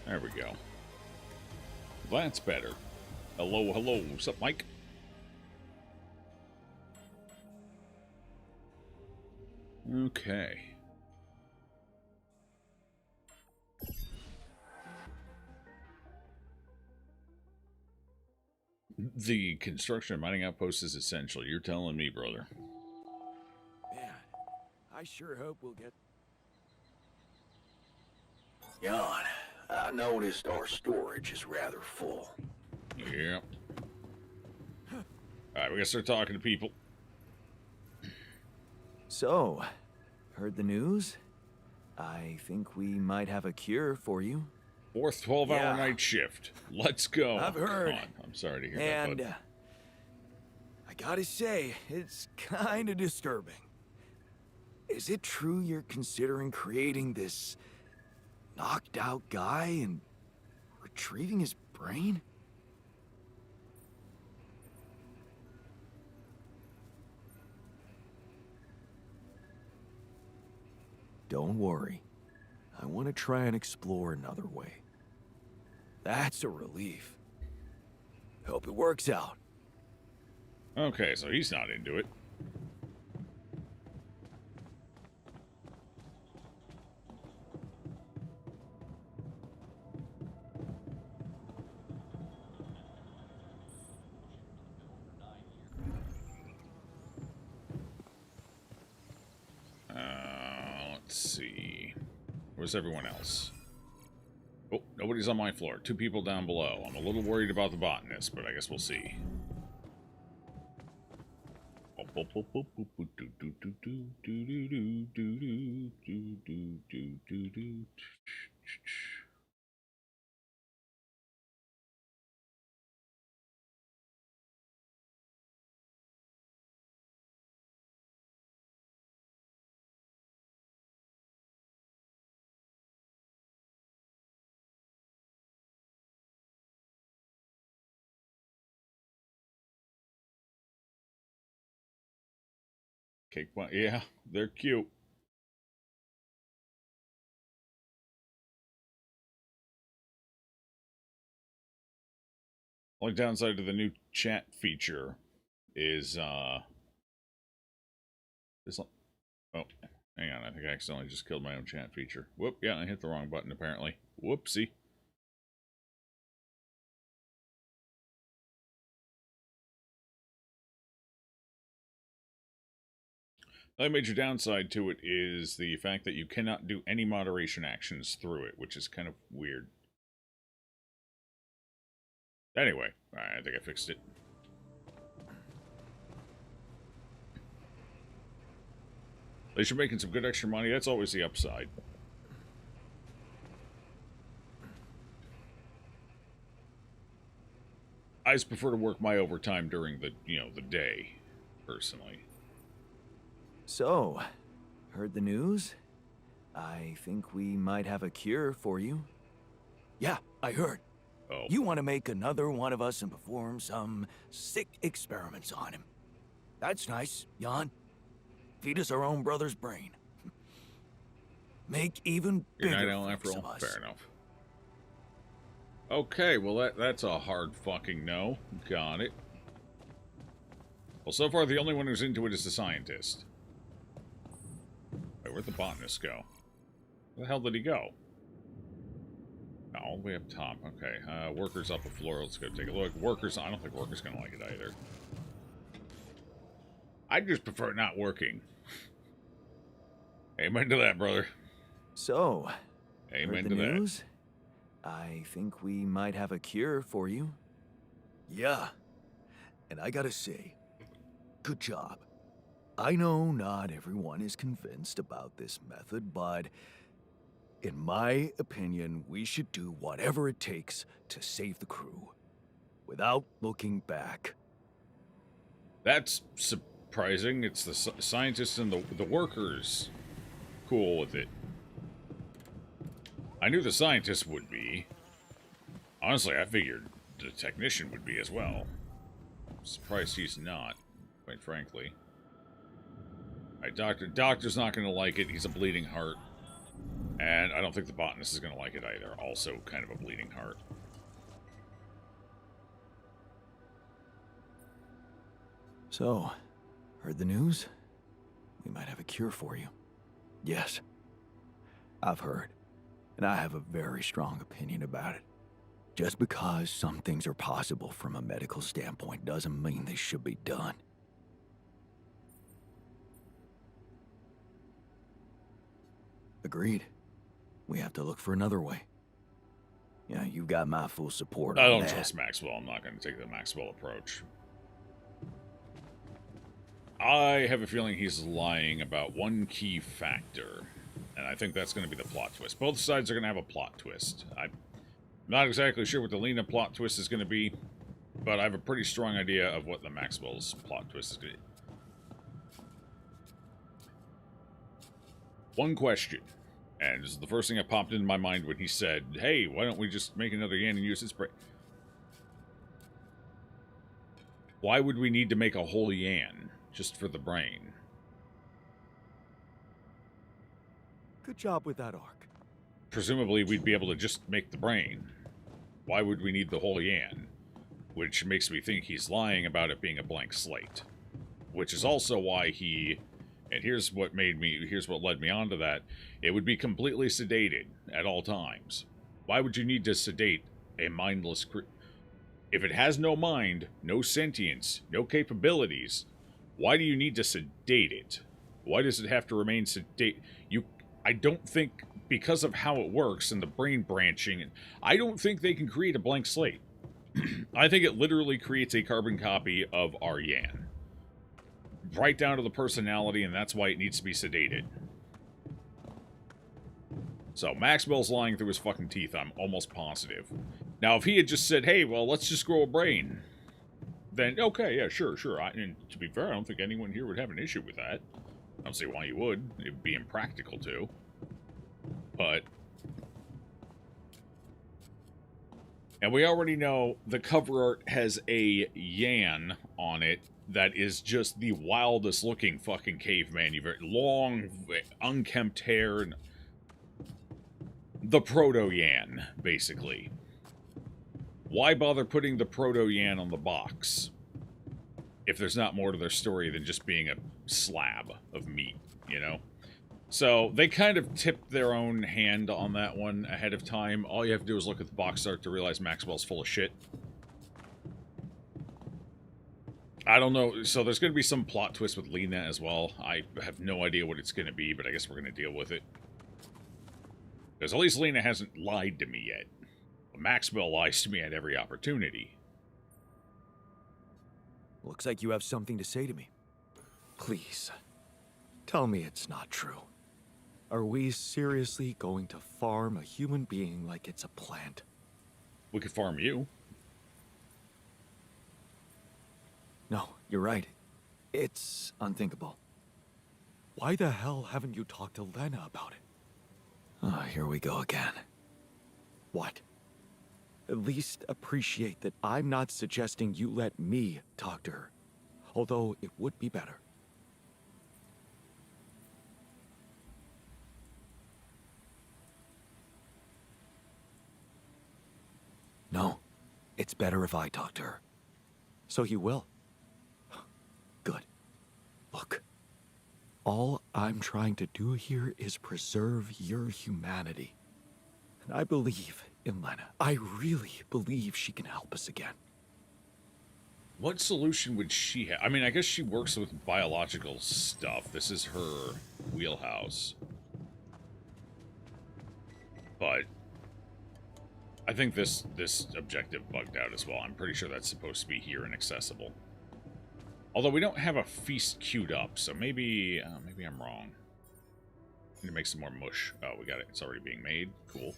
There we go. That's better. Hello, hello. What's up, Mike? Okay. The construction of mining outposts is essential. You're telling me, brother. Man, I sure hope we'll get... Jan, I noticed our storage is rather full. Yep. Alright, we gotta start talking to people. So, heard the news? I think we might have a cure for you. Fourth 12-hour night shift. Let's go. I've heard. Come on. I'm sorry to hear And, that, bud. I gotta say, it's kinda disturbing. Is it true you're considering creating this knocked out guy and retrieving his brain? Don't worry. I want to try and explore another way. That's a relief. Hope it works out. Okay, so he's not into it. Let's see. Where's everyone else? Oh, nobody's on my floor. 2 people down below. I'm a little worried about the botanist, but I guess we'll see. Cake one, yeah, they're cute. Only downside to the new chat feature is this. Oh, hang on, I think I accidentally just killed my own chat feature. Whoop, yeah, I hit the wrong button apparently. Whoopsie. The only major downside to it is the fact that you cannot do any moderation actions through it, which is kind of weird. Anyway, I think I fixed it. At least you're making some good extra money. That's always the upside. I just prefer to work my overtime during the, the day, personally. So, heard the news? I think we might have a cure for you. Yeah, I heard. Oh. You want to make another one of us and perform some sick experiments on him. That's nice, Jan. Feed us our own brother's brain. Make even bigger freaks of us. Fair enough. Okay, well that's a hard fucking no. Got it. Well, so far the only one who's into it is the scientist. Wait, where'd the botanist go? Where the hell did he go? Oh, all the way up top. Okay, workers up the floor. Let's go take a look. Workers, I don't think workers gonna like it either. I just prefer not working. Amen to that, brother. So, amen heard to the that. news? I think we might have a cure for you. Yeah, and I gotta say, good job. I know not everyone is convinced about this method, but in my opinion, we should do whatever it takes to save the crew, without looking back. That's surprising. It's the scientists and the workers cool with it. I knew the scientist would be. Honestly, I figured the technician would be as well. I'm surprised he's not, quite frankly. Alright, doctor's not gonna like it. He's a bleeding heart. And I don't think the botanist is going to like it either. Also kind of a bleeding heart. So, heard the news? We might have a cure for you. Yes, I've heard, and I have a very strong opinion about it. Just because some things are possible from a medical standpoint doesn't mean they should be done. Agreed. We have to look for another way. Yeah, you've got my full support I on don't that. trust Maxwell. I'm not going to take the Maxwell approach. I have a feeling he's lying about one key factor, and I think that's going to be the plot twist. Both sides are going to have a plot twist. I'm not exactly sure what the Lena plot twist is going to be, but I have a pretty strong idea of what the Maxwell's plot twist is going to be. One question, and this is the first thing that popped into my mind when he said, hey, why don't we just make another Yan and use its brain? Why would we need to make a whole Yan just for the brain? Good job with that arc. Presumably, we'd be able to just make the brain. Why would we need the whole Yan? Which makes me think he's lying about it being a blank slate. Which is also why he... And here's what led me on to that. It would be completely sedated at all times. Why would you need to sedate a mindless if it has no mind, no sentience, no capabilities, why do you need to sedate it? Why does it have to remain sedate? I don't think, because of how it works and the brain branching, I don't think they can create a blank slate. I think it literally creates a carbon copy of our Yan. Right down to the personality, and that's why it needs to be sedated. So, Maxwell's lying through his fucking teeth, I'm almost positive. Now, if he had just said, hey, well, let's just grow a brain, then, okay, yeah, sure. And to be fair, I don't think anyone here would have an issue with that. I don't see why you would. It would be impractical to. But... And we already know the cover art has a Yan on it that is just the wildest looking fucking caveman. You've got long, unkempt hair, and the Proto-Yan, basically. Why bother putting the Proto-Yan on the box if there's not more to their story than just being a slab of meat, you know? So, they kind of tipped their own hand on that one ahead of time. All you have to do is look at the box art to realize Maxwell's full of shit. I don't know. So there's going to be some plot twist with Lena as well. I have no idea what it's going to be, but I guess we're going to deal with it. Because at least Lena hasn't lied to me yet. Maxwell lies to me at every opportunity. Looks like you have something to say to me. Please, tell me it's not true. Are we seriously going to farm a human being like it's a plant? We could farm you. No, you're right. It's unthinkable. Why the hell haven't you talked to Lena about it? Ah, here we go again. What? At least appreciate that I'm not suggesting you let me talk to her. Although it would be better. No, it's better if I talk to her. So you will. Good. Look, all I'm trying to do here is preserve your humanity. And I believe in Lena. I really believe she can help us again. What solution would she have? I mean, I guess she works with biological stuff. This is her wheelhouse. But I think this objective bugged out as well. I'm pretty sure that's supposed to be here and accessible. Although we don't have a feast queued up, so maybe I'm wrong. Need to make some more mush. Oh, we got it. It's already being made. Cool.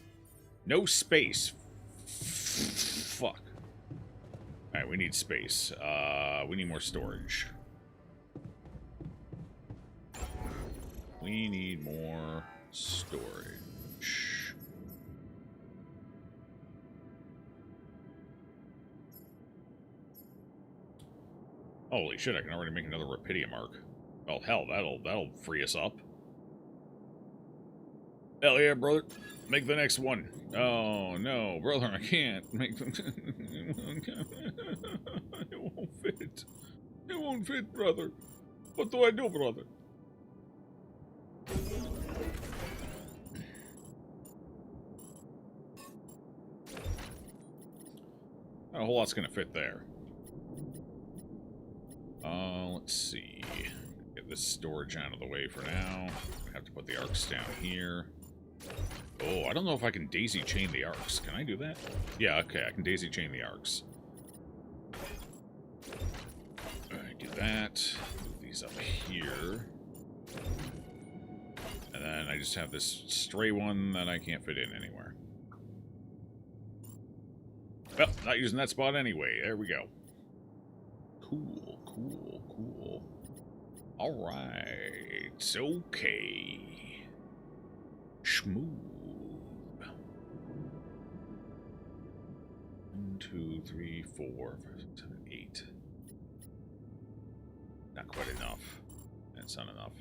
No space. Fuck. Alright, we need space. We need more storage. We need more storage. Holy shit, I can already make another Rapidium arc. Well, hell, that'll free us up. Hell yeah, brother. Make the next one. Oh, no, brother, I can't. Make them... It won't fit. It won't fit, brother. What do I do, brother? Not a whole lot's gonna fit there. Let's see. Get this storage out of the way for now. I have to put the arcs down here. Oh, I don't know if I can daisy chain the arcs. Can I do that? Yeah, okay, I can daisy chain the arcs. Alright, do that. Move these up here. And then I just have this stray one that I can't fit in anywhere. Well, not using that spot anyway. There we go. Cool, cool, cool. Alright. Okay. Schmooth. 1, 2, 3, 4, 5, 6, 7, 8. Not quite enough. That's not enough.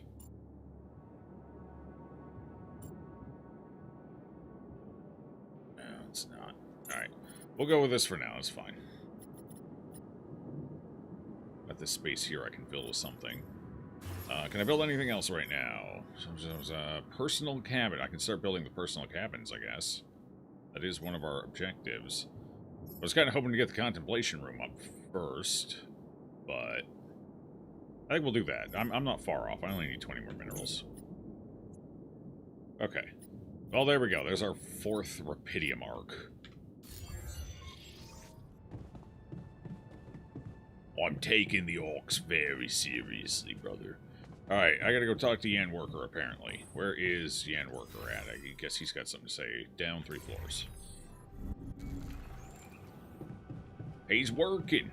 No, it's not. Alright. We'll go with this for now. It's fine. Got this space here I can fill with something. Can I build anything else right now? So, personal cabin. I can start building the personal cabins, I guess. That is one of our objectives. I was kind of hoping to get the contemplation room up first, but I think we'll do that. I'm not far off. I only need 20 more minerals. Okay. Well, there we go. There's our 4th Rapidium arc. I'm taking the orcs very seriously, brother. Alright, I gotta go talk to Yan Worker, apparently. Where is Yan Worker at? I guess he's got something to say. Down 3 floors. He's working.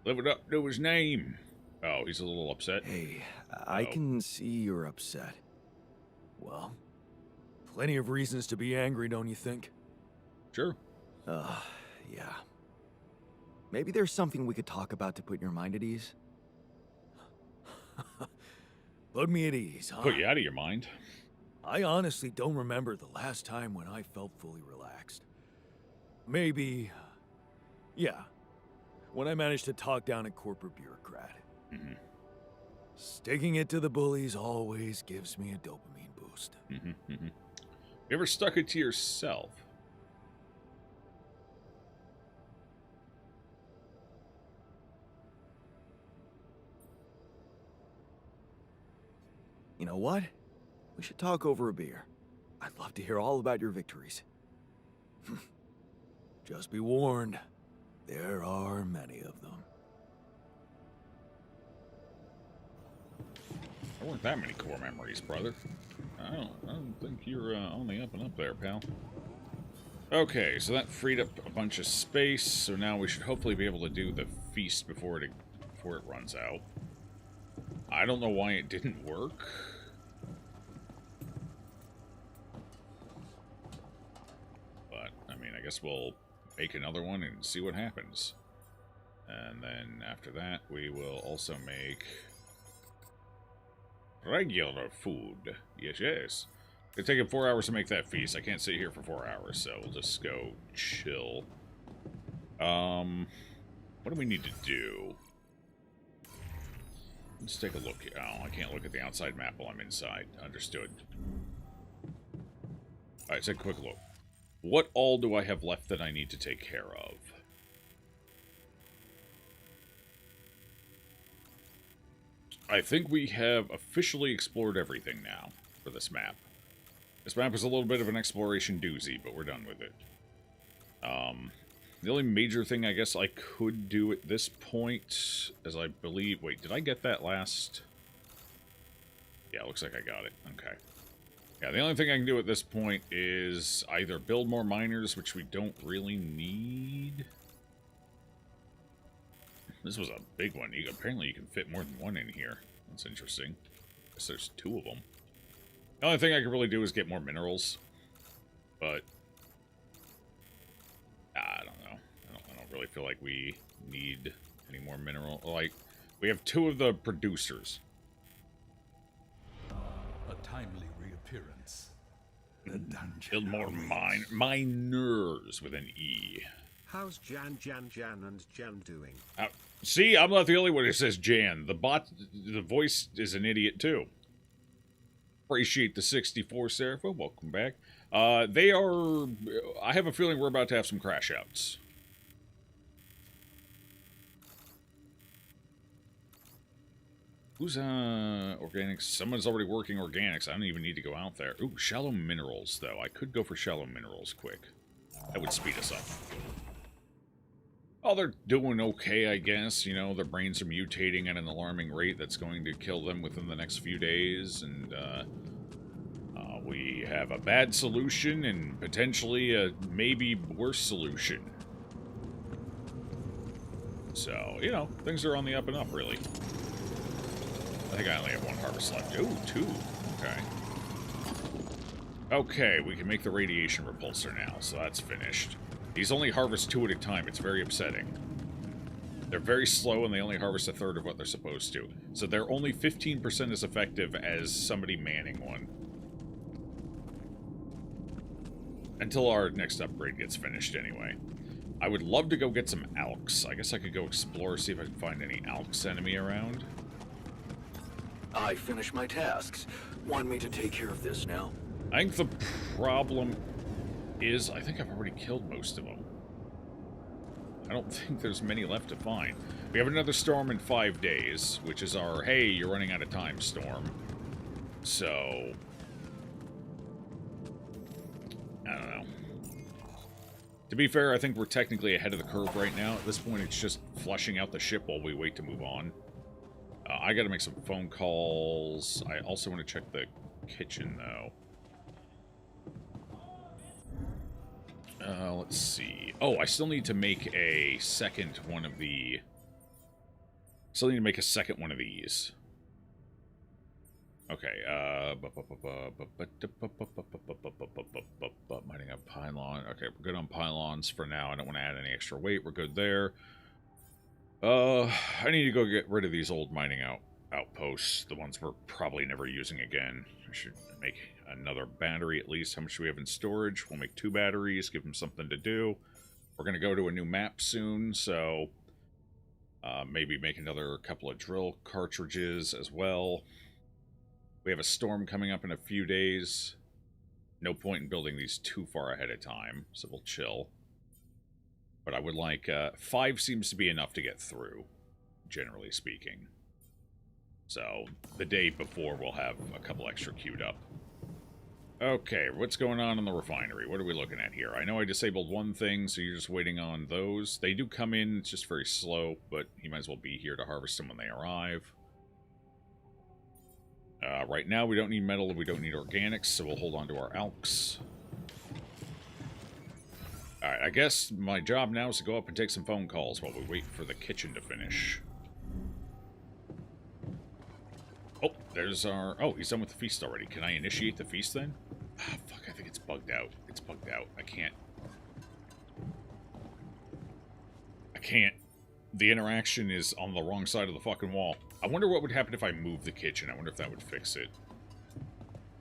Living up to his name. Oh, he's a little upset. Hey, I can see you're upset. Well, plenty of reasons to be angry, don't you think? Sure. Yeah. Maybe there's something we could talk about to put your mind at ease? Put me at ease, huh? Put you out of your mind. I honestly don't remember the last time when I felt fully relaxed. Maybe... yeah. When I managed to talk down a corporate bureaucrat. Mm-hmm. Sticking it to the bullies always gives me a dopamine boost. Mm-hmm, mm-hmm. You ever stuck it to yourself? You know what? We should talk over a beer. I'd love to hear all about your victories. Just be warned, there are many of them. There weren't that many core memories, brother. I don't think you're on the up and up there, pal. Okay, so that freed up a bunch of space, so now we should hopefully be able to do the feast before it runs out. I don't know why it didn't work. But, I mean, I guess we'll make another one and see what happens. And then after that, we will also make regular food. Yes, yes. It'll take 4 hours to make that feast. I can't sit here for 4 hours, so we'll just go chill. What do we need to do? Let's take a look. Oh, I can't look at the outside map while I'm inside. Understood. Alright, take a quick look. What all do I have left that I need to take care of? I think we have officially explored everything now for this map. This map is a little bit of an exploration doozy, but we're done with it. The only major thing I guess I could do at this point, as I believe... Wait, did I get that last? Yeah, looks like I got it. Okay. Yeah, the only thing I can do at this point is either build more miners, which we don't really need. This was a big one. Apparently you can fit more than one in here. That's interesting. I guess there's 2 of them. The only thing I can really do is get more minerals. But... I don't know. I don't really feel like we need any more mineral. Like, we have 2 of the producers. A timely reappearance. appearance. The dungeon. Build more miners with an E. How's Jan and Jan doing? See, I'm not the only one who says Jan. The voice is an idiot too. Appreciate the 64, Serapha. Welcome back. They are... I have a feeling we're about to have some crash outs. Who's, organics? Someone's already working organics. I don't even need to go out there. Ooh, shallow minerals, though. I could go for shallow minerals quick. That would speed us up. Oh, they're doing okay, I guess. You know, their brains are mutating at an alarming rate that's going to kill them within the next few days, and, we have a bad solution and potentially a maybe worse solution. So, you know, things are on the up and up, really. I think I only have one harvest left. Ooh, 2. Okay. Okay, we can make the radiation repulsor now, so that's finished. These only harvest 2 at a time. It's very upsetting. They're very slow, and they only harvest a third of what they're supposed to. So they're only 15% as effective as somebody manning one. Until our next upgrade gets finished, anyway. I would love to go get some alks. I guess I could go explore, see if I can find any alks enemy around. I finished my tasks. Want me to take care of this now? I think the problem is I think I've already killed most of them. I don't think there's many left to find. We have another storm in 5 days, which is our, hey, you're running out of time storm. So... I don't know. To be fair, I think we're technically ahead of the curve right now. At this point, it's just flushing out the ship while we wait to move on. I gotta make some phone calls. I also want to check the kitchen, though. Let's see. Oh, I still need to make a second one of the... Still need to make a second one of these. Okay, mining up pylon. Okay, we're good on pylons for now. I don't want to add any extra weight. We're good there. I need to go get rid of these old mining outposts. The ones we're probably never using again. I should make another battery at least. How much do we have in storage? We'll make 2 batteries, give them something to do. We're going to go to a new map soon, so... maybe make another couple of drill cartridges as well. We have a storm coming up in a few days. No point in building these too far ahead of time, so we'll chill. But I would like... 5 seems to be enough to get through, generally speaking. So, the day before we'll have a couple extra queued up. Okay, what's going on in the refinery? What are we looking at here? I know I disabled one thing, so you're just waiting on those. They do come in, it's just very slow, but you might as well be here to harvest them when they arrive. Right now, we don't need metal, we don't need organics, so we'll hold on to our alks. Alright, I guess my job now is to go up and take some phone calls while we wait for the kitchen to finish. Oh, there's our... Oh, he's done with the feast already. Can I initiate the feast then? Ah, fuck, I think it's bugged out. It's bugged out. I can't. The interaction is on the wrong side of the fucking wall. I wonder what would happen if I moved the kitchen. I wonder if that would fix it.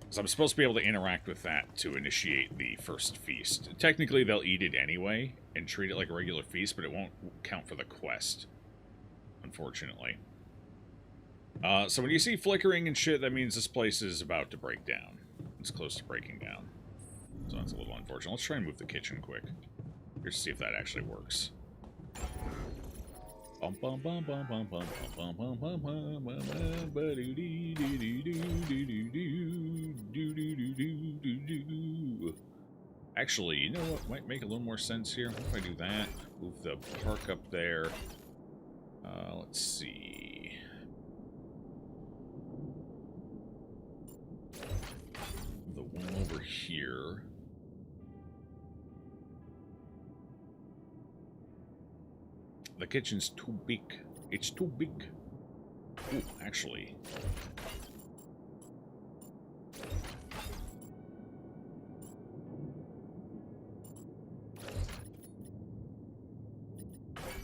Because I'm supposed to be able to interact with that to initiate the first feast. Technically, they'll eat it anyway and treat it like a regular feast, but it won't count for the quest. Unfortunately. So when you see flickering and shit, that means this place is about to break down. It's close to breaking down. So that's a little unfortunate. Let's try and move the kitchen quick. Here's to see if that actually works. Actually, you know what might make a little more sense here? What if I do that? Move the park up there. Let's see. The one over here. The kitchen's too big. It's too big. Ooh, actually.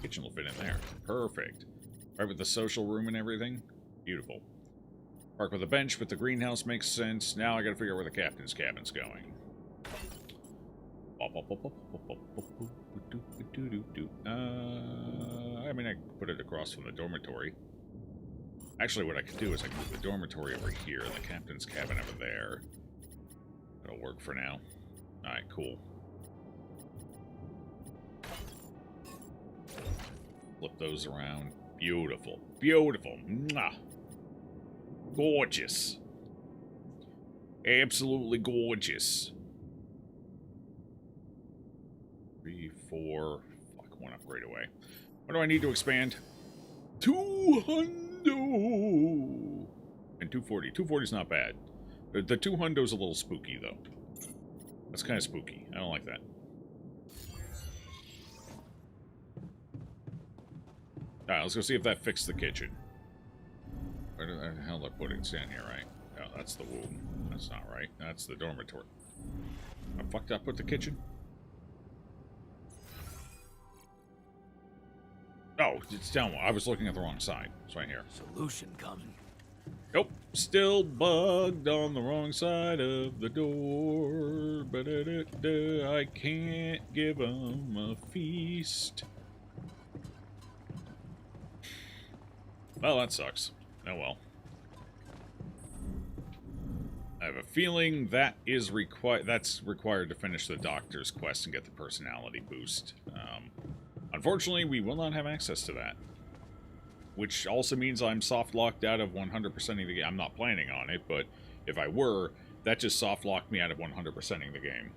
Kitchen will fit in there. Perfect. Right with the social room and everything. Beautiful. Park with a bench, but the greenhouse makes sense. Now I gotta figure out where the captain's cabin's going. I mean, I could put it across from the dormitory. Actually, what I could do is I could move the dormitory over here and the captain's cabin over there. That'll work for now. Alright, cool. Flip those around. Beautiful. Beautiful. Mwah. Gorgeous. Absolutely gorgeous. 3, 4... Fuck, one upgrade away. What do I need to expand? 200! And 240. 240's not bad. The 200's a little spooky, though. That's kind of spooky. I don't like that. Alright, let's go see if that fixed the kitchen. Where the hell did I put it? It's down here, right? Oh, that's the womb. That's not right. That's the dormitory. Where the fuck did I put the kitchen? Oh, it's down. I was looking at the wrong side. It's right here. Solution coming. Nope. Still bugged on the wrong side of the door. I can't give them a feast. Well, that sucks. Oh well. I have a feeling that is that's required to finish the doctor's quest and get the personality boost. Unfortunately, we will not have access to that. Which also means I'm soft locked out of 100%ing the game. I'm not planning on it, but if I were, that just soft locked me out of 100%ing the game.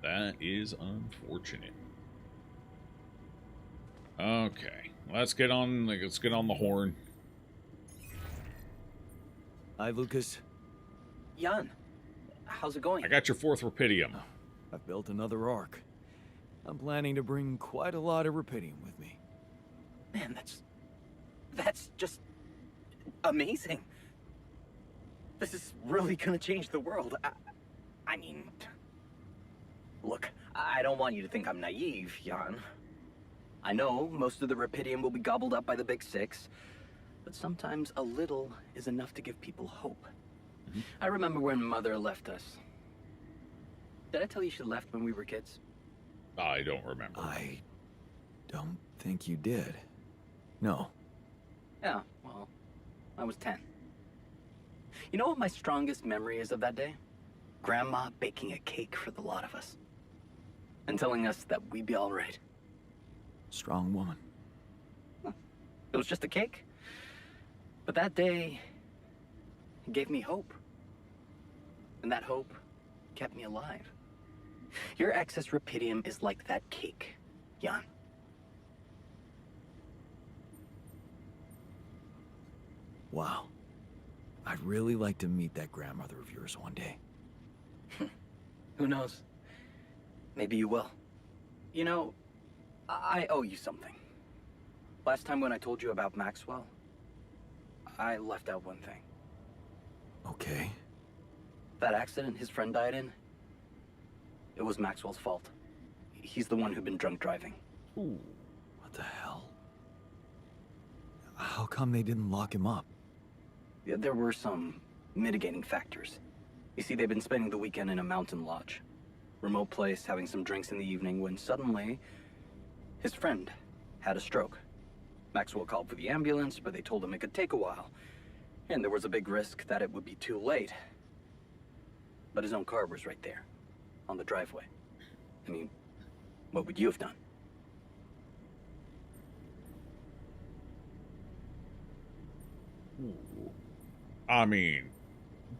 That is unfortunate. Okay, let's get on the horn. Hi, Lucas. Jan, how's it going? I got your 4th Rapidium. I've built another ark. I'm planning to bring quite a lot of Rapidium with me. Man, that's just amazing. This is really gonna change the world. I mean, look, I don't want you to think I'm naive, Jan. I know most of the Rapidium will be gobbled up by the Big Six, but sometimes a little is enough to give people hope. Mm-hmm. I remember when Mother left us. Did I tell you she left when we were kids? I don't remember. I don't think you did. No. Yeah, well, I was 10. You know what my strongest memory is of that day? Grandma baking a cake for the lot of us. And telling us that we'd be all right. Strong woman. It was just a cake. But that day, it gave me hope. And that hope kept me alive. Your excess Rapidium is like that cake, Jan. Wow. I'd really like to meet that grandmother of yours one day. Who knows? Maybe you will. You know, I owe you something. Last time when I told you about Maxwell, I left out one thing. Okay. That accident his friend died in, it was Maxwell's fault. He's the one who'd been drunk driving. Ooh. What the hell? How come they didn't lock him up? Yeah, there were some mitigating factors. You see, they'd been spending the weekend in a mountain lodge. Remote place, having some drinks in the evening, when suddenly, his friend had a stroke. Maxwell called for the ambulance, but they told him it could take a while. And there was a big risk that it would be too late. But his own car was right there, on the driveway. I mean, what would you have done? I mean,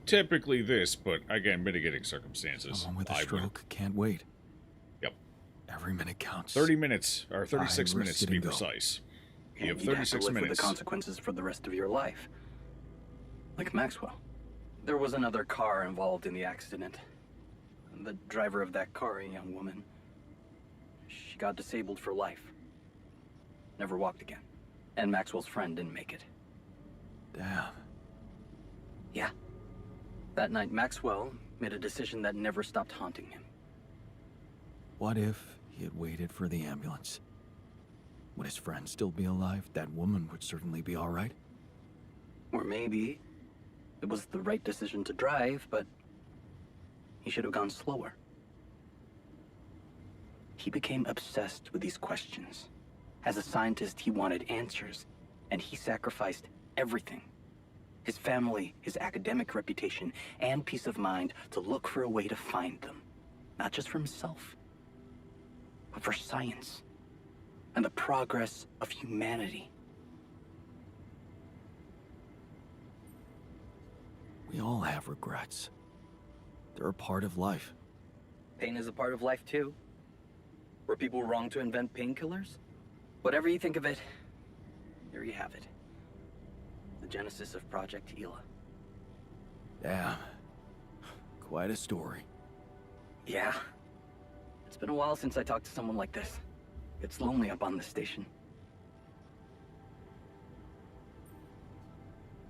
typically this, but again, mitigating circumstances. Someone with a stroke can't wait. Yep. Every minute counts. 30 minutes, or 36 minutes to be precise. You have 36 have to live minutes. With the consequences for the rest of your life. Like Maxwell. There was another car involved in the accident. The driver of that car, a young woman, she got disabled for life. Never walked again. And Maxwell's friend didn't make it. Damn. Yeah. That night, Maxwell made a decision that never stopped haunting him. What if he had waited for the ambulance? Would his friend still be alive? That woman would certainly be all right. Or maybe it was the right decision to drive, but he should have gone slower. He became obsessed with these questions. As a scientist, he wanted answers, and he sacrificed everything. His family, his academic reputation, and peace of mind to look for a way to find them. Not just for himself, but for science and the progress of humanity. We all have regrets. They're a part of life. Pain is a part of life too. Were people wrong to invent painkillers? Whatever you think of it, there you have it. The genesis of Project Gila. Damn. Quite a story. Yeah. It's been a while since I talked to someone like this. It's lonely up on this station.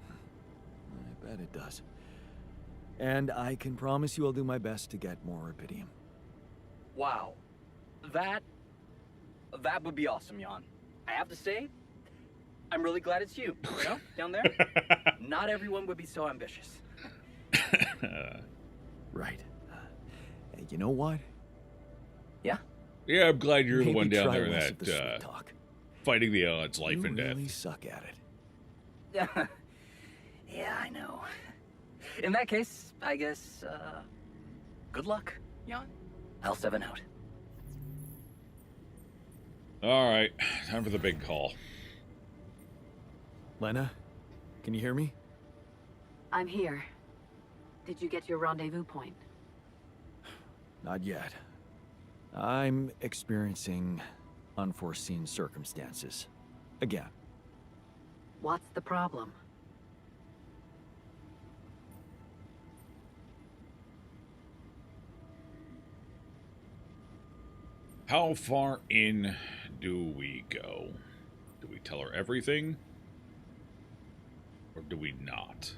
I bet it does. And I can promise you I'll do my best to get more rubidium. Wow. That would be awesome, Jan. I have to say, I'm really glad it's you, down there. Not everyone would be so ambitious. Right. Hey, you know what? Yeah? Yeah, I'm glad you're the one Maybe down try there less of the sweet that talk. fighting the odds, life You and death. really suck at it. Yeah, I know. In that case, I guess, good luck, Jan. L7 out. All right, time for the big call. Lena, can you hear me? I'm here. Did you get your rendezvous point? Not yet. I'm experiencing unforeseen circumstances. Again. What's the problem? How far in do we go? Do we tell her everything? Or do we not?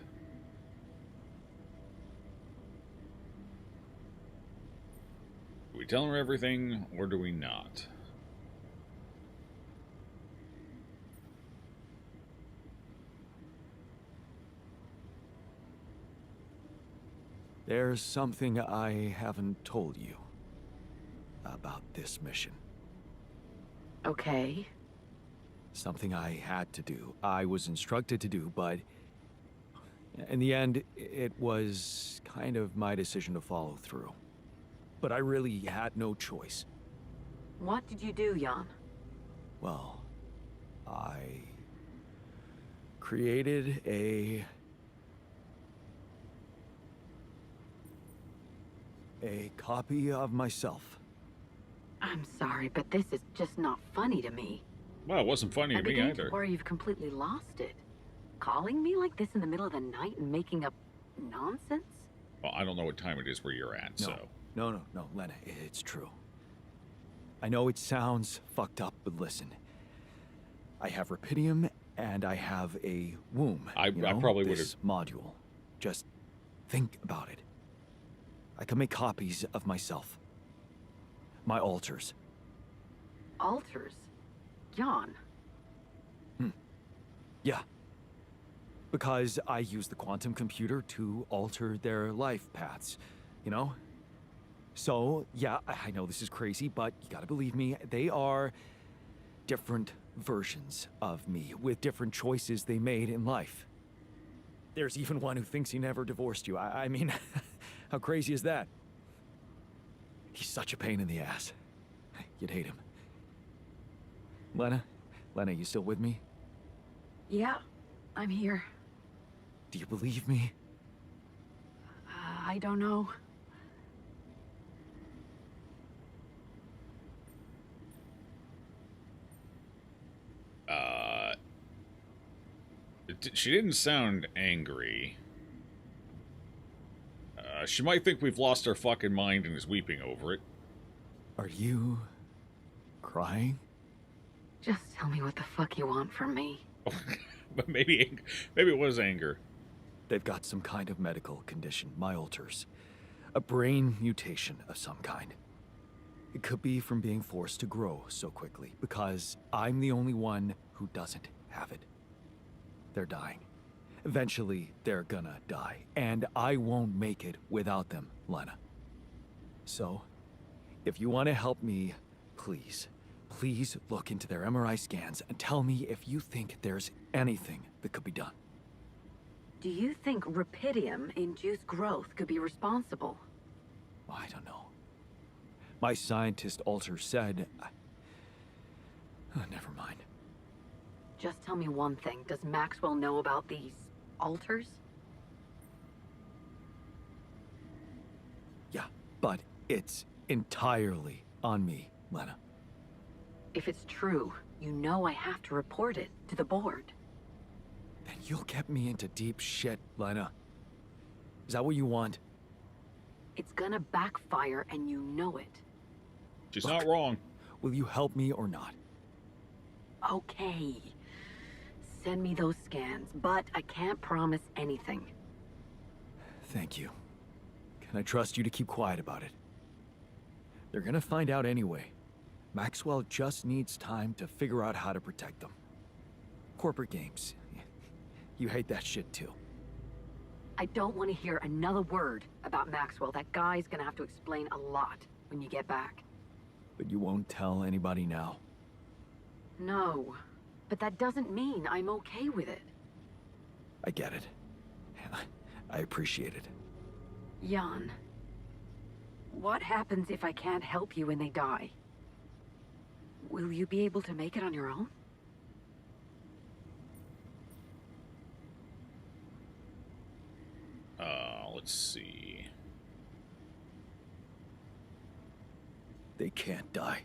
Do we tell her everything, or do we not? There's something I haven't told you about this mission. Okay. Something I had to do. I was instructed to do, but in the end, it was kind of my decision to follow through. But I really had no choice. What did you do, Jan? Well, I created a copy of myself. I'm sorry, but this is just not funny to me. Well, it wasn't funny I'm to me beginning either. to worry you've completely lost it. Calling me like this in the middle of the night and making up nonsense? Well, I don't know what time it is where you're at, No, so... no, Lena, it's true. I know it sounds fucked up, but listen. I have rubidium, and I have a womb. I probably would have... This module. Just think about it. I can make copies of myself. My alters. Alters? Jan? Yeah. Because I use the quantum computer to alter their life paths, you know? So, yeah, I know this is crazy, but you gotta believe me, they are different versions of me with different choices they made in life. There's even one who thinks he never divorced you. I mean, how crazy is that? He's such a pain in the ass. You'd hate him. Lena, you still with me? Yeah, I'm here. Do you believe me? I don't know. She didn't sound angry. She might think we've lost our fucking mind and is weeping over it. Are you crying? Just tell me what the fuck you want from me. But maybe it was anger. They've got some kind of medical condition, my alters. A brain mutation of some kind. It could be from being forced to grow so quickly, because I'm the only one who doesn't have it. They're dying. Eventually, they're gonna die, and I won't make it without them, Lena. So, if you want to help me, please look into their MRI scans and tell me if you think there's anything that could be done. Do you think rapidium-induced growth could be responsible? I don't know. My scientist alter said... never mind. Just tell me one thing. Does Maxwell know about these altars? Yeah, but it's entirely on me, Lena. If it's true, you know I have to report it to the board. Then you'll get me into deep shit, Lena. Is that what you want? It's gonna backfire and you know it. She's not wrong. Will you help me or not? Okay. Send me those scans, but I can't promise anything. Thank you. Can I trust you to keep quiet about it? They're gonna find out anyway. Maxwell just needs time to figure out how to protect them. Corporate games. You hate that shit too. I don't want to hear another word about Maxwell. That guy's gonna have to explain a lot when you get back. But you won't tell anybody now. No, but that doesn't mean I'm okay with it. I get it. I appreciate it. Jan, what happens if I can't help you when they die? Will you be able to make it on your own? Let's see. They can't die.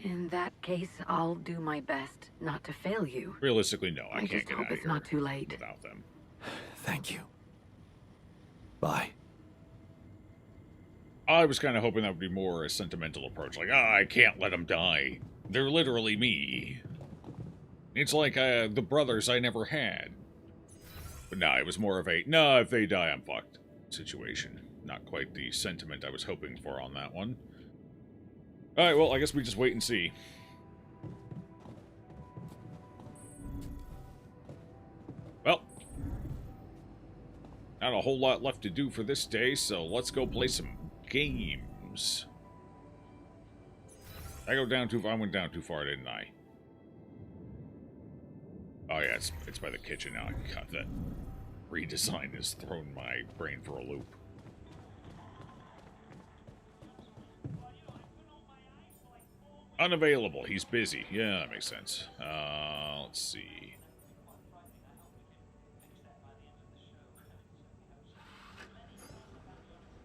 In that case, I'll do my best not to fail you. Realistically, no. I I can't just get hope out of it's here not too late. without them. Thank you. Bye. I was kind of hoping that would be more a sentimental approach. Like, I can't let them die. They're literally me. It's like the brothers I never had. But no, it was more of a, no, if they die, I'm fucked situation. Not quite the sentiment I was hoping for on that one. Alright, well, I guess we just wait and see. Well, not a whole lot left to do for this day, so let's go play some games. I went down too far, didn't I? Oh yeah, it's by the kitchen now. God, that redesign has thrown my brain for a loop. Unavailable. He's busy. Yeah, that makes sense. Let's see.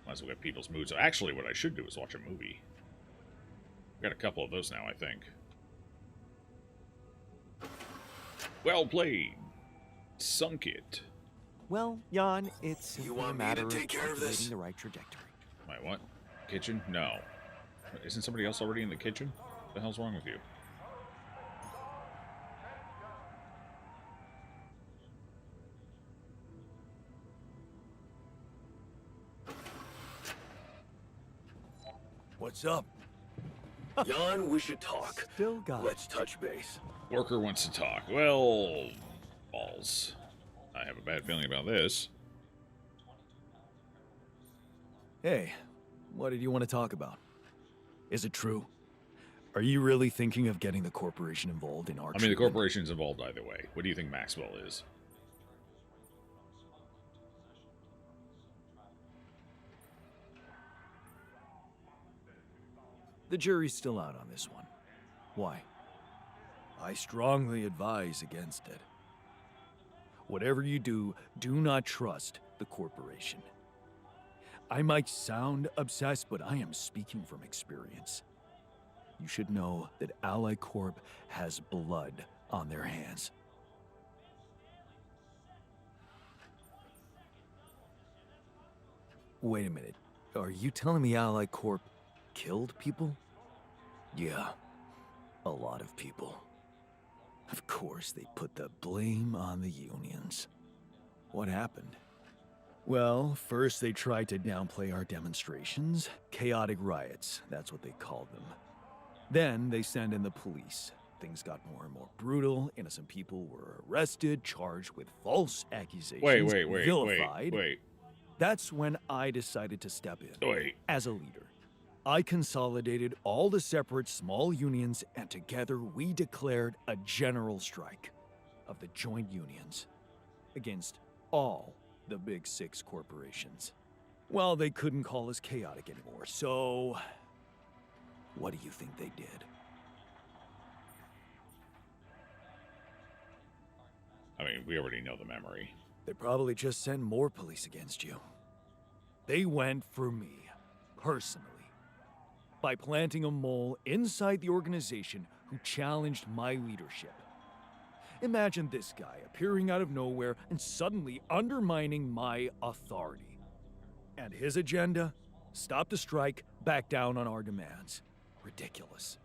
Might as well get people's moods. Actually, what I should do is watch a movie. Got a couple of those now, I think. Well played. Sunk it. Well, Jan, it's simply You a want me matter to of take care of calculating this? the right trajectory. Wait, what? Kitchen? No. Isn't somebody else already in the kitchen? What the hell's wrong with you? What's up? Jan, we should talk. Still got Let's touch base. Worker wants to talk. Well, balls. I have a bad feeling about this. Hey, what did you want to talk about? Is it true? Are you really thinking of getting the corporation involved in our I mean, the treatment? corporation's involved either way. What do you think Maxwell is? The jury's still out on this one. Why? I strongly advise against it. Whatever you do, do not trust the corporation. I might sound obsessed, but I am speaking from experience. You should know that Ally Corp has blood on their hands. Wait a minute. Are you telling me Ally Corp killed people? Yeah, a lot of people. Of course, they put the blame on the unions. What happened? Well, first they tried to downplay our demonstrations. Chaotic riots, that's what they called them. Then they sent in the police. Things got more and more brutal. Innocent people were arrested, charged with false accusations, vilified. wait. That's when I decided to step in. Wait. As a leader. I consolidated all the separate small unions, and together we declared a general strike of the joint unions against all the big six corporations. Well, they couldn't call us chaotic anymore, so what do you think they did? I mean, we already know the memory. They probably just sent more police against you. They went for me, personally, by planting a mole inside the organization who challenged my leadership. Imagine this guy appearing out of nowhere and suddenly undermining my authority. And his agenda? Stop the strike, back down on our demands. Ridiculous.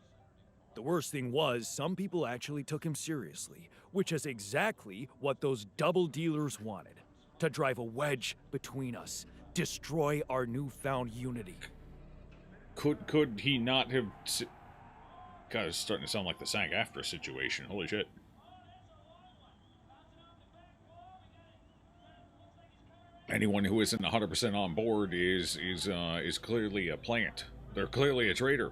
The worst thing was, some people actually took him seriously, which is exactly what those double dealers wanted. To drive a wedge between us, destroy our newfound unity. Could he not have... God, it's starting to sound like the SAG-AFTRA situation. Holy shit. Anyone who isn't 100% on board is clearly a plant. They're clearly a traitor.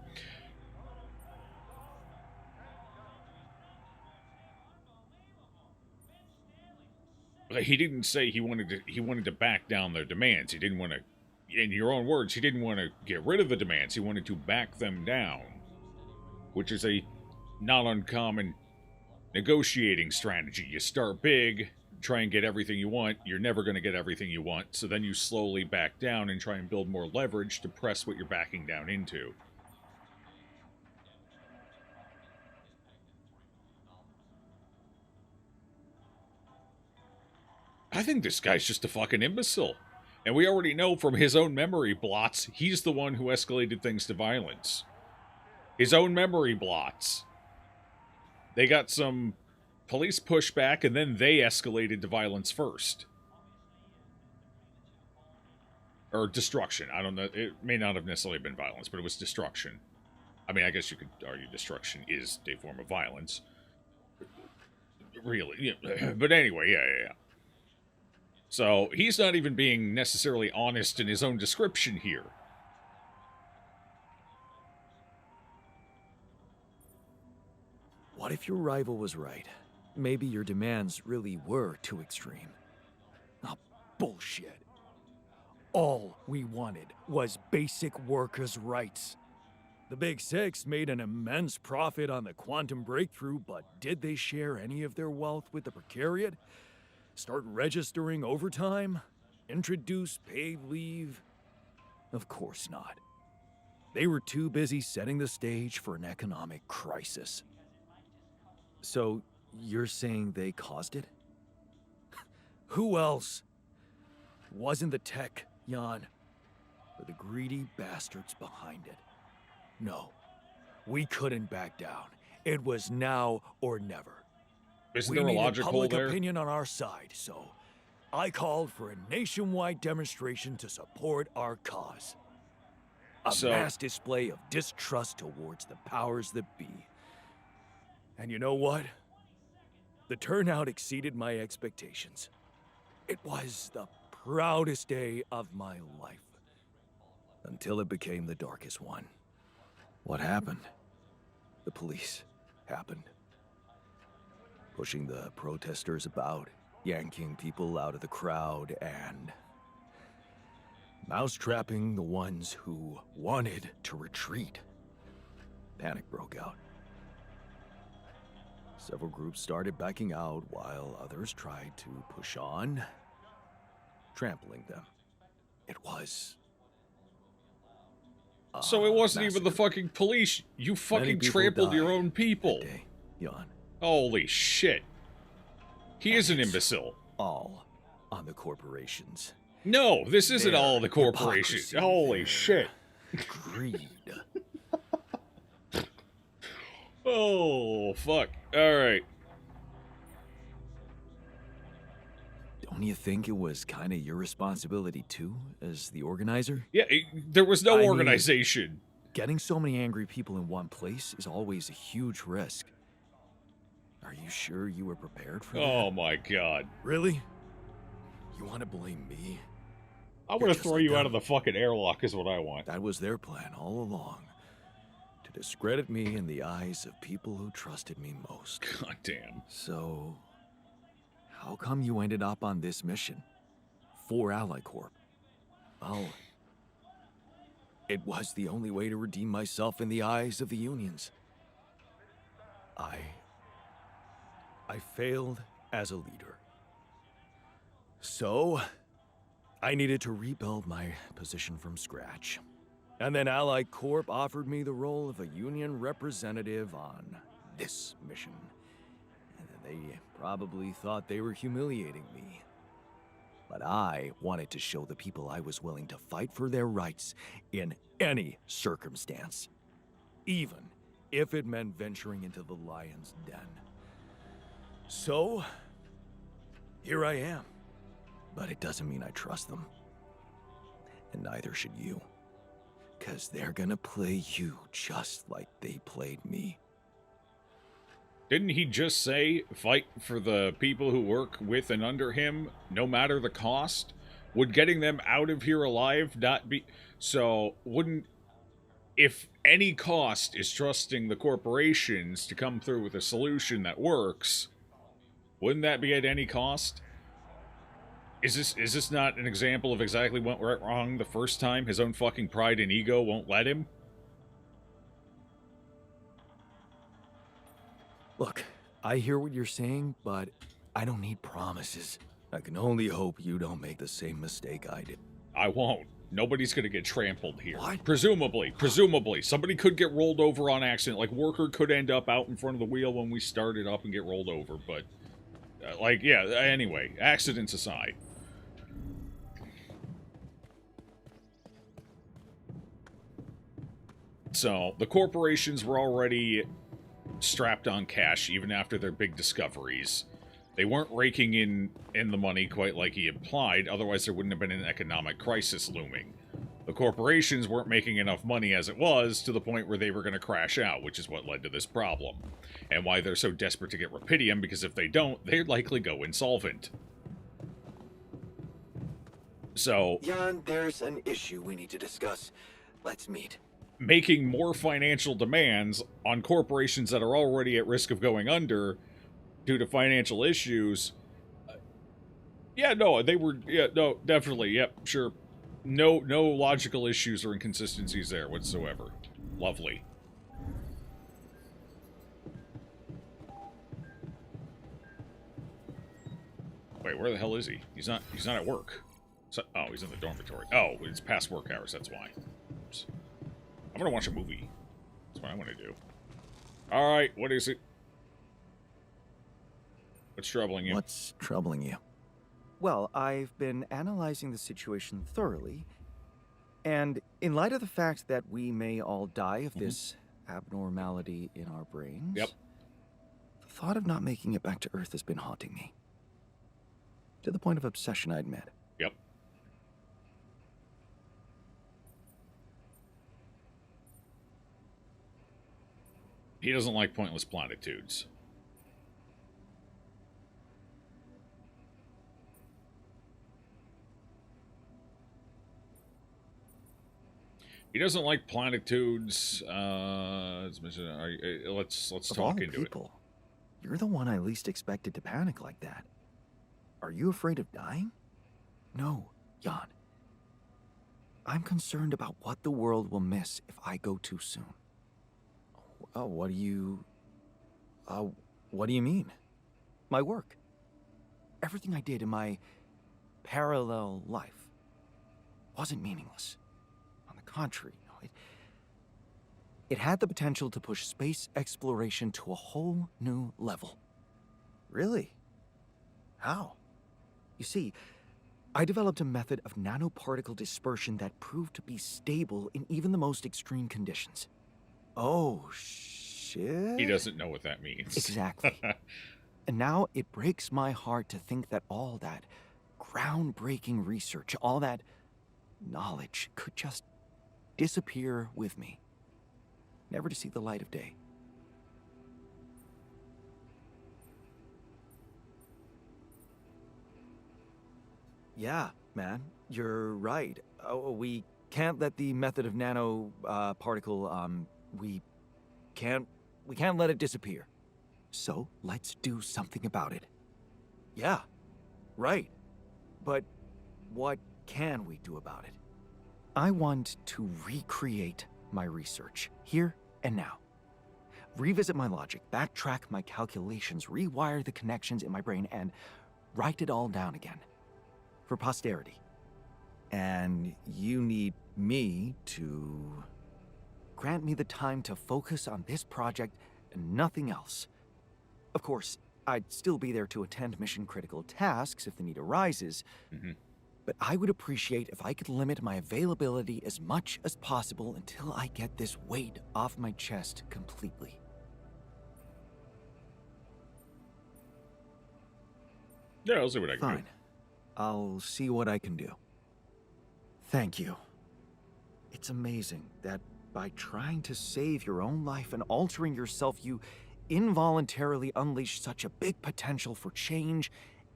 He didn't say he wanted to back down their demands. He didn't want to, in your own words, he didn't want to get rid of the demands. He wanted to back them down, which is a not uncommon negotiating strategy. You start big, try and get everything you want. You're never going to get everything you want, so then you slowly back down and try and build more leverage to press what you're backing down into. I think this guy's just a fucking imbecile. And we already know from his own memory blots, he's the one who escalated things to violence. His own memory blots. They got some police pushback, and then they escalated to violence first. Or destruction. I don't know. It may not have necessarily been violence, but it was destruction. I mean, I guess you could argue destruction is a form of violence. Really. Yeah. But anyway, yeah. So, he's not even being necessarily honest in his own description here. What if your rival was right? Maybe your demands really were too extreme. Oh, bullshit. All we wanted was basic workers' rights. The Big Six made an immense profit on the quantum breakthrough, but did they share any of their wealth with the precariat? Start registering overtime? Introduce paid leave? Of course not. They were too busy setting the stage for an economic crisis. So, you're saying they caused it? Who else? Wasn't the tech, Jan, or the greedy bastards behind it? No, we couldn't back down. It was now or never. Isn't there a logic hole there? We needed public opinion on our side, so I called for a nationwide demonstration to support our cause. A mass display of distrust towards the powers that be. And you know what? The turnout exceeded my expectations. It was the proudest day of my life. Until it became the darkest one. What happened? The police happened. Pushing the protesters about, yanking people out of the crowd, and mousetrapping the ones who wanted to retreat. Panic broke out. Several groups started backing out while others tried to push on, trampling them. It was... So it wasn't massacre. even the fucking police. You fucking trampled your own people. That day, Jan. Holy shit. He is an imbecile. All on the corporations. No, this isn't Their all the corporations. hypocrisy, Holy their shit. Greed. Oh, fuck. Alright. Don't Don't you think it was kind of your responsibility too, as the organizer? Yeah, there was no I mean, organization. Getting so many angry people in one place is always a huge risk. Are you sure you were prepared for that? Oh my god. Really? You want to blame me? I You're want to just throw like you out them. of the fucking airlock is what I want. That was their plan all along. To discredit me in the eyes of people who trusted me most. God damn. So, how come you ended up on this mission? For Ally Corp? Well, it was the only way to redeem myself in the eyes of the unions. I failed as a leader. So, I needed to rebuild my position from scratch. And then Ally Corp offered me the role of a union representative on this mission. And they probably thought they were humiliating me. But I wanted to show the people I was willing to fight for their rights in any circumstance. Even if it meant venturing into the lion's den. So, here I am. But it doesn't mean I trust them. And neither should you. 'Cause they're gonna play you just like they played me. Didn't he just say fight for the people who work with and under him, no matter the cost? Would getting them out of here alive not be... So, wouldn't... If any cost is trusting the corporations to come through with a solution that works, wouldn't that be at any cost? Is this not an example of exactly what went wrong the first time? His own fucking pride and ego won't let him? Look, I hear what you're saying, but I don't need promises. I can only hope you don't make the same mistake I did. I won't. Nobody's gonna get trampled here. What? Presumably. Somebody could get rolled over on accident. Like, Worker could end up out in front of the wheel when we started up and get rolled over, but... anyway, accidents aside. So, the corporations were already strapped on cash even after their big discoveries. They weren't raking in the money quite like he implied, otherwise there wouldn't have been an economic crisis looming. The corporations weren't making enough money as it was, to the point where they were going to crash out, which is what led to this problem. And why they're so desperate to get Rapidium, because if they don't, they'd likely go insolvent. So... Jan, there's an issue we need to discuss. Let's meet. Making more financial demands on corporations that are already at risk of going under due to financial issues. Definitely, yep, sure. No logical issues or inconsistencies there whatsoever. Lovely. Wait, where the hell is he? He's not at work. So, oh, he's in the dormitory. Oh, it's past work hours, that's why. Oops. I'm gonna watch a movie. That's what I want to do. Alright, what is it? What's troubling you? What's troubling you? Well, I've been analyzing the situation thoroughly, and in light of the fact that we may all die of this abnormality in our brains, Yep. the thought of not making it back to Earth has been haunting me. To the point of obsession, I admit. Yep. He doesn't like pointless platitudes. He doesn't like platitudes. Let's Of talk all into it. people, you're the one I least expected to panic like that. Are you afraid of dying? No, Jan. I'm concerned about what the world will miss if I go too soon. Oh, what do you mean? My work. Everything I did in my parallel life wasn't meaningless. On the contrary, it had the potential to push space exploration to a whole new level. Really? How? You see, I developed a method of nanoparticle dispersion that proved to be stable in even the most extreme conditions. Oh, shit. He doesn't know what that means. Exactly. And now it breaks my heart to think that all that groundbreaking research, all that knowledge could just disappear with me, never to see the light of day. Yeah, man, you're right. Oh, we can't let the method of nano particle. We can't let it disappear. So let's do something about it. Yeah, right. But what can we do about it? I want to recreate my research here and now. Revisit my logic, backtrack my calculations, rewire the connections in my brain, and write it all down again. For posterity. And you need me to grant me the time to focus on this project and nothing else. Of course, I'd still be there to attend mission-critical tasks if the need arises, but I would appreciate if I could limit my availability as much as possible until I get this weight off my chest completely. Yeah, I'll see what I can do. Fine. I'll see what I can do. Thank you. It's amazing that by trying to save your own life and altering yourself, you involuntarily unleash such a big potential for change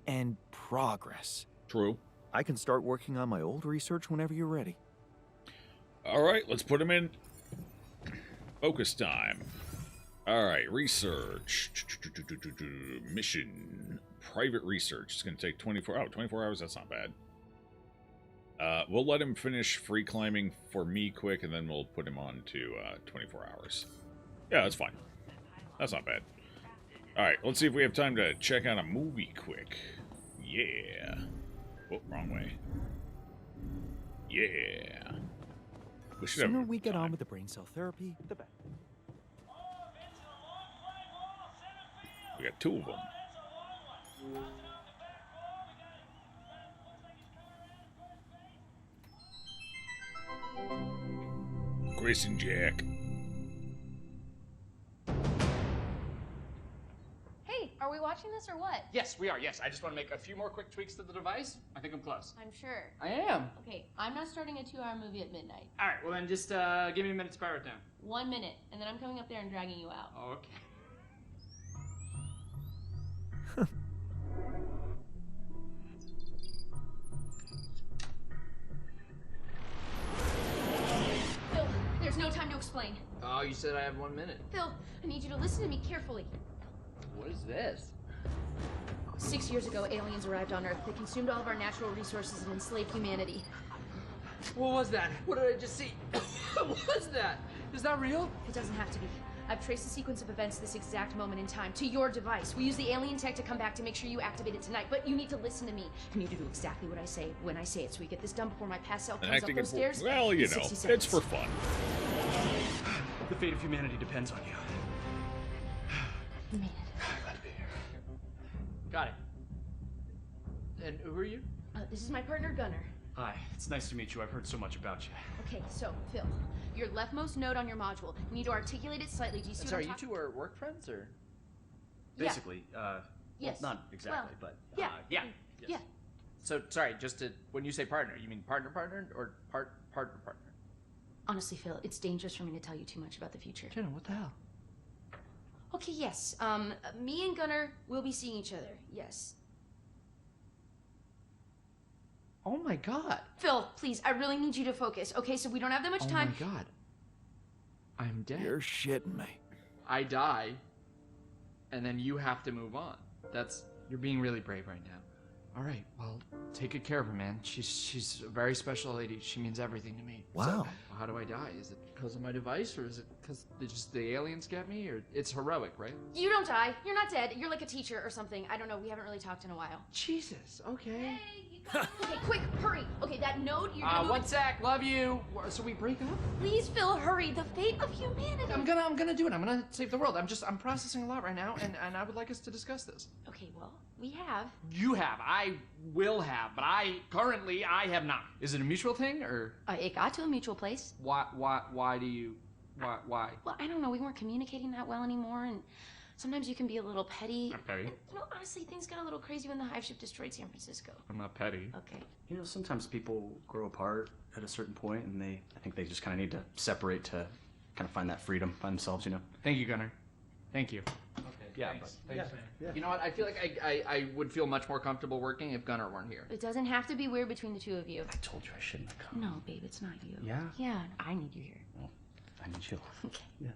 and progress. True. I can start working on my old research whenever you're ready. All right, let's put him in focus time. All right, research. Mission. Private research. It's going to take 24 hours. That's not bad. We'll let him finish free climbing for me quick, and then we'll put him on to 24 hours. Yeah, that's fine. That's not bad. All right, let's see if we have time to check out a movie quick. Yeah. Oh, wrong way. Yeah. We The should have sooner we get time. on with the brain cell therapy, the better. We got two of them. Grayson Jack. Hey, are we watching this or what? Yes, we are. Yes, I just want to make a few more quick tweaks to the device. I think I'm close. I'm sure. I am. Okay, I'm not starting a 2-hour movie at midnight. All right, well then just give me a minute to power it down. 1 minute, and then I'm coming up there and dragging you out. Okay. Phil, there's no time to explain. Oh, you said I have 1 minute. Phil, I need you to listen to me carefully. What is this? 6 years ago, aliens arrived on Earth. They consumed all of our natural resources and enslaved humanity. What was that? What did I just see? What was that? Is that real? It doesn't have to be. I've traced the sequence of events to this exact moment in time, to your device. We use the alien tech to come back to make sure you activate it tonight, but you need to listen to me. You need to do exactly what I say when I say it, so we get this done before my past self comes up those stairs. Well, you in know, 60 seconds. it's for fun. The fate of humanity depends on you. You made it. Glad to be here. Got it. And who are you? This is my partner, Gunnar. Hi, it's nice to meet you. I've heard so much about you. Okay, so, Phil, your leftmost node on your module. You need to articulate it slightly. Do you see what Sorry, I'm you talking? two are work friends, or? Yeah. Basically, Yes. well, not exactly, Well, but, yeah. yeah. Yes. Yeah. So, sorry, just to, when you say partner, you mean partner, or partner? Honestly, Phil, it's dangerous for me to tell you too much about the future. Jenna, what the hell? Okay, yes. Me and Gunnar will be seeing each other. Yes. Oh my god. Phil, please, I really need you to focus. Okay, so we don't have that much time. Oh my god. I'm dead. You're shitting me. I die, and then you have to move on. You're being really brave right now. All right, well, take good care of her, man. She's a very special lady. She means everything to me. Wow. So, how do I die? Is it because of my device, or is it because just the aliens get me? Or it's heroic, right? You don't die. You're not dead. You're like a teacher or something. I don't know. We haven't really talked in a while. Jesus. Okay. Okay, quick, hurry. Okay, that node, you're gonna move 1 sec. Love you. So we break up? Please, Phil, hurry. The fate of humanity. I'm gonna do it. I'm gonna save the world. I'm processing a lot right now, and I would like us to discuss this. Okay, well, we have. You have. I will have, but I have not. Is it a mutual thing, or It got to a mutual place. why do you? Why? Well, I don't know. We weren't communicating that well anymore, and Sometimes you can be a little petty. I'm petty. You know, honestly, things got a little crazy when the hive ship destroyed San Francisco. I'm not petty. Okay. You know, sometimes people grow apart at a certain point, and I think they just kind of need to separate to kind of find that freedom by themselves, you know? Thank you, Gunnar. Thank you. Okay, yeah, Thanks. but, Thanks, yeah. You know what? I feel like I would feel much more comfortable working if Gunnar weren't here. It doesn't have to be weird between the two of you. I told you I shouldn't have come. No, babe, it's not you. Yeah? Yeah, I need you here. Well, I need you. Okay. Yeah.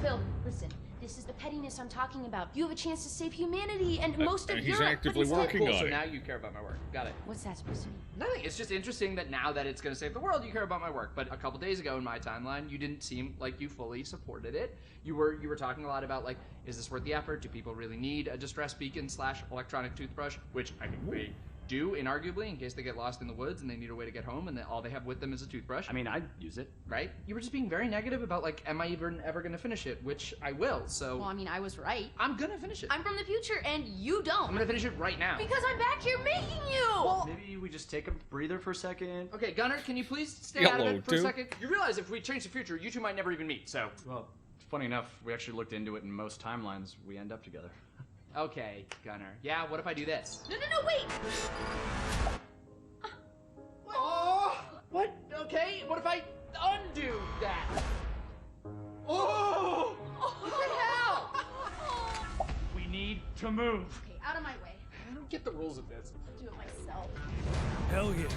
Phil, listen. This is the pettiness I'm talking about. You have a chance to save humanity and most of he's Europe. actively but instead- working Cool, on so it. now you care about my work. Got it. What's that supposed to mean? Nothing. It's just interesting that now that it's going to save the world, you care about my work. But a couple days ago in my timeline, you didn't seem like you fully supported it. You were talking a lot about, like, is this worth the effort? Do people really need a distress beacon / electronic toothbrush? Which I think they do, inarguably, in case they get lost in the woods and they need a way to get home and all they have with them is a toothbrush. I mean, I'd use it. Right? You were just being very negative about, like, am I even ever going to finish it? Which I will, so... Well, I mean, I was right. I'm going to finish it. I'm from the future, and you don't. I'm going to finish it right now. Because I'm back here making you! Well, Maybe we just take a breather for a second. okay, Gunnar, can you please stay out of Yellow, it for a too. second? You realize if we change the future, you two might never even meet, so... Well, funny enough, we actually looked into it, and most timelines, we end up together. Okay, Gunnar. Yeah, what if I do this? No, wait! Oh! What? Okay, what if I undo that? Oh! What the hell? We need to move. Okay, out of my way. I don't get the rules of this. I'll do it myself. Hell yeah.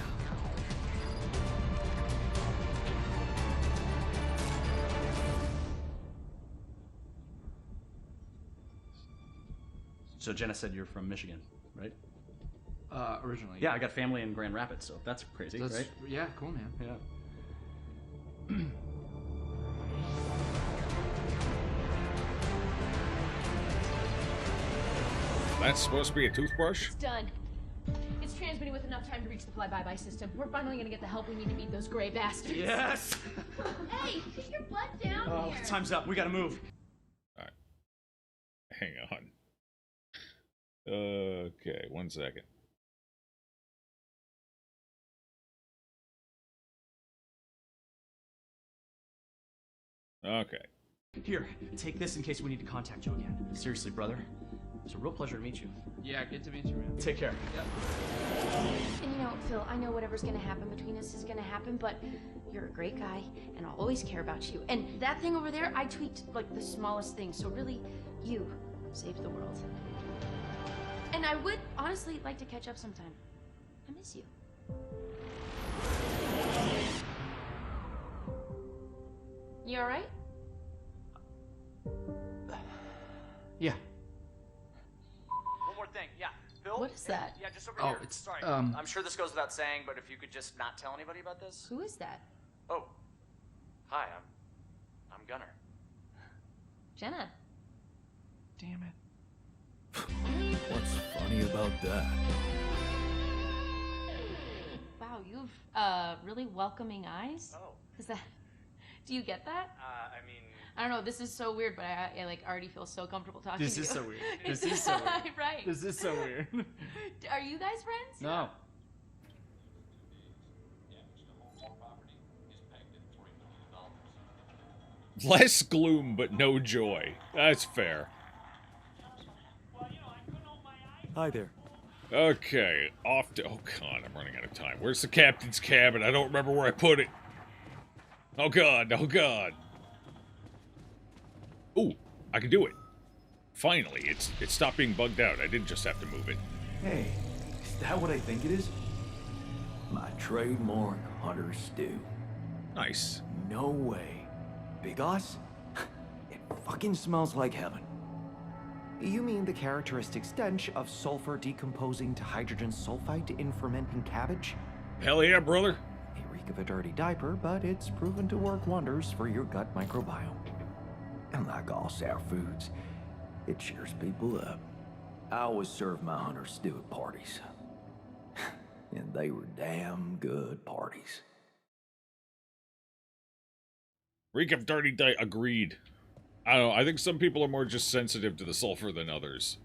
So Jenna said you're from Michigan, right? Originally. Yeah, I got family in Grand Rapids, so that's crazy, That's, right? yeah, cool, man. Yeah. That's supposed to be a toothbrush? It's done. It's transmitting with enough time to reach the fly-by-by system. We're finally gonna get the help we need to beat those gray bastards. Yes! Hey, get your butt down Oh, here! time's up. We gotta move. Alright. Hang on. Okay, 1 second. Okay. Here, take this in case we need to contact you again. Seriously, brother. It's a real pleasure to meet you. Yeah, good to meet you, man. Take care. And you know, Phil, I know whatever's gonna happen between us is gonna happen, but you're a great guy, and I'll always care about you. And that thing over there, I tweaked, like, the smallest thing, so really, you saved the world. And I would, honestly, like to catch up sometime. I miss you. You alright? Yeah. One more thing, yeah. Bill? What is that? Yeah, just over Oh, here. it's, Sorry. um- I'm sure this goes without saying, but if you could just not tell anybody about this. Who is that? Oh. Hi, I'm Gunnar. Jenna. Damn it. What's funny about that? Wow, you've, really welcoming eyes? Oh. Is that... Do you get that? I mean... I don't know, this is so weird, but I like, already feel so comfortable talking This to you. is so weird. This is so weird. Right. This is so weird. Are you guys friends? No. Less gloom, but no joy. That's fair. Hi there. Okay, off to... Oh, God, I'm running out of time. Where's the captain's cabin? I don't remember where I put it. Oh, God. Oh, God. Ooh, I can do it. Finally, it stopped being bugged out. I didn't just have to move it. Hey, is that what I think it is? My trademark hunter stew. Nice. No way. Big Oss? It fucking smells like heaven. You mean the characteristic stench of sulfur decomposing to hydrogen sulfide in fermenting cabbage? Hell yeah, brother. May reek of a dirty diaper, but it's proven to work wonders for your gut microbiome. And like all sour foods, it cheers people up. I always serve my hunter stew at parties. And they were damn good parties. Reek of dirty agreed. I don't know, I think some people are more just sensitive to the sulfur than others.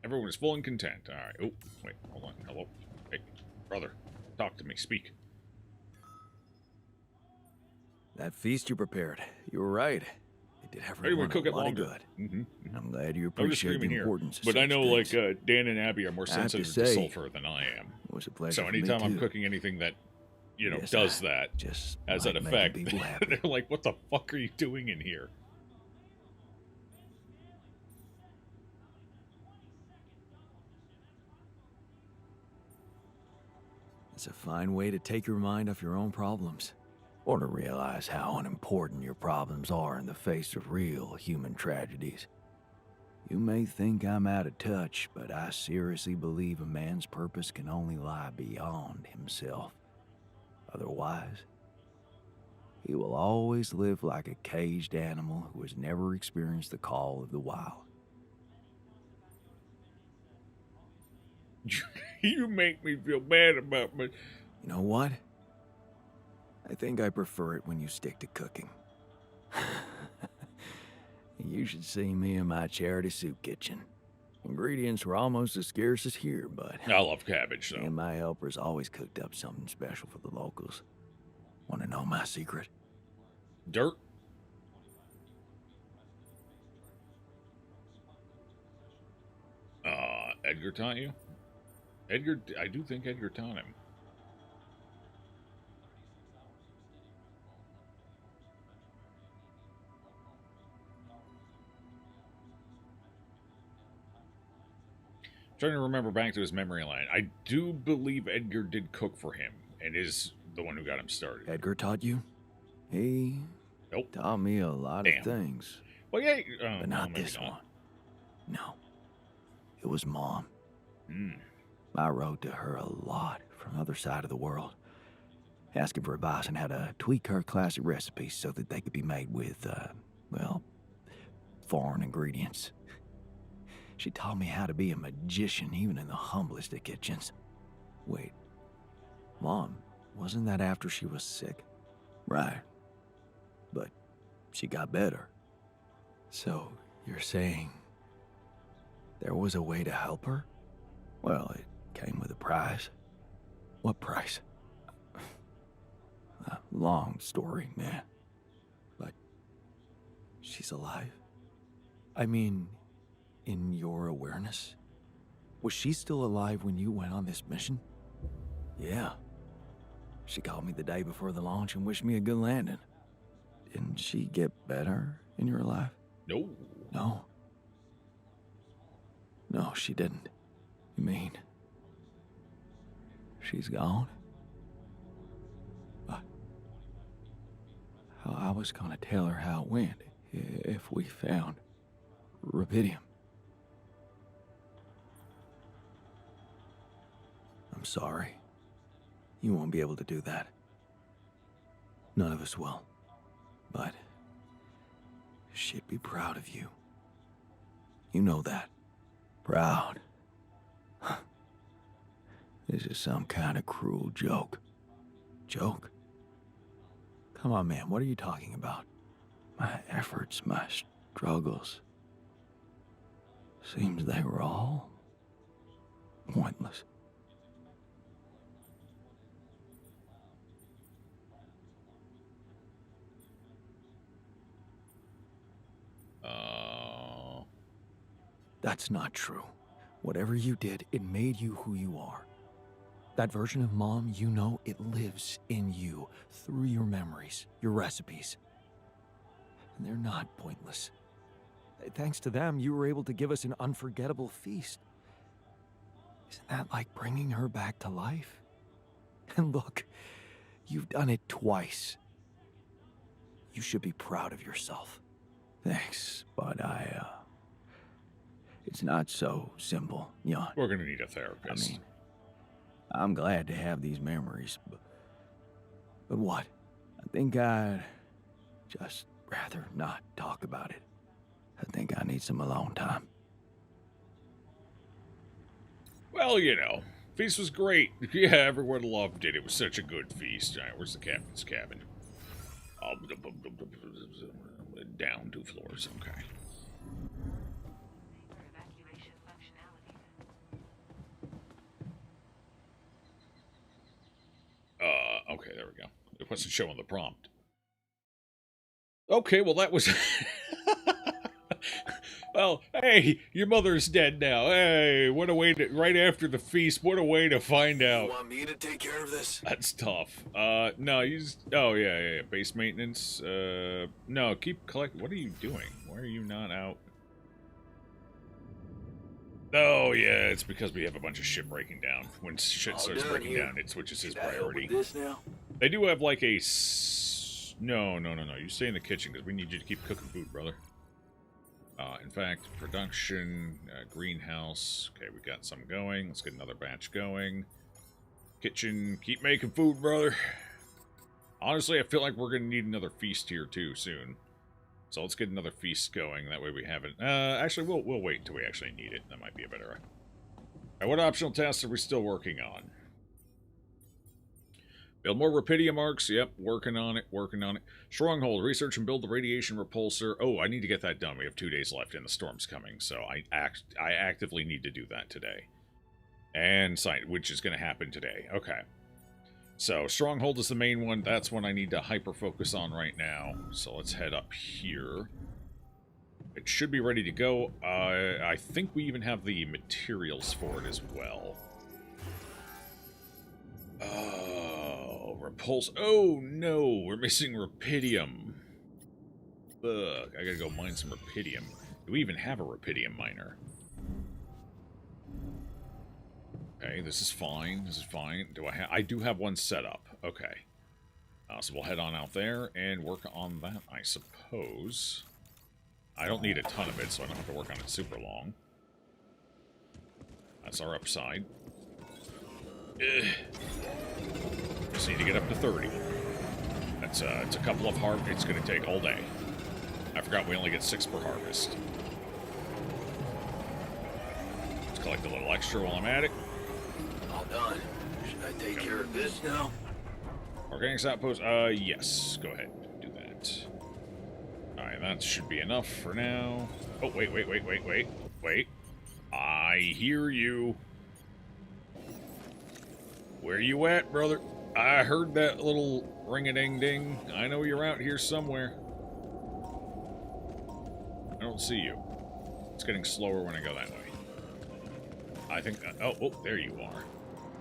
Everyone is full and content. Alright. Oh, wait, hold on. Hello. Hey, brother. Talk to me. Speak. That feast you prepared, you were right. It did Maybe everyone we cook a it lot longer. of good. I'm glad you No appreciate the disagreement here. importance of But I such know, things. like, Dan and Abby are more I have to sensitive to say, sulfur than I am. It was a pleasure So for me, anytime I'm too. cooking anything that, you know, Yes, does I that, just has that like making effect, people happy. they're like, what the fuck are you doing in here? It's a fine way to take your mind off your own problems, or to realize how unimportant your problems are in the face of real human tragedies. You may think I'm out of touch, but I seriously believe a man's purpose can only lie beyond himself. Otherwise, he will always live like a caged animal who has never experienced the call of the wild. You make me feel bad about my... You know what? I think I prefer it when you stick to cooking. You should see me in my charity soup kitchen. Ingredients were almost as scarce as here, but... I love cabbage, though. And my helpers always cooked up something special for the locals. Want to know my secret? Dirt? Edgar taught you? Edgar, I do think Edgar taught him. Trying to remember back to his memory line. I do believe Edgar did cook for him and is the one who got him started. Edgar taught you? He taught me a lot of things. Well, yeah, but not maybe this not. one. No. It was Mom. Hmm. I wrote to her a lot from the other side of the world, asking for advice on how to tweak her classic recipes so that they could be made with, well, foreign ingredients. She taught me how to be a magician even in the humblest of kitchens. Wait, Mom, wasn't that after she was sick? Right. But she got better. So, you're saying there was a way to help her? Well, it came with a price. What price? A long story, man. But she's alive? I mean, in your awareness? Was she still alive when you went on this mission? Yeah. She called me the day before the launch and wished me a good landing. Didn't she get better in your life? No. No. No, she didn't. You mean she's gone? But I was gonna tell her how it went if we found rubidium. I'm sorry. You won't be able to do that. None of us will. But she'd be proud of you. You know that. Proud. This is some kind of cruel joke. Joke? Come on, man, what are you talking about? My efforts, my struggles. Seems they were all pointless. That's not true. Whatever you did, it made you who you are. That version of Mom, you know, it lives in you through your memories, your recipes. And they're not pointless. Thanks to them, you were able to give us an unforgettable feast. Isn't that like bringing her back to life? And look, you've done it twice. You should be proud of yourself. Thanks, but it's not so simple, Jan. We're gonna need a therapist. I mean, I'm glad to have these memories, but what? I think I'd just rather not talk about it. I think I need some alone time. Well, you know, feast was great. Yeah, everyone loved it. It was such a good feast. All right, where's the captain's cabin? Down 2 floors. Okay. Okay, there we go. It wasn't showing the prompt. Okay, well that was... Well, hey, your mother's dead now. Hey, what a way to... Right after the feast, what a way to find out. You want me to take care of this? That's tough. No, you just... Oh, yeah. Base maintenance. No, keep collecting. What are you doing? Why are you not out? Oh, yeah, it's because we have a bunch of shit breaking down. When shit starts breaking down, it switches his priority. This now? They do have, like, a... No. You stay in the kitchen, because we need you to keep cooking food, brother. In fact, production, greenhouse. Okay, we got some going. Let's get another batch going. Kitchen, keep making food, brother. Honestly, I feel like we're going to need another feast here, too, soon. So let's get another feast going. That way we haven't... actually, we'll wait until we actually need it. That might be a better... Alright, what optional tasks are we still working on? Build more Rapidium arcs. Yep, working on it. Stronghold. Research and build the radiation repulsor. Oh, I need to get that done. We have 2 days left and the storm's coming. So I actively need to do that today. And site, which is going to happen today. Okay. So Stronghold is the main one. That's one I need to hyper-focus on right now. So let's head up here. It should be ready to go. I think we even have the materials for it as well. Repulse. Oh, no. We're missing Rapidium. Ugh. I gotta go mine some Rapidium. Do we even have a Rapidium miner? Okay, this is fine. I do have one set up. Okay. So we'll head on out there and work on that, I suppose. I don't need a ton of it, so I don't have to work on it super long. That's our upside. Ugh. Just need to get up to 30. That's it's a couple of it's going to take all day. I forgot we only get 6 per harvest. Let's collect a little extra while I'm at it. All done. Should I take care of this now? Organics outpost. Yes. Go ahead. Do that. Alright, that should be enough for now. Oh, wait. I hear you. Where you at, brother? I heard that little ring-a-ding-ding. I know you're out here somewhere. I don't see you. It's getting slower when I go that way. I think... oh, there you are.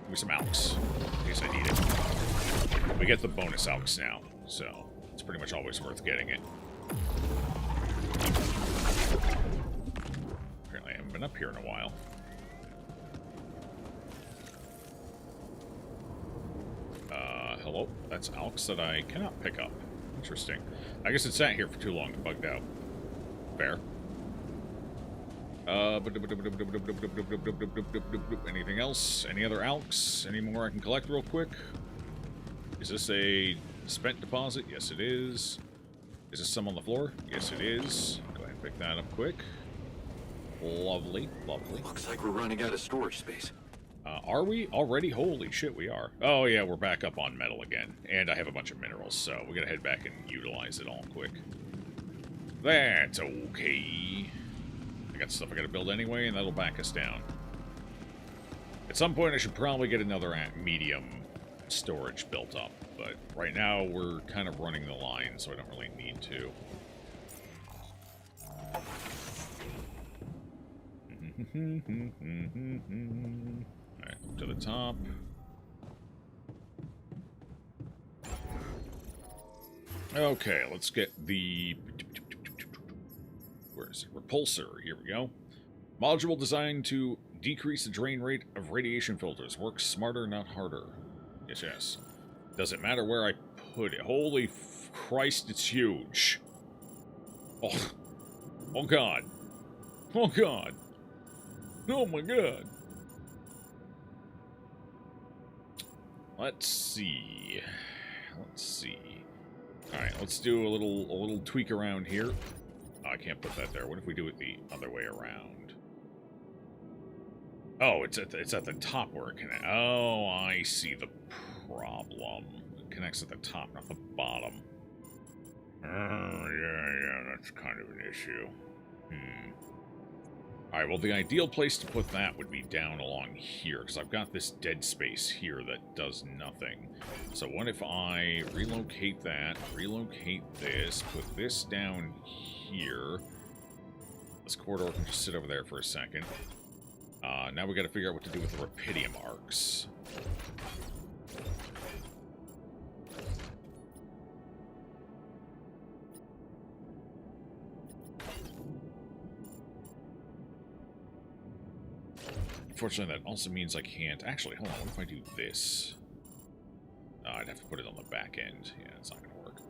Give me some alks, in case I need it. We get the bonus alks now, so it's pretty much always worth getting it. Apparently I haven't been up here in a while. Hello? That's alks that I cannot pick up. Interesting. I guess it sat here for too long and bugged out. Fair. Anything else? Any other alks? Any more I can collect real quick? Is this a spent deposit? Yes, it is. Is this some on the floor? Yes, it is. Go ahead and pick that up quick. Lovely. Looks like we're running out of storage space. Are we already? Holy shit, we are. Oh, yeah, we're back up on metal again. And I have a bunch of minerals, so we gotta head back and utilize it all quick. That's okay. I got stuff I gotta build anyway, and that'll back us down. At some point, I should probably get another medium storage built up, but right now, we're kind of running the line, so I don't really need to. Alright, up to the top. Okay, let's get the... Where is it? Repulsor. Here we go. Module designed to decrease the drain rate of radiation filters. Works smarter, not harder. Yes. Doesn't matter where I put it. Holy Christ, it's huge. Oh God. Oh God. Oh my God. Let's see. Alright, let's do a little tweak around here. Oh, I can't put that there. What if we do it the other way around? Oh, it's at the top where it connects. Oh, I see the problem. It connects at the top, not the bottom. Yeah, that's kind of an issue. Alright, well, the ideal place to put that would be down along here, because I've got this dead space here that does nothing. So what if I relocate that, relocate this, put this down here. This corridor can just sit over there for a second. Now we got to figure out what to do with the Rapidium arcs. Unfortunately, that also means I can't... Actually, hold on. What if I do this? I'd have to put it on the back end. Yeah, it's not going to work.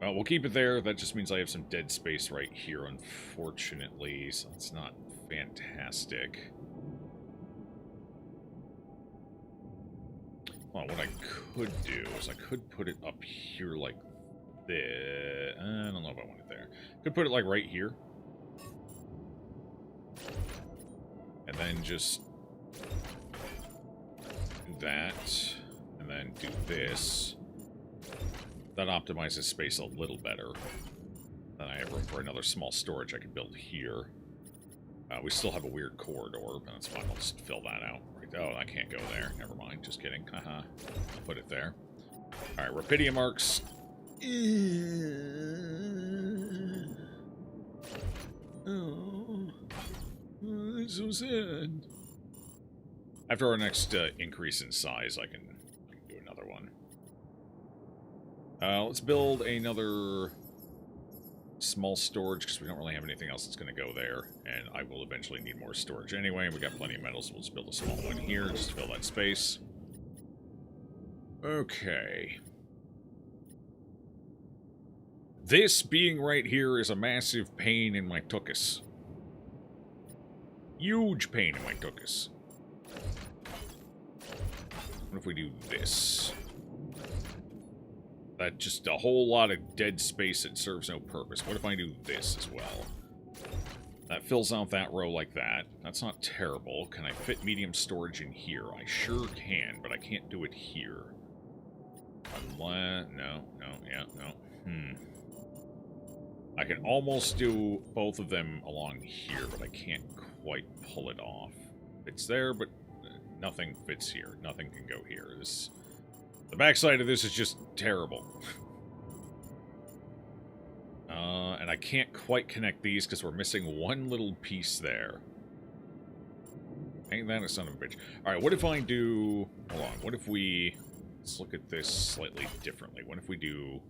Well, we'll keep it there. That just means I have some dead space right here, unfortunately. So it's not fantastic. Well, what I could do is I could put it up here like this. I don't know if I want it there. Could put it like right here. And then just do that, and then do this. That optimizes space a little better. Then I have room for another small storage I can build here. We still have a weird corridor, but that's fine. I'll just fill that out. Oh, I can't go there. Never mind. Just kidding. Haha. I'll put it there. Alright, Rapidium arcs. Oh. It's so sad. After our next increase in size, I can do another one. Let's build another small storage, because we don't really have anything else that's going to go there. And I will eventually need more storage anyway, and we got plenty of metal, so we'll just build a small one here, just to fill that space. Okay. This being right here is a massive pain in my tuchus. Huge pain in my tuchus. What if we do this? That's just a whole lot of dead space that serves no purpose. What if I do this as well? That fills out that row like that. That's not terrible. Can I fit medium storage in here? I sure can, but I can't do it here. Unless... No. I can almost do both of them along here, but I can't quite pull it off. It's there, but nothing fits here. Nothing can go here. The backside of this is just terrible. And I can't quite connect these because we're missing one little piece there. Ain't that a son of a bitch? Alright, what if I do... Hold on, what if we... Let's look at this slightly differently. What if we do...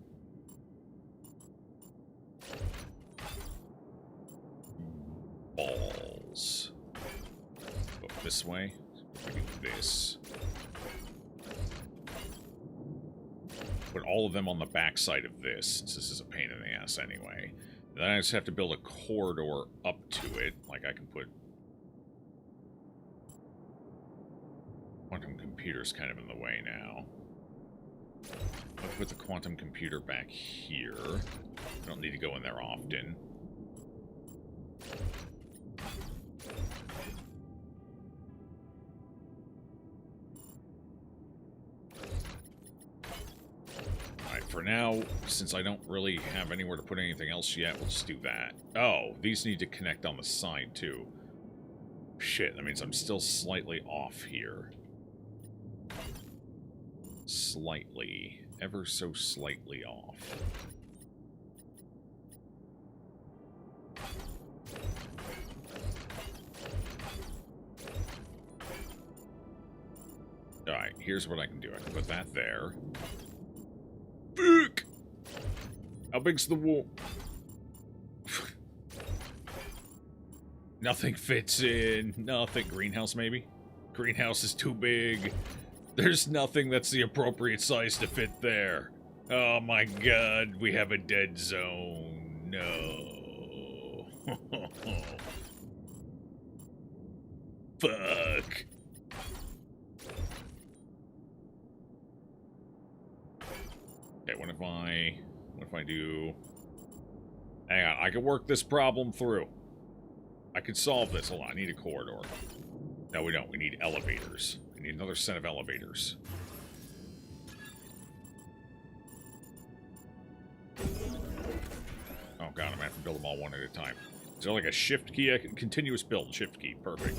balls. Go this way. What if we do this? Put all of them on the back side of this, since this is a pain in the ass anyway. Then I just have to build a corridor up to it. Like I can put... Quantum computer's kind of in the way now. I'll put the quantum computer back here. I don't need to go in there often. Alright, for now, since I don't really have anywhere to put anything else yet, we'll just do that. Oh, these need to connect on the side, too. Shit, that means I'm still slightly off here. Slightly. Ever so slightly off. Alright, here's what I can do. I can put that there. Fuck! How big's the wall? Nothing fits in. Nothing. Greenhouse, maybe? Greenhouse is too big. There's nothing that's the appropriate size to fit there. Oh my god, we have a dead zone. No. Fuck. Okay, what if I do... Hang on, I can work this problem through. I can solve this. Hold on, I need a corridor. No, we don't. We need elevators. We need another set of elevators. Oh god, I'm gonna have to build them all one at a time. Is there like a shift key? I can continuous build, shift key. Perfect.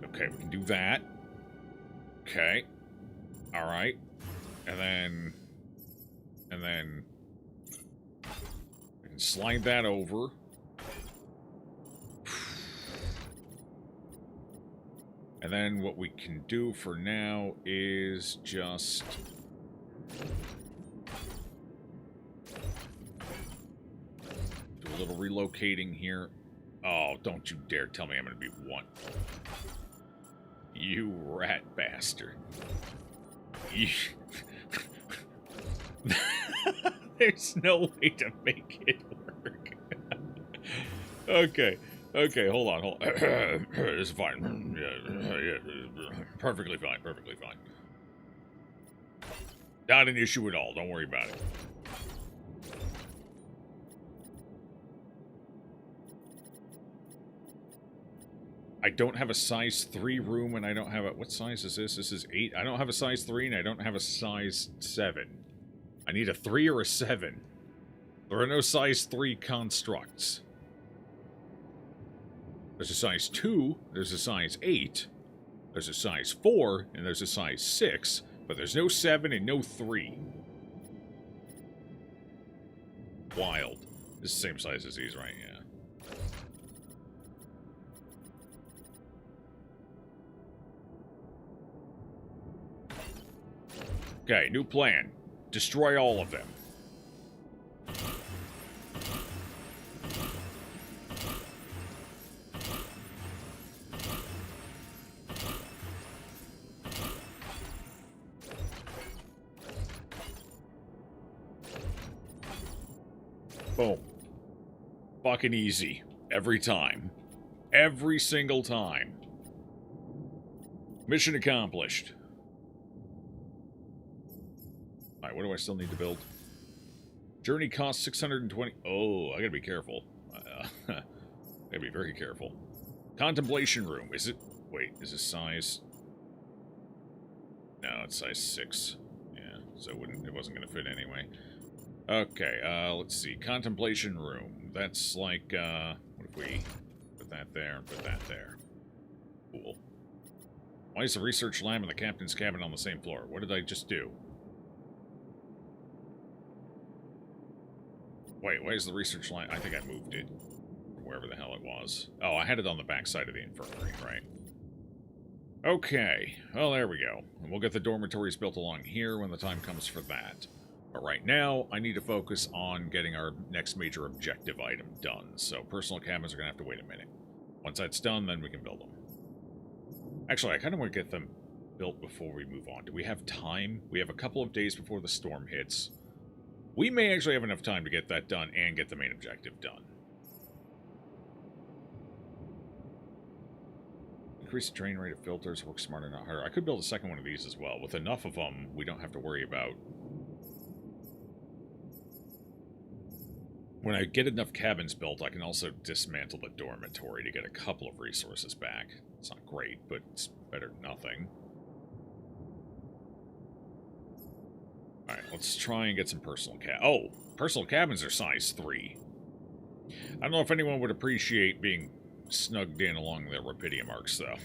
Okay, we can do that. Okay. Alright. And then we can slide that over. And then what we can do for now is just do a little relocating here. Oh, don't you dare tell me I'm going to be one. You rat bastard. You... There's no way to make it work. Okay. Okay, hold on. This is fine. Yeah, perfectly fine, perfectly fine. Not an issue at all. Don't worry about it. I don't have a size 3 room, and I don't have a... What size is this? This is 8. I don't have a size 3, and I don't have a size 7. I need a 3 or a 7. There are no size 3 constructs. There's a size 2, there's a size 8, there's a size 4, and there's a size 6, but there's no 7 and no 3. Wild. This is the same size as these, right? Yeah. Okay, new plan. Destroy all of them. Boom. Fucking easy. Every time. Every single time. Mission accomplished. Alright, what do I still need to build? Journey costs 620... Oh, I gotta be careful. Gotta be very careful. Contemplation room. Is it... Wait, is it size... No, it's size 6. Yeah, so it wasn't gonna fit anyway. Okay, let's see. Contemplation room. That's like, what if we put that there and put that there? Cool. Why is the research lab and the captain's cabin on the same floor? What did I just do? Wait, why is the research lab? I think I moved it. Or wherever the hell it was. Oh, I had it on the back side of the infirmary, right? Okay. Well, there we go. And we'll get the dormitories built along here when the time comes for that. But right now, I need to focus on getting our next major objective item done. So personal cabins are going to have to wait a minute. Once that's done, then we can build them. Actually, I kind of want to get them built before we move on. Do we have time? We have a couple of days before the storm hits. We may actually have enough time to get that done and get the main objective done. Increase the train rate of filters, work smarter, not harder. I could build a second one of these as well. With enough of them, we don't have to worry about... When I get enough cabins built, I can also dismantle the dormitory to get a couple of resources back. It's not great, but it's better than nothing. Alright, let's try and get some personal personal cabins are size 3. I don't know if anyone would appreciate being snugged in along the Rapidium arcs, though.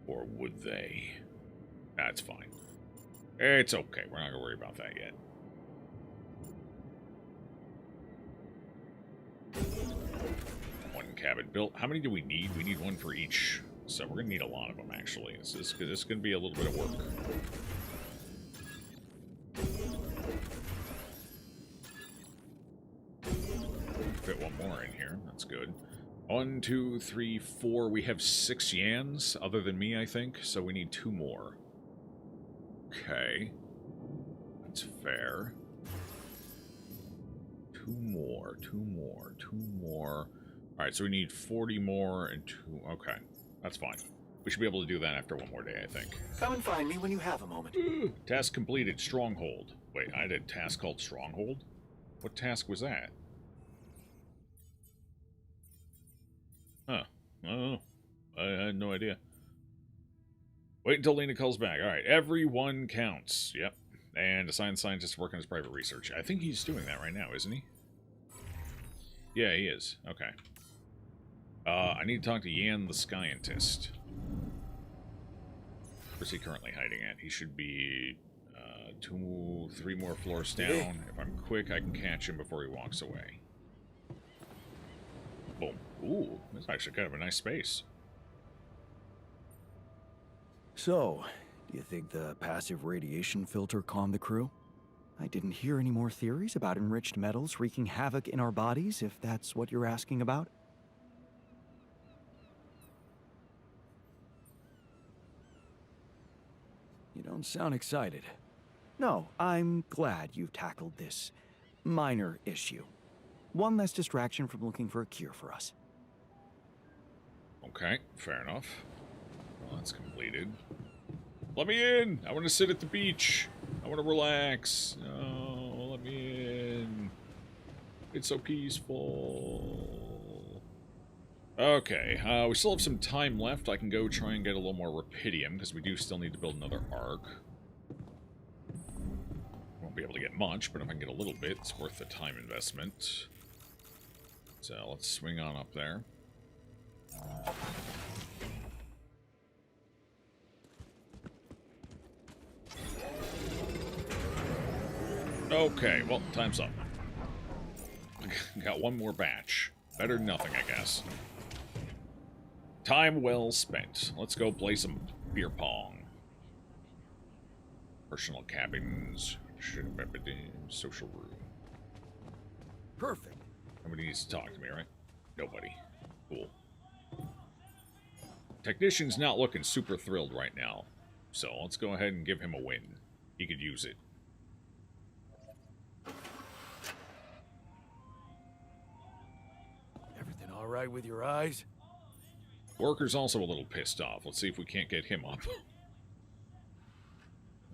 Or would they? That's fine. It's okay. We're not going to worry about that yet. One cabin built. How many do we need? We need one for each. So we're going to need a lot of them, actually. This is going to be a little bit of work. Fit one more in here. That's good. 1, 2, 3, 4. We have 6 Yans, other than me, I think. So we need 2 more. Okay. That's fair. 2 more, 2 more, 2 more. Alright, so we need 40 more and 2... Okay, that's fine. We should be able to do that after one more day, I think. Come and find me when you have a moment. Task completed, Stronghold. Wait, I had a task called Stronghold? What task was that? Huh. I don't know. I had no idea. Wait until Lena calls back. Alright, everyone counts. Yep. And assign scientist to work on his private research. I think he's doing that right now, isn't he? Yeah, he is. Okay. I need to talk to Yan the Scientist. Where's he currently hiding at? He should be 3 more floors down. If I'm quick, I can catch him before he walks away. Boom. Ooh, that's actually kind of a nice space. So, do you think the passive radiation filter calmed the crew? I didn't hear any more theories about enriched metals wreaking havoc in our bodies, if that's what you're asking about. You don't sound excited. No, I'm glad you've tackled this minor issue. One less distraction from looking for a cure for us. Okay, fair enough. Well, that's completed. Let me in! I want to sit at the beach. I want to relax. No, let me in. It's so peaceful. Okay, we still have some time left. I can go try and get a little more Rapidium, because we do still need to build another arc. Won't be able to get much, but if I can get a little bit, it's worth the time investment. So let's swing on up there. Okay, well, time's up. Got one more batch. Better than nothing, I guess. Time well spent. Let's go play some beer pong. Personal cabins. Social room. Perfect. Nobody needs to talk to me, right? Nobody. Cool. Technician's not looking super thrilled right now. So let's go ahead and give him a win. He could use it. Everything all right with your eyes? Worker's also a little pissed off. Let's see if we can't get him up.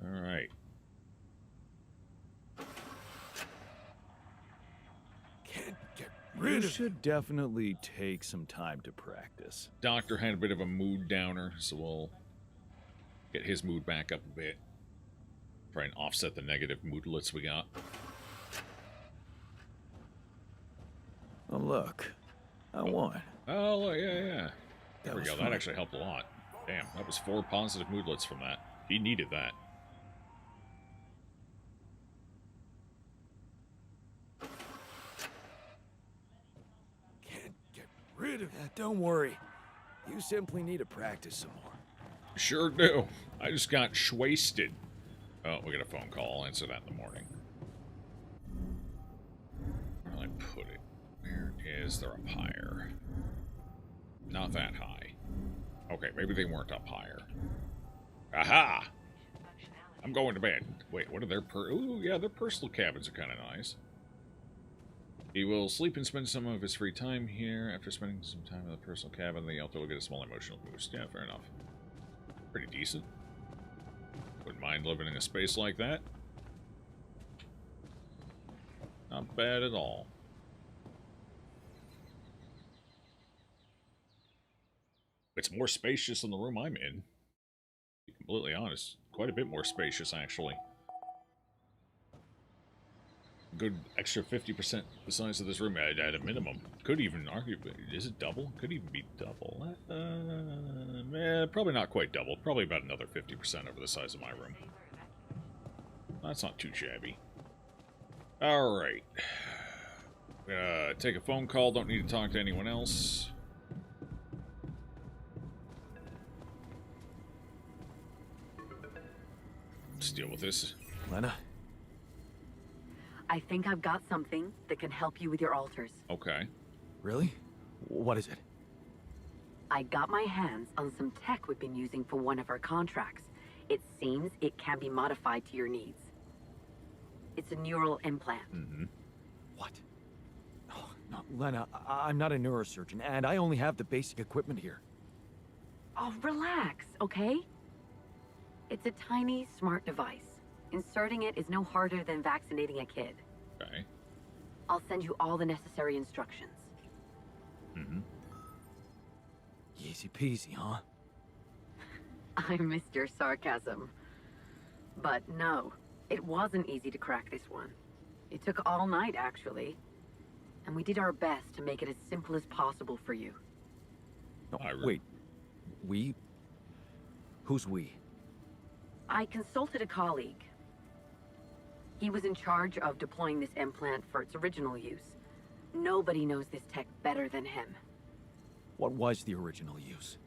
Alright. You should definitely take some time to practice. Doctor had a bit of a mood downer, so we'll get his mood back up a bit. Try and offset the negative moodlets we got. Oh, look. I won. Oh, yeah. There we go. fun. That actually helped a lot. Damn, that was 4 positive moodlets from that. He needed that. Can't get rid of that. Don't worry. You simply need to practice some more. Sure do. I just got shwasted. Oh, we got a phone call. I'll answer that in the morning. Where did I put it? Where is there up higher? Not that high. Okay, maybe they weren't up higher. Aha! I'm going to bed. Wait, what are their ooh, yeah, their personal cabins are kind of nice. He will sleep and spend some of his free time here. After spending some time in the personal cabin, the author will get a small emotional boost. Yeah, fair enough. Pretty decent. Wouldn't mind living in a space like that. Not bad at all. It's more spacious than the room I'm in. To be completely honest. Quite a bit more spacious, actually. Good extra 50% the size of this room at a minimum. Could even argue, is it double? Could even be double. Probably not quite double. Probably about another 50% over the size of my room. That's not too shabby. Alright. Take a phone call. Don't need to talk to anyone else. Let's deal with this. Lena? I think I've got something that can help you with your altars. Okay. Really? What is it? I got my hands on some tech we've been using for one of our contracts. It seems it can be modified to your needs. It's a neural implant. Mm-hmm. What? Oh, no, Lena, I'm not a neurosurgeon, and I only have the basic equipment here. Oh, relax, okay? It's a tiny, smart device. Inserting it is no harder than vaccinating a kid. Okay. I'll send you all the necessary instructions. Mm-hmm. Easy peasy, huh? I missed your sarcasm. But no, It wasn't easy to crack this one. It took all night, actually. And we did our best to make it as simple as possible for you. No, wait. We? Who's we? I consulted a colleague. He was in charge of deploying this implant for its original use. Nobody knows this tech better than him. What was the original use?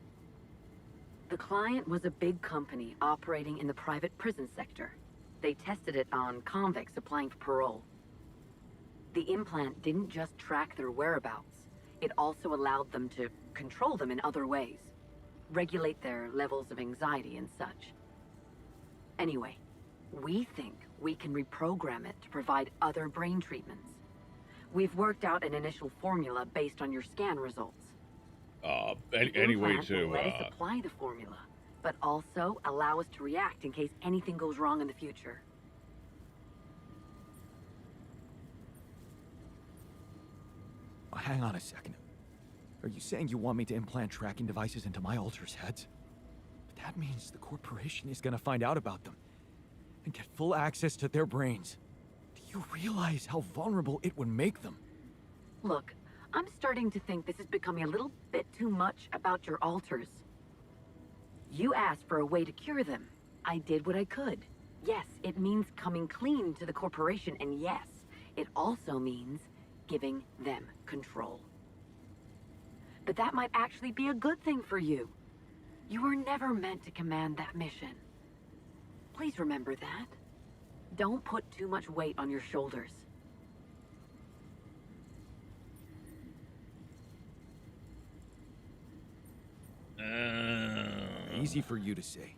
The client was a big company operating in the private prison sector. They tested it on convicts applying for parole. The implant didn't just track their whereabouts. It also allowed them to control them in other ways. Regulate their levels of anxiety and such. Anyway, we think we can reprogram it to provide other brain treatments. We've worked out an initial formula based on your scan results. Any way to let us apply the formula, but also allow us to react in case anything goes wrong in the future. Hang on a second. Are you saying you want me to implant tracking devices into my alters' heads? But that means the corporation is gonna find out about them and get full access to their brains. Do you realize how vulnerable it would make them? Look, I'm starting to think this is becoming a little bit too much about your alters. You asked for a way to cure them. I did what I could. Yes, it means coming clean to the corporation, and yes, it also means giving them control. But that might actually be a good thing for you. You were never meant to command that mission. Please remember that. Don't put too much weight on your shoulders. Easy for you to say.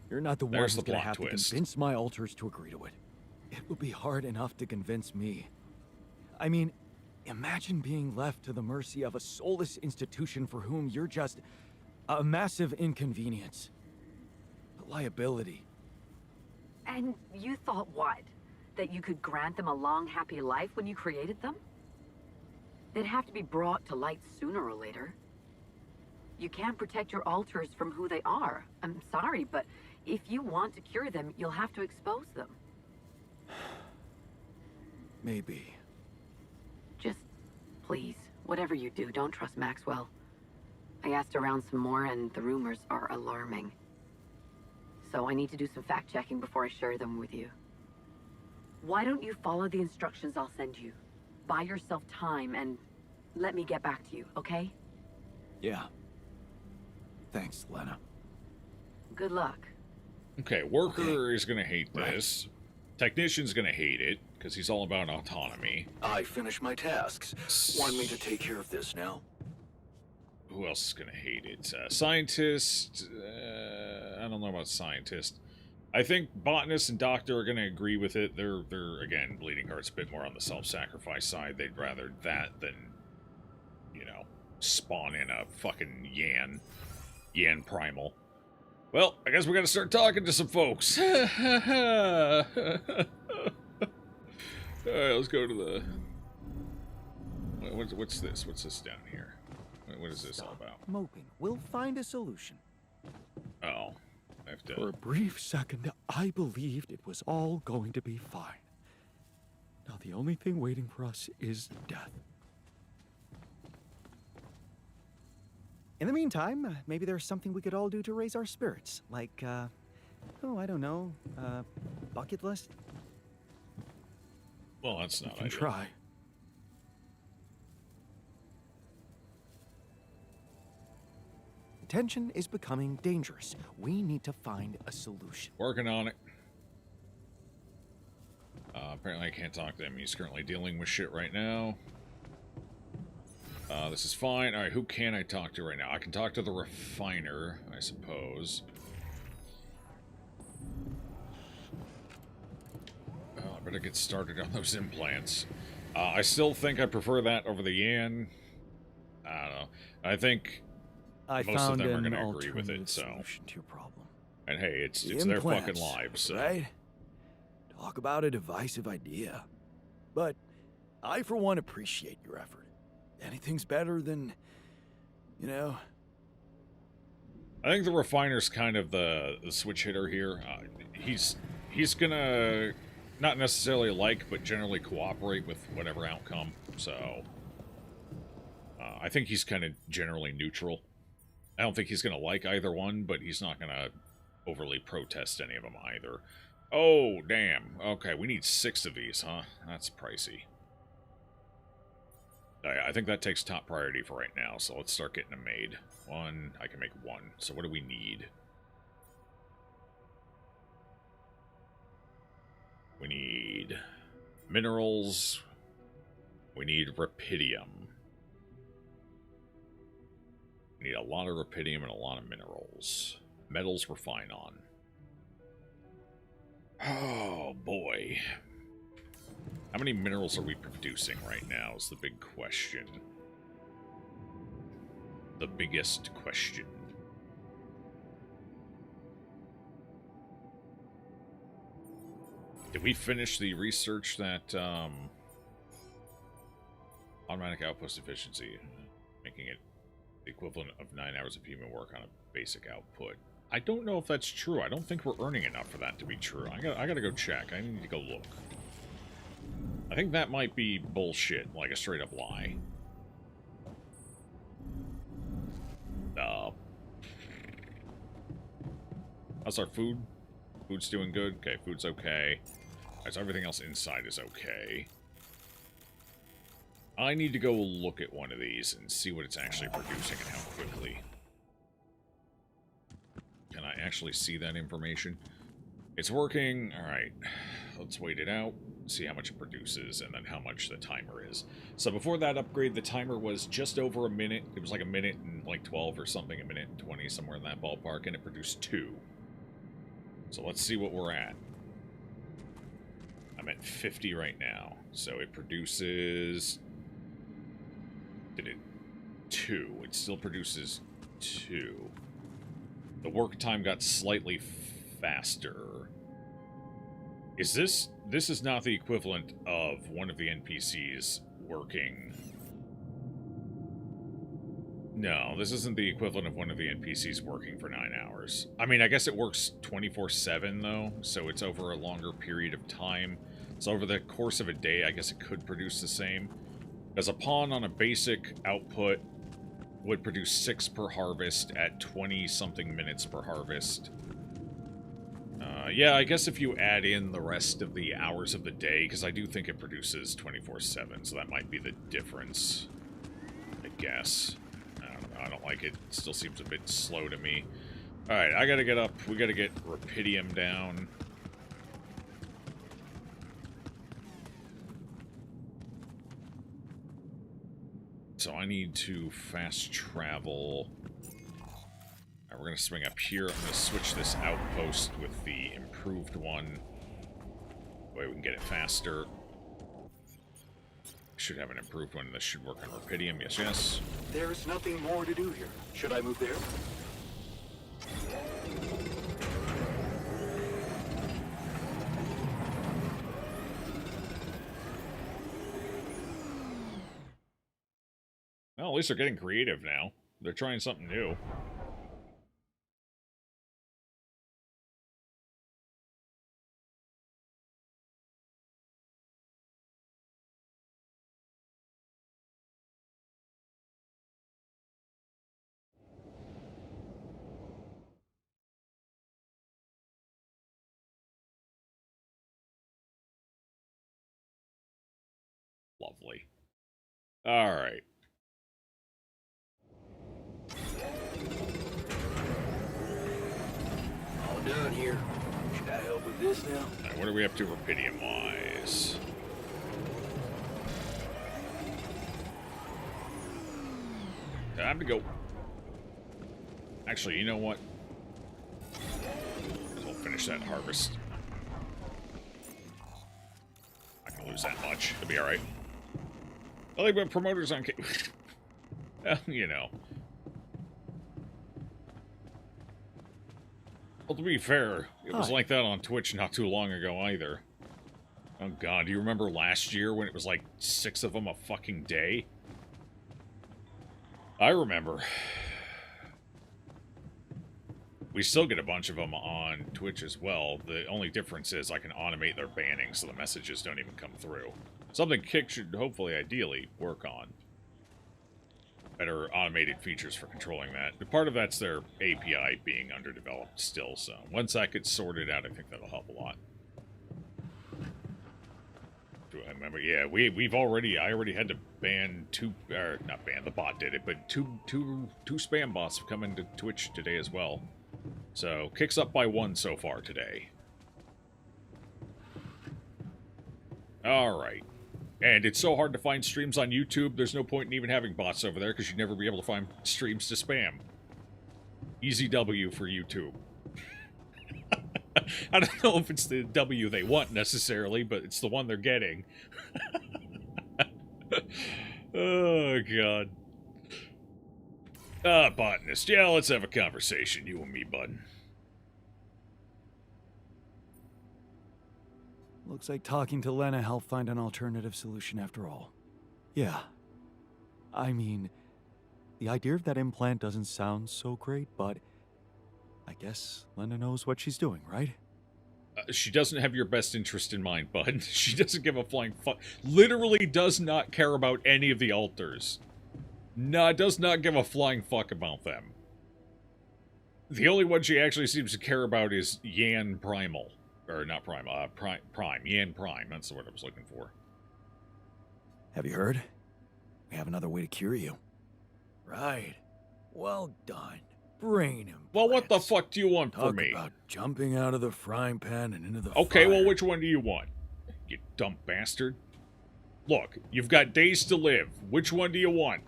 You're not the one There's who's the gonna plot have twist. to convince my alters to agree to it. It will be hard enough to convince me. I mean, imagine being left to the mercy of a soulless institution for whom you're just a massive inconvenience. A liability. And you thought what? That you could grant them a long, happy life when you created them? They'd have to be brought to light sooner or later. You can't protect your alters from who they are. I'm sorry, but if you want to cure them, you'll have to expose them. Maybe. Just, please, whatever you do, don't trust Maxwell. I asked around some more, and the rumors are alarming. So I need to do some fact-checking before I share them with you. Why don't you follow the instructions I'll send you? Buy yourself time, and let me get back to you, okay? Yeah. Thanks, Lena. Good luck. Okay, worker is gonna hate this. Technician's gonna hate it, because he's all about autonomy. I finished my tasks. Want me to take care of this now? Who else is gonna hate it? Scientist. I don't know about scientist. I think botanist and doctor are gonna agree with it. They're again, bleeding heart's a bit more on the self-sacrifice side. They'd rather that than, you know, spawn in a fucking Yan primal. Well, I guess we gotta start talking to some folks. Alright, let's go to the... What's this? What's this down here? What is this all about? Moping. We'll find a solution. Oh. I have to... For a brief second, I believed it was all going to be fine. Now the only thing waiting for us is death. In the meantime, maybe there's something we could all do to raise our spirits. Like, oh, I don't know, bucket list? Well, that's not We can ideal. try. Tension is becoming dangerous. We need to find a solution. Working on it. Apparently I can't talk to him. He's currently dealing with shit right now. This is fine. Alright, who can I talk to right now? I can talk to the refiner, I suppose. Well, I better get started on those implants. I still think I prefer that over the Yan. I don't know. I think most of them are going to agree with it, so... solution to your problem. And hey, it's their Implants, fucking lives, so... right? Talk about a divisive idea. But I, for one, appreciate your effort. Anything's better than, you know... I think the refiner's kind of the switch hitter here. He's he's gonna not necessarily like, but generally cooperate with whatever outcome. So I think he's kind of generally neutral. I don't think he's gonna like either one, but he's not gonna overly protest any of them either. Oh, damn. Okay, we need 6 of these, huh? That's pricey. I think that takes top priority for right now, so let's start getting them made. 1, I can make 1. So what do we need? We need minerals. We need rupidium. We need a lot of rupidium and a lot of minerals. Metals we're fine on. Oh, boy. How many minerals are we producing right now is the big question. The biggest question. Did we finish the research that, automatic outpost efficiency, making it the equivalent of 9 hours of human work on a basic output? I don't know if that's true. I don't think we're earning enough for that to be true. I gotta go check. I need to go look. I think that might be bullshit, like a straight up lie. How's our food? Food's doing good? Okay, food's okay. Alright, so everything else inside is okay. I need to go look at one of these and see what it's actually producing and how quickly. Can I actually see that information? It's working. Alright. Let's wait it out. See how much it produces and then how much the timer is. So before that upgrade, the timer was just over a minute. It was like a minute and like 12 or something, a minute and 20, somewhere in that ballpark, and it produced 2. So let's see what we're at. I'm at 50 right now. So it produces... Did it... 2. It still produces 2. The work time got slightly faster. Is this... This is not the equivalent of one of the NPCs working... No, this isn't the equivalent of one of the NPCs working for 9 hours. I mean, I guess it works 24/7, though, so it's over a longer period of time. So over the course of a day, I guess it could produce the same. Because a pawn on a basic output would produce 6 per harvest at 20-something minutes per harvest. Yeah, I guess if you add in the rest of the hours of the day, because I do think it produces 24/7, so that might be the difference, I guess. I don't like it. It still seems a bit slow to me. Alright, I gotta get up. We gotta get rupidium down. So I need to fast travel. Alright, we're gonna swing up here. I'm gonna switch this outpost with the improved one. That way we can get it faster. Should have an improved one. This should work on rupidium. Yes, yes. There's nothing more to do here. Should I move there? Well, at least they're getting creative now. They're trying something new. Lovely. All right. All done here. Should I help with this now? All right, what are we up to rupidium-wise? Time to go. Actually, you know what? We'll finish that harvest. Not gonna lose that much. It'll be alright. I think when promoters on... Well, you know. Well, to be fair, it was like that on Twitch not too long ago either. Oh god, do you remember last year when it was like 6 of them a fucking day? I remember. We still get a bunch of them on Twitch as well. The only difference is I can automate their banning so the messages don't even come through. Something Kick should hopefully, ideally, work on. Better automated features for controlling that. But part of that's their API being underdeveloped still, so once that gets sorted out, I think that'll help a lot. Do I remember? Yeah, I already had to ban two, or not ban, the bot did it, but two spam bots have come into Twitch today as well. So, Kick's up by 1 so far today. Alright. And it's so hard to find streams on YouTube, there's no point in even having bots over there, because you'd never be able to find streams to spam. Easy W for YouTube. I don't know if it's the W they want, necessarily, but it's the one they're getting. Oh, God. Botanist. Yeah, let's have a conversation, you and me, bud. Looks like talking to Lena helped find an alternative solution after all. Yeah. I mean, the idea of that implant doesn't sound so great, but I guess Lena knows what she's doing, right? She doesn't have your best interest in mind, bud. She doesn't give a flying fuck. Literally does not care about any of the alters. No, does not give a flying fuck about them. The only one she actually seems to care about is Yan Primal. Or not Primal, Prime. Yan Prime, that's the word I was looking for. Have you heard? We have another way to cure you. Right. Well done. Brain implants. Well, what the fuck do you want from me? Talk about jumping out of the frying pan and into the Okay, fire. well, which one do you want? You dumb bastard. Look, you've got days to live. Which one do you want?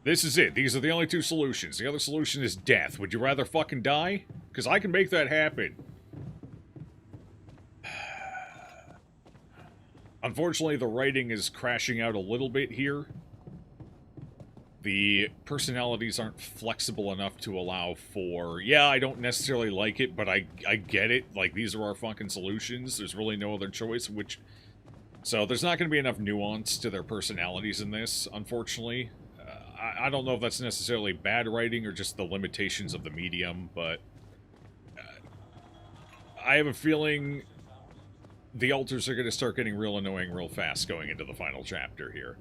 This is it. These are the only two solutions. The other solution is death. Would you rather fucking die? Because I can make that happen. Unfortunately, the writing is crashing out a little bit here. The personalities aren't flexible enough to allow for, yeah, I don't necessarily like it, but I get it. Like, these are our fucking solutions. There's really no other choice, which... So, there's not going to be enough nuance to their personalities in this, unfortunately. I don't know if that's necessarily bad writing or just the limitations of the medium, but... I have a feeling the alters are going to start getting real annoying real fast going into the final chapter here.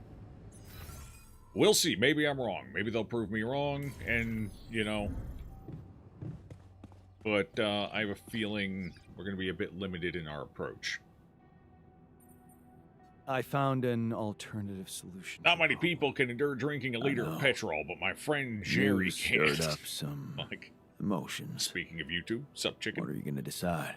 We'll see. Maybe I'm wrong. Maybe they'll prove me wrong, and, you know... But, I have a feeling we're going to be a bit limited in our approach. I found an alternative solution. Not many people can endure drinking a liter of petrol, but my friend Jerry You can't. stirred up some Like, emotions. speaking of YouTube, sup, chicken? What are you going to decide?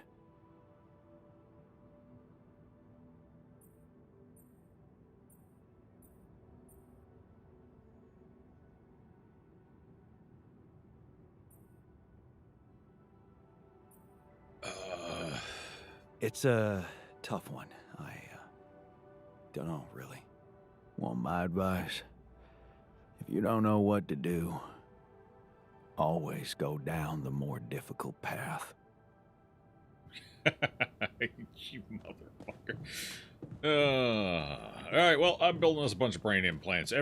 It's a tough one. I don't know, really. Want my advice? If you don't know what to do, always go down the more difficult path. You motherfucker. Alright, well, I'm building us a bunch of brain implants.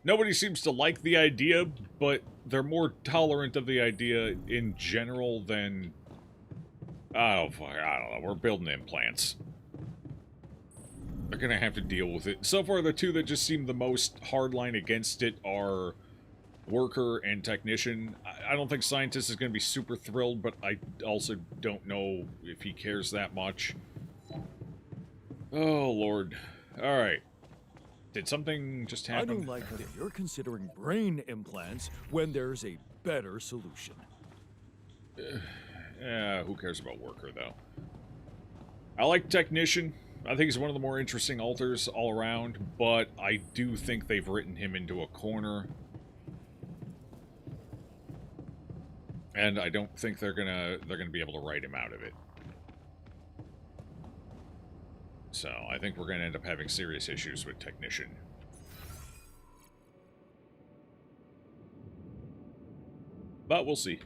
Nobody seems to like the idea, but they're more tolerant of the idea in general than... Oh, fuck, I don't know. We're building implants. They're gonna have to deal with it. So far, the two that just seem the most hardline against it are Worker and Technician. I don't think Scientist is gonna be super thrilled, but I also don't know if he cares that much. Oh, Lord. Alright. Did something just happen? I don't like that you're considering brain implants when there's a better solution. Yeah, who cares about Worker, though? I like Technician. I think he's one of the more interesting alters all around, but I do think they've written him into a corner. And I don't think they're gonna be able to write him out of it. So, I think we're gonna end up having serious issues with Technician. But we'll see.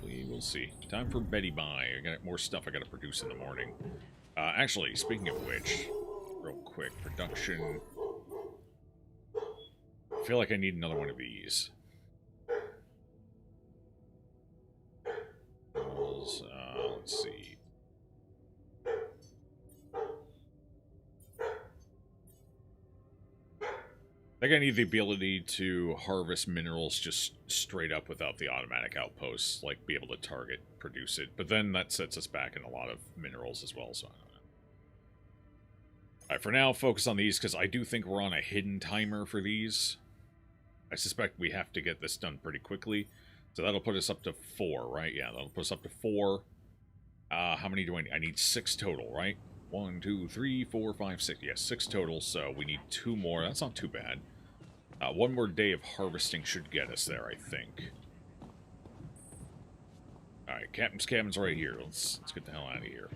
We will see. Time for Betty Bye. I got more stuff I gotta produce in the morning. Actually, speaking of which, real quick, production. I feel like I need another one of these. minerals. Let's see. I think I need the ability to harvest minerals just straight up without the automatic outposts, like be able to target, produce it. But then that sets us back in a lot of minerals as well, so I don't know. Alright, for now, focus on these, because I do think we're on a hidden timer for these. I suspect we have to get this done pretty quickly. So that'll put us up to 4, right? Yeah, that'll put us up to 4. How many do I need? I need 6 total, right? 1, 2, 3, 4, 5, 6. Yes, 6 total, so we need 2 more. That's not too bad. 1 more day of harvesting should get us there, I think. Alright, Captain's cabin's right here. Let's get the hell out of here.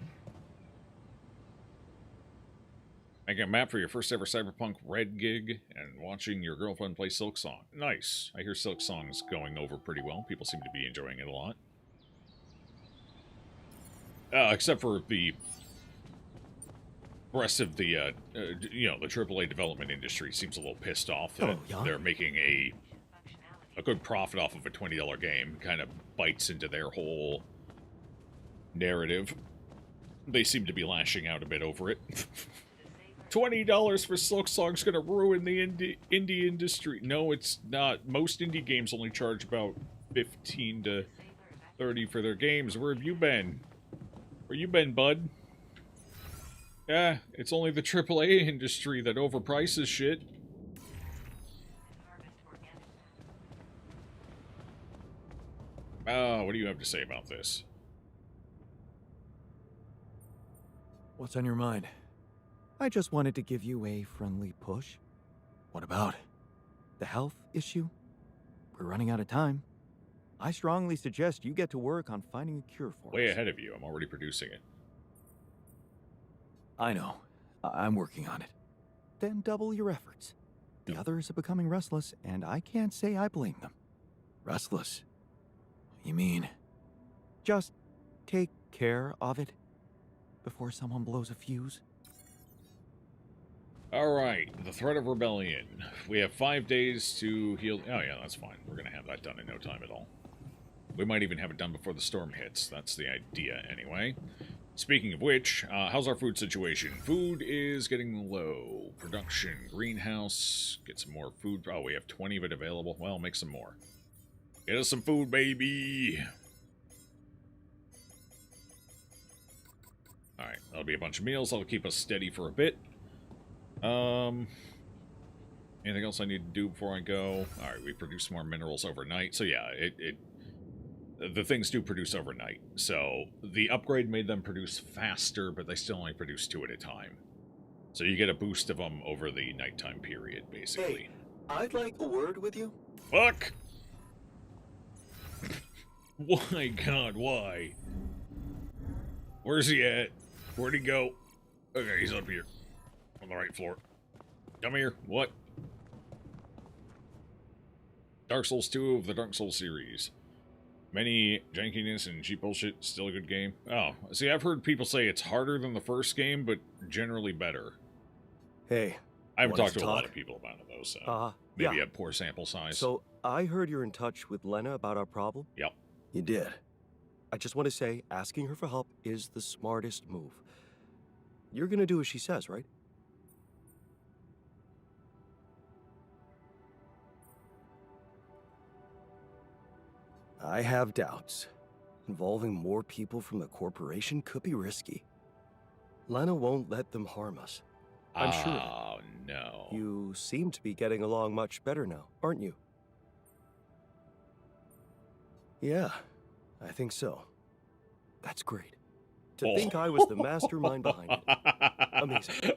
Making a map for your first ever Cyberpunk Red gig and watching your girlfriend play Silk Song. Nice. I hear Silk Song's going over pretty well. People seem to be enjoying it a lot. Except for the rest of the, you know, the AAA development industry seems a little pissed off that they're making a good profit off of a $20 game. Kind of bites into their whole narrative. They seem to be lashing out a bit over it. $20 for Silk Song's gonna ruin the indie industry. No, it's not. Most indie games only charge about 15 to 30 for their games. Where have you been? Where you been, bud? Yeah, it's only the AAA industry that overprices shit. What do you have to say about this? What's on your mind? I just wanted to give you a friendly push. What about the health issue? We're running out of time. I strongly suggest you get to work on finding a cure for it. Way ahead of you. I'm already producing it. I know. I'm working on it. Then double your efforts. The others are becoming restless, and I can't say I blame them. Restless? You mean? Just take care of it before someone blows a fuse. Alright, the threat of rebellion. We have 5 days to heal. Oh yeah, that's fine. We're gonna have that done in no time at all. We might even have it done before the storm hits. That's the idea, anyway. Speaking of which, how's our food situation? Food is getting low. Production, greenhouse, get some more food. Oh, we have 20 of it available. Well, make some more. Get us some food, baby! Alright, that'll be a bunch of meals. That'll keep us steady for a bit. Anything else I need to do before I go? Alright, we produce more minerals overnight. So yeah, the things do produce overnight. So the upgrade made them produce faster, but they still only produce 2 at a time. So you get a boost of them over the nighttime period, basically. Hey, I'd like a word with you. Fuck! Why, God, why? Where's he at? Where'd he go? Okay, he's up here. On the right floor. Come here. What? Dark Souls 2 of the Dark Souls series. Many jankiness and cheap bullshit. Still a good game. Oh, see, I've heard people say it's harder than the first game, but generally better. Hey. I haven't talked to a lot of people about it, though, so maybe a poor sample size. So, I heard you're in touch with Lena about our problem? Yep. You did. I just want to say, asking her for help is the smartest move. You're gonna do as she says, right? I have doubts. Involving more people from the corporation could be risky. Lena won't let them harm us. I'm sure of it. Oh, no. You seem to be getting along much better now, aren't you? Yeah, I think so. That's great. To think I was the mastermind behind it. Amazing.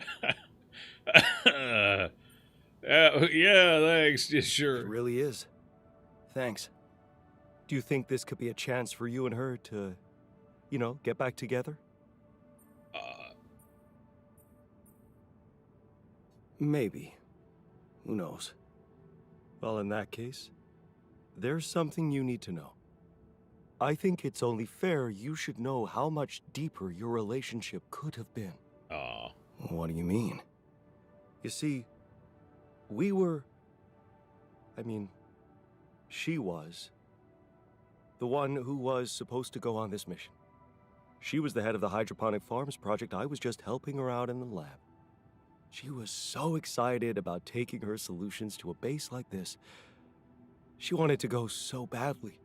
Yeah, thanks. Yeah, sure. It really is. Thanks. Do you think this could be a chance for you and her to, you know, get back together? Maybe. Who knows? Well, in that case, there's something you need to know. I think it's only fair you should know how much deeper your relationship could have been. What do you mean? You see, she was the one who was supposed to go on this mission. She was the head of the hydroponic farms project. I was just helping her out in the lab. She was so excited about taking her solutions to a base like this. She wanted to go so badly.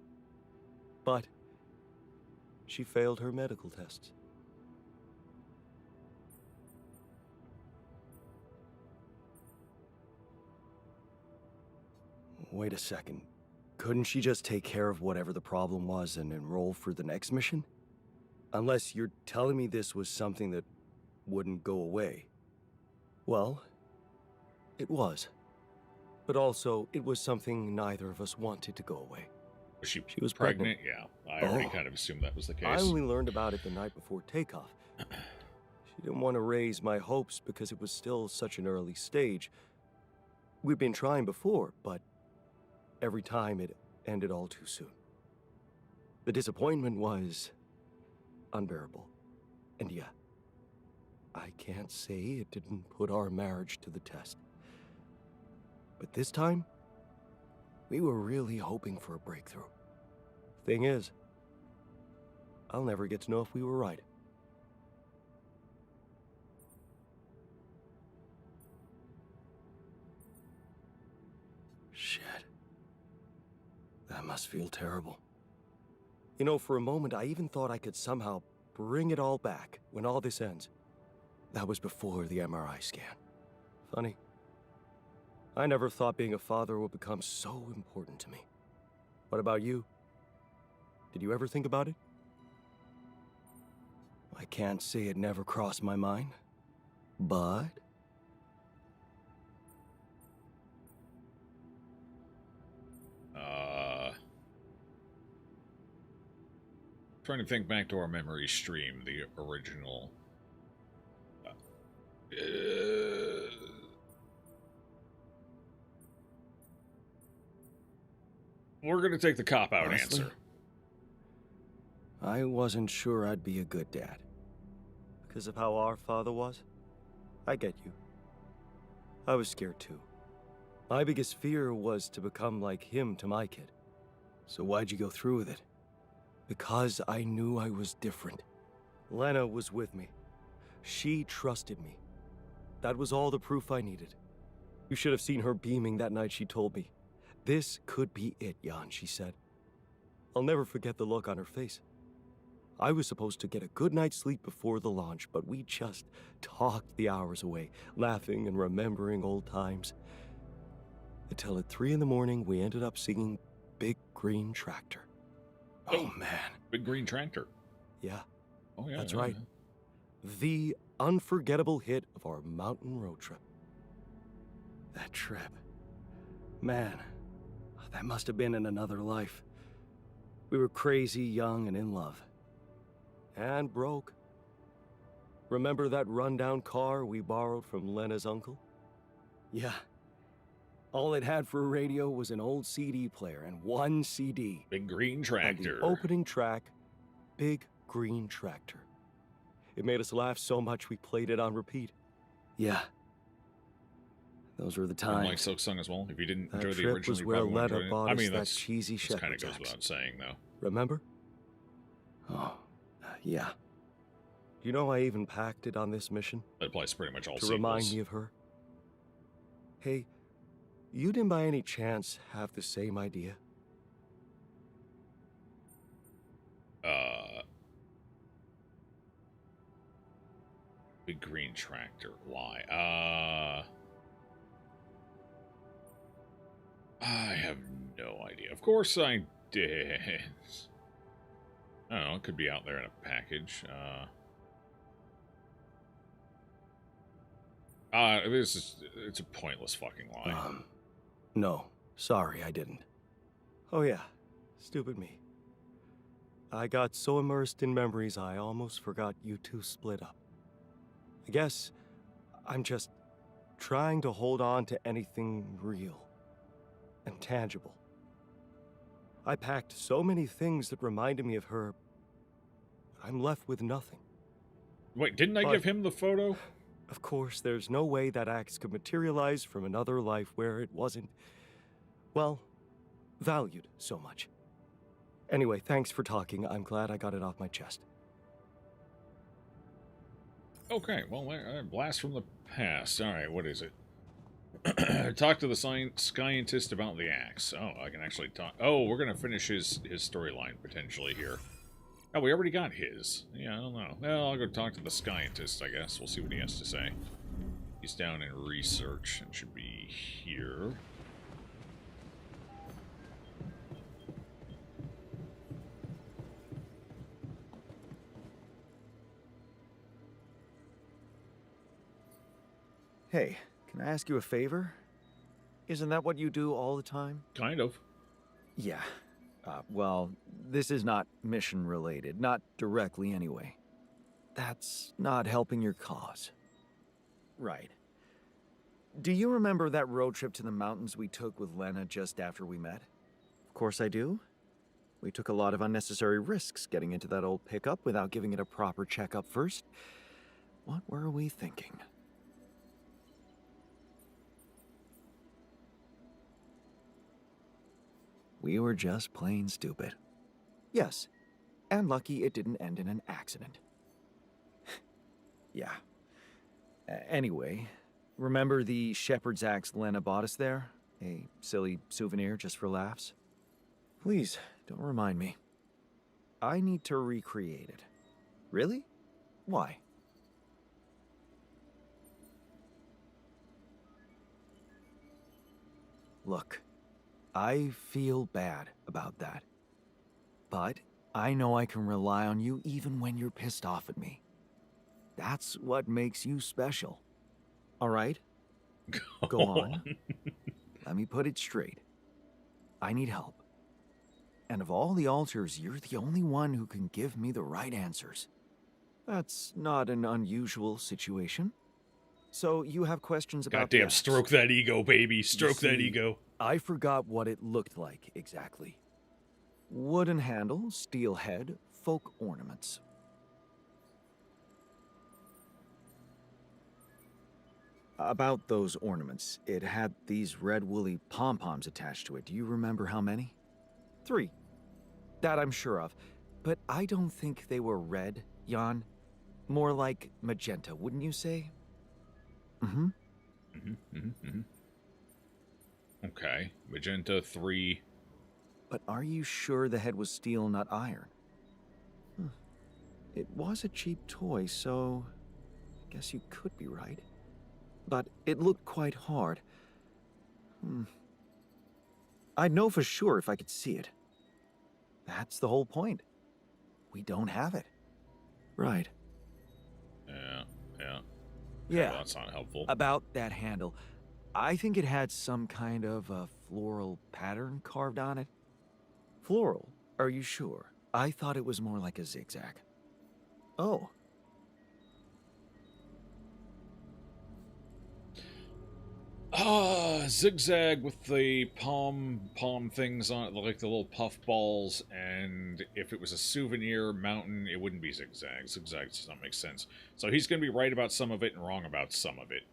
But she failed her medical tests. Wait a second. Couldn't she just take care of whatever the problem was and enroll for the next mission? Unless you're telling me this was something that wouldn't go away. Well, it was. But also, it was something neither of us wanted to go away. She was pregnant? Yeah, I already kind of assumed that was the case. I only learned about it the night before takeoff. She didn't want to raise my hopes because it was still such an early stage. We'd been trying before, but every time it ended all too soon. The disappointment was unbearable. And yeah, I can't say it didn't put our marriage to the test. But this time, we were really hoping for a breakthrough. Thing is, I'll never get to know if we were right. Shit. That must feel terrible. You know, for a moment, I even thought I could somehow bring it all back when all this ends. That was before the MRI scan. Funny. I never thought being a father would become so important to me. What about you? Did you ever think about it? I can't say it never crossed my mind, but... Trying to think back to our memory stream, the original. We're gonna take the cop-out Honestly, answer. I wasn't sure I'd be a good dad. Because of how our father was? I get you. I was scared too. My biggest fear was to become like him to my kid. So why'd you go through with it? Because I knew I was different. Lena was with me. She trusted me. That was all the proof I needed. You should have seen her beaming that night she told me. This could be it, Jan, she said. I'll never forget the look on her face. I was supposed to get a good night's sleep before the launch, but we just talked the hours away, laughing and remembering old times. Until at 3 in the morning, we ended up singing Big Green Tractor. Oh, man. Big Green Tractor. Yeah. Oh, yeah. That's right. The unforgettable hit of our mountain road trip. That trip. Man, that must have been in another life. We were crazy, young, and in love. And broke. Remember that rundown car we borrowed from Lena's uncle? Yeah. All it had for a radio was an old CD player and one CD. Big Green Tractor. And the opening track, Big Green Tractor. It made us laugh so much we played it on repeat. Yeah. Those were the times. Like Silk Song as well. If you didn't That enjoy the trip original, was you where probably won't Lena enjoy it. bought I us mean, that that's cheesy kind of shepherd's goes axe. without saying, though. Remember? Oh, yeah. You know I even packed it on this mission? That applies to pretty much all to remind sequels. me of her. Hey, you didn't by any chance have the same idea? Big Green Tractor. Why? I have no idea. Of course I did. I don't know. It could be out there in a package. It's a pointless fucking lie. No. Sorry, I didn't. Oh yeah. Stupid me. I got so immersed in memories I almost forgot you two split up. I guess I'm just trying to hold on to anything real and tangible. I packed so many things that reminded me of her. I'm left with nothing. Wait, didn't I give him the photo? Of course, there's no way that axe could materialize from another life where it wasn't, well, valued so much. Anyway, thanks for talking. I'm glad I got it off my chest. Okay, well, blast from the past. All right, what is it? Talk to the scientist about the axe. Oh, I can actually talk. Oh, we're gonna finish his storyline potentially here. Oh, we already got his. Yeah, I don't know. Well, I'll go talk to the scientist, I guess. We'll see what he has to say. He's down in research and should be here. Hey, can I ask you a favor? Isn't that what you do all the time? Kind of. Yeah. Well, this is not mission related. Not directly, anyway. That's not helping your cause. Right. Do you remember that road trip to the mountains we took with Lena just after we met? Of course I do. We took a lot of unnecessary risks getting into that old pickup without giving it a proper checkup first. What were we thinking? We were just plain stupid. Yes, and lucky it didn't end in an accident. Yeah. Anyway, remember the shepherd's axe Lena bought us there? A silly souvenir just for laughs? Please, don't remind me. I need to recreate it. Really? Why? Look, I feel bad about that. But I know I can rely on you even when you're pissed off at me. That's what makes you special. All right? Go on. Let me put it straight. I need help. And of all the altars, you're the only one who can give me the right answers. That's not an unusual situation. So you have questions about Goddamn, stroke that ego, baby. Stroke that ego. I forgot what it looked like exactly. Wooden handle, steel head, folk ornaments. About those ornaments, it had these red woolly pom-poms attached to it. Do you remember how many? 3. That I'm sure of. But I don't think they were red, Jan. More like magenta, wouldn't you say? Mm-hmm. Okay. Magenta 3. But are you sure the head was steel, not iron? It was a cheap toy, so I guess you could be right. But it looked quite hard. I'd know for sure if I could see it. That's the whole point. We don't have it. Right. Yeah. That's not helpful. About that handle. I think it had some kind of a floral pattern carved on it. Floral? Are you sure? I thought it was more like a zigzag. Oh. Zigzag with the palm things on it, like the little puff balls, and if it was a souvenir mountain, it wouldn't be zigzag. Zigzag does not make sense. So he's going to be right about some of it and wrong about some of it.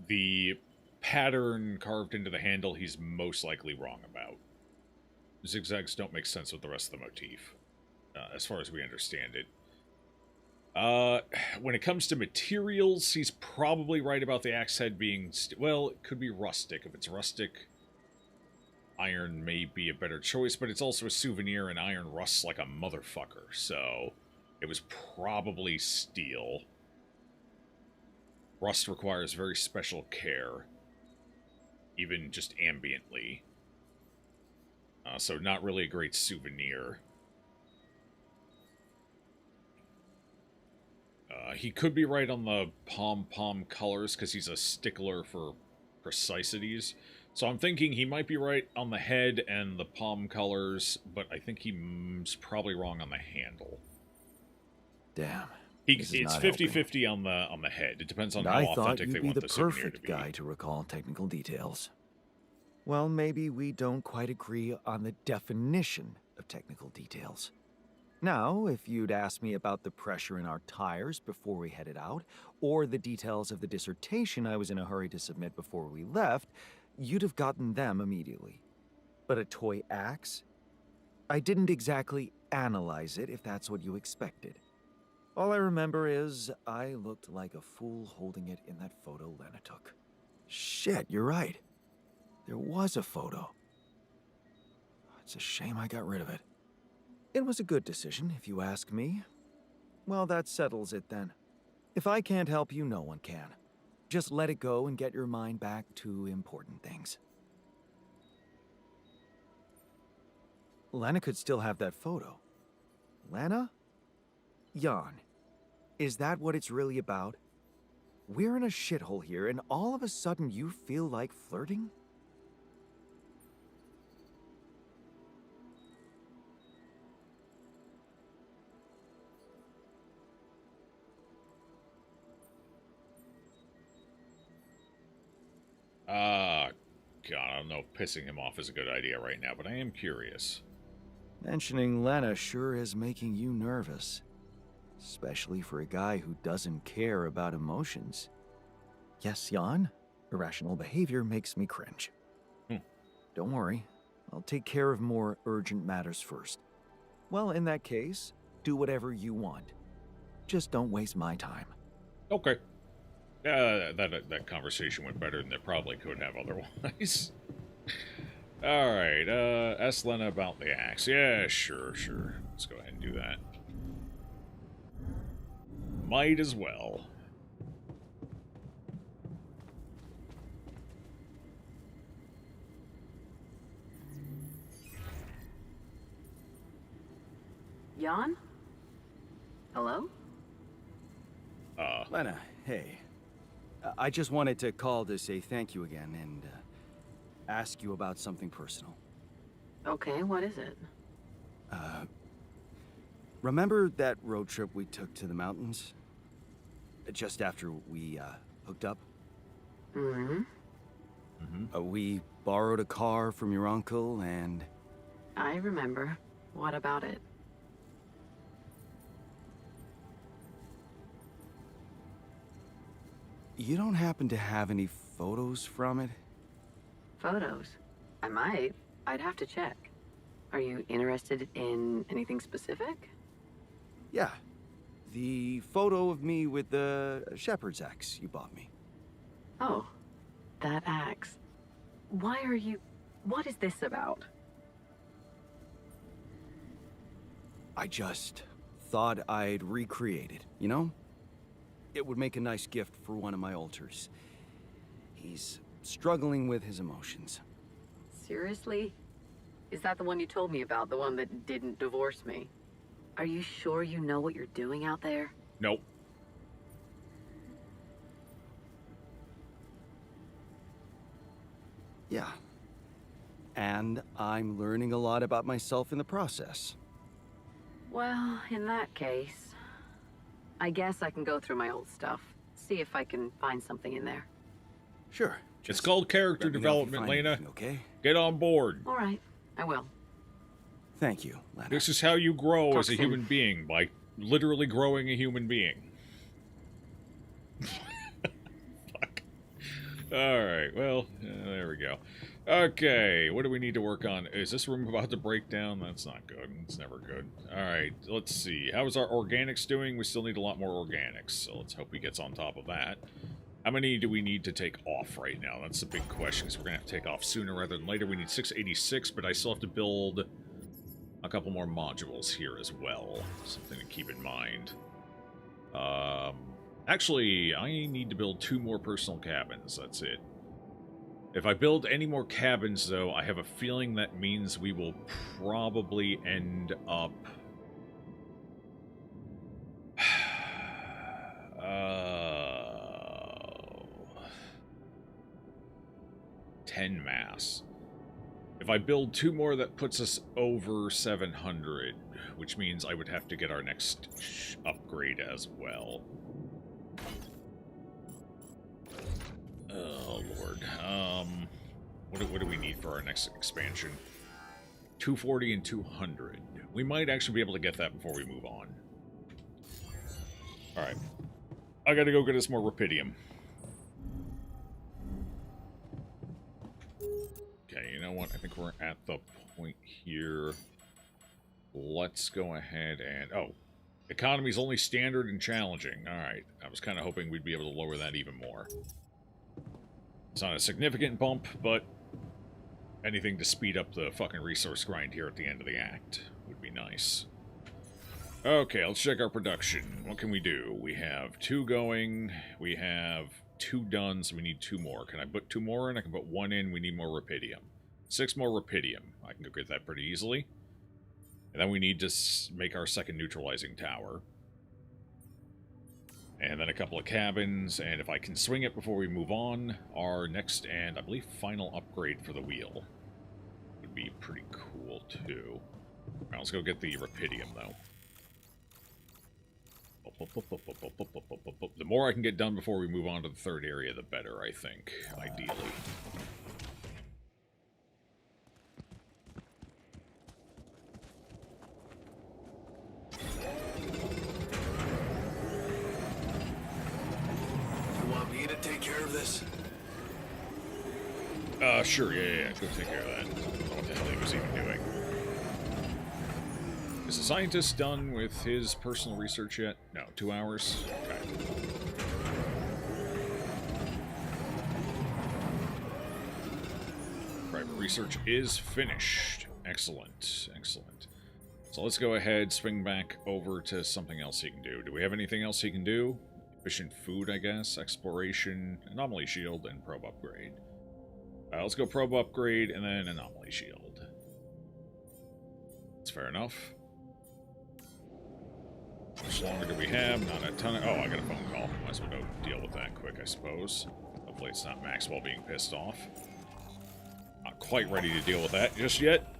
The pattern carved into the handle, he's most likely wrong about. Zigzags don't make sense with the rest of the motif, as far as we understand it. When it comes to materials, he's probably right about the axe head being... well, it could be rustic. If it's rustic, iron may be a better choice, but it's also a souvenir, and iron rusts like a motherfucker, so it was probably steel. Rust requires very special care, even just ambiently. So not really a great souvenir. He could be right on the pom-pom colors, because he's a stickler for precisities. So I'm thinking he might be right on the head and the pom colors, but I think he's probably wrong on the handle. Damn. It's 50-50 on the head. It depends on how authentic they want the souvenir to be. I thought you'd be the perfect guy to recall technical details. Well, maybe we don't quite agree on the definition of technical details. Now, if you'd asked me about the pressure in our tires before we headed out, or the details of the dissertation I was in a hurry to submit before we left, you'd have gotten them immediately. But a toy axe? I didn't exactly analyze it, if that's what you expected. All I remember is I looked like a fool holding it in that photo Lena took. Shit, you're right. There was a photo. It's a shame I got rid of it. It was a good decision, if you ask me. Well, that settles it then. If I can't help you, no one can. Just let it go and get your mind back to important things. Lena could still have that photo. Lena? Jan, is that what it's really about? We're in a shithole here, and all of a sudden you feel like flirting? God, I don't know if pissing him off is a good idea right now, but I am curious. Mentioning Lena sure is making you nervous. Especially for a guy who doesn't care about emotions. Yes, Jan, irrational behavior makes me cringe. Don't worry, I'll take care of more urgent matters first. Well, in that case, do whatever you want. Just don't waste my time. Okay. That conversation went better than it probably could have otherwise. Alright, ask Lena about the axe. Yeah, sure. Let's go ahead and do that. Might as well. Jan? Hello? Lena, hey. I just wanted to call to say thank you again and ask you about something personal. Okay, what is it? Remember that road trip we took to the mountains? Just after we hooked up? Mm-hmm. We borrowed a car from your uncle and... I remember. What about it? You don't happen to have any photos from it? Photos? I might. I'd have to check. Are you interested in anything specific? Yeah. The photo of me with the shepherd's axe you bought me. Oh, that axe. Why are you... What is this about? I just thought I'd recreate it, you know? It would make a nice gift for one of my alters. He's struggling with his emotions. Seriously? Is that the one you told me about? The one that didn't divorce me? Are you sure you know what you're doing out there? Nope. Yeah. And I'm learning a lot about myself in the process. Well, in that case, I guess I can go through my old stuff, see if I can find something in there. Sure. It's called character development, Lena. Okay? Get on board. All right, I will. Thank you, Lena. This is how you grow Talk as a soon. human being, by literally growing a human being. Fuck. Alright, well, there we go. Okay, what do we need to work on? Is this room about to break down? That's not good. It's never good. Alright, let's see. How is our organics doing? We still need a lot more organics, so let's hope he gets on top of that. How many do we need to take off right now? That's the big question, because we're going to have to take off sooner rather than later. We need 686, but I still have to build a couple more modules here as well. Something to keep in mind. Actually, I need to build 2 more personal cabins. That's it. If I build any more cabins, though, I have a feeling that means we will probably end up... 10 mass. If I build 2 more, that puts us over 700, which means I would have to get our next upgrade as well. Oh, Lord. What do we need for our next expansion? 240 and 200. We might actually be able to get that before we move on. Alright. I gotta go get us more Rapidium. Okay, you know what? I think we're at the point here. Let's go ahead and... Oh. Economy's only standard and challenging. Alright, I was kind of hoping we'd be able to lower that even more. It's not a significant bump, but anything to speed up the fucking resource grind here at the end of the act would be nice. Okay, let's check our production. What can we do? We have 2 going. We have 2 done, so we need 2 more. Can I put 2 more in? I can put 1 in. We need more rapidium. 6 more rapidium. I can go get that pretty easily. And then we need to make our second neutralizing tower. And then a couple of cabins. And if I can swing it before we move on, our next and, I believe, final upgrade for the wheel would be pretty cool, too. All right, let's go get the rapidium, though. The more I can get done before we move on to the third area, the better, I think, ideally. You want me to take care of this? Sure, yeah. Go take care of that. I don't know what the hell he was even doing. Is the scientist done with his personal research yet? No, 2 hours? Okay. Private research is finished. Excellent, excellent. So let's go ahead, swing back over to something else he can do. Do we have anything else he can do? Efficient food, I guess. Exploration, anomaly shield, and probe upgrade. Let's go probe upgrade, and then anomaly shield. That's fair enough. How much longer do we have? Not a ton of... Oh, I got a phone call. Might as well go deal with that quick, I suppose. Hopefully it's not Maxwell being pissed off. Not quite ready to deal with that just yet.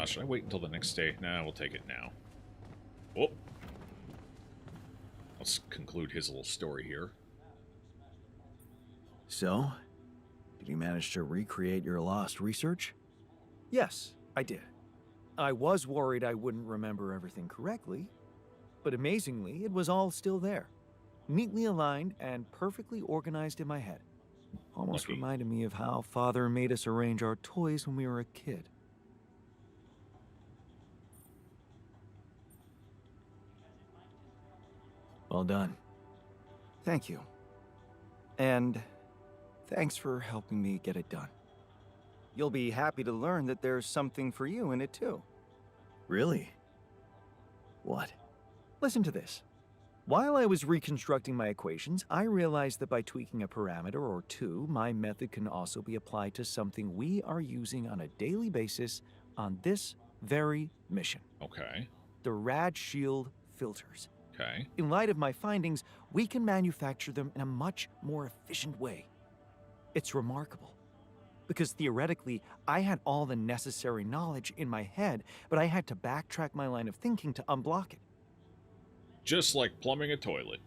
Should I wait until the next day? Nah, we'll take it now. Oh. Let's conclude his little story here. So, did you manage to recreate your lost research? Yes, I did. I was worried I wouldn't remember everything correctly, but amazingly, it was all still there. Neatly aligned and perfectly organized in my head. Almost Lucky. reminded me of how Father made us arrange our toys when we were a kid. Well done. Thank you. And thanks for helping me get it done. You'll be happy to learn that there's something for you in it too. Really? What? Listen to this. While I was reconstructing my equations, I realized that by tweaking a parameter or 2, my method can also be applied to something we are using on a daily basis on this very mission. Okay. The Rad Shield filters. Okay. In light of my findings, we can manufacture them in a much more efficient way. It's remarkable. Because theoretically, I had all the necessary knowledge in my head, but I had to backtrack my line of thinking to unblock it. Just like plumbing a toilet.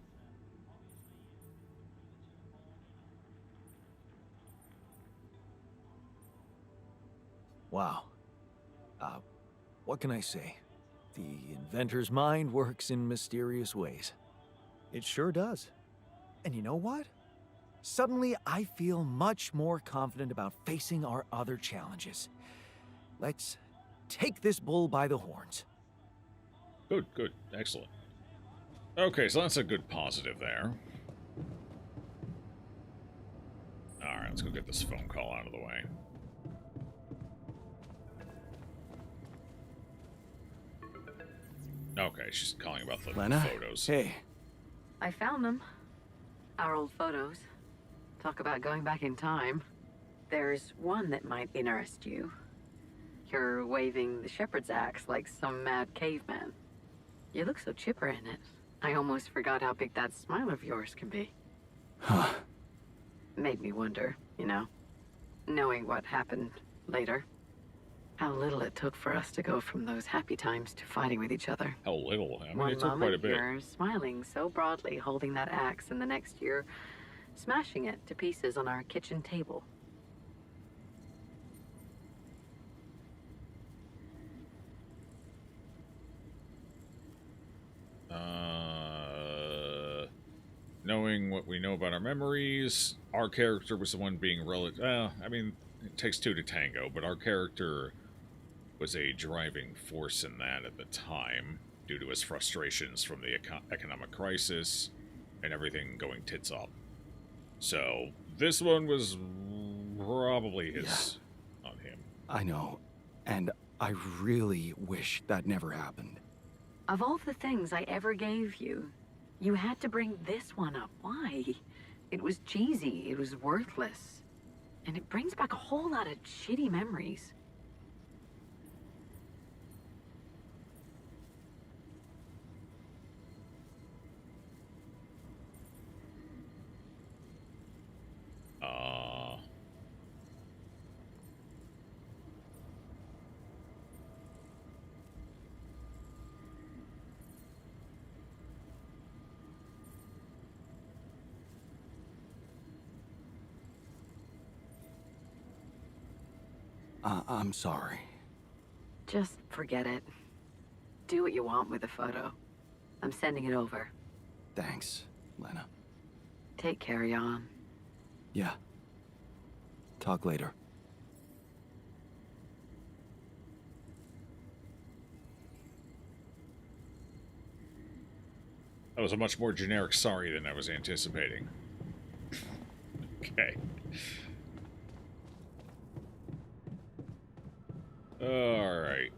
Wow. What can I say? The inventor's mind works in mysterious ways. It sure does. And you know what? Suddenly, I feel much more confident about facing our other challenges. Let's take this bull by the horns. Good, good. Excellent. Okay, so that's a good positive there. Alright, let's go get this phone call out of the way. Okay, she's calling about the Lena? photos. Hey. I found them. Our old photos. Talk about going back in time. There's one that might interest you. You're waving the shepherd's axe like some mad caveman. You look so chipper in it. I almost forgot how big that smile of yours can be. Huh. Made me wonder, you know, knowing what happened later. How little it took for us to go from those happy times to fighting with each other. How little? I mean, One it took quite a moment bit. you're smiling so broadly, holding that axe, and the next you're smashing it to pieces on our kitchen table. Knowing what we know about our memories, our character was the one being relative. I mean, it takes 2 to tango, but our character was a driving force in that at the time, due to his frustrations from the economic crisis and everything going tits up. So, this one was probably his on him. I know, and I really wish that never happened. Of all the things I ever gave you, you had to bring this one up. Why? It was cheesy, it was worthless. And it brings back a whole lot of shitty memories. I'm sorry. Just forget it. Do what you want with the photo. I'm sending it over. Thanks, Lena. Take care, Jan. Yeah. Talk later. That was a much more generic sorry than I was anticipating. Okay. Alright.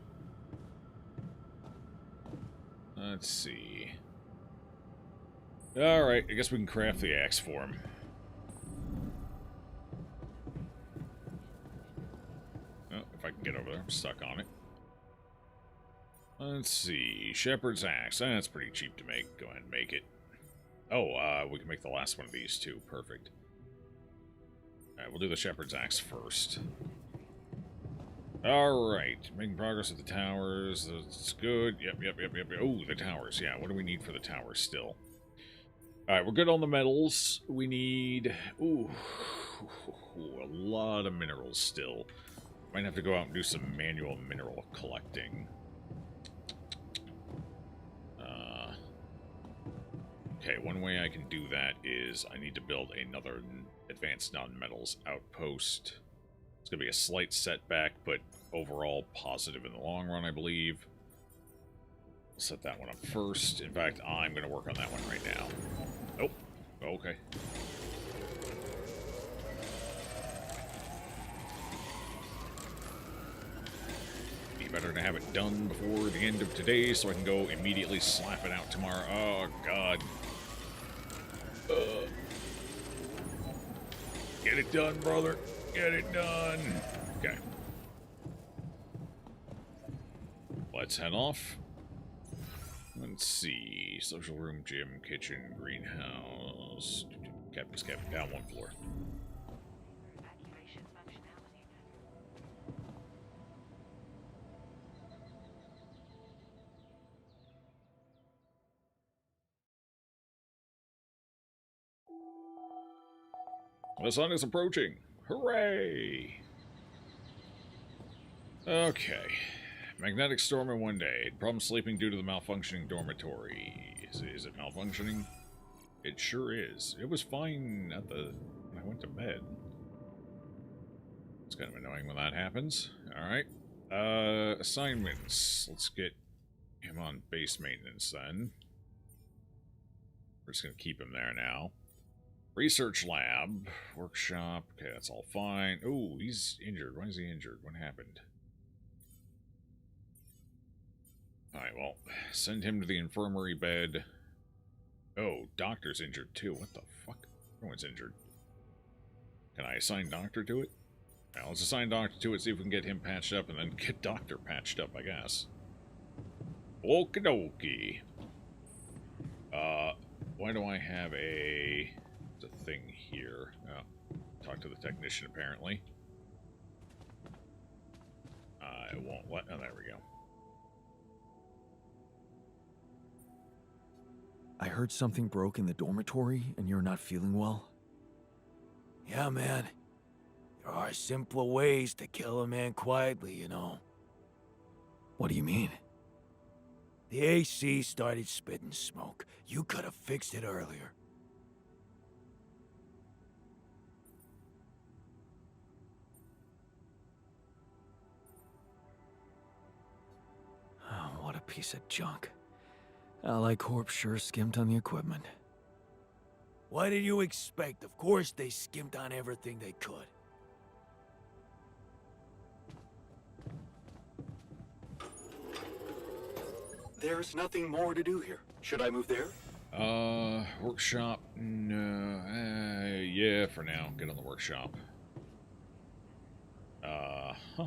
Let's see. Alright, I guess we can craft the axe for him. Oh, if I can get over there, I'm stuck on it. Let's see. Shepherd's axe. That's pretty cheap to make. Go ahead and make it. Oh, we can make the last one of these too. Perfect. Alright, we'll do the shepherd's axe first. Alright, making progress with the towers. That's good. Yep. Oh, the towers. Yeah, what do we need for the towers still? Alright, we're good on the metals. We need... Ooh, a lot of minerals still. Might have to go out and do some manual mineral collecting. Okay, one way I can do that is I need to build another advanced non-metals outpost. It's going to be a slight setback, but overall positive in the long run, I believe. I'll set that one up first. In fact, I'm going to work on that one right now. Oh, okay. Be better to have it done before the end of today so I can go immediately slap it out tomorrow. Oh, God. Get it done, brother. Get it done. Okay. Let's head off. Let's see. Social room, gym, kitchen, greenhouse. Captain's cabin. Down one floor. The sun is approaching. Hooray! Okay. Magnetic storm in one day. Problem sleeping due to the malfunctioning dormitory. Is it malfunctioning? It sure is. It was fine at when I went to bed. It's kind of annoying when that happens. Alright. Assignments. Let's get him on base maintenance then. We're just going to keep him there now. Research lab, workshop, okay, that's all fine. Oh, he's injured. Why is he injured? What happened? Alright, well, send him to the infirmary bed. Oh, doctor's injured too. What the fuck? Everyone's injured. Can I assign doctor to it? Well, let's assign doctor to it, see if we can get him patched up, and then get doctor patched up, I guess. Okie dokie. Why do I have a thing here? Oh, talk to the technician, apparently. I won't let... Oh, there we go. I heard something broke in the dormitory and you're not feeling well. Yeah, man. There are simpler ways to kill a man quietly, you know. What do you mean? The AC started spitting smoke. You could have fixed it earlier. Piece of junk. Ally Corp sure skimped on the equipment. What did you expect? Of course they skimped on everything they could. There's nothing more to do here. Should I move there? Workshop? No. Yeah, for now. Get on the workshop. Huh.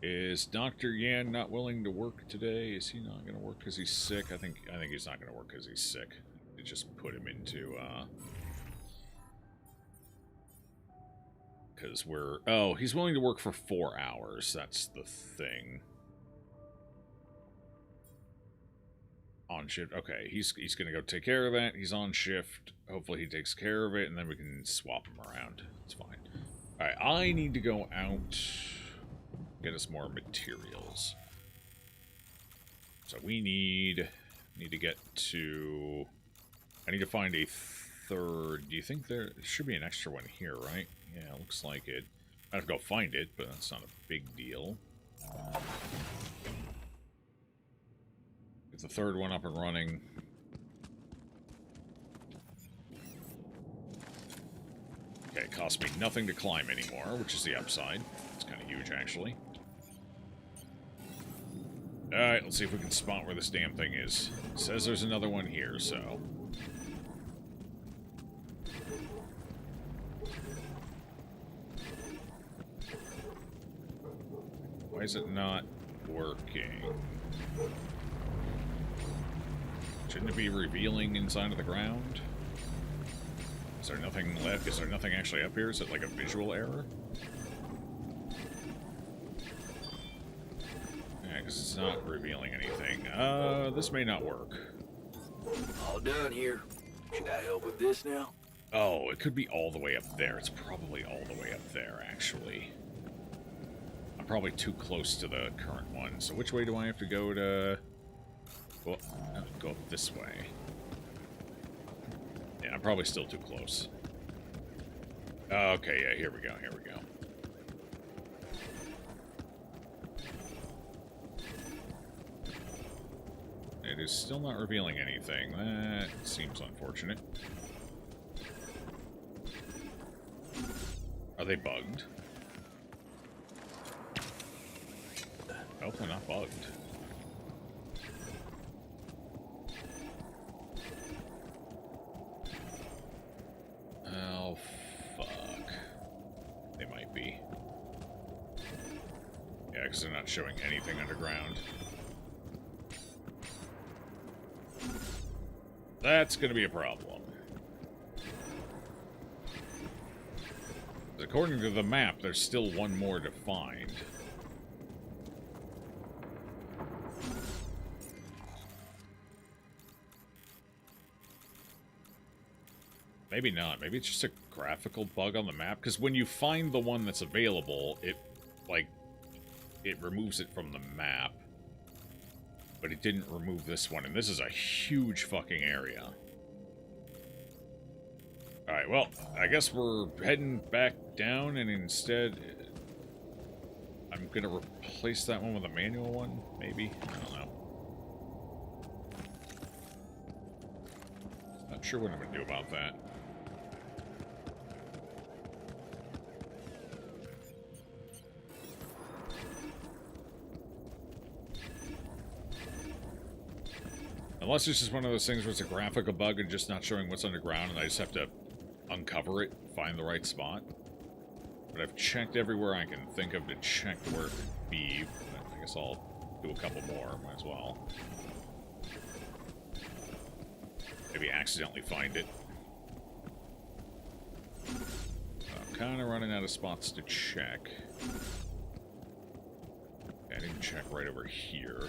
Is Dr. Yan not willing to work today? Is he not going to work because he's sick? I think he's not going to work because he's sick. They just put him into, because we're... Oh, he's willing to work for 4 hours. That's the thing. On shift. Okay, he's going to go take care of that. He's on shift. Hopefully he takes care of it, and then we can swap him around. It's fine. Alright, I need to go out... Get us more materials. So we need to get to... I need to find a third... Do you think there should be an extra one here, right? Yeah, looks like it. I have to go find it, but that's not a big deal. Get the third one up and running. Okay, it costs me nothing to climb anymore, which is the upside. It's kind of huge, actually. Alright, let's see if we can spot where this damn thing is. It says there's another one here, so... Why is it not working? Shouldn't it be revealing inside of the ground? Is there nothing left? Is there nothing actually up here? Is it like a visual error? Yeah, because it's not revealing anything. This may not work. All done here. Should I help with this now? Oh, it could be all the way up there. It's probably all the way up there, actually. I'm probably too close to the current one. So which way do I have to go to... Well, go up this way. Yeah, I'm probably still too close. Okay, yeah, here we go, here we go. It is still not revealing anything. That seems unfortunate. Are they bugged? Nope, they're not bugged. Oh, fuck. They might be. Yeah, because they're not showing anything underground. That's going to be a problem. According to the map, there's still one more to find. Maybe not. Maybe it's just a graphical bug on the map. Because when you find the one that's available, it removes it from the map. But it didn't remove this one. And this is a huge fucking area. Alright, well, I guess we're heading back down. And instead, I'm going to replace that one with a manual one. Maybe? I don't know. Not sure what I'm going to do about that. Unless it's just one of those things where it's a graphical bug and just not showing what's underground, and I just have to uncover it, find the right spot. But I've checked everywhere I can think of to check where it could be. I guess I'll do a couple more, might as well. Maybe accidentally find it. I'm kind of running out of spots to check. I didn't check right over here.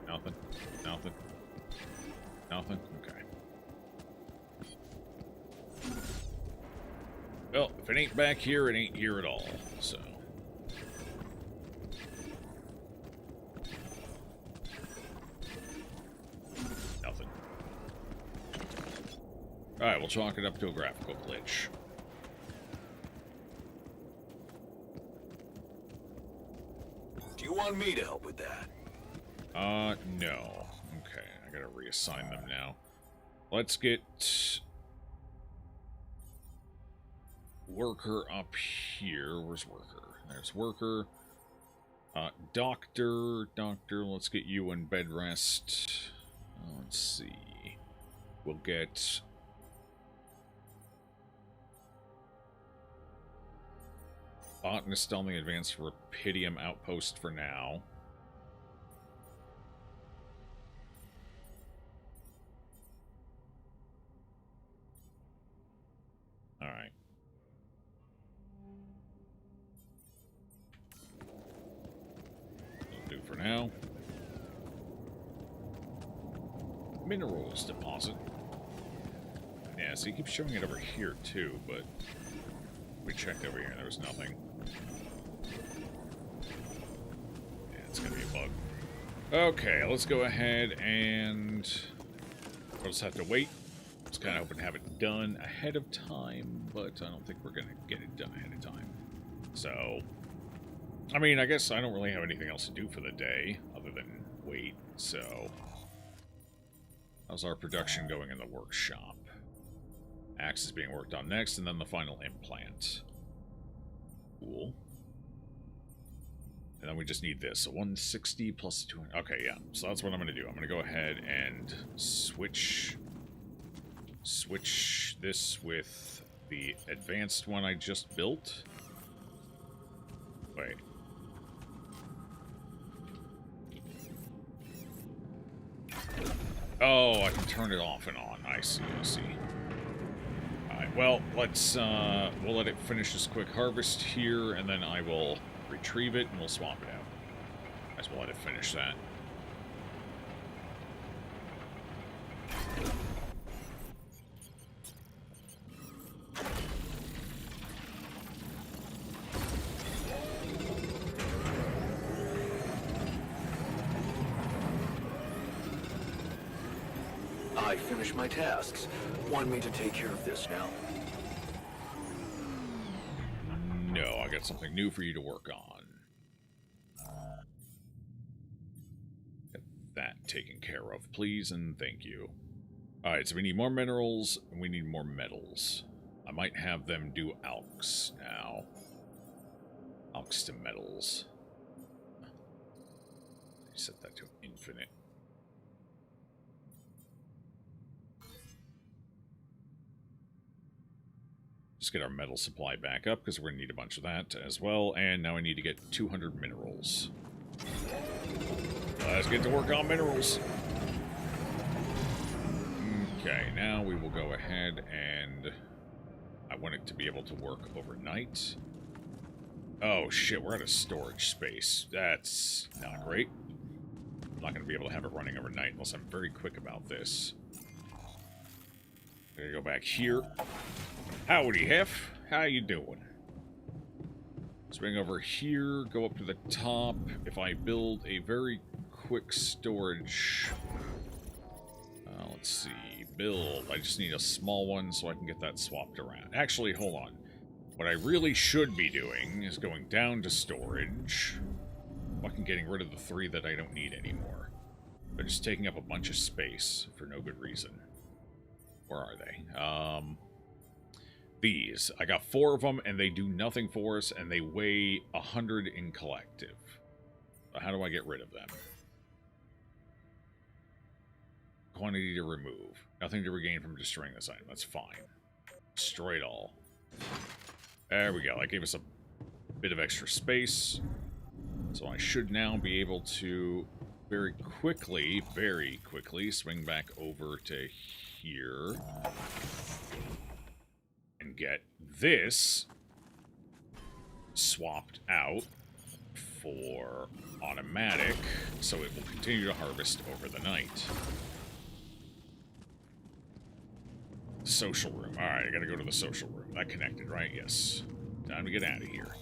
Nothing. Nothing. Nothing? Okay. Well, if it ain't back here, it ain't here at all, so... Nothing. Alright, we'll chalk it up to a graphical glitch. want me to help with that? No. Okay, I gotta reassign them now. Let's get worker up here. Where's worker? There's worker. Doctor, let's get you in bed rest. Let's see. We'll get botanist on the advanced Rapidium outpost for now. Alright. That'll do for now. Minerals deposit. Yeah, so he keeps showing it over here too, but we checked over here, there was nothing. Yeah, it's gonna be a bug. Okay, let's go ahead and we'll just have to wait. I was kind of hoping to have it done ahead of time, but I don't think we're gonna get it done ahead of time. So, I mean, I guess I don't really have anything else to do for the day other than wait, so how's our production going in the workshop? Axe is being worked on next, and then the final implant. Cool. And then we just need this. So 160 plus 200. Okay, yeah. So that's what I'm going to do. I'm going to go ahead and switch this with the advanced one I just built. Wait. Oh, I can turn it off and on. I see, I see. Alright, well, let's, we'll let it finish this quick harvest here, and then I will retrieve it, and we'll swap it out. Might as well let it finish that. I finished my tasks. Want me to take care of this now? No, I got something new for you to work on. Get that taken care of, please, and thank you. Alright, so we need more minerals, and we need more metals. I might have them do alks now. Alks to metals. Set that to infinite. Just get our metal supply back up, because we're going to need a bunch of that as well. And now I need to get 200 minerals. Let's get to work on minerals. Okay, now we will go ahead and I want it to be able to work overnight. Oh shit, we're out of storage space. That's not great. I'm not going to be able to have it running overnight unless I'm very quick about this. Gonna go back here. Howdy, Hef. How you doing? Swing over here, go up to the top. If I build a very quick storage... let's see. Build. I just need a small one so I can get that swapped around. Actually, hold on. What I really should be doing is going down to storage. Fucking getting rid of the 3 that I don't need anymore. They're just taking up a bunch of space for no good reason. Where are they? These. I got 4 of them, and they do nothing for us, and they weigh 100 in collective. How do I get rid of them? Quantity to remove. Nothing to regain from destroying this item. That's fine. Destroy it all. There we go. That gave us a bit of extra space. So I should now be able to very quickly swing back over to here. And get this swapped out for automatic, so it will continue to harvest over the night. Social room. Alright, I gotta go to the social room. That connected, right? Yes. Time to get out of here.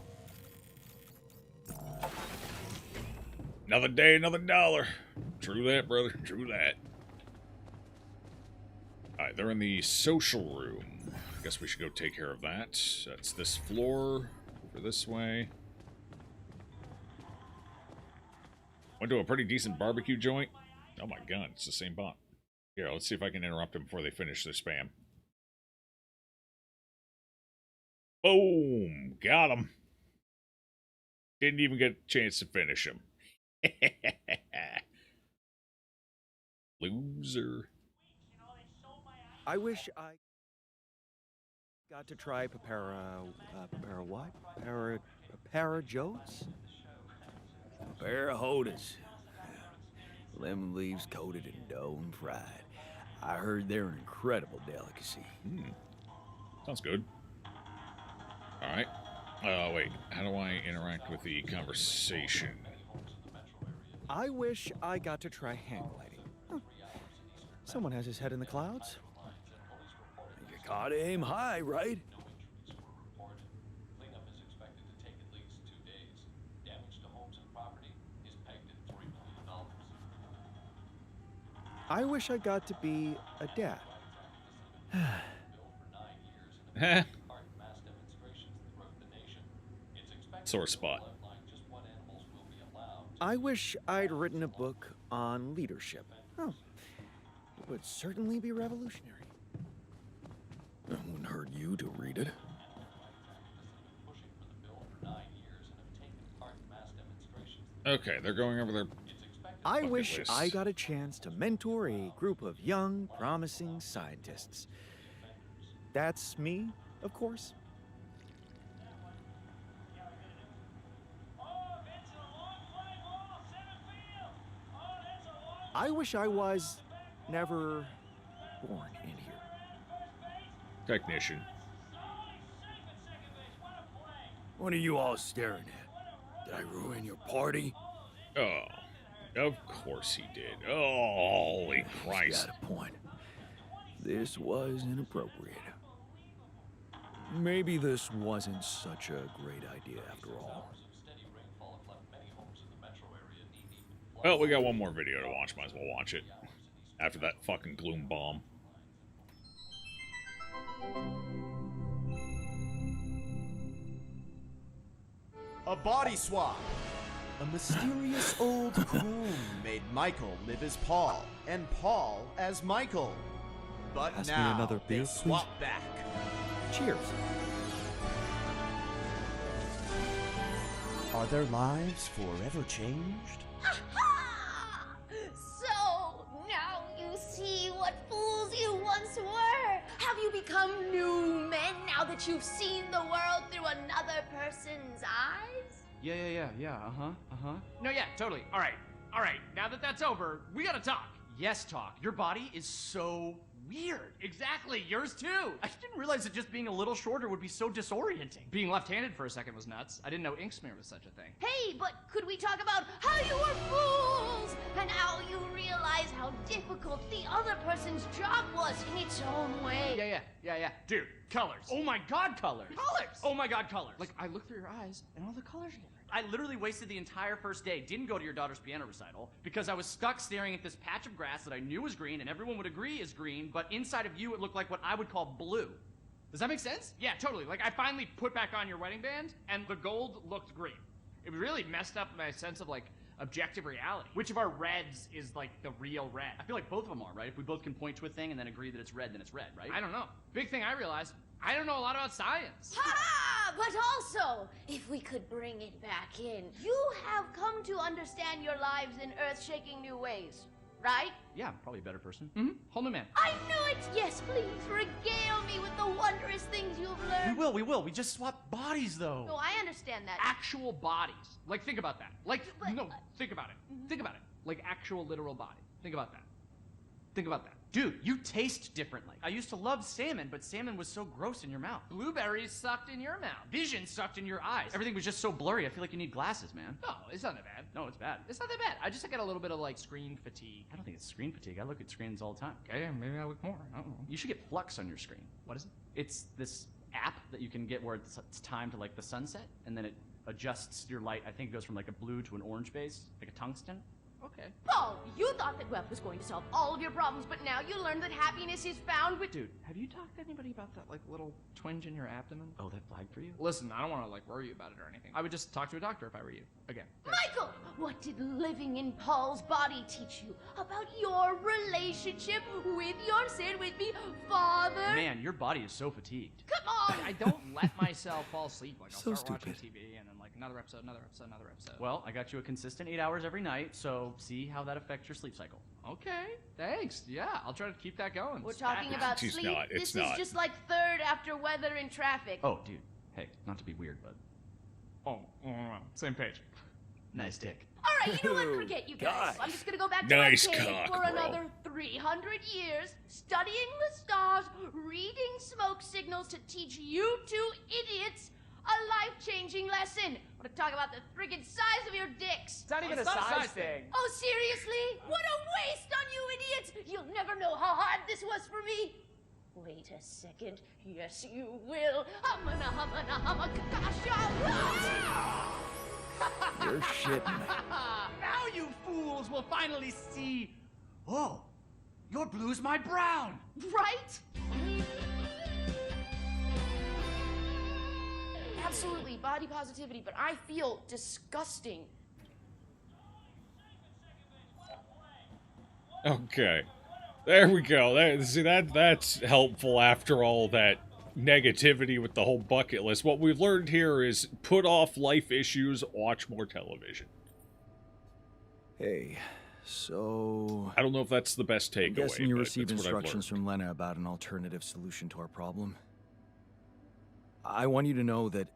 Another day, another dollar. True that, brother. True that. Alright, they're in the social room. I guess we should go take care of that. That's this floor. Over this way. Went to a pretty decent barbecue joint. Oh my god, it's the same bot. Here, let's see if I can interrupt them before they finish their spam. Boom! Got him. Didn't even get a chance to finish him. Loser. I wish I got to try what? Papara Joes? Parahodas. Lemon leaves coated in dough and fried. I heard they're an incredible delicacy. Sounds good. Alright. Wait. How do I interact with the conversation? I wish I got to try hang gliding. Huh. Someone has his head in the clouds. You gotta aim high, right? I wish I got to be a dad. Sore spot. I wish I'd written a book on leadership. Oh, it would certainly be revolutionary. It wouldn't hurt you to read it. Okay, they're going over their... I wish list. I got a chance to mentor a group of young, promising scientists. That's me, of course. I wish I was never born in here. Technician. What are you all staring at? Did I ruin your party? Oh, of course he did. Oh, holy Christ. He's got a point. This was inappropriate. Maybe this wasn't such a great idea after all. Well, we got one more video to watch. Might as well watch it. After that fucking gloom bomb. A body swap. A mysterious old crone made Michael live as Paul, and Paul as Michael. But Pass me now another they beer, swap back. Cheers. Are their lives forever changed? So, now you see what fools you once were. Have you become new men now that you've seen the world through another person's eyes? Yeah, No, yeah, totally. All right. Now that that's over, we gotta talk. Yes, talk. Your body is so weird. Exactly, yours too. I didn't realize that just being a little shorter would be so disorienting. Being left-handed for a second was nuts. I didn't know ink smear was such a thing. Hey, but could we talk about how you were fools and how you realized how difficult the other person's job was in its own way? Yeah. Dude, colors. Oh my god, colors. Colors! Oh my god, colors. Like, I look through your eyes and all the colors are different. I literally wasted the entire first day, didn't go to your daughter's piano recital, because I was stuck staring at this patch of grass that I knew was green and everyone would agree is green, but inside of you it looked like what I would call blue. Does that make sense? Yeah, totally. Like, I finally put back on your wedding band, and the gold looked green. It really messed up my sense of, like, objective reality. Which of our reds is, like, the real red? I feel like both of them are, right? If we both can point to a thing and then agree that it's red, then it's red, right? I don't know. Big thing I realized, I don't know a lot about science. Ha! But also, if we could bring it back in, you have come to understand your lives in earth-shaking new ways, right? Yeah, I'm probably a better person. Mm-hmm. Whole new man. I knew it! Yes, please, regale me with the wondrous things you've learned. We will. We just swap bodies, though. No, I understand that. Actual bodies. Like, think about that. Like, But- think about it. Mhm. Think about it. Like, actual literal body. Think about that. Think about that. Dude, you taste differently. I used to love salmon, but salmon was so gross in your mouth. Blueberries sucked in your mouth. Vision sucked in your eyes. Everything was just so blurry. I feel like you need glasses, man. No, it's not that bad. No, it's bad. It's not that bad. I just got a little bit of, like, screen fatigue. I don't think it's screen fatigue. I look at screens all the time. Okay, maybe I look more. I don't know. You should get Flux on your screen. What is it? It's this app that you can get where it's time to, like, the sunset, and then it adjusts your light. I think it goes from, like, a blue to an orange base, like a tungsten. Okay. Paul, you thought that Webb was going to solve all of your problems, but now you learn that happiness is found with... Dude, have you talked to anybody about that, like, little twinge in your abdomen? Oh, that flagged for you? Listen, I don't want to, like, worry you about it or anything. I would just talk to a doctor if I were you. Again. Michael! What did living in Paul's body teach you about your relationship with your, say it with me, father? Man, your body is so fatigued. Come on! I don't let myself fall asleep. Like, I'll So start watching stupid. TV and then, like, another episode. Well, I got you a consistent 8 hours every night, so see how that affects your sleep cycle. Okay, thanks. Yeah, I'll try to keep that going. We're talking about She's sleep. not, it's this not. is just like third after weather in traffic. Oh, dude. Hey, not to be weird, but Oh, same page. nice dick. All right, you know what? Forget you guys. I'm just gonna go back to Nice my cave cock, for bro. another 300 years, studying the stars, reading smoke signals to teach you two idiots a life-changing lesson. I want to talk about the friggin' size of your dicks. It's not even a size thing. Oh, seriously? What a waste on you idiots! You'll never know how hard this was for me. Wait a second. Yes, you will. Humana, humana, humakakasha. You're shitting. Now you fools will finally see. Oh, your blue's my brown. Right? Absolutely, body positivity, but I feel disgusting. Okay. There we go. See, that's helpful after all that negativity with the whole bucket list. What we've learned here is put off life issues, watch more television. Hey, so... I don't know if that's the best takeaway. I'm guessing you but received that's what I've instructions learned. from Lena about an alternative solution to our problem. I want you to know that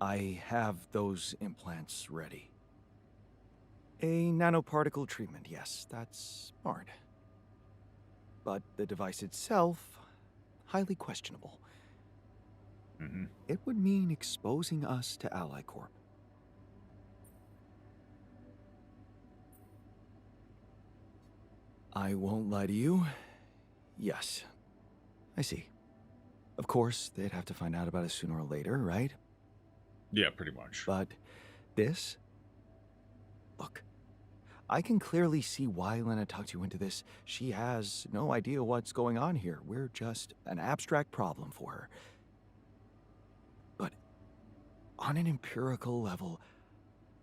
I have those implants ready. A nanoparticle treatment, yes, that's smart. But the device itself, highly questionable. Mm-hmm. It would mean exposing us to Ally Corp. I won't lie to you. Yes, I see. Of course, they'd have to find out about it sooner or later, right? Yeah, pretty much. But this? Look, I can clearly see why Lena talked you into this. She has no idea what's going on here. We're just an abstract problem for her. But on an empirical level,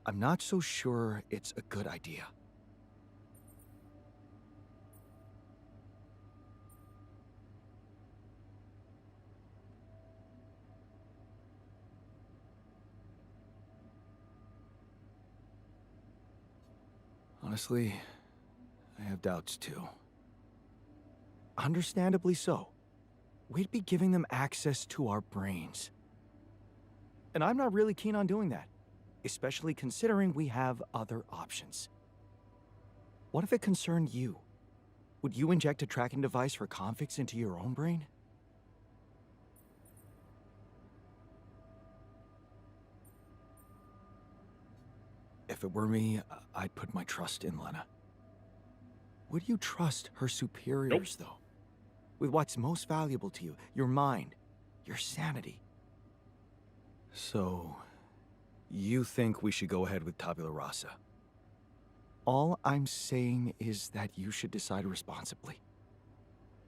I'm not so sure it's a good idea. Honestly, I have doubts too. Understandably so. We'd be giving them access to our brains. And I'm not really keen on doing that, especially considering we have other options. What if it concerned you? Would you inject a tracking device for convicts into your own brain? If it were me, I'd put my trust in Lena. Would you trust her superiors, though? With what's most valuable to you, your mind, your sanity. So, you think we should go ahead with Tabula Rasa? All I'm saying is that you should decide responsibly,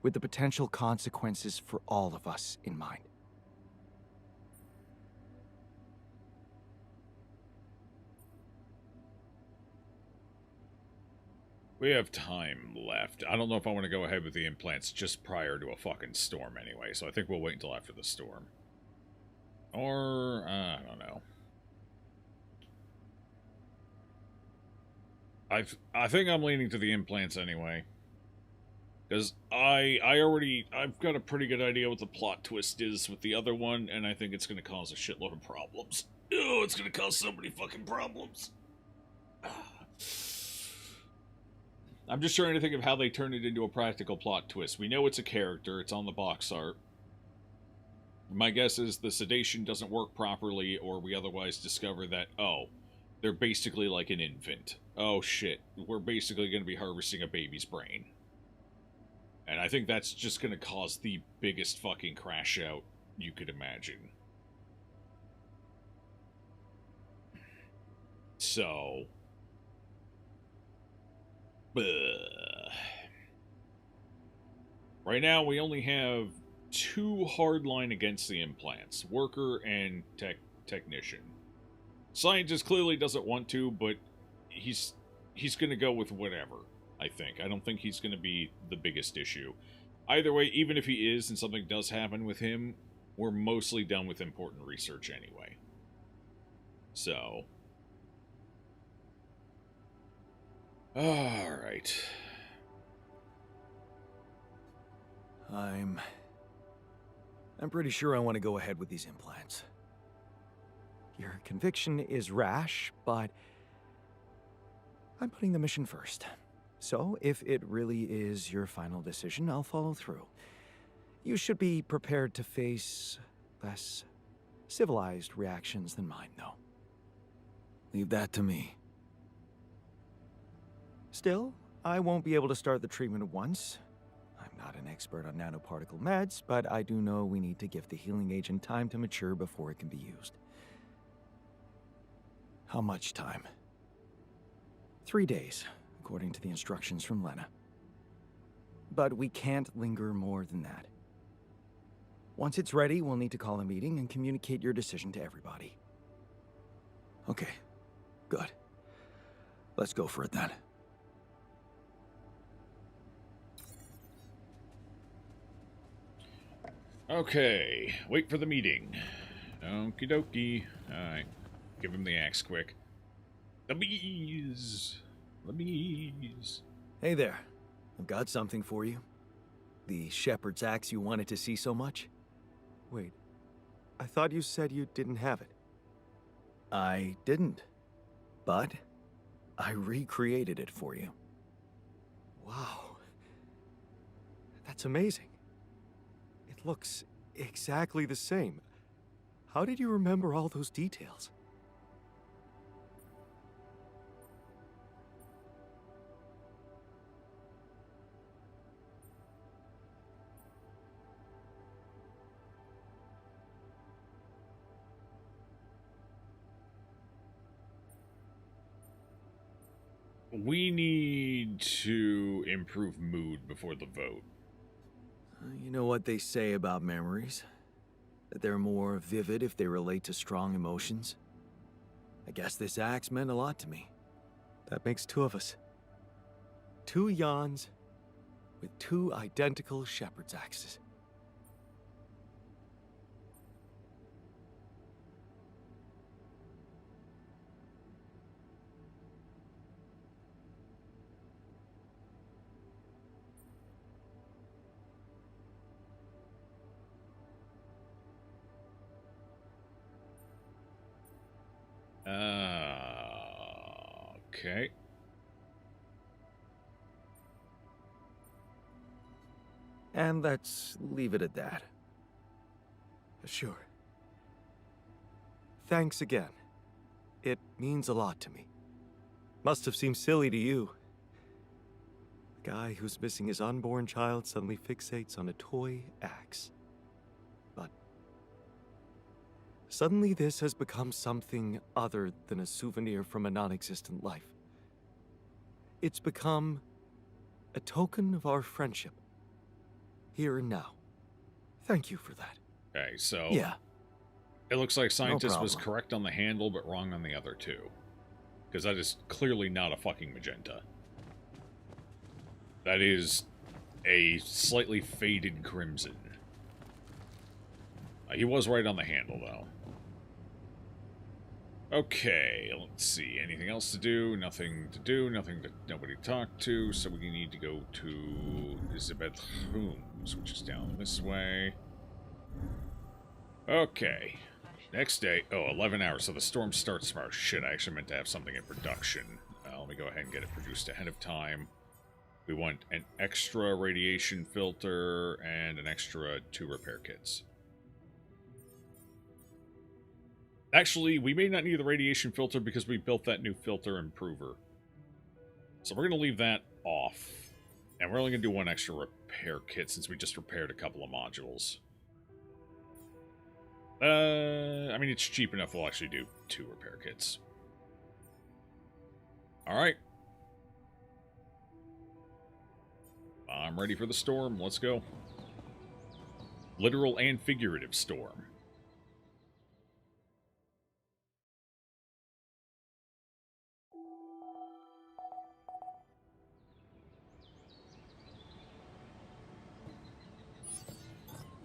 with the potential consequences for all of us in mind. We have time left. I don't know if I want to go ahead with the implants just prior to a fucking storm anyway, so I think we'll wait until after the storm. Or, I don't know. I think I'm leaning to the implants anyway. Because I've got a pretty good idea what the plot twist is with the other one, and I think it's going to cause a shitload of problems. Oh, it's going to cause so many fucking problems. I'm just trying to think of how they turn it into a practical plot twist. We know it's a character, it's on the box art. My guess is the sedation doesn't work properly, or we otherwise discover that, oh, they're basically like an infant. Oh shit, we're basically going to be harvesting a baby's brain. And I think that's just going to cause the biggest fucking crash out you could imagine. So, Right now, we only have 2 hardline against the implants, worker and technician. Scientist clearly doesn't want to, but he's going to go with whatever, I think. I don't think he's going to be the biggest issue. Either way, even if he is and something does happen with him, we're mostly done with important research anyway. So, all right. I'm pretty sure I want to go ahead with these implants. Your conviction is rash, but I'm putting the mission first. So, if it really is your final decision, I'll follow through. You should be prepared to face less civilized reactions than mine, though. Leave that to me. Still, I won't be able to start the treatment at once. I'm not an expert on nanoparticle meds, but I do know we need to give the healing agent time to mature before it can be used. How much time? 3 days, according to the instructions from Lena. But we can't linger more than that. Once it's ready, we'll need to call a meeting and communicate your decision to everybody. Okay, good. Let's go for it then. Okay, wait for the meeting. Okie dokie. Alright, give him the axe quick. The bees! The bees! Hey there. I've got something for you. The shepherd's axe you wanted to see so much. Wait, I thought you said you didn't have it. I didn't. But I recreated it for you. Wow. That's amazing. It looks exactly the same. How did you remember all those details? We need to improve mood before the vote. You know what they say about memories? That they're more vivid if they relate to strong emotions? I guess this axe meant a lot to me. That makes 2 of us. 2 Yans with 2 identical shepherd's axes. Okay. And let's leave it at that. Sure. Thanks again. It means a lot to me. Must have seemed silly to you. A guy who's missing his unborn child suddenly fixates on a toy axe. But suddenly this has become something other than a souvenir from a non-existent life. It's become a token of our friendship. Here and now. Thank you for that. Okay, so... Yeah. It looks like Scientist No was problem. correct on the handle, but wrong on the other 2. Because that is clearly not a fucking magenta. That is a slightly faded crimson. He was right on the handle, though. Okay, let's see. Anything else to do? Nothing to do. Nobody to talk to. So we need to go to Elizabeth Rooms, which is down this way. Okay. Next day. Oh, 11 hours. So the storm starts tomorrow. Shit, I actually meant to have something in production. Let me go ahead and get it produced ahead of time. We want an extra radiation filter and an extra 2 repair kits. Actually, we may not need the radiation filter because we built that new filter improver. So we're going to leave that off. And we're only going to do 1 extra repair kit since we just repaired a couple of modules. I mean, it's cheap enough we'll actually do 2 repair kits. Alright. I'm ready for the storm. Let's go. Literal and figurative storm.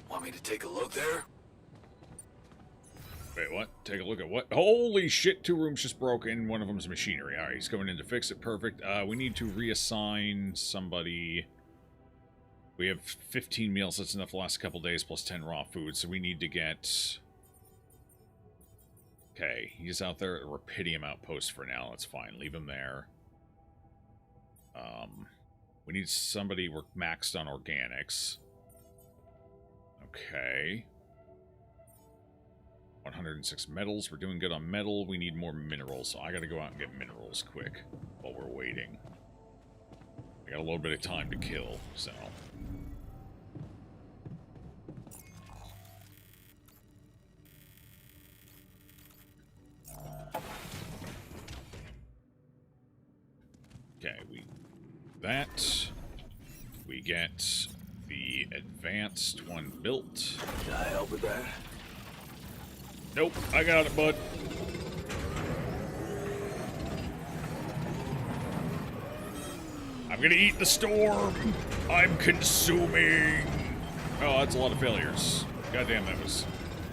Want me to take a look there? Wait, what? Take a look at what? Holy shit, 2 rooms just broken. One of them's machinery. Alright, he's going in to fix it. Perfect. We need to reassign somebody. We have 15 meals. That's enough the last couple days, plus 10 raw food. So we need to get... Okay, he's out there at a Rapidium outpost for now. That's fine. Leave him there. We need somebody. We're maxed on organics. Okay. 106 metals. We're doing good on metal. We need more minerals, so I gotta go out and get minerals quick while we're waiting. I got a little bit of time to kill, so... Okay, that. We get the advanced one built. Can I help with that? Nope, I got it, bud. I'm gonna eat the storm. I'm consuming. Oh, that's a lot of failures. Goddamn, that was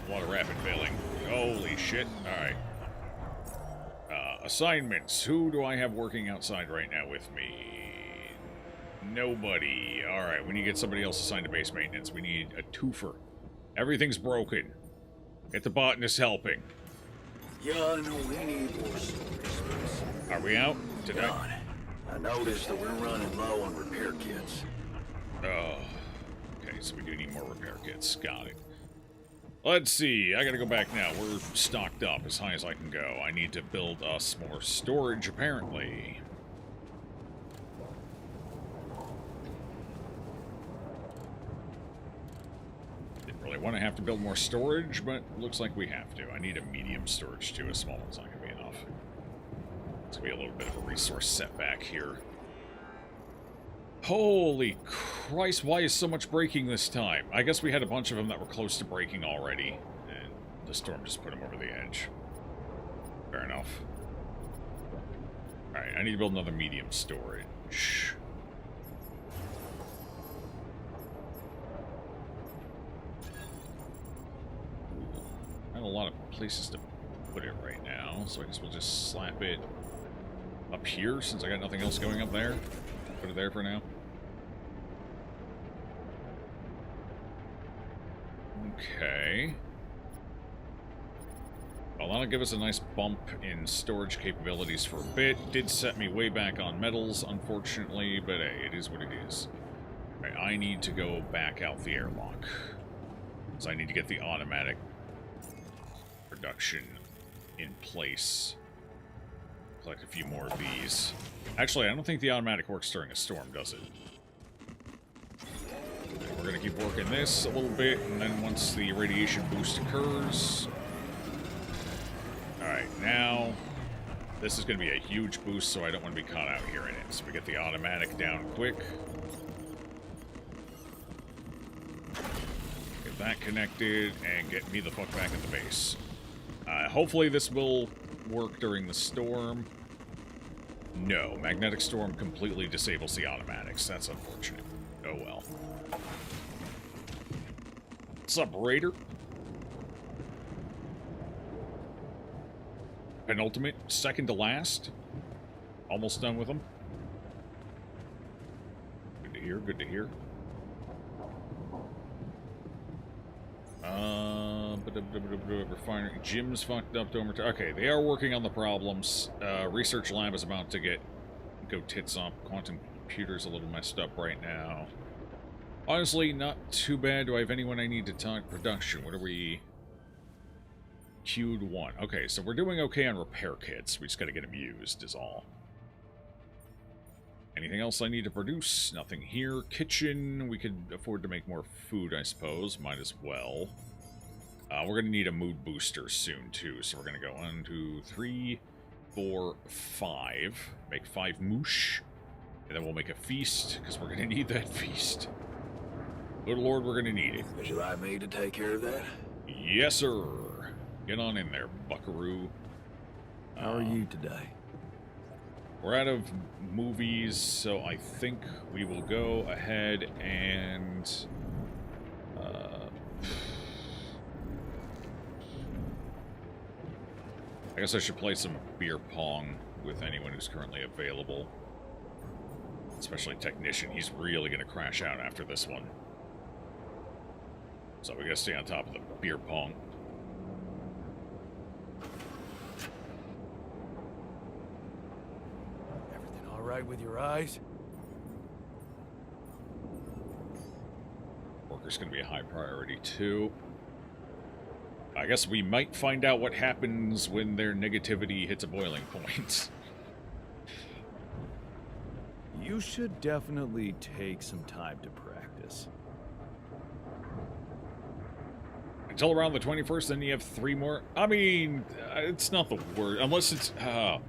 a lot of rapid failing. Holy shit. Alright. Assignments. Who do I have working outside right now with me? Nobody. Alright, we need to get somebody else assigned to base maintenance. We need a twofer. Everything's broken. Get the botanist helping. Yeah, I know we need more storage space. Are we out today? John, I noticed that we're running low on repair kits. Oh. Okay, so we do need more repair kits. Got it. Let's see. I gotta go back now. We're stocked up as high as I can go. I need to build us more storage, apparently. Didn't really want to have to build more storage, but looks like we have to. I need a medium storage, too. A small one's not gonna be enough. It's gonna be a little bit of a resource setback here. Holy Christ, why is so much breaking this time? I guess we had a bunch of them that were close to breaking already, and the storm just put them over the edge. Fair enough. Alright, I need to build another medium storage. I have a lot of places to put it right now, so I guess we'll just slap it up here, since I got nothing else going up there. Put it there for now. Okay. Well, that'll give us a nice bump in storage capabilities for a bit. Did set me way back on metals, unfortunately, but hey, it is what it is. Right, I need to go back out the airlock. So I need to get the automatic production in place. Collect a few more of these. Actually, I don't think the automatic works during a storm, does it? We're going to keep working this a little bit, and then once the radiation boost occurs... Alright, now... This is going to be a huge boost, so I don't want to be caught out here in it. So we get the automatic down quick. Get that connected, and get me the fuck back at the base. Hopefully this will work during the storm. No, magnetic storm completely disables the automatics. That's unfortunate. Oh well. What's up, Raider? Penultimate, second to last. Almost done with them. Good to hear, good to hear. Refinery. Jim's fucked up. Okay, they are working on the problems. Research lab is about to go tits up. Quantum computer's a little messed up right now. Honestly, not too bad. Do I have anyone I need to talk? Production. What are we? Queued 1. Okay, so we're doing okay on repair kits. We just gotta get them used, is all. Anything else I need to produce? Nothing here. Kitchen. We could afford to make more food, I suppose. Might as well. We're going to need a mood booster soon, too. So we're going to go 1, 2, 3, 4, 5. Make 5 moosh. And then we'll make a feast, because we're going to need that feast. Good Lord, we're going to need it. Would you like me to take care of that? Yes, sir. Get on in there, buckaroo. How are you today? We're out of movies, so I think we will go ahead and... I guess I should play some beer pong with anyone who's currently available. Especially Technician. He's really going to crash out after this one. So we got to stay on top of the beer pong. Everything all right with your eyes? Worker's going to be a high priority, too. I guess we might find out what happens when their negativity hits a boiling point. You should definitely take some time to practice. Until around the 21st, then you have 3 more. I mean, it's not the worst. Unless it's... I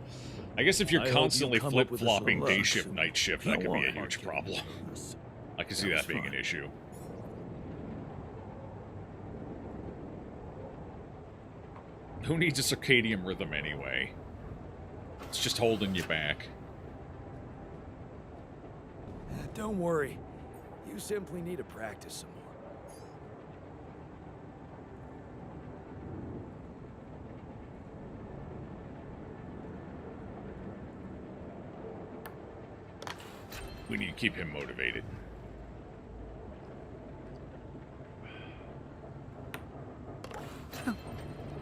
guess if you're constantly flip-flopping day shift, night shift, that could be a huge problem. I can see that being an issue. Who needs a circadian rhythm anyway? It's just holding you back. Don't worry. You simply need to practice some more. We need to keep him motivated.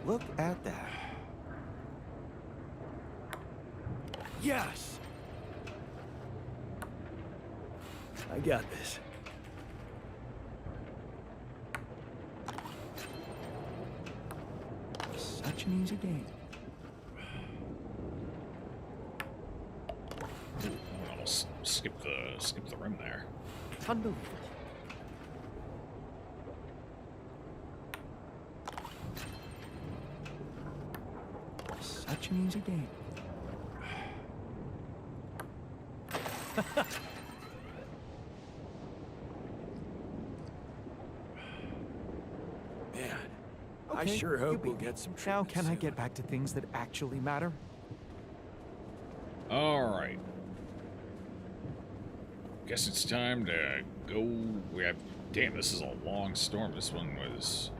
Look at that. Yes! I got this. Such an easy game. Almost skip the rim there. Unbelievable. Such an easy game. Man, I sure hope we'll get some Now treatment can I soon. get back to things that actually matter? Alright. Guess it's time to go. We have... Damn, this is a long storm. This one was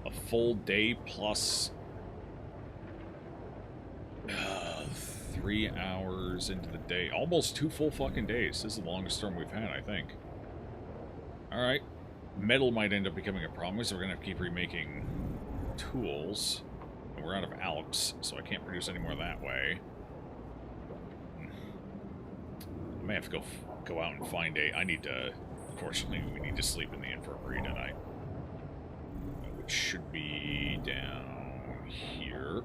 a full day plus 3 hours into the day. Almost 2 full fucking days. This is the longest storm we've had, I think. Alright. Metal might end up becoming a problem, so we're going to have to keep remaking tools. And we're out of Alps, so I can't produce any more that way. I may have to go out and find a... I need to... Unfortunately, we need to sleep in the infirmary tonight. Which should be down here.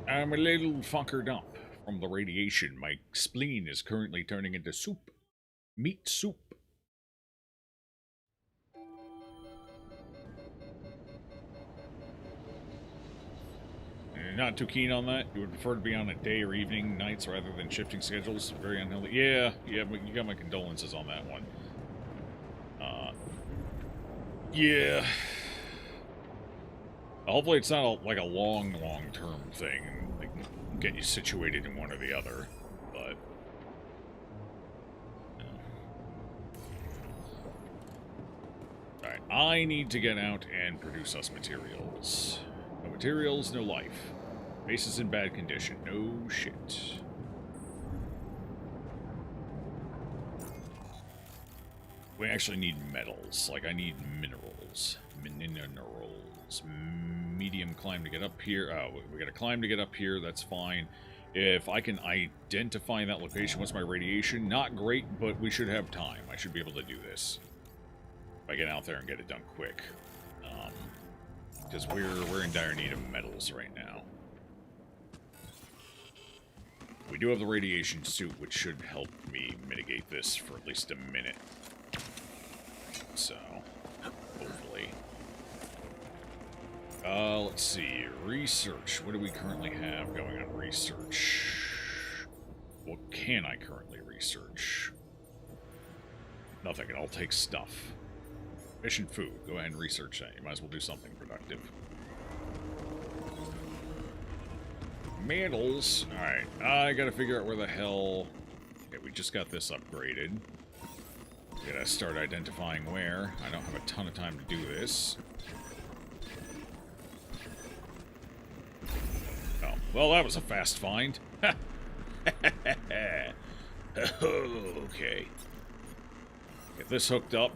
I'm a little funkered up from the radiation. My spleen is currently turning into soup. Meat soup. You're not too keen on that? You would prefer to be on a day or evening, nights, rather than shifting schedules? Very unhealthy. Yeah, but you got my condolences on that one. Yeah. Hopefully it's not like a long-term thing. Like, get you situated in one or the other. But... Alright, I need to get out and produce us materials. No materials, no life. Base is in bad condition. No shit. We actually need metals. Like, I need minerals. Minerals. Medium climb to get up here. Oh, we gotta climb to get up here. That's fine. If I can identify that location, what's my radiation? Not great, but we should have time. I should be able to do this. If I get out there and get it done quick. Because we're in dire need of metals right now. We do have the radiation suit, which should help me mitigate this for at least a minute. So, hopefully. Let's see. Research. What do we currently have going on research? What can I currently research? Nothing. I'll take stuff. Fish and food. Go ahead and research that. You might as well do something productive. Mantles. Alright. I gotta figure out where the hell... Okay, we just got this upgraded. Gotta start identifying where. I don't have a ton of time to do this. Oh, well, that was a fast find. Okay. Get this hooked up.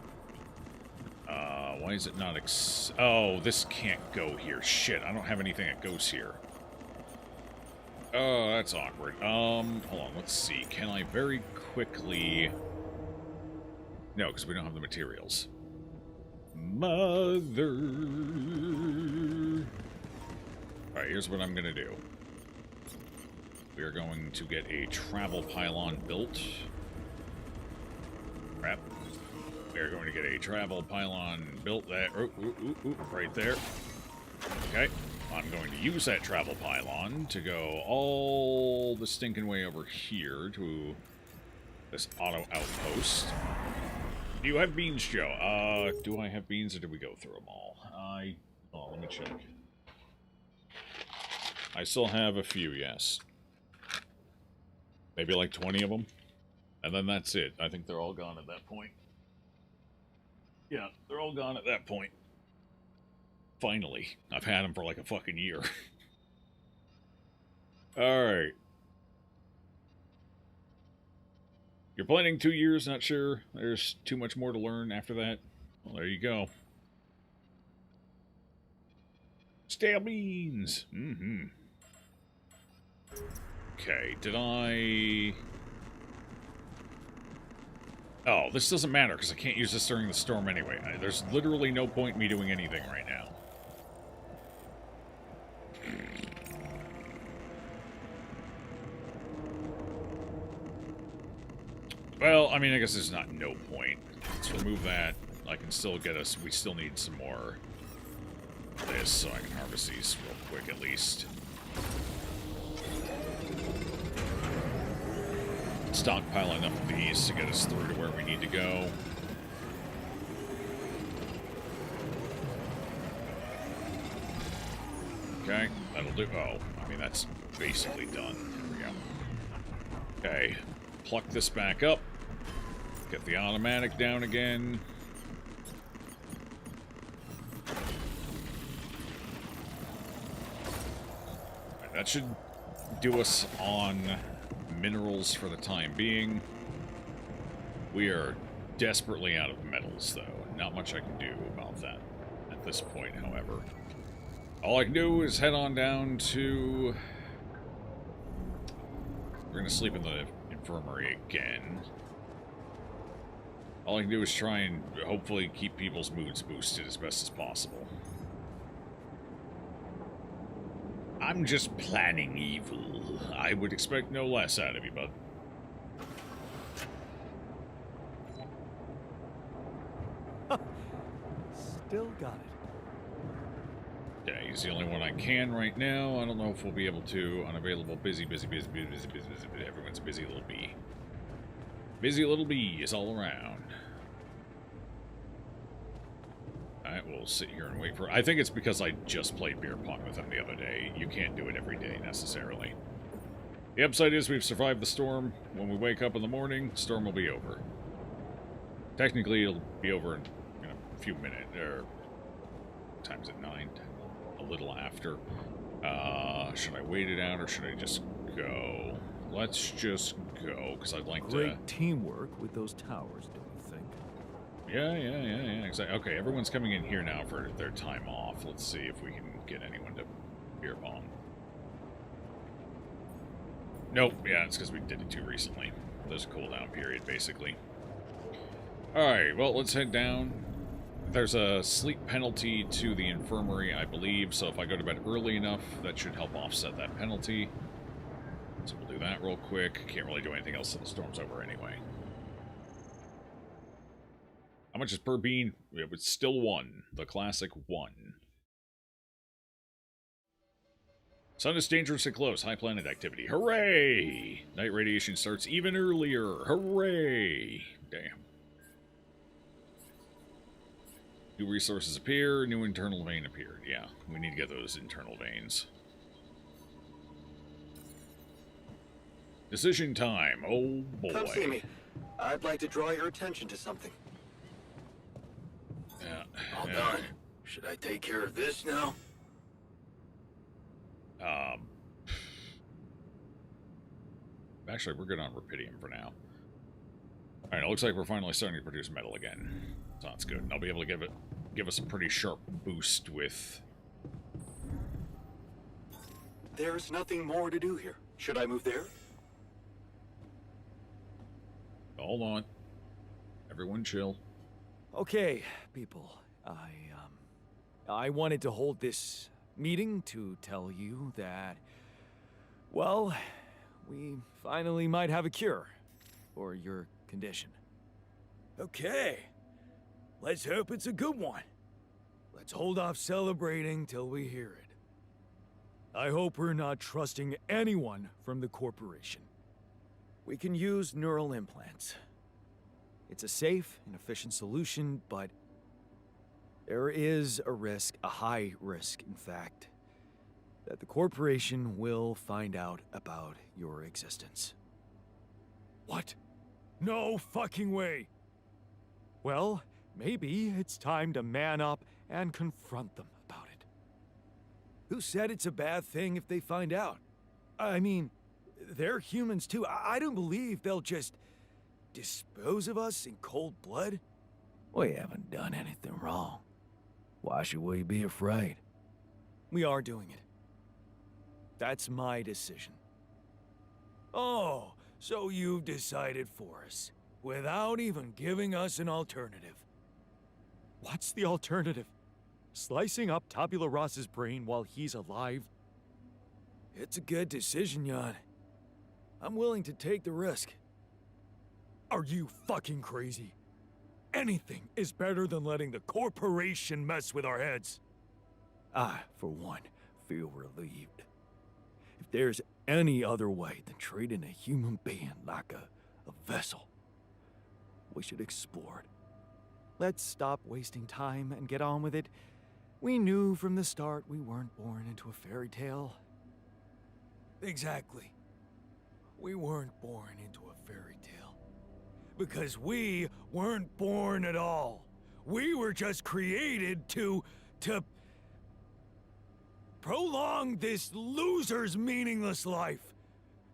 Why is it not oh, this can't go here. Shit, I don't have anything that goes here. Oh, that's awkward. Hold on, let's see. Can I very quickly... No, because we don't have the materials. Mother... Alright, here's what I'm gonna do. We are going to get a travel pylon built. Crap. We are going to get a travel pylon built that... right there. Okay. I'm going to use that travel pylon to go all the stinking way over here to this auto outpost. Do you have beans, Joe? Do I have beans or did we go through them all? Oh, let me check. I still have a few, yes. Maybe like 20 of them. And then that's it. I think they're all gone at that point. Yeah, they're all gone at that point. Finally. I've had them for like a fucking year. Alright. You're planning 2 years, not sure. There's too much more to learn after that. Well, there you go. Stale beans! Mm-hmm. Okay, did I... Oh, this doesn't matter, because I can't use this during the storm anyway. There's literally no point in me doing anything right now. Well, I mean, I guess there's not no point. Let's remove that. I can still get us... We still need some more of this, so I can harvest these real quick at least. Stockpile enough of these to get us through to where we need to go. Okay, that'll do. Oh, I mean, that's basically done. There we go. Okay, pluck this back up. Get the automatic down again. Right, that should do us on minerals for the time being. We are desperately out of metals, though. Not much I can do about that at this point, however. All I can do is head on down to... We're going to sleep in the infirmary again. All I can do is try and hopefully keep people's moods boosted as best as possible. I'm just planning evil. I would expect no less out of you, bud. Still got it. Yeah, he's the only one I can right now. I don't know if we'll be able to. Unavailable, busy. Everyone's a busy little bee. Busy little bee is all around. Alright, we'll sit here and wait for... I think it's because I just played beer pong with him the other day. You can't do it every day, necessarily. The upside is we've survived the storm. When we wake up in the morning, storm will be over. Technically, it'll be over in a few minutes. Or... What time is it? 9? A little after. Should I wait it out, or should I just go? Let's just go, because I'd like to... Great teamwork with those towers, don't you think? Yeah, exactly. Okay, everyone's coming in here now for their time off. Let's see if we can get anyone to beer pong. Nope, yeah, it's because we did it too recently. There's a cooldown period, basically. Alright, well, let's head down. There's a sleep penalty to the infirmary, I believe, so if I go to bed early enough, that should help offset that penalty. So we'll do that real quick. Can't really do anything else till the storm's over anyway. How much is per bean? It was still 1. The classic 1. Sun is dangerously close. High planet activity. Hooray! Night radiation starts even earlier. Hooray! Damn. New resources appear. New internal vein appeared. Yeah, we need to get those internal veins. Decision time. Oh, boy. Come see me. I'd like to draw your attention to something. Yeah. All done. Should I take care of this now? Actually, we're good on rubidium for now. Alright, it looks like we're finally starting to produce metal again. So that's good. I'll be able to give us a pretty sharp boost with... There's nothing more to do here. Should I move there? Hold on. Everyone chill. Okay, people. I wanted to hold this meeting to tell you that, well, we finally might have a cure for your condition. Okay. Let's hope it's a good one. Let's hold off celebrating till we hear it. I hope we're not trusting anyone from the corporation. We can use neural implants. It's a safe and efficient solution, but there is a risk, a high risk, in fact, that the corporation will find out about your existence. What? No fucking way! Well, maybe it's time to man up and confront them about it. Who said it's a bad thing if they find out? I mean, they're humans too. I don't believe they'll just dispose of us in cold blood. We haven't done anything wrong. Why should we be afraid? We are doing it. That's my decision. Oh, so you've decided for us, without even giving us an alternative. What's the alternative? Slicing up Tabula Rasa's brain while he's alive? It's a good decision, Jan. I'm willing to take the risk. Are you fucking crazy? Anything is better than letting the corporation mess with our heads. I, for one, feel relieved. If there's any other way than treating a human being like a vessel, we should explore it. Let's stop wasting time and get on with it. We knew from the start we weren't born into a fairy tale. Exactly. We weren't born into a fairy tale. Because we weren't born at all. We were just created to prolong this loser's meaningless life.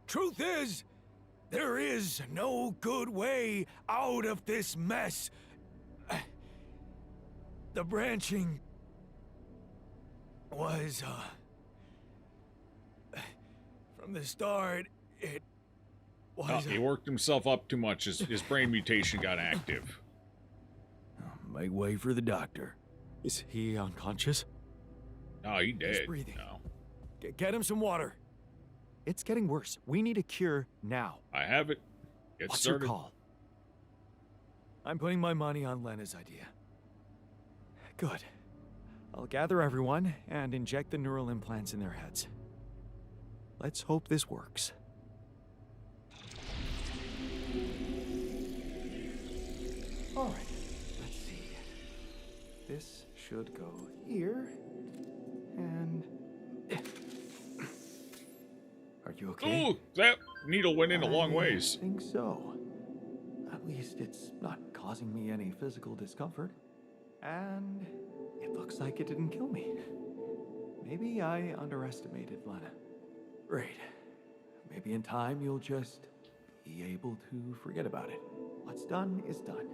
Truth is, there is no good way out of this mess. The branching was, from the start, it was... he worked himself up too much. His brain mutation got active. Make way for the doctor. Is he unconscious? No, he dead. He's breathing. No. Get him some water. It's getting worse. We need a cure now. I have it. Get What's started. your call? I'm putting my money on Lena's idea. Good. I'll gather everyone and inject the neural implants in their heads. Let's hope this works. All right, let's see. This should go here, and... Are you okay? Ooh, that needle went in a long ways. I think so. At least it's not causing me any physical discomfort. And it looks like it didn't kill me. Maybe I underestimated Lena. Great. Maybe in time you'll just be able to forget about it. What's done is done.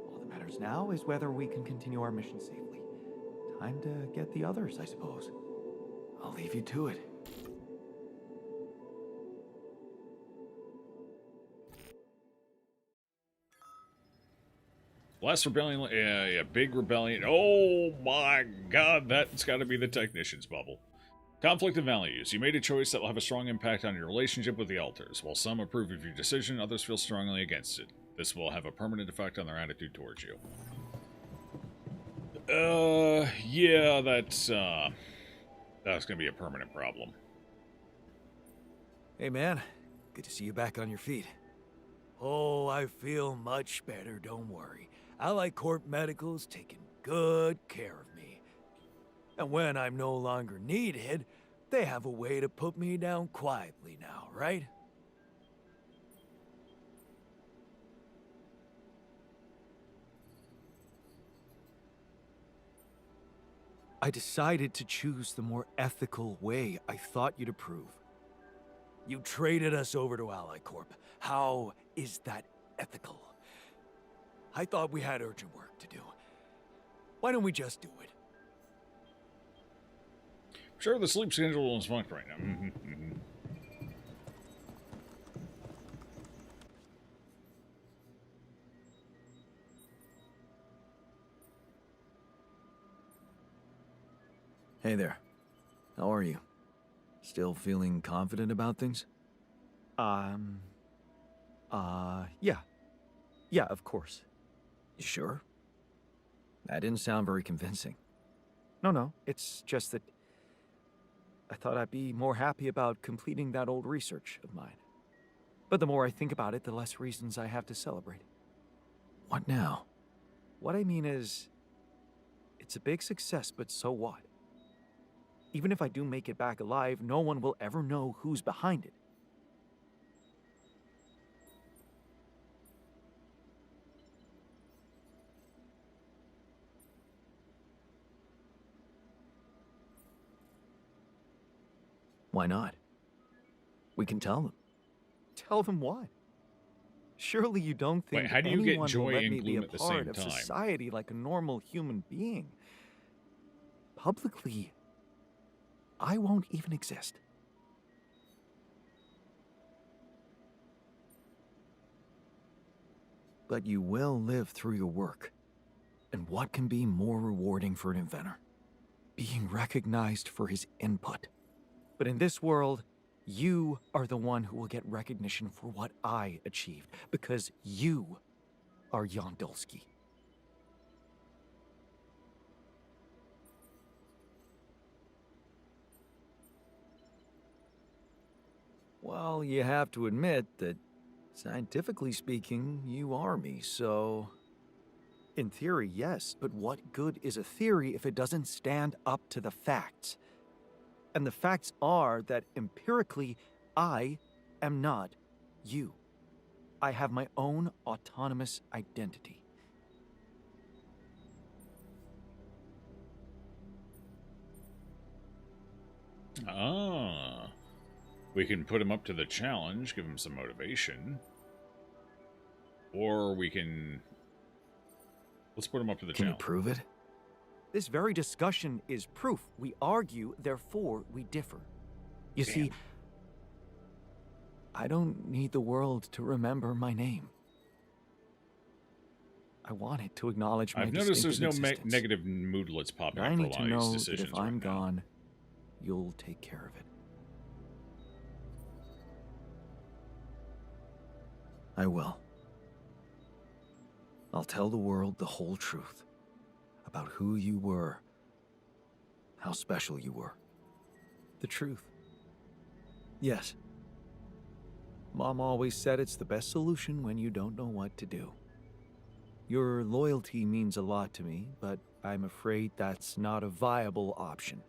All that matters now is whether we can continue our mission safely. Time to get the others, I suppose. I'll leave you to it. Last rebellion, yeah, big rebellion. Oh my god, that's got to be the technician's bubble. Conflict of values. You made a choice that will have a strong impact on your relationship with the alters. While some approve of your decision, others feel strongly against it. This will have a permanent effect on their attitude towards you. Yeah, that's gonna be a permanent problem. Hey, man. Good to see you back on your feet. Oh, I feel much better, don't worry. Allied Corp Medical's taking good care of me. And when I'm no longer needed, they have a way to put me down quietly now, right? I decided to choose the more ethical way I thought you'd approve. You traded us over to Allied Corp. How is that ethical? I thought we had urgent work to do. Why don't we just do it? Sure, the sleep schedule is fucked right now. Hey there. How are you? Still feeling confident about things? Yeah. Yeah, of course. You sure? That didn't sound very convincing. No, it's just that I thought I'd be more happy about completing that old research of mine. But the more I think about it, the less reasons I have to celebrate. What now? What I mean is, it's a big success, but so what? Even if I do make it back alive, no one will ever know who's behind it. Why not? We can tell them. Tell them what? Surely you don't think Wait, how do you get anyone joy will let and me be gloom a at the part same of time? society like a normal human being? Publicly, I won't even exist. But you will live through your work. And what can be more rewarding for an inventor? Being recognized for his input. But in this world, you are the one who will get recognition for what I achieved, because you are Jan Dulski. Well, you have to admit that, scientifically speaking, you are me, so... In theory, yes, but what good is a theory if it doesn't stand up to the facts? And the facts are that empirically, I am not you. I have my own autonomous identity. Ah. We can put him up to the challenge, give him some motivation. Or we can... Let's put him up to the challenge. Can you prove it? This very discussion is proof. We argue, therefore we differ. You see, I don't need the world to remember my name. I want it to acknowledge my I've noticed there's no existence. negative moodlets popping I up for a need lot to of know these that decisions if I'm right now. gone, you'll take care of it. I will. I'll tell the world the whole truth. About who you were. How special you were. The truth. Yes. Mom always said it's the best solution when you don't know what to do. Your loyalty means a lot to me, but I'm afraid that's not a viable option.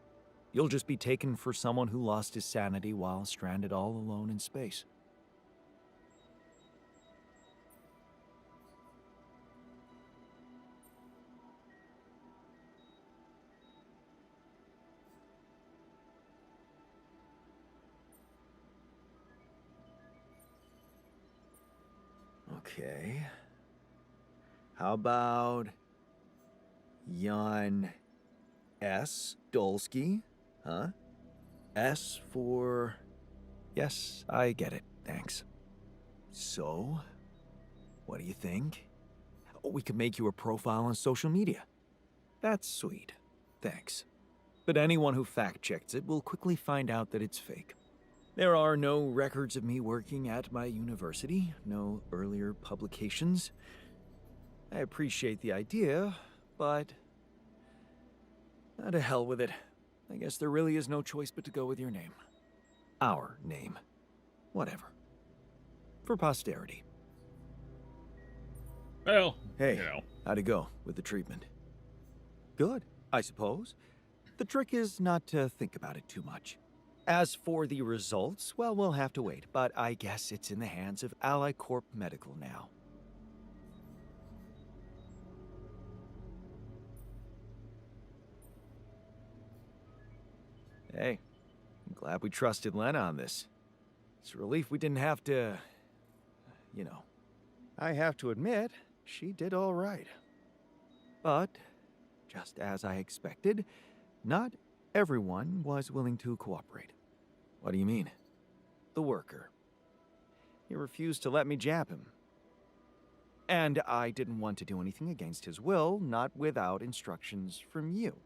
You'll just be taken for someone who lost his sanity while stranded all alone in space. Okay. How about Jan S. Dulski? Huh? S for... Yes, I get it. Thanks. So? What do you think? We could make you a profile on social media. That's sweet. Thanks. But anyone who fact-checks it will quickly find out that it's fake. There are no records of me working at my university, no earlier publications. I appreciate the idea, but... to hell with it. I guess there really is no choice but to go with your name. Our name. Whatever. For posterity. Well, Hey, you know. how'd it go with the treatment? Good, I suppose. The trick is not to think about it too much. As for the results, well, we'll have to wait, but I guess it's in the hands of Ally Corp Medical now. Hey, I'm glad we trusted Lena on this. It's a relief we didn't have to... you know. I have to admit, she did all right. But, just as I expected, not everyone was willing to cooperate. What do you mean? The worker. He refused to let me jab him. And I didn't want to do anything against his will, not without instructions from you.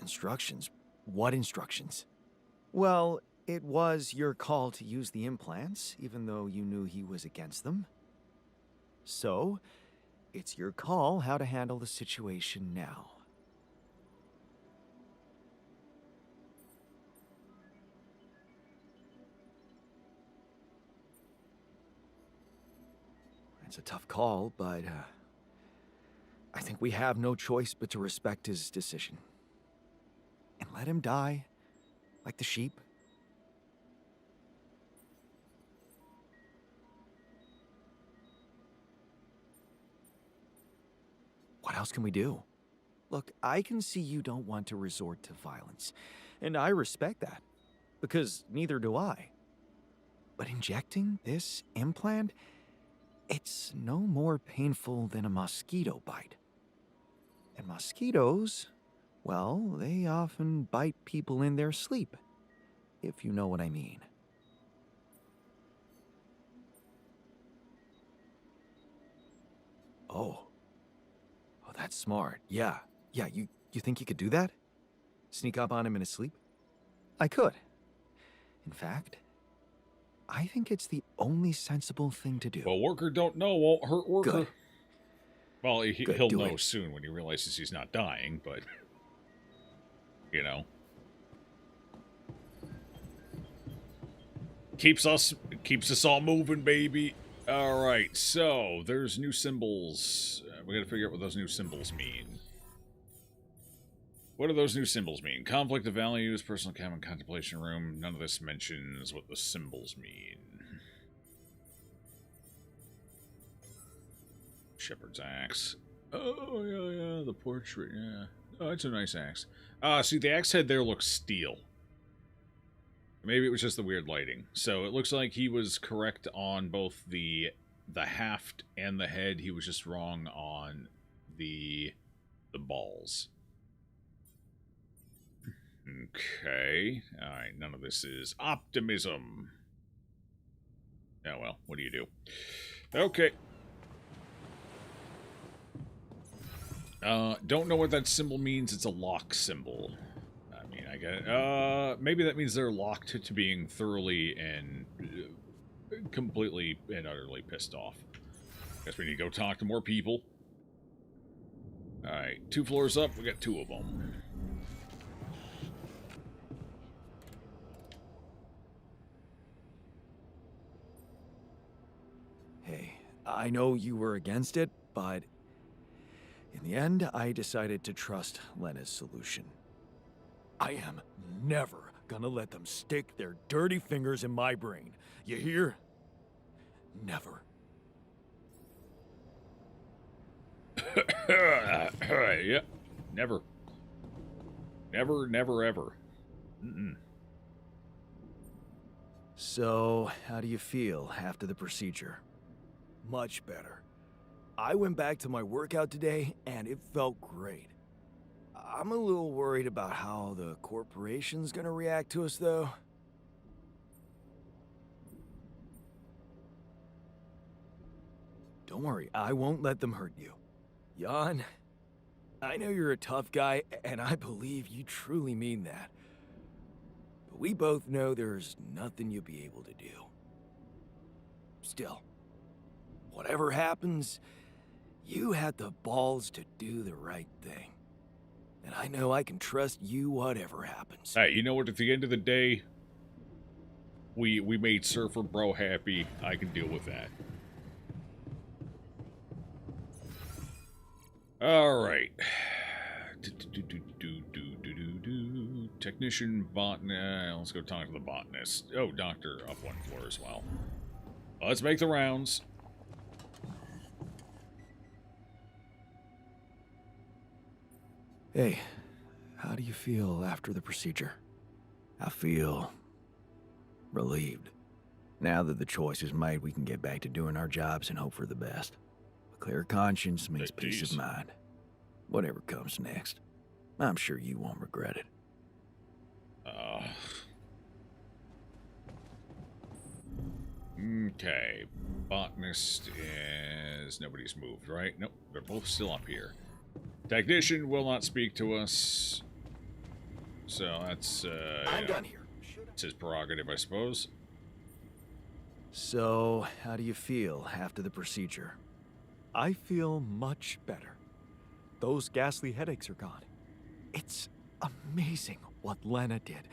Instructions? What instructions? Well, it was your call to use the implants, even though you knew he was against them. So, it's your call how to handle the situation now. It's a tough call, but I think we have no choice but to respect his decision. And let him die, like the sheep. What else can we do? Look, I can see you don't want to resort to violence, and I respect that, because neither do I. But injecting this implant, it's no more painful than a mosquito bite. And mosquitoes, well, they often bite people in their sleep, if you know what I mean. Oh, that's smart. Yeah, you think you could do that? Sneak up on him in his sleep? I could. In fact, I think it's the only sensible thing to do. Well, worker don't know won't hurt worker. Good. Well, Good, he'll do know it. soon when he realizes he's not dying, but... you know. Keeps us all moving, baby. Alright, so, there's new symbols. We gotta figure out what those new symbols mean. What do those new symbols mean? Conflict of values, personal cabin, contemplation room. None of this mentions what the symbols mean. Shepherd's axe. Oh, yeah, the portrait, yeah. Oh, it's a nice axe. See, the axe head there looks steel. Maybe it was just the weird lighting. So it looks like he was correct on both the haft and the head. He was just wrong on the balls. Okay. Alright, none of this is optimism. Oh well, what do you do? Okay. Don't know what that symbol means. It's a lock symbol. I mean, I get maybe that means they're locked to being thoroughly and completely and utterly pissed off. Guess we need to go talk to more people. Alright, 2 floors up, we got 2 of them. Hey, I know you were against it, but in the end, I decided to trust Lena's solution. I am never gonna let them stick their dirty fingers in my brain. You hear? Never. Yeah, never. Never, never, ever. Mm-mm. So, how do you feel after the procedure? Much better. I went back to my workout today, and it felt great. I'm a little worried about how the corporation's gonna react to us, though. Don't worry, I won't let them hurt you. Jan, I know you're a tough guy, and I believe you truly mean that. But we both know there's nothing you'll be able to do. Still, whatever happens, you had the balls to do the right thing. And I know I can trust you whatever happens. Hey, you know what? At the end of the day, we made Surfer Bro happy. I can deal with that. Alright. Technician, botanist. Let's go talk to the botanist. Oh, doctor up one floor as well. Let's make the rounds. Hey, how do you feel after the procedure? I feel relieved. Now that the choice is made, we can get back to doing our jobs and hope for the best. A clear conscience means peace of mind. Whatever comes next, I'm sure you won't regret it. Okay. Botanist is... Nobody's moved, right? Nope, they're both still up here. Technician will not speak to us. So that's, I'm done here. It's his prerogative, I suppose. So, how do you feel after the procedure? I feel much better. Those ghastly headaches are gone. It's amazing what Lena did.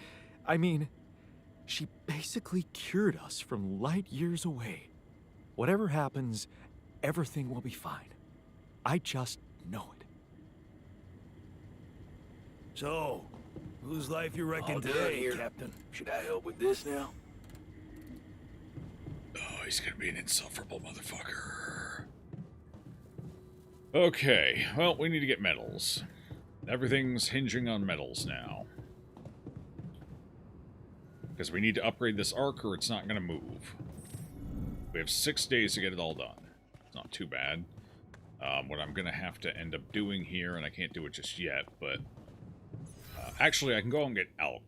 I mean, she basically cured us from light years away. Whatever happens, everything will be fine. I just know it. So, whose life you reckon All done today, here. Captain? Should I help with this now? Oh, he's gonna be an insufferable motherfucker. Okay, well, we need to get medals. Everything's hinging on medals now. Because we need to upgrade this arc or it's not going to move. We have 6 days to get it all done. It's not too bad. What I'm going to have to end up doing here, and I can't do it just yet, but... actually, I can go out and get elk.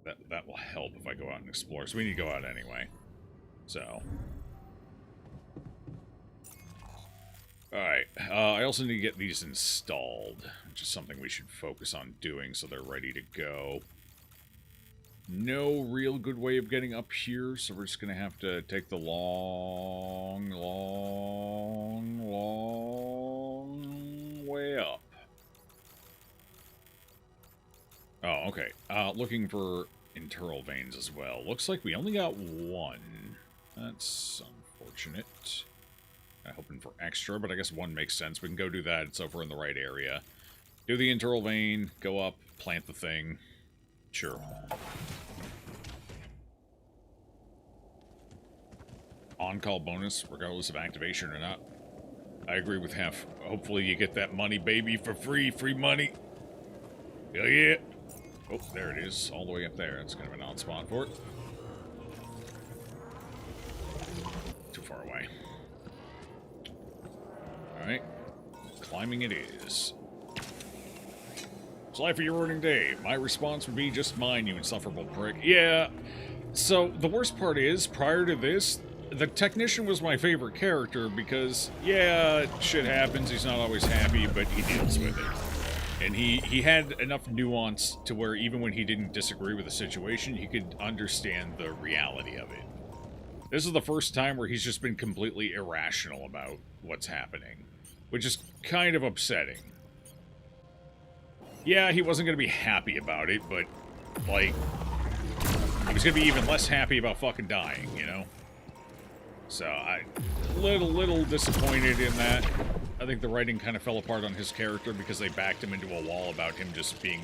That will help if I go out and explore, so we need to go out anyway. So... Alright, I also need to get these installed, which is something we should focus on doing so they're ready to go. No real good way of getting up here, so we're just going to have to take the long way up. Oh, okay. Looking for internal veins as well. Looks like we only got one. That's unfortunate. I'm hoping for extra, but I guess one makes sense. We can go do that. It's over in the right area. Do the internal vein, go up, plant the thing. Sure. On-call bonus, regardless of activation or not. I agree with Hef. Hopefully you get that money, baby, for free. Free money. Hell yeah. Oh, there it is. All the way up there. That's kind of an odd spot for it. Too far away. Alright. Climbing it is. It's life of your ordering day. My response would be just mine, you insufferable prick. Yeah. So, the worst part is, prior to this, the technician was my favorite character because, yeah, shit happens. He's not always happy, but he deals with it. And he had enough nuance to where even when he didn't disagree with the situation, he could understand the reality of it. This is the first time where he's just been completely irrational about what's happening, which is kind of upsetting. Yeah, he wasn't going to be happy about it, but, like, he was going to be even less happy about fucking dying, you know? So, little disappointed in that. I think the writing kind of fell apart on his character because they backed him into a wall about him just being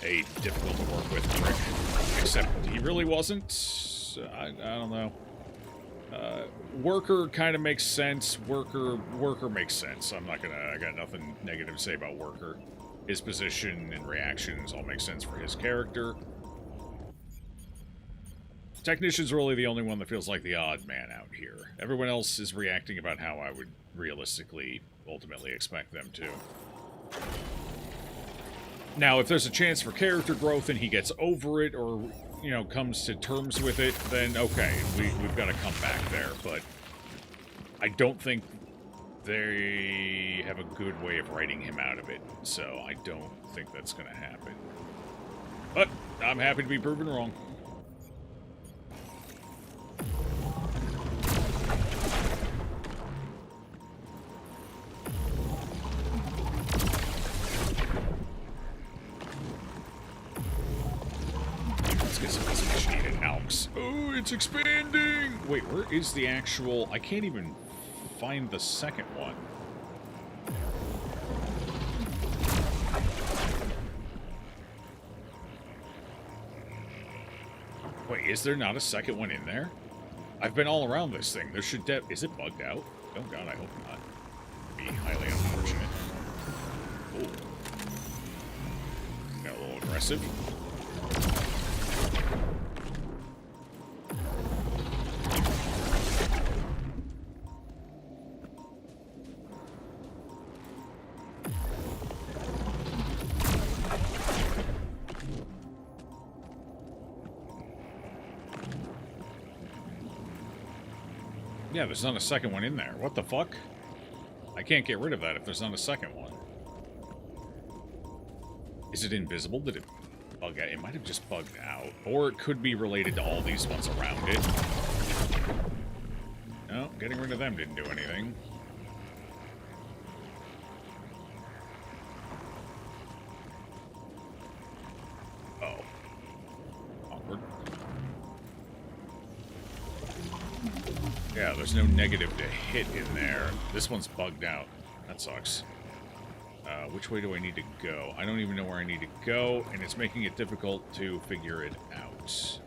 a difficult to work with prick. Except he really wasn't. I don't know. Worker kind of makes sense. Worker makes sense. I got nothing negative to say about Worker. His position and reactions all make sense for his character. Technician's really the only one that feels like the odd man out here. Everyone else is reacting about how I would realistically, ultimately expect them to. Now, if there's a chance for character growth and he gets over it or, you know, comes to terms with it, then okay, we've got to come back there. But I don't think they have a good way of writing him out of it, so I don't think that's going to happen. But I'm happy to be proven wrong. because it doesn't much need it. Alks. Oh, it's expanding! Wait, where is the actual... I can't even find the second one. Wait, is there not a second one in there? I've been all around this thing. There should is it bugged out? Oh god, I hope not. Be highly unfortunate. Ooh. Got a little aggressive. Yeah, there's not a second one in there. What the fuck? I can't get rid of that if there's not a second one. Is it invisible? Did it bug out? It might have just bugged out. Or it could be related to all these ones around it. No, getting rid of them didn't do anything. Oh. Awkward. Yeah, there's no negative to hit in there. This one's bugged out. That sucks. Which way do I need to go? I don't even know where I need to go, and it's making it difficult to figure it out.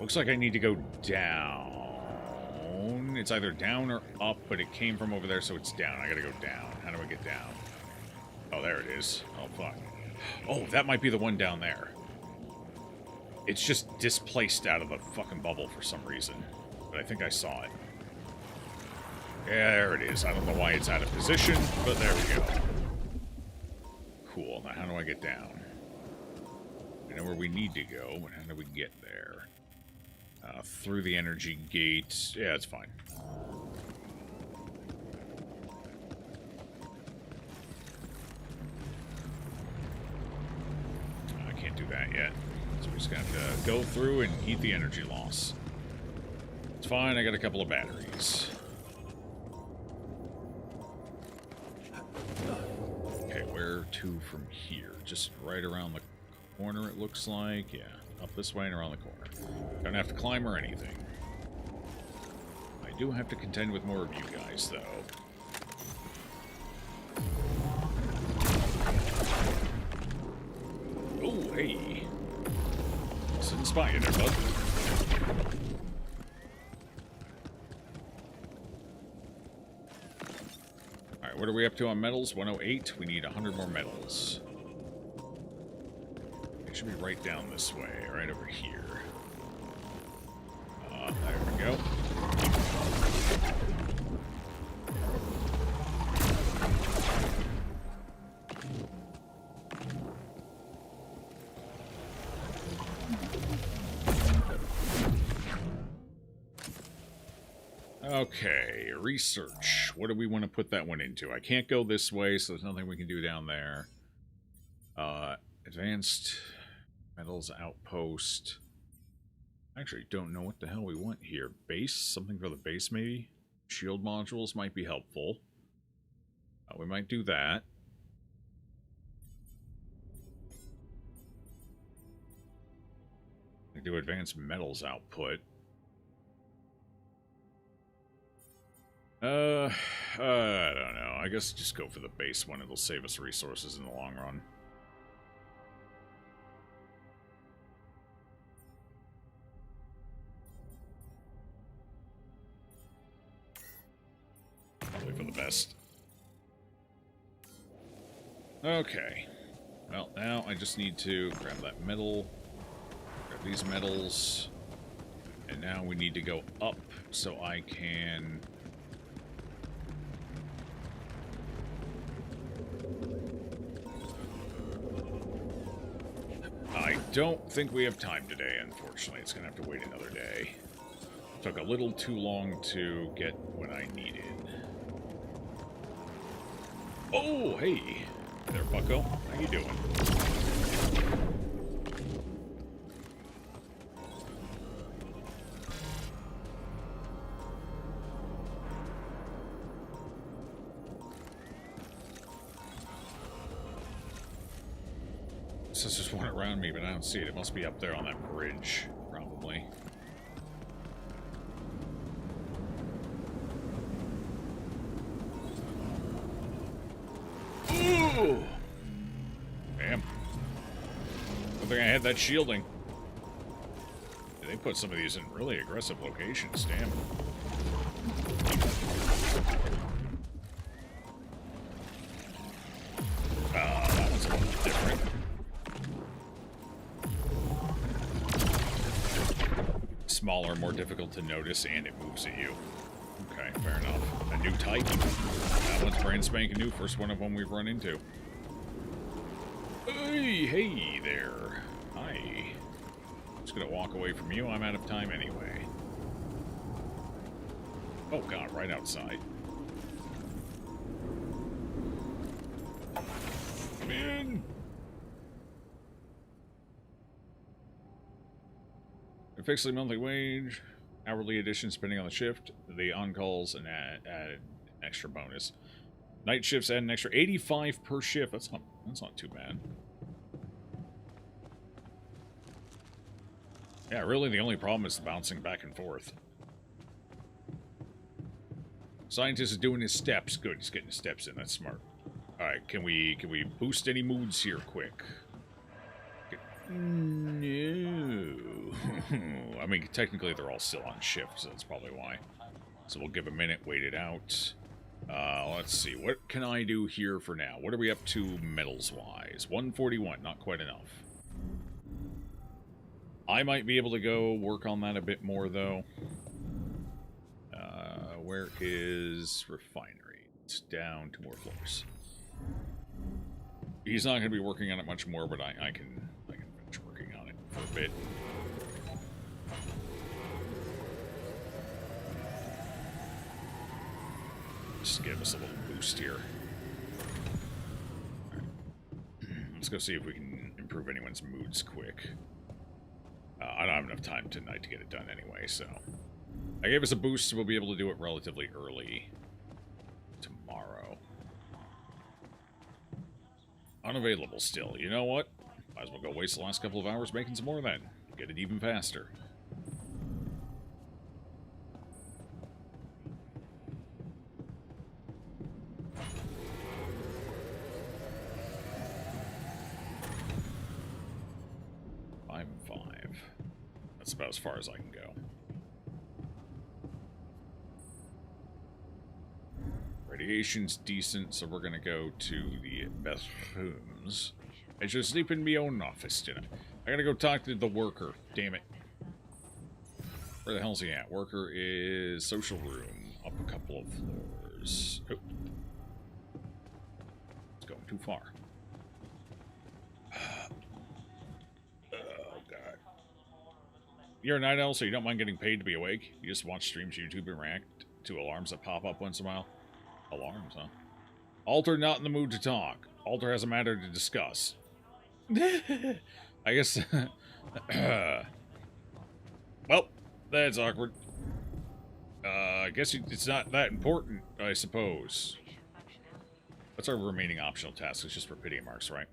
Looks like I need to go down. It's either down or up, but it came from over there, so it's down. I gotta go down. How do I get down? Oh, there it is. Oh, fuck. Oh, that might be the one down there. It's just displaced out of the fucking bubble for some reason. But I think I saw it. Yeah, there it is. I don't know why it's out of position, but there we go. Cool. Now, how do I get down? I know where we need to go, but how do we get there? Through the energy gate. Yeah, it's fine. I can't do that yet. So we just got to go through and eat the energy loss. It's fine, I got a couple of batteries. Okay, where to from here? Just right around the corner, it looks like. Yeah, up this way and around the corner. Don't have to climb or anything. I do have to contend with more of you guys, though. Oh, hey. Didn't spot you there, bud. Alright, what are we up to on metals? 108. We need 100 more metals. It should be right down this way, right over here. There we go. Okay, research. What do we want to put that one into? I can't go this way, so there's nothing we can do down there. Advanced metals outpost. Actually, don't know what the hell we want here. Base? Something for the base, maybe? Shield modules might be helpful. We might do that. We do advanced metals output. I don't know. I guess just go for the base one. It'll save us resources in the long run. Probably for the best. Okay. Well, now I just need to grab that metal, grab these metals, and now we need to go up so I can... I don't think we have time today, unfortunately. It's going to have to wait another day. Took a little too long to get what I needed. Oh, hey. Hey there, bucko. How you doing? says there's one around me, but I don't see it. It must be up there on that bridge, probably. Ooh! Damn. I think I had that shielding. They put some of these in really aggressive locations, damn. That one's a little different. Smaller, more difficult to notice, and it moves at you. Okay, fair enough. A new type. That one's brand spanking new, first one of them we've run into. Hey there. Hi. Just gonna walk away from you, I'm out of time anyway. Oh god, right outside. Come in! A fixed monthly wage, hourly additions depending on the shift, the on-calls, and add extra bonus. Night shifts add an extra 85 per shift. That's not too bad. Yeah, really the only problem is the bouncing back and forth. Scientist is doing his steps. Good, he's getting his steps in. That's smart. Alright, can we boost any moods here quick? No. I mean, technically they're all still on shift, so that's probably why. So we'll give a minute, wait it out. Let's see. What can I do here for now? What are we up to medals-wise? 141, not quite enough. I might be able to go work on that a bit more, though. Where is refinery? It's down 2 more floors. He's not going to be working on it much more, but I can finish working on it for a bit. Just give us a little boost here. Let's go see if we can improve anyone's moods quick. I don't have enough time tonight to get it done anyway, so... I gave us a boost, so we'll be able to do it relatively early tomorrow. Unavailable still. You know what? Might as well go waste the last couple of hours making some more then. Get it even faster. That's about as far as I can go. Radiation's decent, so we're gonna go to the bathrooms. I should sleep in my own office tonight. I gotta go talk to the worker. Damn it. Where the hell's he at? Worker is social room. Up a couple of floors. Oh. It's going too far. Oh, God. You're a night owl, so you don't mind getting paid to be awake? You just watch streams, YouTube, and react to alarms that pop up once in a while? Alarms, huh? Alter not in the mood to talk. Alter has a matter to discuss. I guess... well, that's awkward. I guess it's not that important, I suppose. What's our remaining optional task? It's just Rapidia marks, right?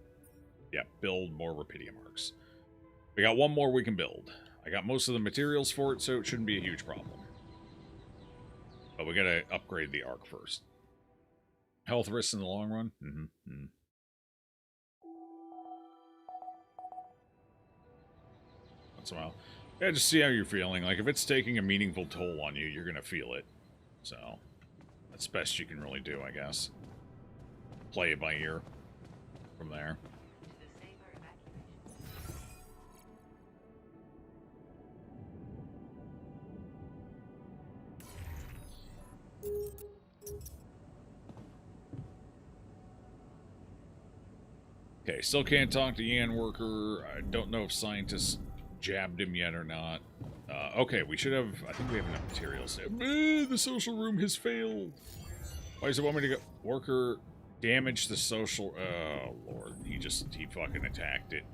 Yeah, build more Rapidia marks. We got one more we can build. I got most of the materials for it, so it shouldn't be a huge problem. But we gotta upgrade the arc first. Health risks in the long run? Once in a while. Yeah, just see how you're feeling. Like, if it's taking a meaningful toll on you, you're gonna feel it. So, that's the best you can really do, I guess. Play it by ear from there. Okay, still can't talk to Yan Worker. I don't know if scientists jabbed him yet or not. Okay, we should have... I think we have enough materials there. The social room has failed. Why does it want me to go... Worker damaged the social... Oh, Lord. He fucking attacked it.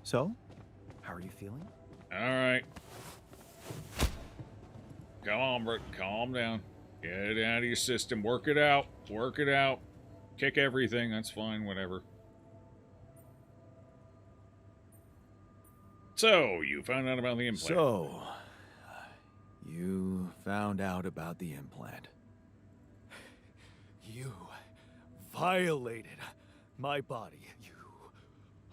So? How are you feeling? Alright. Come on, Britt. Calm down. Get it out of your system. Work it out. Work it out. Kick everything, that's fine, whatever. So, you found out about the implant. So, you found out about the implant. You violated my body. You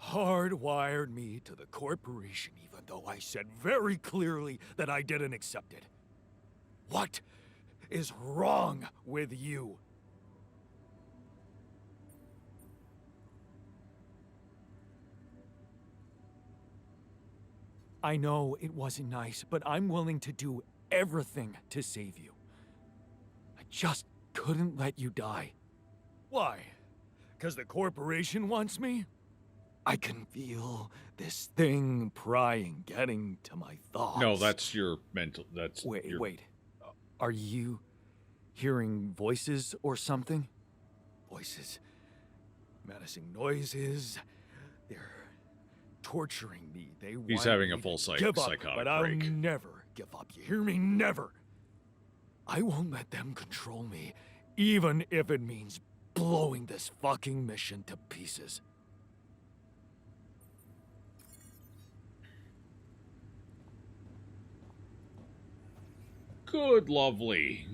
hardwired me to the corporation, even though I said very clearly that I didn't accept it. What is wrong with you? I know it wasn't nice, but I'm willing to do everything to save you. I just couldn't let you die. Why? 'Cause the corporation wants me? I can feel this thing prying, getting to my thoughts. No, that's your mental. That's Wait. Are you hearing voices or something? Voices, menacing noises. They're torturing me. They want He's having me a full to give up, psychotic but I'll break. never give up. You hear me? Never. I won't let them control me, even if it means blowing this fucking mission to pieces. Good, lovely.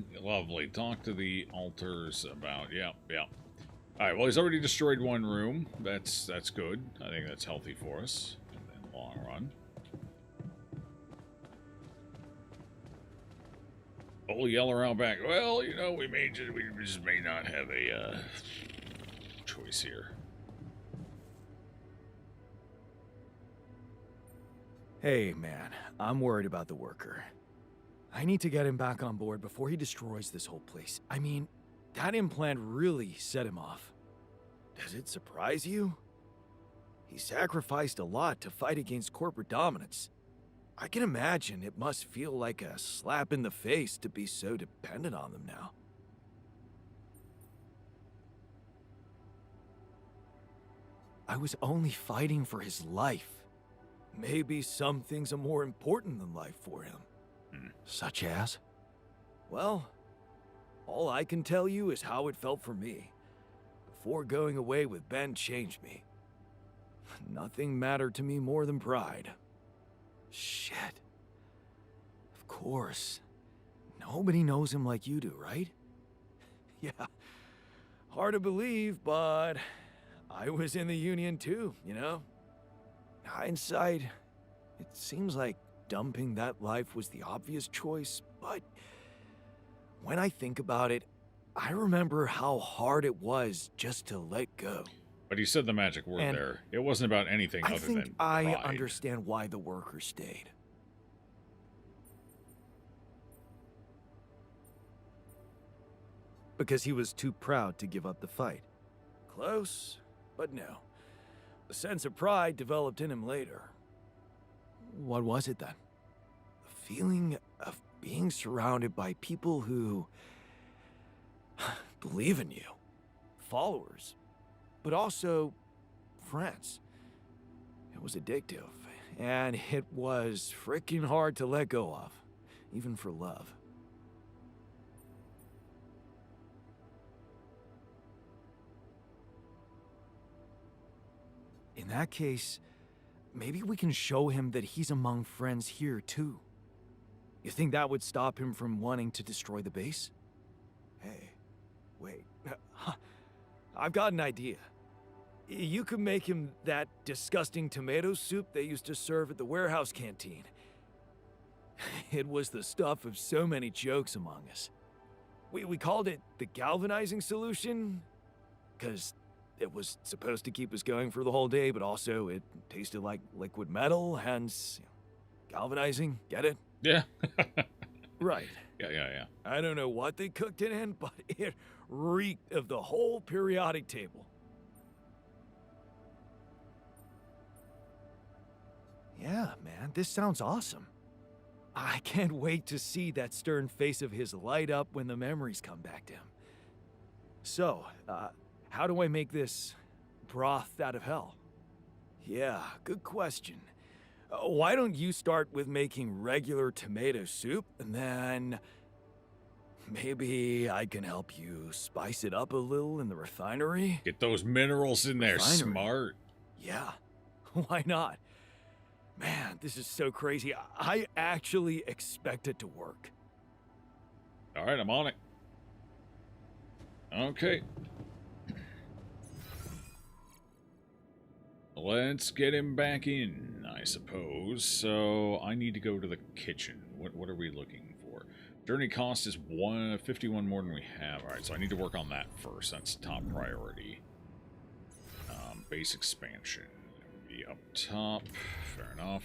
Talk to the altars about. Yeah. All right. Well, he's already destroyed one room. That's good. I think that's healthy for us in the long run. Old Yeller out back. Well, you know, we just may not have a choice here. Hey, man, I'm worried about the worker. I need to get him back on board before he destroys this whole place. I mean, that implant really set him off. Does it surprise you? He sacrificed a lot to fight against corporate dominance. I can imagine it must feel like a slap in the face to be so dependent on them now. I was only fighting for his life. Maybe some things are more important than life for him. Such as? Well, all I can tell you is how it felt for me. Before going away with Ben changed me. Nothing mattered to me more than pride. Shit. Of course. Nobody knows him like you do, right? Yeah. Hard to believe, but I was in the Union too, you know? Hindsight, it seems like dumping that life was the obvious choice, but when I think about it, I remember how hard it was just to let go. But he said the magic word And there. It wasn't about anything I other think than I pride. understand why the worker stayed. Because he was too proud to give up the fight. Close, but no. The sense of pride developed in him later. What was it then? The feeling of being surrounded by people who believe in you. Followers. But also friends. It was addictive. And it was freaking hard to let go of. Even for love. In that case, maybe we can show him that he's among friends here too. You think that would stop him from wanting to destroy the base? Hey, wait. I've got an idea. You could make him that disgusting tomato soup they used to serve at the warehouse canteen. It was the stuff of so many jokes among us. We called it the galvanizing solution, because it was supposed to keep us going for the whole day, but also it tasted like liquid metal, hence galvanizing. Get it? Yeah. Right. Yeah. I don't know what they cooked it in, but it reeked of the whole periodic table. Yeah, man, this sounds awesome. I can't wait to see that stern face of his light up when the memories come back to him. So, how do I make this broth out of hell? Yeah, good question. Why don't you start with making regular tomato soup, and then maybe I can help you spice it up a little in the refinery? Get those minerals in there, Refinery. smart. Yeah, why not? Man, this is so crazy. I actually expect it to work. All right, I'm on it. Okay. Let's get him back in, I suppose. So I need to go to the kitchen. What are we looking for? Journey cost is 51 more than we have. All right, so I need to work on that first. That's top priority. Base expansion. Be up top. Fair enough.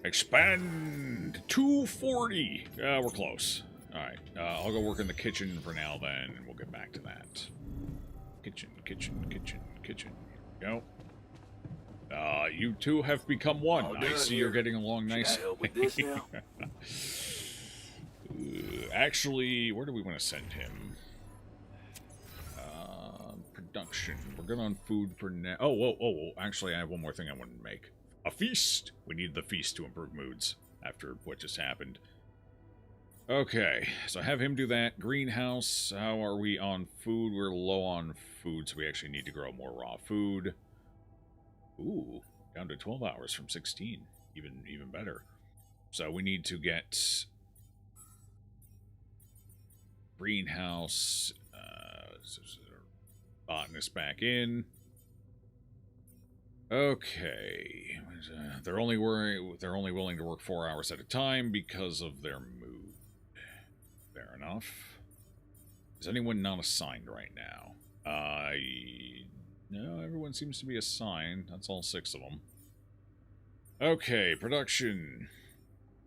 Expand 240. We're close. All right, I'll go work in the kitchen for now. Then and we'll get back to that. Kitchen. Here we go. You two have become one. All I done see here. you're getting along Should I nicely. help with this now? Actually, where do we want to send him? Production. We're good on food for now. Oh, whoa. Actually, I have one more thing I wanted to make. A feast. We need the feast to improve moods after what just happened. Okay, so have him do that. Greenhouse. How are we on food? We're low on food, so we actually need to grow more raw food. Ooh, down to 12 hours from 16. Even better. So we need to get greenhouse, botanist back in. Okay, they're only willing to work 4 hours at a time because of their mood. Fair enough. Is anyone not assigned right now? No, everyone seems to be assigned. That's all 6 of them. Okay, production.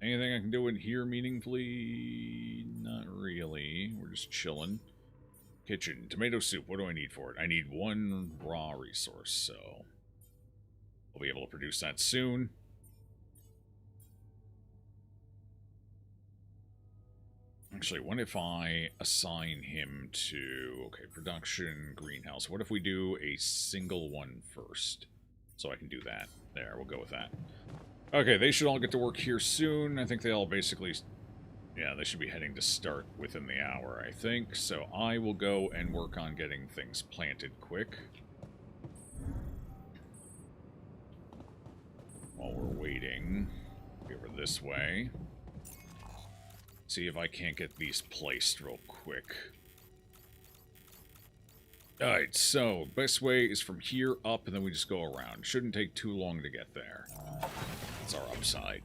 Anything I can do in here meaningfully? Not really. We're just chilling. Kitchen. Tomato soup. What do I need for it? I need 1 raw resource, so we'll be able to produce that soon. Actually, what if I assign him to... Okay, production, greenhouse. What if we do a single one first? So I can do that. There, we'll go with that. Okay, they should all get to work here soon. I think they all basically... Yeah, they should be heading to start within the hour, I think. So I will go and work on getting things planted quick. While we're waiting, over this way. See if I can't get these placed real quick. Alright, so best way is from here up and then we just go around. Shouldn't take too long to get there. That's our upside.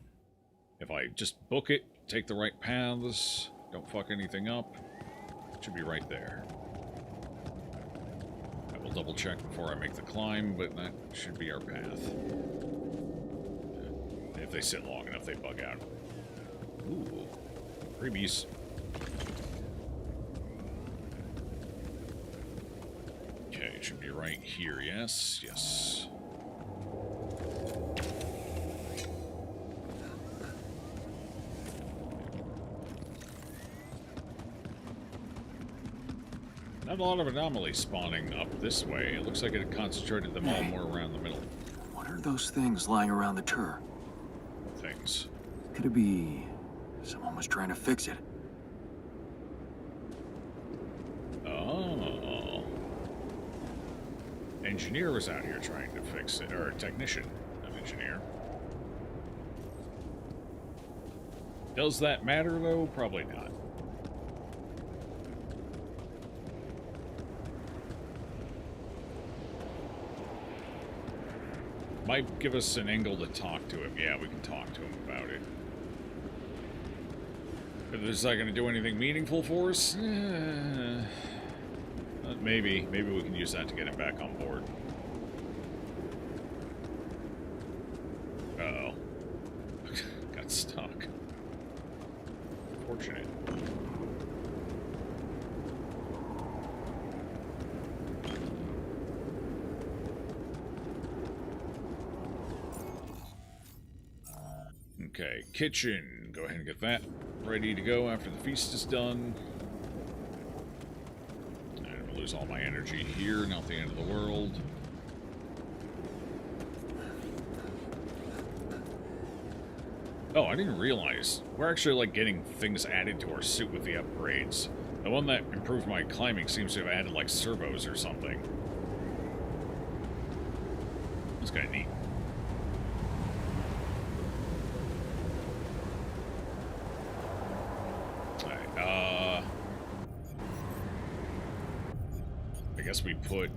If I just book it, take the right paths, don't fuck anything up, it should be right there. I will double check before I make the climb, but that should be our path. If they sit long enough, they bug out. Ooh. Freebies. Okay, it should be right here, yes? Yes. Not a lot of anomalies spawning up this way. It looks like it concentrated them all more around the middle. What are those things lying around the tur? Things. Could it be someone was trying to fix it? Oh. Engineer was out here trying to fix it. Or technician, not engineer. Does that matter, though? Probably not. Might give us an angle to talk to him. Yeah, we can talk to him about it. But is that going to do anything meaningful for us? Maybe. Maybe we can use that to get him back on board. Uh-oh. Got stuck. Fortunate. Okay, kitchen. Go ahead and get that ready to go after the feast is done. I'm gonna lose all my energy here, not the end of the world. Oh, I didn't realize. We're actually, like, getting things added to our suit with the upgrades. The one that improved my climbing seems to have added, like, servos or something. That's kind of neat. Alright, I guess we put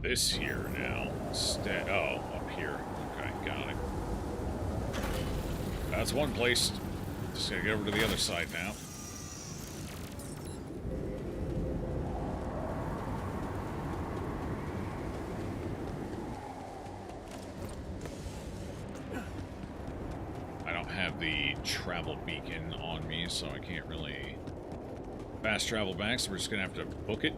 this here now instead. Oh, up here. Okay, got it. That's one place. Just gotta get over to the other side now. I don't have the travel beacon on me, so I can't really fast travel back, so we're just gonna have to book it.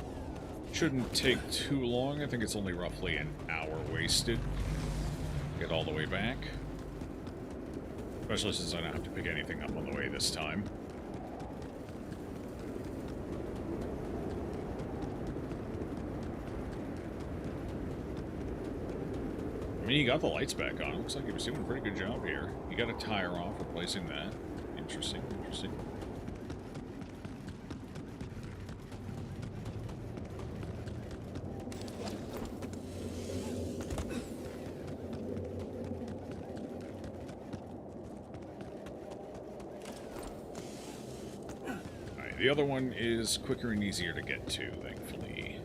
Shouldn't take too long. I think it's only roughly an hour wasted. Get all the way back. Especially since I don't have to pick anything up on the way this time. I mean, you got the lights back on. Looks like he was doing a pretty good job here. You got a tire off, replacing that. Interesting, interesting. The other one is quicker and easier to get to, thankfully.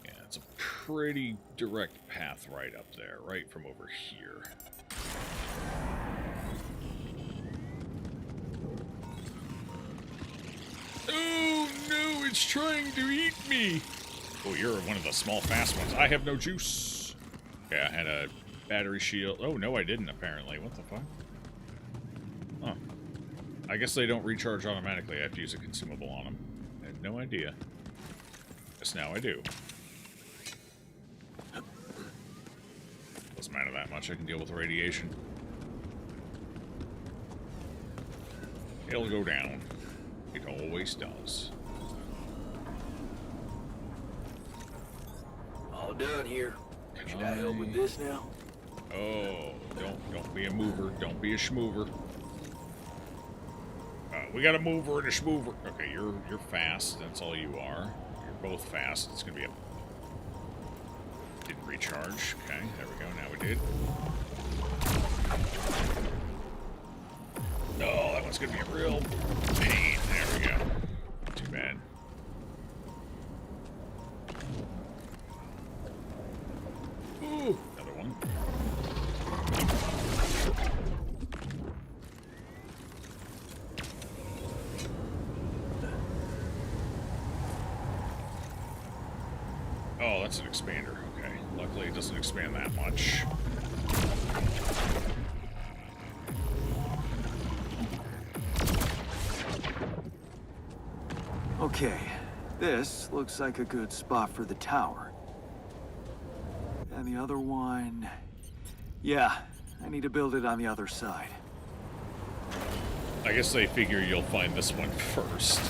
Yeah, it's a pretty direct path right up there, right from over here. Oh no, it's trying to eat me! Oh, you're one of the small fast ones. I have no juice. Okay, I had a battery shield. Oh no, I didn't apparently. What the fuck? Huh. I guess they don't recharge automatically. I have to use a consumable on them. I had no idea. Guess now I do. Doesn't matter that much. I can deal with radiation. It'll go down. It always does. All done here. Should I help with this now? Oh, don't be a mover. Don't be a schmoover. We got a mover and a schmoover. Okay, you're fast. That's all you are. You're both fast. It's gonna be a... Didn't recharge. Okay, there we go. Now we did. Oh, that one's gonna be a real pain. There we go. Not too bad. Ooh, another one. Oh, that's an expander. Okay. Luckily, it doesn't expand that much. Okay, this looks like a good spot for the tower. And the other one... Yeah, I need to build it on the other side. I guess they figure you'll find this one first.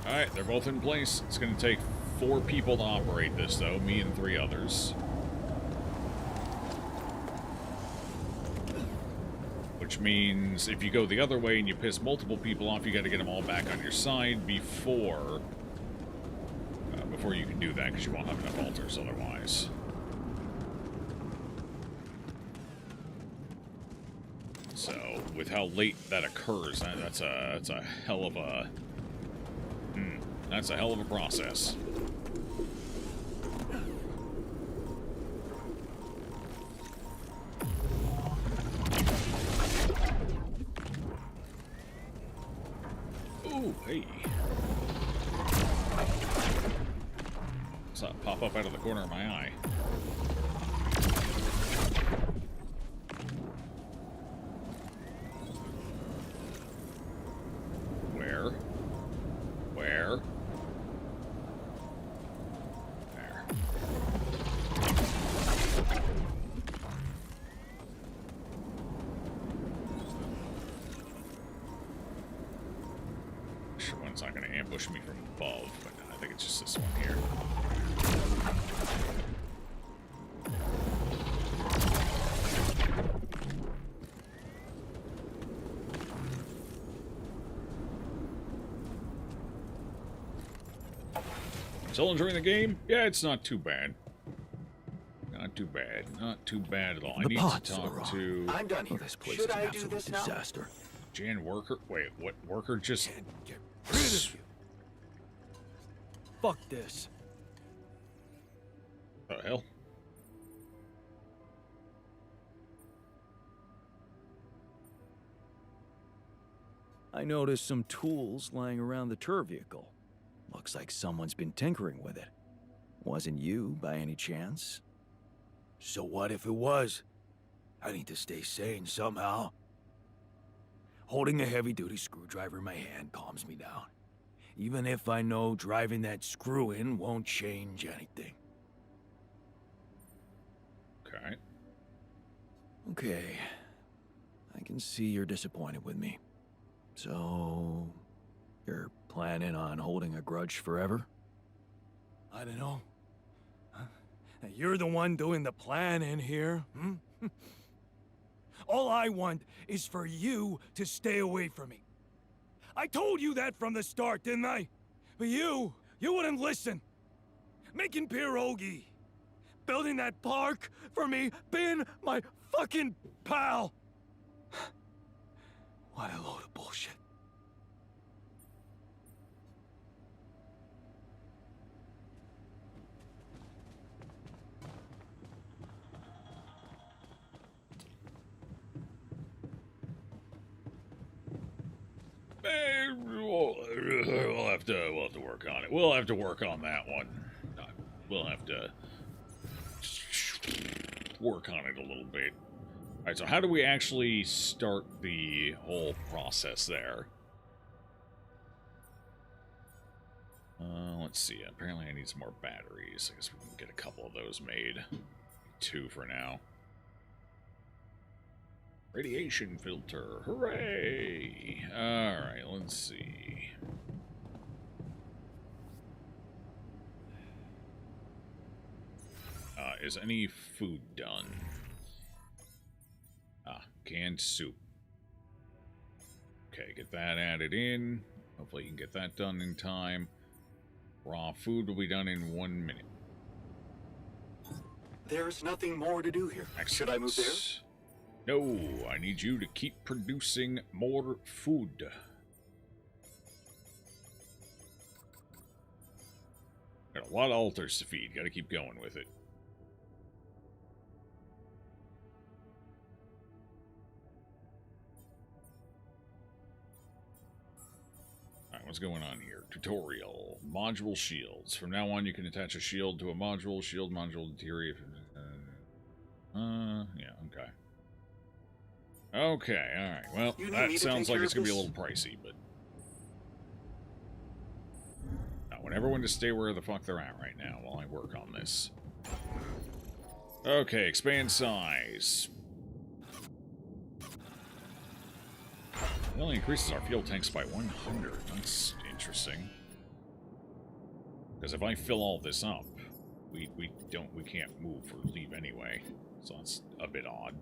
Alright, they're both in place. It's going to take 4 people to operate this, though. Me and 3 others. Which means if you go the other way and you piss multiple people off, you got to get them all back on your side before you can do that, because you won't have enough altars otherwise. So, with how late that occurs, that's a hell of a... that's a hell of a process. Ooh, hey. What's that pop up out of the corner of my eye? Where? Where? There. Sure one's not going to ambush me from above, but I think it's just this one here. Still enjoying the game? Yeah, it's not too bad. Not too bad. Not too bad at all. I The need pods to are talk wrong. to... I'm done here. This place Should is an I do absolute this now? disaster. Jan Worker? Wait, what? Worker just... Get rid of you. Fuck this. What the hell? I noticed some tools lying around the tour vehicle. Looks like someone's been tinkering with it. Wasn't you, by any chance? So what if it was? I need to stay sane somehow. Holding a heavy-duty screwdriver in my hand calms me down. Even if I know driving that screw in won't change anything. Okay. Okay. I can see you're disappointed with me. So, you're planning on holding a grudge forever? I don't know. Huh? You're the one doing the planning here, hmm? All I want is for you to stay away from me. I told you that from the start, didn't I? But you wouldn't listen. Making pierogi, building that park for me, being my fucking pal. What a load of bullshit. We'll have to work on it. We'll have to work on that one. We'll have to work on it a little bit. Alright, so how do we actually start the whole process there? Let's see. Apparently I need some more batteries. I guess we can get a couple of those made. 2 for now. Radiation filter. Hooray! Alright, let's see. Is any food done? Canned soup. Okay, get that added in. Hopefully you can get that done in time. Raw food will be done in 1 minute. There's nothing more to do here. Excellent. Should I move there? No, I need you to keep producing more food. Got a lot of altars to feed. Gotta keep going with it. Alright, what's going on here? Tutorial. Module shields. From now on, you can attach a shield to a module. Shield module interior. Yeah, okay. Okay, alright. Well, that sounds like it's going to be a little pricey, but... I want everyone to stay where the fuck they're at right now while I work on this. Okay, expand size. It only increases our fuel tanks by 100. That's interesting. Because if I fill all this up, we can't move or leave anyway. So that's a bit odd.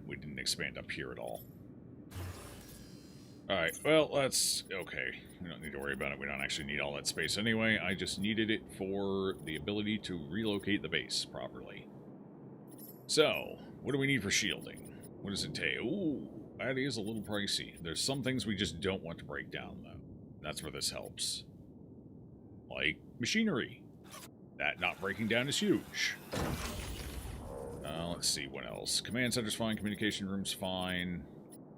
We didn't expand up here at all. Alright, well, that's okay. We don't need to worry about it. We don't actually need all that space anyway. I just needed it for the ability to relocate the base properly. So, what do we need for shielding? What does it take? Ooh, that is a little pricey. There's some things we just don't want to break down, though. That's where this helps. Like machinery. That not breaking down is huge. Let's see, what else? Command center's fine, communication room's fine.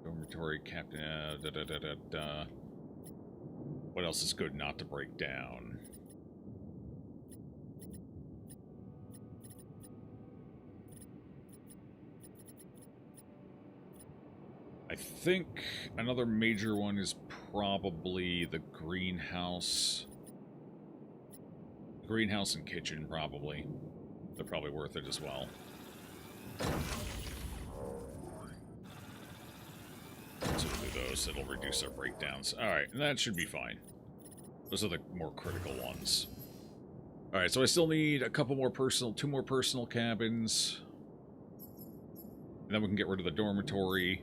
Dormitory, captain, What else is good not to break down? I think another major one is probably the greenhouse. Greenhouse and kitchen, probably. They're probably worth it as well. So we'll do those. It'll reduce our breakdowns. Alright, and that should be fine. Those are the more critical ones. Alright, so I still need a couple more two more personal cabins. And then we can get rid of the dormitory.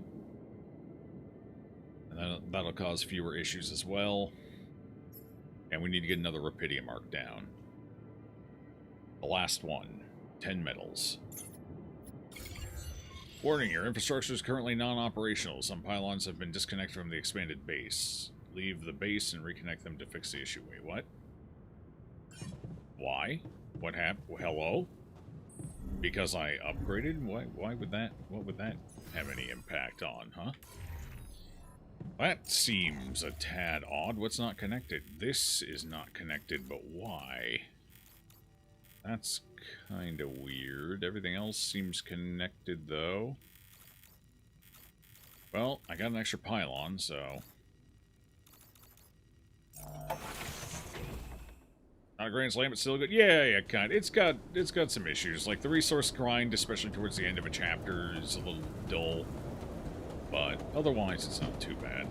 That'll cause fewer issues as well. And we need to get another Rapidium arc down. The last one. 10 metals. Warning, your infrastructure is currently non-operational. Some pylons have been disconnected from the expanded base. Leave the base and reconnect them to fix the issue. Wait, what? Why? What happened? Hello? Because I upgraded? Why would that... What would that have any impact on, huh? That seems a tad odd. What's not connected? This is not connected, but why? That's kind of weird. Everything else seems connected, though. Well, I got an extra pylon, so... Not a grand slam, but still good. Yeah, kind of. It's got some issues. Like, the resource grind, especially towards the end of a chapter, is a little dull. But otherwise, it's not too bad.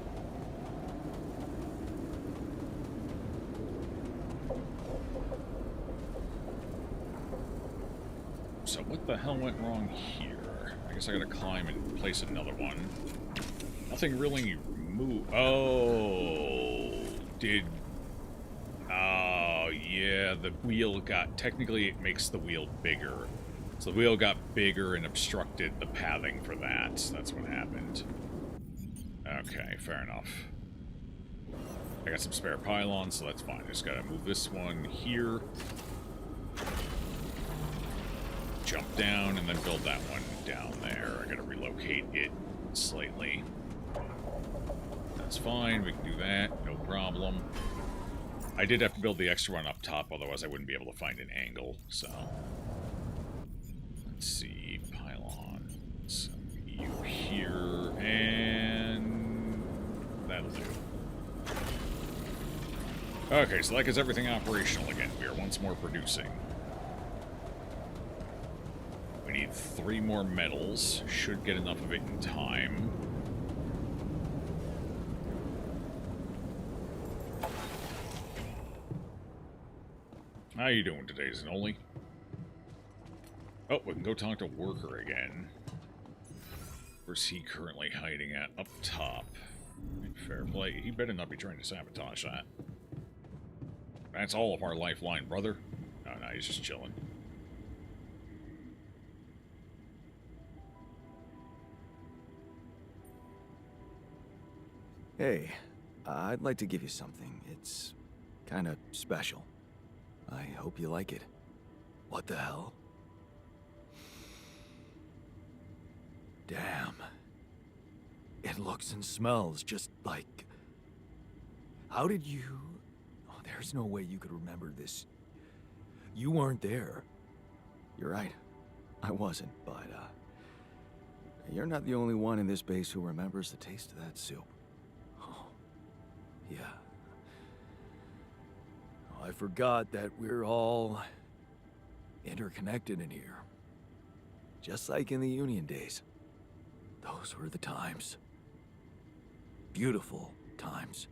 So what the hell went wrong here? I guess I gotta climb and place another one. Nothing really moved. Oh, yeah, the wheel got... Technically, it makes the wheel bigger. So the wheel got bigger and obstructed the pathing for that. That's what happened. Okay, fair enough. I got some spare pylons, so that's fine. I just gotta move this one here. Jump down, and then build that one down there. I gotta relocate it slightly. That's fine, we can do that, no problem. I did have to build the extra one up top, otherwise I wouldn't be able to find an angle, so... Let's see, pylons. You here, and... that'll do. Okay, so that gets everything operational again. We are once more producing. We need 3 more metals. Should get enough of it in time. How you doing today, Zanoli? Oh, we can go talk to Worker again. Where's he currently hiding at? Up top. Fair play. He better not be trying to sabotage that. That's all of our lifeline, brother. Oh, no, he's just chilling. Hey, I'd like to give you something. It's kind of special. I hope you like it. What the hell? Damn. It looks and smells just like... How did you... Oh, there's no way you could remember this. You weren't there. You're right. I wasn't, but, you're not the only one in this base who remembers the taste of that soup. Oh, yeah. Oh, I forgot that we're all interconnected in here. Just like in the Union days. Those were the times. Beautiful times.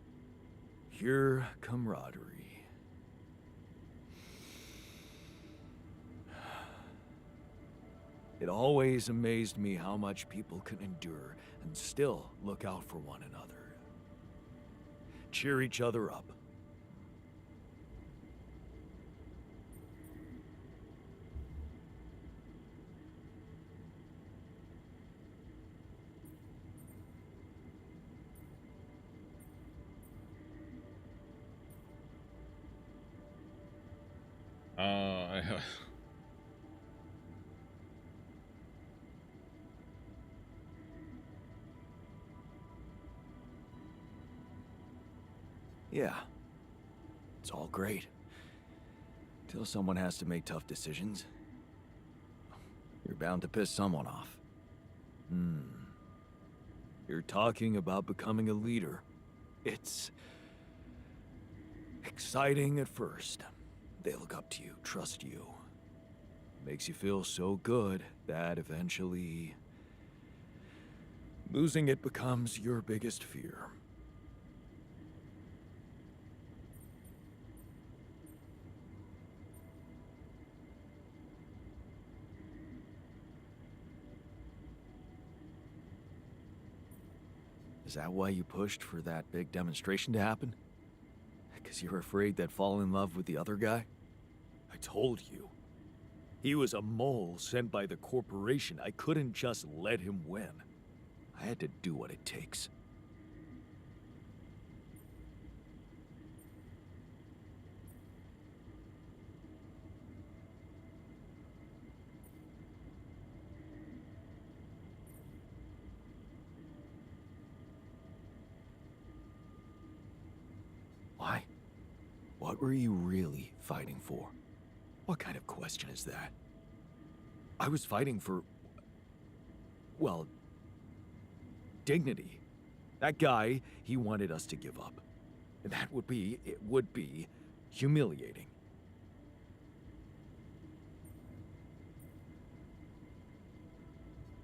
Pure camaraderie. It always amazed me how much people can endure and still look out for one another. Cheer each other up. Yeah. It's all great. Till someone has to make tough decisions. You're bound to piss someone off. You're talking about becoming a leader. It's... exciting at first. They look up to you, trust you. Makes you feel so good that eventually... losing it becomes your biggest fear. Is that why you pushed for that big demonstration to happen? Because you were afraid they'd fall in love with the other guy? I told you. He was a mole sent by the corporation. I couldn't just let him win. I had to do what it takes. Why? What were you really fighting for? What kind of question is that? I was fighting for... well... dignity. That guy, he wanted us to give up. And that would be... it would be... humiliating.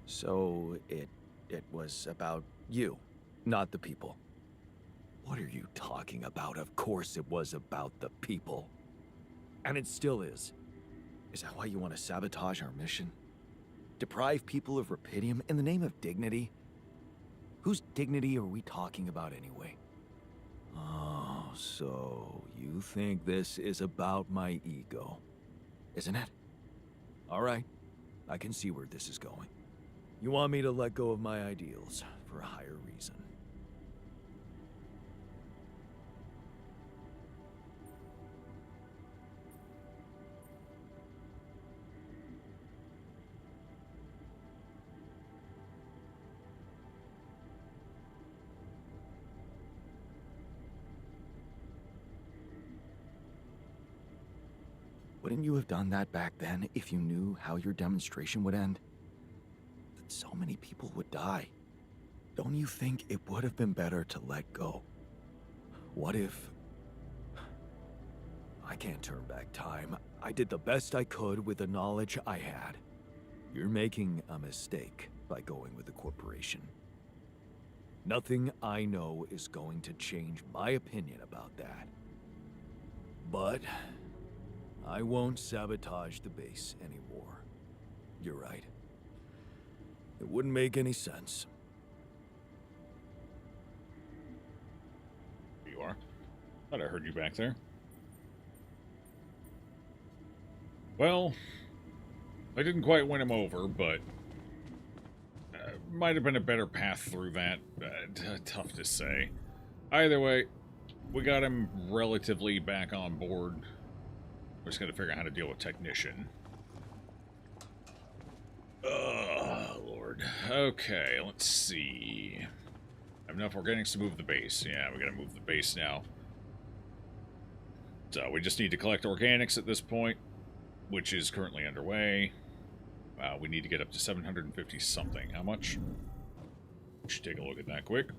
So, it was about you, not the people. What are you talking about? Of course it was about the people. And it still is. Is that why you want to sabotage our mission? Deprive people of Rapidium in the name of dignity? Whose dignity are we talking about anyway? Oh, so you think this is about my ego, isn't it? All right, I can see where this is going. You want me to let go of my ideals for a higher reason. Wouldn't you have done that back then if you knew how your demonstration would end? That so many people would die. Don't you think it would have been better to let go? What if... I can't turn back time. I did the best I could with the knowledge I had. You're making a mistake by going with the corporation. Nothing I know is going to change my opinion about that. But... I won't sabotage the base anymore. You're right. It wouldn't make any sense. You are? Thought I heard you back there. Well, I didn't quite win him over, but might have been a better path through that. Tough to say. Either way, we got him relatively back on board. We're just going to figure out how to deal with Technician. Oh, Lord. Okay, let's see. I have enough organics to move the base. Yeah, we got to move the base now. So we just need to collect organics at this point, which is currently underway. We need to get up to 750 something. How much? Should take a look at that quick.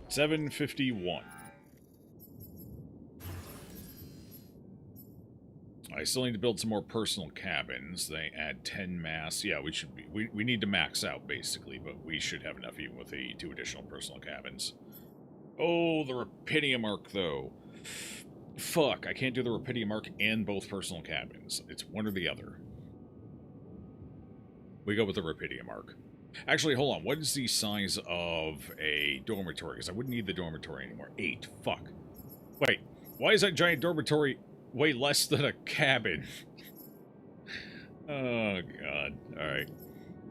751. I still need to build some more personal cabins. They add 10 mass. Yeah, we should be. We need to max out, basically, but we should have enough even with the 2 additional personal cabins. Oh, the Rapidium Arc, though. Fuck, I can't do the Rapidium Arc and both personal cabins. It's one or the other. We go with the Rapidium Arc. Actually, hold on. What is the size of a dormitory? Because I wouldn't need the dormitory anymore. 8. Fuck. Wait, why is that giant dormitory... way less than a cabin? Oh, God. Alright.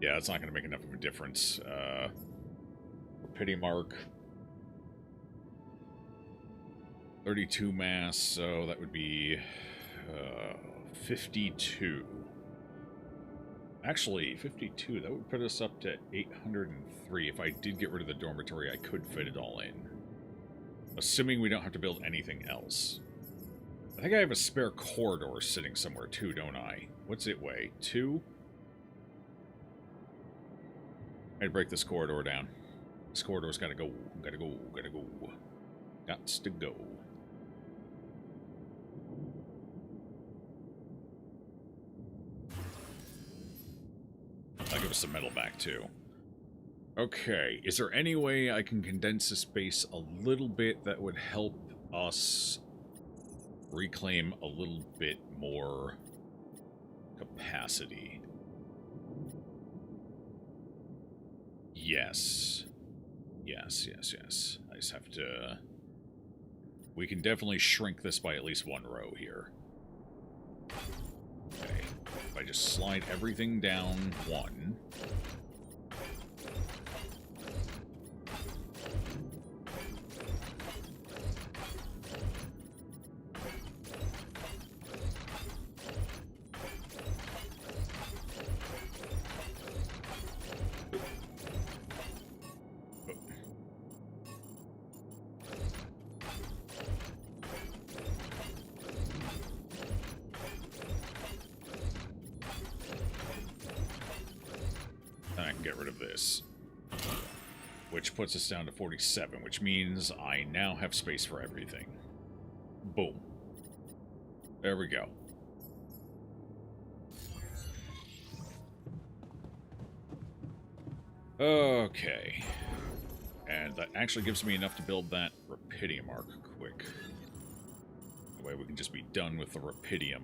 Yeah, it's not going to make enough of a difference. Rapidium Arc. 32 mass, so that would be 52. Actually, 52, that would put us up to 803. If I did get rid of the dormitory, I could fit it all in. Assuming we don't have to build anything else. I think I have a spare corridor sitting somewhere too, don't I? What's it weigh? 2? I'd break this corridor down. This corridor's gotta go. Gotta go. Gotta go. Gots to go. I'll give us some metal back too. Okay, is there any way I can condense the space a little bit that would help us reclaim a little bit more capacity? Yes. Yes, yes, yes. I just have to... We can definitely shrink this by at least one row here. Okay. If I just slide everything down one... I can get rid of this. Which puts us down to 47, which means I now have space for everything. Boom. There we go. Okay. And that actually gives me enough to build that Rapidium arc quick. That way we can just be done with the Rapidium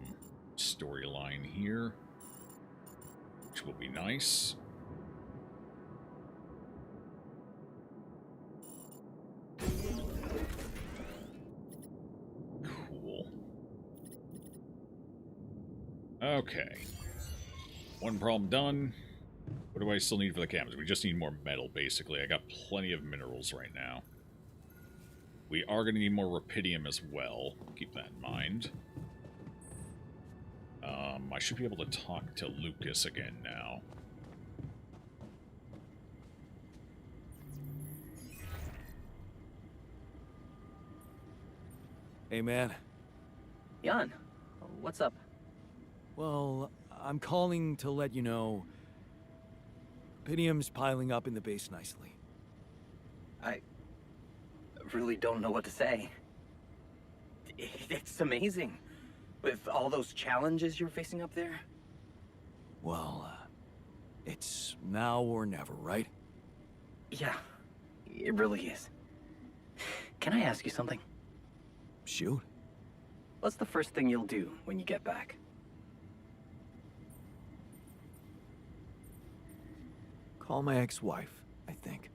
storyline here. Which will be nice. Cool. Okay. One problem done. What do I still need for the cameras? We just need more metal, basically. I got plenty of minerals right now. We are going to need more Rapidium as well. Keep that in mind. I should be able to talk to Lucas again now. Hey, man. Jan, what's up? Well, I'm calling to let you know... Rapidium's piling up in the base nicely. I really don't know what to say. It's amazing. With all those challenges you're facing up there. Well, it's now or never, right? Yeah, it really is. Can I ask you something? Shoot. What's the first thing you'll do when you get back? Call my ex-wife, I think.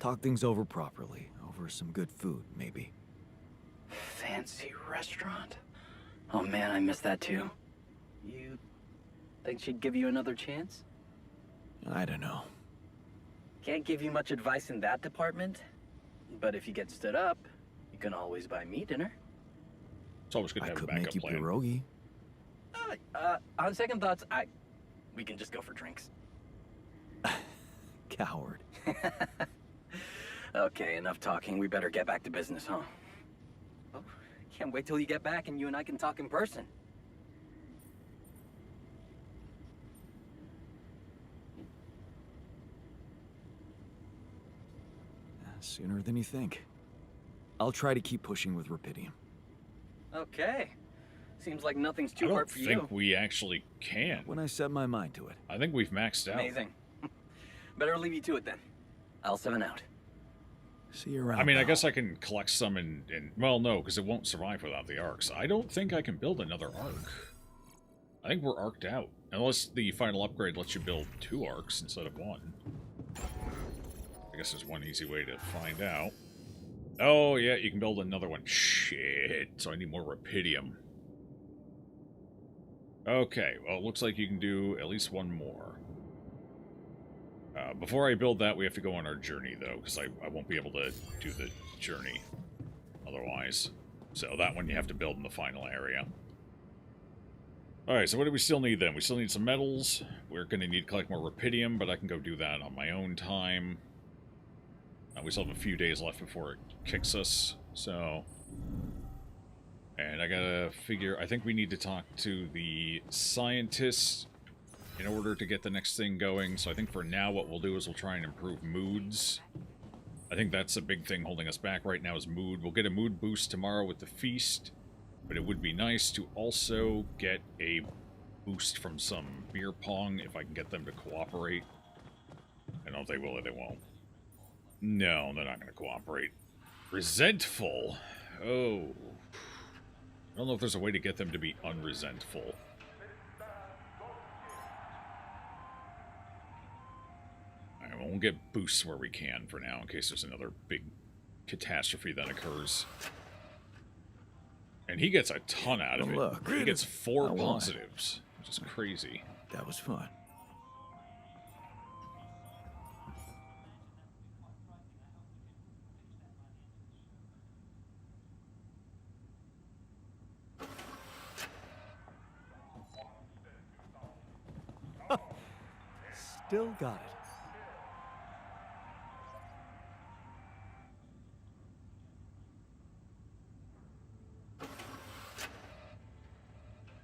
Talk things over properly, over some good food, maybe. Fancy restaurant? Oh man, I miss that too. You think she'd give you another chance? I don't know. Can't give you much advice in that department, but if you get stood up, you can always buy me dinner. It's always good to have a backup plan. I could make you pierogi. On second thoughts, we can just go for drinks. Coward. Okay, enough talking. We better get back to business, huh? Oh, can't wait till you get back and you and I can talk in person. Sooner than you think. I'll try to keep pushing with Rapidium. Okay. Seems like nothing's too hard for you. I don't think we actually can. When I set my mind to it. I think we've maxed out. Amazing. Better leave you to it then. I'll 7 out. See you around. I mean, I guess I can collect some in well, no, because it won't survive without the arcs. I don't think I can build another arc. I think we're arced out. Unless the final upgrade lets you build 2 arcs instead of 1. I guess there's one easy way to find out. Oh, yeah, you can build another one. Shit, so I need more Rapidium. Okay, well, it looks like you can do at least one more. Before I build that, we have to go on our journey, though, because I won't be able to do the journey otherwise. So that one you have to build in the final area. Alright, so what do we still need, then? We still need some metals. We're going to need to collect more Rapidium, but I can go do that on my own time. We still have a few days left before it kicks us, so... And I gotta figure... I think we need to talk to the scientists in order to get the next thing going. So I think for now what we'll do is we'll try and improve moods. I think that's a big thing holding us back right now is mood. We'll get a mood boost tomorrow with the feast, but it would be nice to also get a boost from some beer pong if I can get them to cooperate. I don't know if they will or they won't. No, they're not going to cooperate. Resentful? Oh. I don't know if there's a way to get them to be unresentful. I won't get boosts where we can for now, in case there's another big catastrophe that occurs. And he gets a ton out of it. Look, He gets 4 I won. positives, which is crazy. That was fun. Still got it.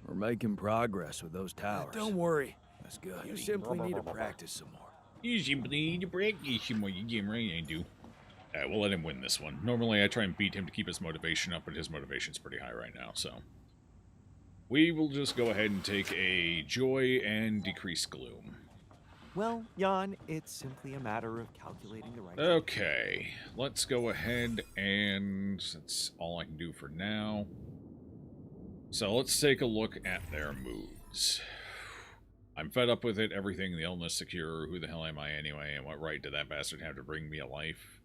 We're making progress with those towers. Don't worry. That's good. You simply need to practice some more. You simply need to practice some more. You damn right I do. Alright, we'll let him win this one. Normally I try and beat him to keep his motivation up, but his motivation's pretty high right now, so... We will just go ahead and take a joy and decrease gloom. Well, Jan, it's simply a matter of calculating the right... Okay, let's go ahead and... That's all I can do for now. So let's take a look at their moods. I'm fed up with it, everything, the illness, the cure, who the hell am I anyway, and what right did that bastard have to bring me a life?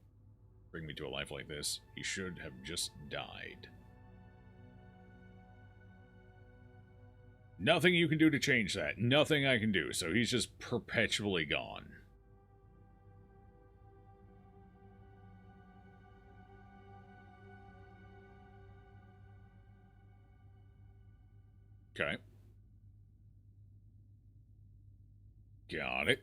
Bring me to a life like this? He should have just died. Nothing you can do to change that. Nothing I can do, so he's just perpetually gone. Okay. Got it.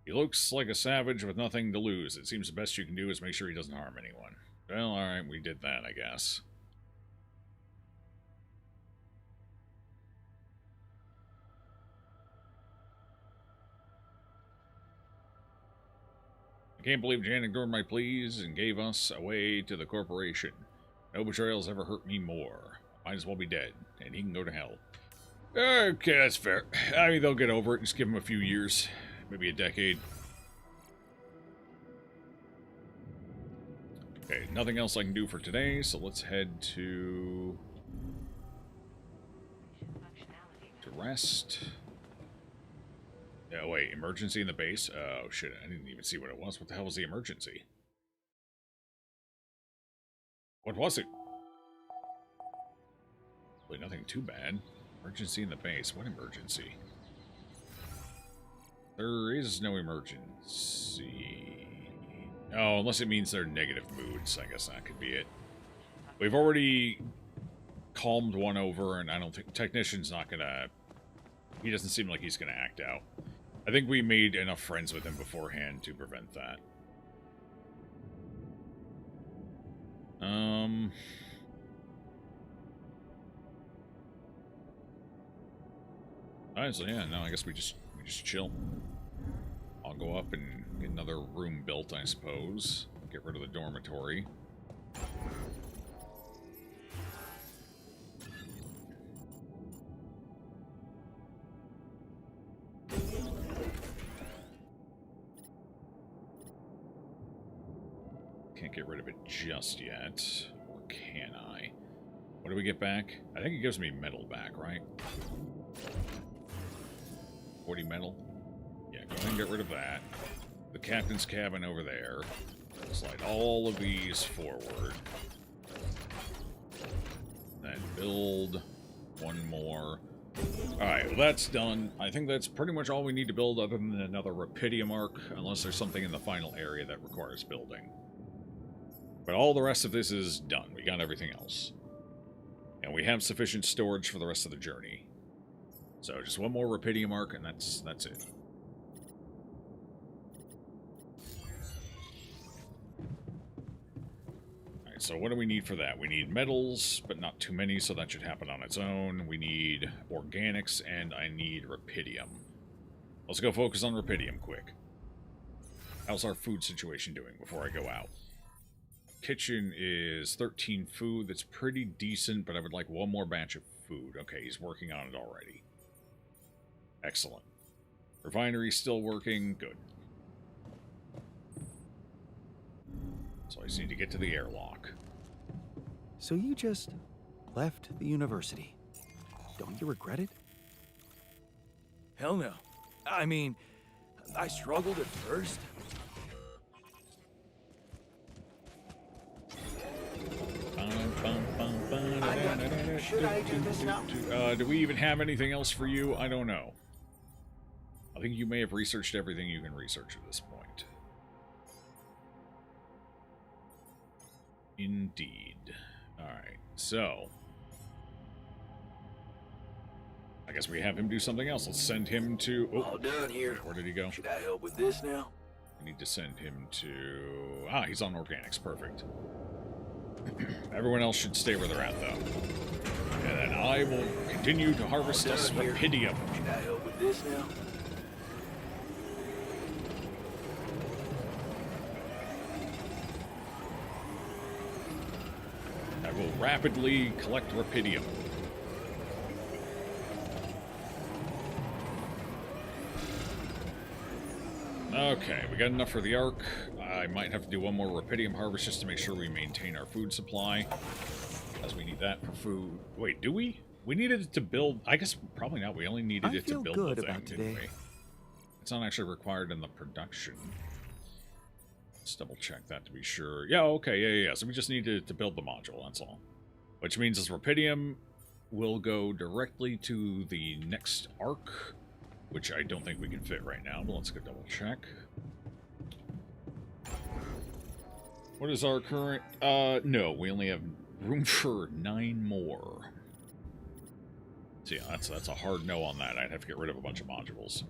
He looks like a savage with nothing to lose. It seems the best you can do is make sure he doesn't harm anyone. Well, alright, we did that, I guess. I can't believe Jan ignored my pleas and gave us away to the corporation. No betrayals ever hurt me more. Might as well be dead, and he can go to hell. Okay, that's fair. I mean, they'll get over it. Just give him a few years. Maybe a decade. Okay, nothing else I can do for today, so let's head to rest. Oh, wait, emergency in the base? Oh, shit, I didn't even see what it was. What the hell was the emergency? What was it? Really, nothing too bad. Emergency in the base. What emergency? There is no emergency. Oh, unless it means they're negative moods. I guess that could be it. We've already calmed one over, and I don't think... Technician's not gonna... He doesn't seem like he's gonna act out. I think we made enough friends with him beforehand to prevent that. Alright, so yeah, no, I guess we just chill. I'll go up and get another room built, I suppose. Get rid of the dormitory. Can't get rid of it just yet. Or can I? What do we get back? I think it gives me metal back, right? 40 metal? Yeah, go ahead and get rid of that. The captain's cabin over there. Slide all of these forward. Then build one more. Alright, well that's done. I think that's pretty much all we need to build other than another Rapidium arc, unless there's something in the final area that requires building. But all the rest of this is done. We got everything else. And we have sufficient storage for the rest of the journey. So just one more Rapidium arc, and that's it. Alright, so what do we need for that? We need metals, but not too many, so that should happen on its own. We need organics, and I need Rapidium. Let's go focus on Rapidium quick. How's our food situation doing before I go out? Kitchen is 13 food. That's pretty decent, but I would like one more batch of food. Okay, he's working on it already. Excellent. Refinery still working. Good. So I just need to get to the airlock. So you just left the university? Don't you regret it? Hell no. I mean, I struggled at first. Should I do this now? Do we even have anything else for you? I don't know. I think you may have researched everything you can research at this point. Indeed. Alright, so... I guess we have him do something else. Let's send him to... Oh, All done here. Where did he go? Should I help with this now? We need to send him to... Ah, he's on organics. Perfect. Everyone else should stay where they're at, though. And then I will continue to harvest this rapidium. Should I help with this now? I will rapidly collect rapidium. Okay, we got enough for the Ark. I might have to do one more rapidium harvest just to make sure we maintain our food supply, as we need that for food. Wait, do we? We needed it to build... I guess probably not. We only needed it to build the thing, didn't we? It's not actually required in the production. Let's double check that to be sure. Yeah, okay, yeah. So we just needed to build the module, that's all. Which means this rapidium will go directly to the next Ark, which I don't think we can fit right now, but let's go double check. What is our current... no, we only have room for 9 more. So yeah, that's a hard no on that. I'd have to get rid of a bunch of modules.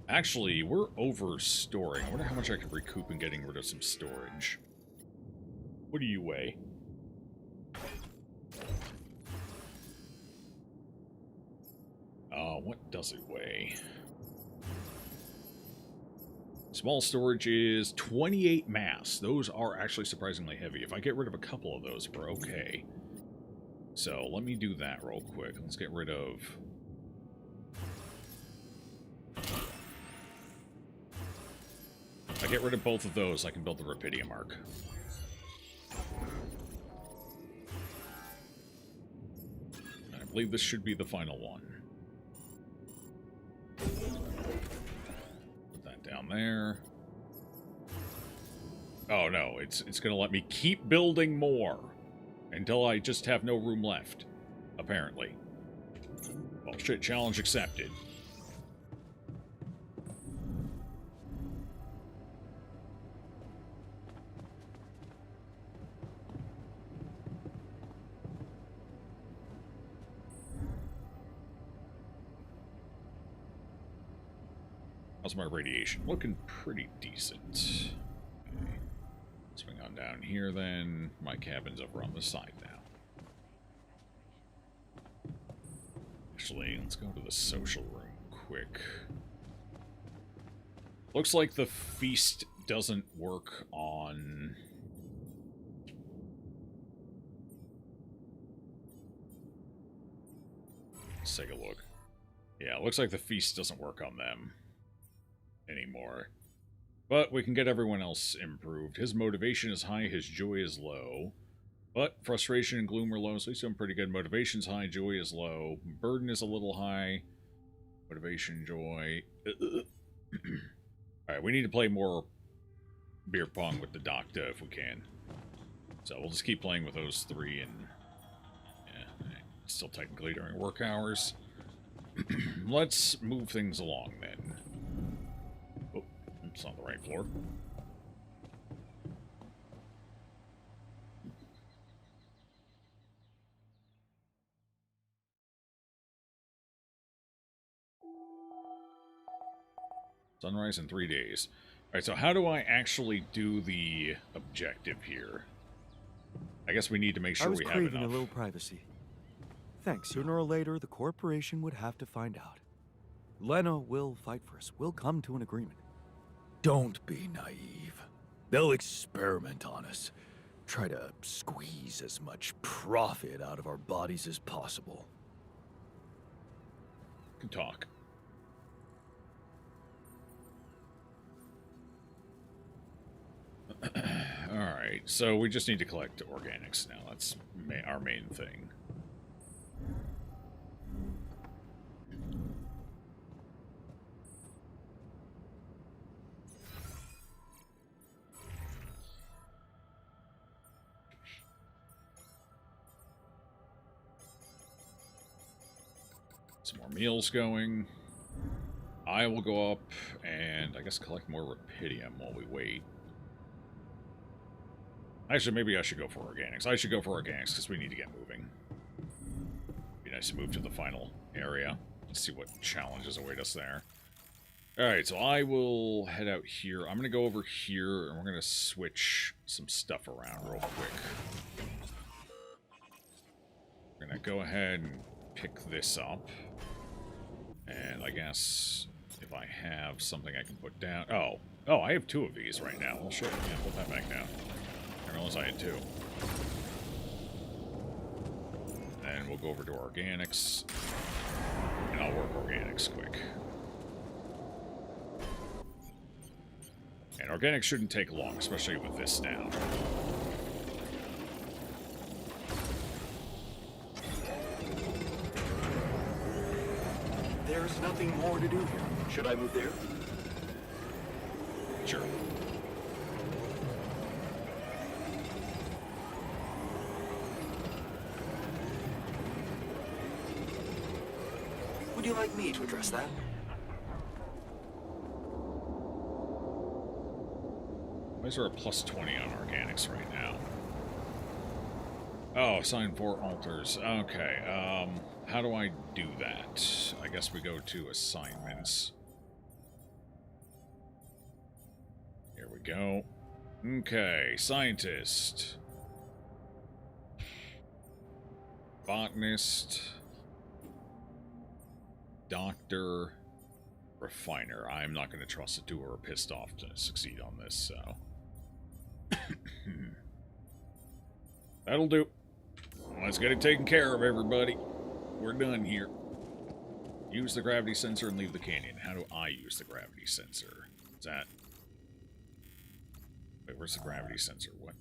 Actually, we're over-storing. I wonder how much I could recoup in getting rid of some storage. What do you weigh? What does it weigh? Small storage is 28 mass. Those are actually surprisingly heavy. If I get rid of a couple of those, we're okay. So let me do that real quick. Let's get rid of... If I get rid of both of those, I can build the Rapidium Arc. I believe this should be the final one. Put that down there. Oh no, it's gonna let me keep building more until I just have no room left, apparently. Well, shit, challenge accepted. How's my radiation? Looking pretty decent. Okay. Swing on down here then. My cabin's over on the side now. Actually, let's go to the social room quick. Looks like the feast doesn't work on... Let's take a look. Yeah, it looks like the feast doesn't work on them anymore. But we can get everyone else improved. His motivation is high, his joy is low. But frustration and gloom are low, so he's doing pretty good. Motivation's high, joy is low. Burden is a little high. Motivation, joy. Alright, we need to play more beer pong with the doctor if we can. So we'll just keep playing with those three and... Yeah, still technically during work hours. Let's move things along then. Oh, it's on the right floor. Sunrise in 3 days. Alright, so how do I actually do the objective here? I guess we need to make sure we have enough. I was craving a little privacy. Thanks. Sooner or later, the corporation would have to find out. Lena will fight for us. We'll come to an agreement. Don't be naive. They'll experiment on us. Try to squeeze as much profit out of our bodies as possible. Can talk. Alright, so we just need to collect organics now. That's our main thing. some more meals going. I will go up and, I guess, collect more Rapidium while we wait. Actually, maybe I should go for organics. I should go for organics because we need to get moving. Be nice to move to the final area. Let's see what challenges await us there. Alright, so I will head out here. I'm going to go over here, and we're going to switch some stuff around real quick. We're going to go ahead and pick this up. And I guess if I have something I can put down... Oh, I have 2 of these right now. Well, shit, yeah, put that back down. I realized I had 2. And we'll go over to organics. And I'll work organics quick. And organics shouldn't take long, especially with this down. There's nothing more to do here. Should I move there? Sure. Would you like me to address that? Why is there a plus 20 on organics right now? Oh, assign 4 altars. Okay, how do I do that? I guess we go to assignments. Here we go. Okay, scientist. Botanist. Doctor. Refiner. I'm not going to trust the 2 who are pissed off to succeed on this, so... That'll do. Let's get it taken care of, everybody. We're done here. Use the gravity sensor and leave the canyon. How do I use the gravity sensor? Is that... Wait, where's the gravity sensor? What?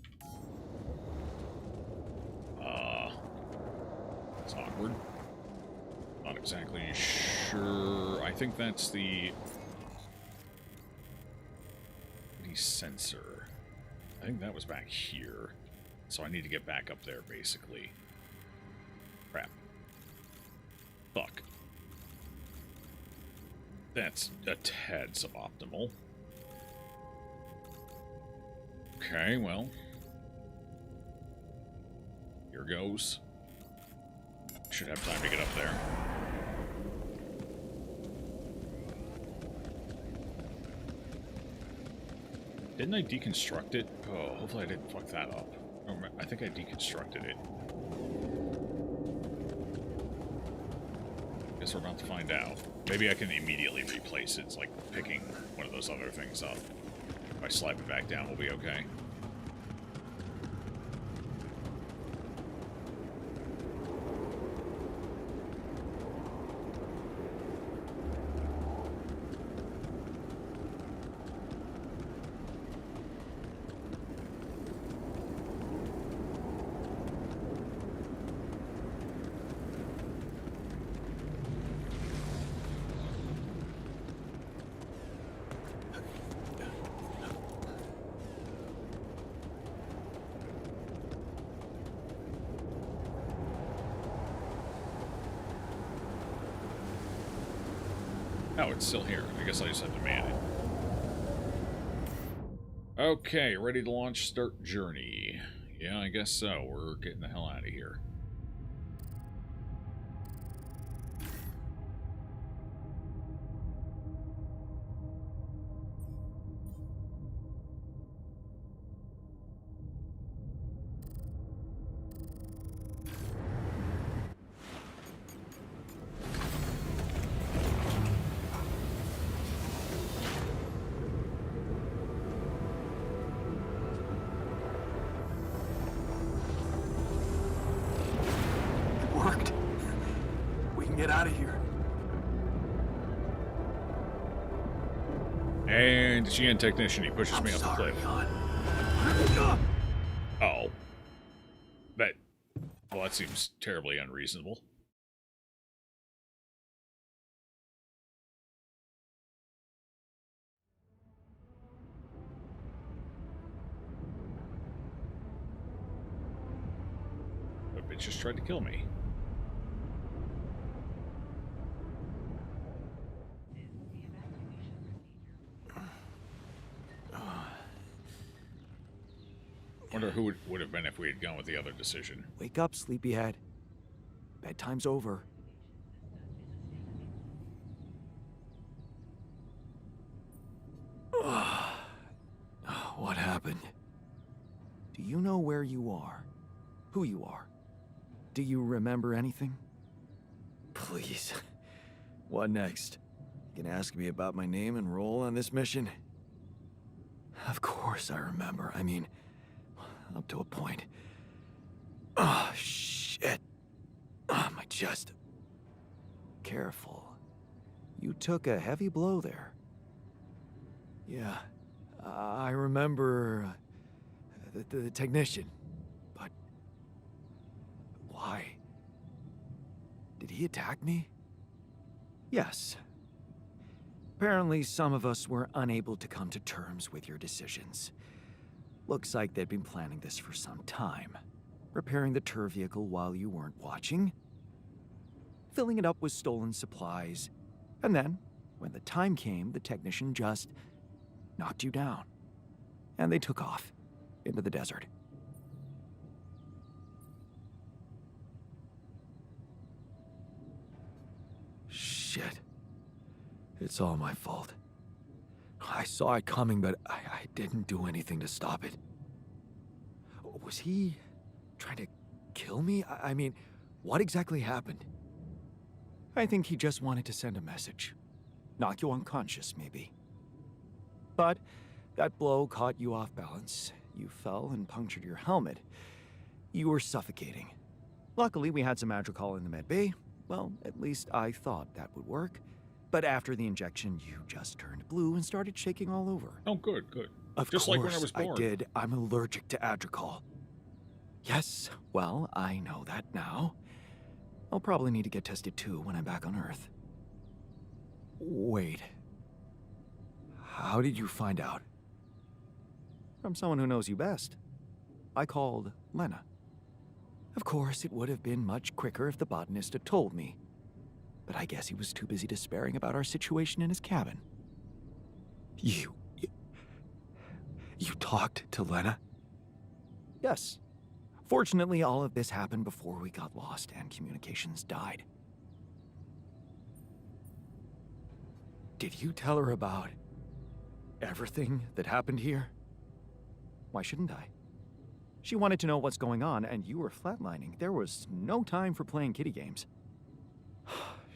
That's awkward. Not exactly sure. I think that's the sensor. I think that was back here. So I need to get back up there, basically. Crap. Fuck. That's a tad suboptimal. Okay, well. Here goes. Should have time to get up there. Didn't I deconstruct it? Oh, hopefully I didn't fuck that up. I think I deconstructed it. Guess we're about to find out. Maybe I can immediately replace it. It's like picking one of those other things up. If I slap it back down, we'll be okay. Oh, it's still here. I guess I just have to man it. Okay, ready to launch, start journey. Yeah, I guess so. We're getting the hell out of here. Get out of here. And GN technician, he pushes me off the cliff. Oh. Well, that seems terribly unreasonable. That bitch just tried to kill me. wonder who it would have been if we had gone with the other decision. Wake up, sleepyhead. Bedtime's over. What happened? Do you know where you are? Who you are? Do you remember anything? Please. What next? You can ask me about my name and role on this mission? Of course I remember. I mean, up to a point. Oh, shit. Oh, my chest. Careful. You took a heavy blow there. Yeah, I remember the technician. But why? Did he attack me? Yes. Apparently, some of us were unable to come to terms with your decisions. Looks like they'd been planning this for some time. Repairing the tour vehicle while you weren't watching. Filling it up with stolen supplies. And then, when the time came, the technician just knocked you down. And they took off into the desert. Shit. It's all my fault. I saw it coming, but I didn't do anything to stop it. Was he trying to kill me? I mean, what exactly happened? I think he just wanted to send a message. Knock you unconscious, maybe. But that blow caught you off balance. You fell and punctured your helmet. You were suffocating. Luckily, we had some Madrigal in the med bay. Well, at least I thought that would work. But after the injection, you just turned blue and started shaking all over. Oh, good, good. Of Just course, like when I was born. I did. I'm allergic to Adrical. Yes, well, I know that now. I'll probably need to get tested too when I'm back on Earth. Wait. How did you find out? From someone who knows you best. I called Lena. Of course, it would have been much quicker if the botanist had told me. But I guess he was too busy despairing about our situation in his cabin. You talked to Lena? Yes. Fortunately, all of this happened before we got lost and communications died. Did you tell her about everything that happened here? Why shouldn't I? She wanted to know what's going on, and you were flatlining. There was no time for playing kiddie games.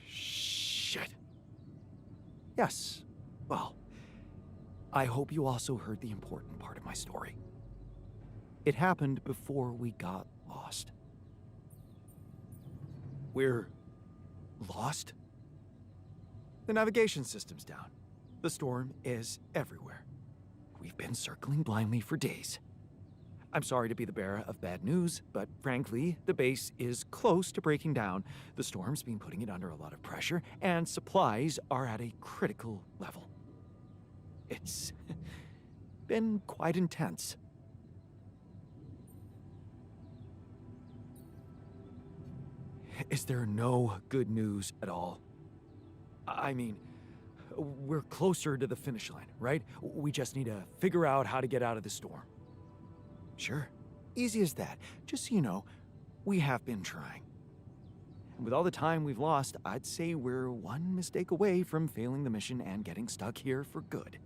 Shit. Yes. Well, I hope you also heard the important part of my story. It happened before we got lost. We're lost? The navigation system's down. The storm is everywhere. We've been circling blindly for days. I'm sorry to be the bearer of bad news, but frankly, the base is close to breaking down. The storm's been putting it under a lot of pressure, and supplies are at a critical level. It's been quite intense. Is there no good news at all? I mean, we're closer to the finish line, right? We just need to figure out how to get out of the storm. Sure, easy as that. Just so you know, we have been trying. And with all the time we've lost, I'd say we're one mistake away from failing the mission and getting stuck here for good.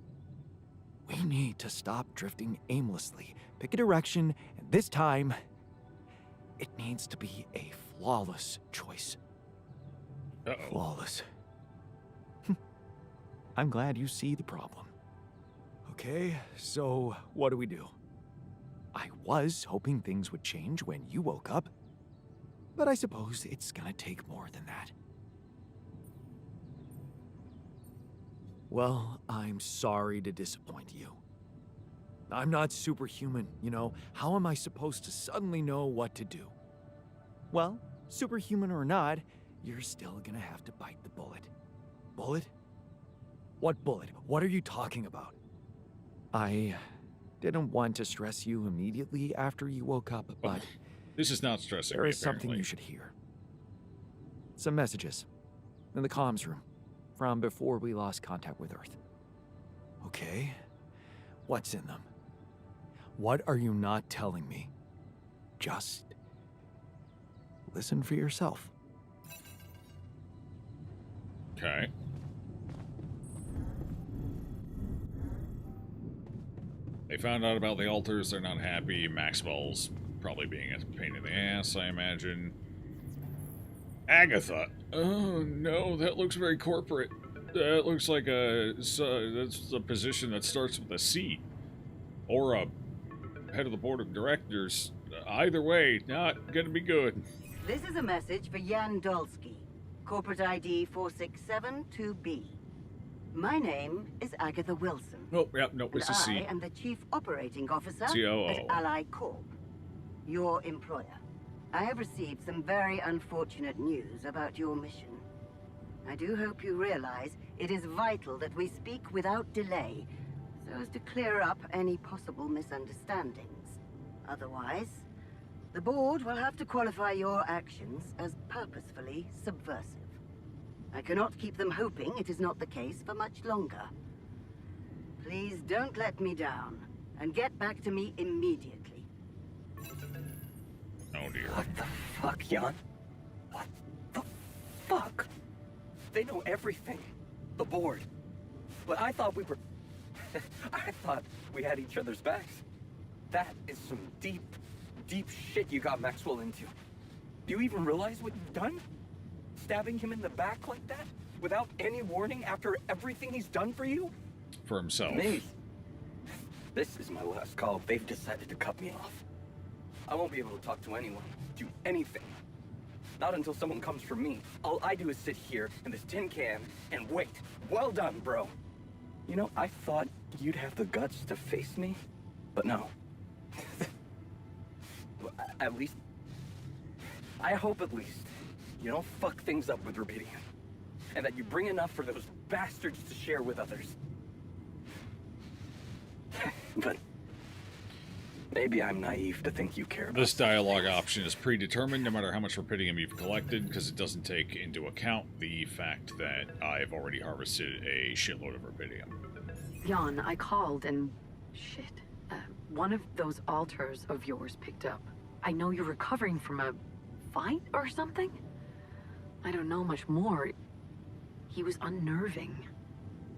We need to stop drifting aimlessly, pick a direction, and this time, it needs to be a flawless choice. Uh-oh. Flawless. I'm glad you see the problem. Okay, so what do we do? I was hoping things would change when you woke up, but I suppose it's gonna take more than that. Well, I'm sorry to disappoint you. I'm not superhuman, you know. How am I supposed to suddenly know what to do? Well, superhuman or not, you're still gonna have to bite the bullet. Bullet? What bullet? What are you talking about? I didn't want to stress you immediately after you woke up, but this is not stressing there me, is something you should hear. Some messages in the comms room from before we lost contact with Earth. Okay, what's in them? What are you not telling me? Just listen for yourself. Okay. They found out about the altars. They're not happy. Maxwell's probably being a pain in the ass, I imagine. Agatha. Oh, no, that looks very corporate. That looks like that's a position that starts with a C. Or a head of the board of directors. Either way, not gonna be good. This is a message for Jan Dolsky, corporate ID 4672B. My name is Agatha Wilson. Oh, yeah, no, it's a C. I am the Chief Operating Officer COO. at Ally Corp, your employer. I have received some very unfortunate news about your mission. I do hope you realize it is vital that we speak without delay, so as to clear up any possible misunderstandings. Otherwise, the board will have to qualify your actions as purposefully subversive. I cannot keep them hoping it is not the case for much longer. Please don't let me down, and get back to me immediately. Oh dear. What the fuck, Jan? What the fuck? They know everything. The board. But I thought we were... I thought we had each other's backs. That is some deep, deep shit you got Maxwell into. Do you even realize what you've done? Stabbing him in the back like that? Without any warning after everything he's done for you? For himself. Me. This is my last call. They've decided to cut me off. I won't be able to talk to anyone, do anything. Not until someone comes for me. All I do is sit here in this tin can and wait. Well done, bro. You know, I thought you'd have the guts to face me, but no. At least... I hope at least you don't fuck things up with Rubidium. And that you bring enough for those bastards to share with others. But maybe I'm naive to think you care about this dialogue option is predetermined no matter how much Rubidium you've collected, because it doesn't take into account the fact that I've already harvested a shitload of Rubidium. Jan, I called and... shit. One of those altars of yours picked up. I know you're recovering from a fight or something? I don't know much more. He was unnerving.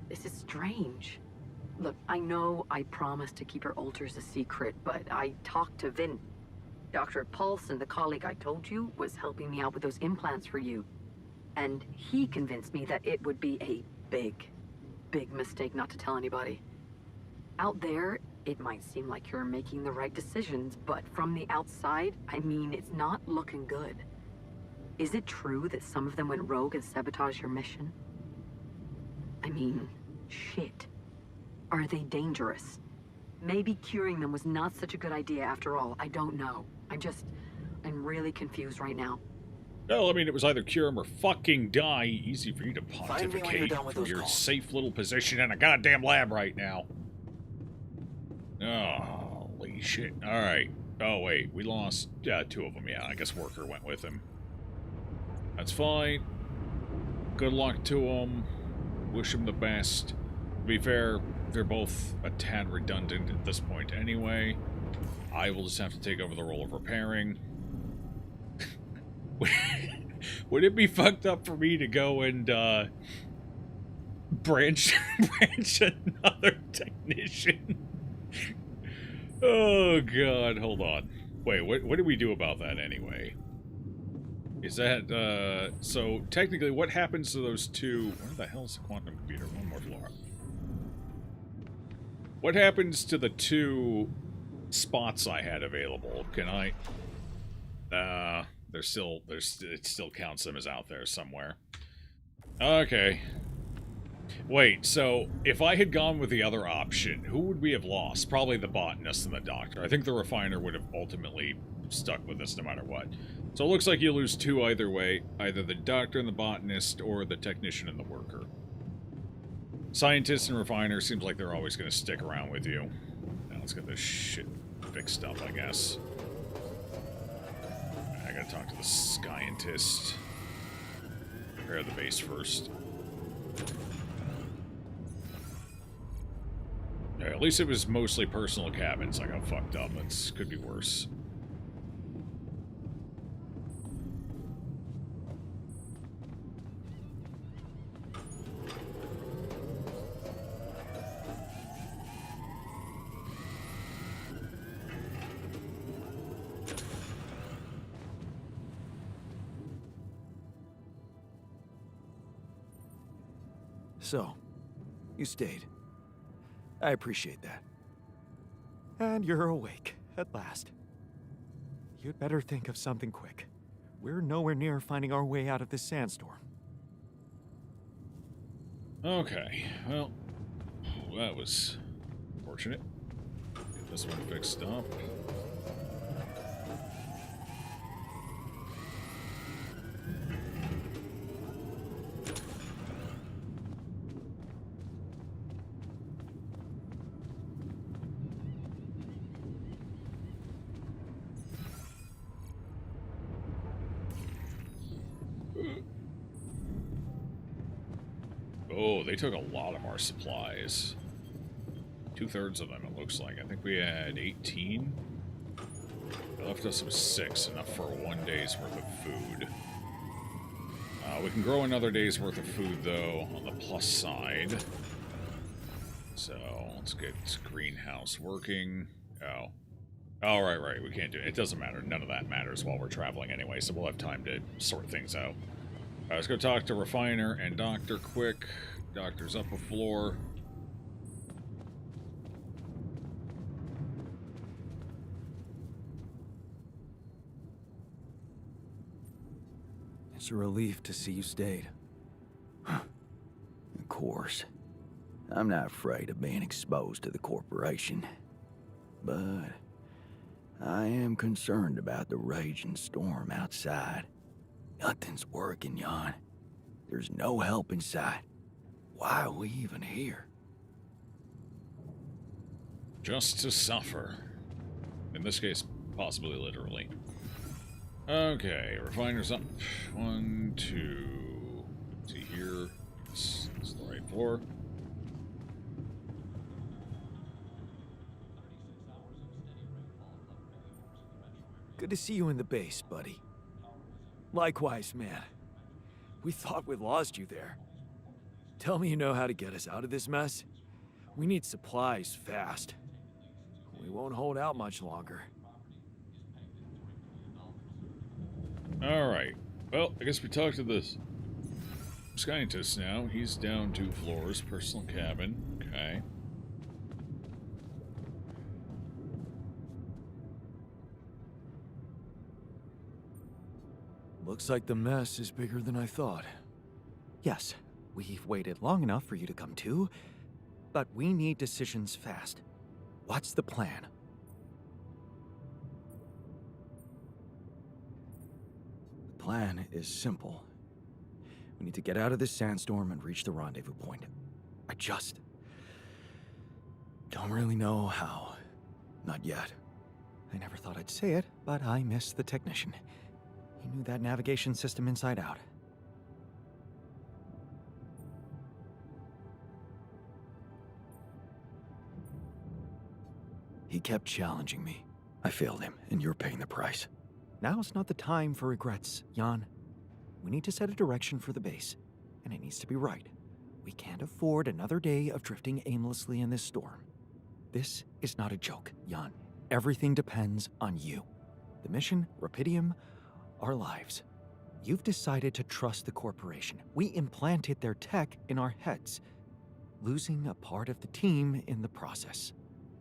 This is strange. Look, I know I promised to keep your altars a secret, but I talked to Vin. Dr. Paulson, the colleague I told you, was helping me out with those implants for you. And he convinced me that it would be a big, big mistake not to tell anybody. Out there, it might seem like you're making the right decisions, but from the outside, I mean, it's not looking good. Is it true that some of them went rogue and sabotaged your mission? I mean, shit. Are they dangerous? Maybe curing them was not such a good idea after all. I don't know. I'm really confused right now. Well, I mean, it was either cure him or fucking die. Easy for you to Find me when you're pontificate done with from those your calls. safe little position in a goddamn lab right now. Oh, holy shit. Alright. Oh, wait. We lost two of them. Yeah, I guess Worker went with him. That's fine. Good luck to them. Wish them the best. To be fair, they're both a tad redundant at this point anyway. I will just have to take over the role of repairing. Would it be fucked up for me to go and branch another technician? Oh god, hold on. Wait, what do we do about that anyway? Is that so technically what happens to those two? Where the hell is the quantum computer? One more floor. What happens to the two spots I had available? Can I it still counts them as out there somewhere. Okay. Wait, so if I had gone with the other option, who would we have lost? Probably the botanist and the doctor. I think the refiner would have ultimately stuck with us no matter what. So it looks like you lose two either way, either the doctor and the botanist or the technician and the worker. Scientist and refiner seems like they're always going to stick around with you. Now let's get this shit fixed up, I guess. I gotta talk to the scientist. Repair the base first. Yeah, at least it was mostly personal cabins. I got fucked up. That could be worse. So, you stayed. I appreciate that. And you're awake, at last. You'd better think of something quick. We're nowhere near finding our way out of this sandstorm. Okay, well, that was fortunate. Get this one fixed up. Oh, they took a lot of our supplies. 2/3 of them, it looks like. I think we had 18. They left us with 6, enough for 1 day's worth of food. We can grow another day's worth of food, though, on the plus side. So, let's get greenhouse working. Oh. Oh, right. We can't do it. It doesn't matter. None of that matters while we're traveling anyway, so we'll have time to sort things out. Let's go talk to Refiner and Doctor quick. Doctor's up a floor. It's a relief to see you stayed. Of course. I'm not afraid of being exposed to the corporation. But I am concerned about the raging storm outside. Nothing's working, Jan. There's no help in sight. Why are we even here? Just to suffer. In this case, possibly literally. Okay, Refiner's up. 1, 2. Let's see here. This is the right floor. Good to see you in the base, buddy. Likewise, man. We thought we lost you there. Tell me you know how to get us out of this mess. We need supplies fast. We won't hold out much longer. Alright. Well, I guess we talked to this scientist now. He's down 2 floors. Personal cabin. Okay. Looks like the mess is bigger than I thought. Yes, we've waited long enough for you to come to, but we need decisions fast. What's the plan? The plan is simple. We need to get out of this sandstorm and reach the rendezvous point. I just don't really know how. Not yet. I never thought I'd say it, but I miss the technician. He knew that navigation system inside out. He kept challenging me. I failed him, and you're paying the price. Now's not the time for regrets, Jan. We need to set a direction for the base, and it needs to be right. We can't afford another day of drifting aimlessly in this storm. This is not a joke, Jan. Everything depends on you. The mission, Rapidium, our lives. You've decided to trust the corporation. We implanted their tech in our heads, losing a part of the team in the process.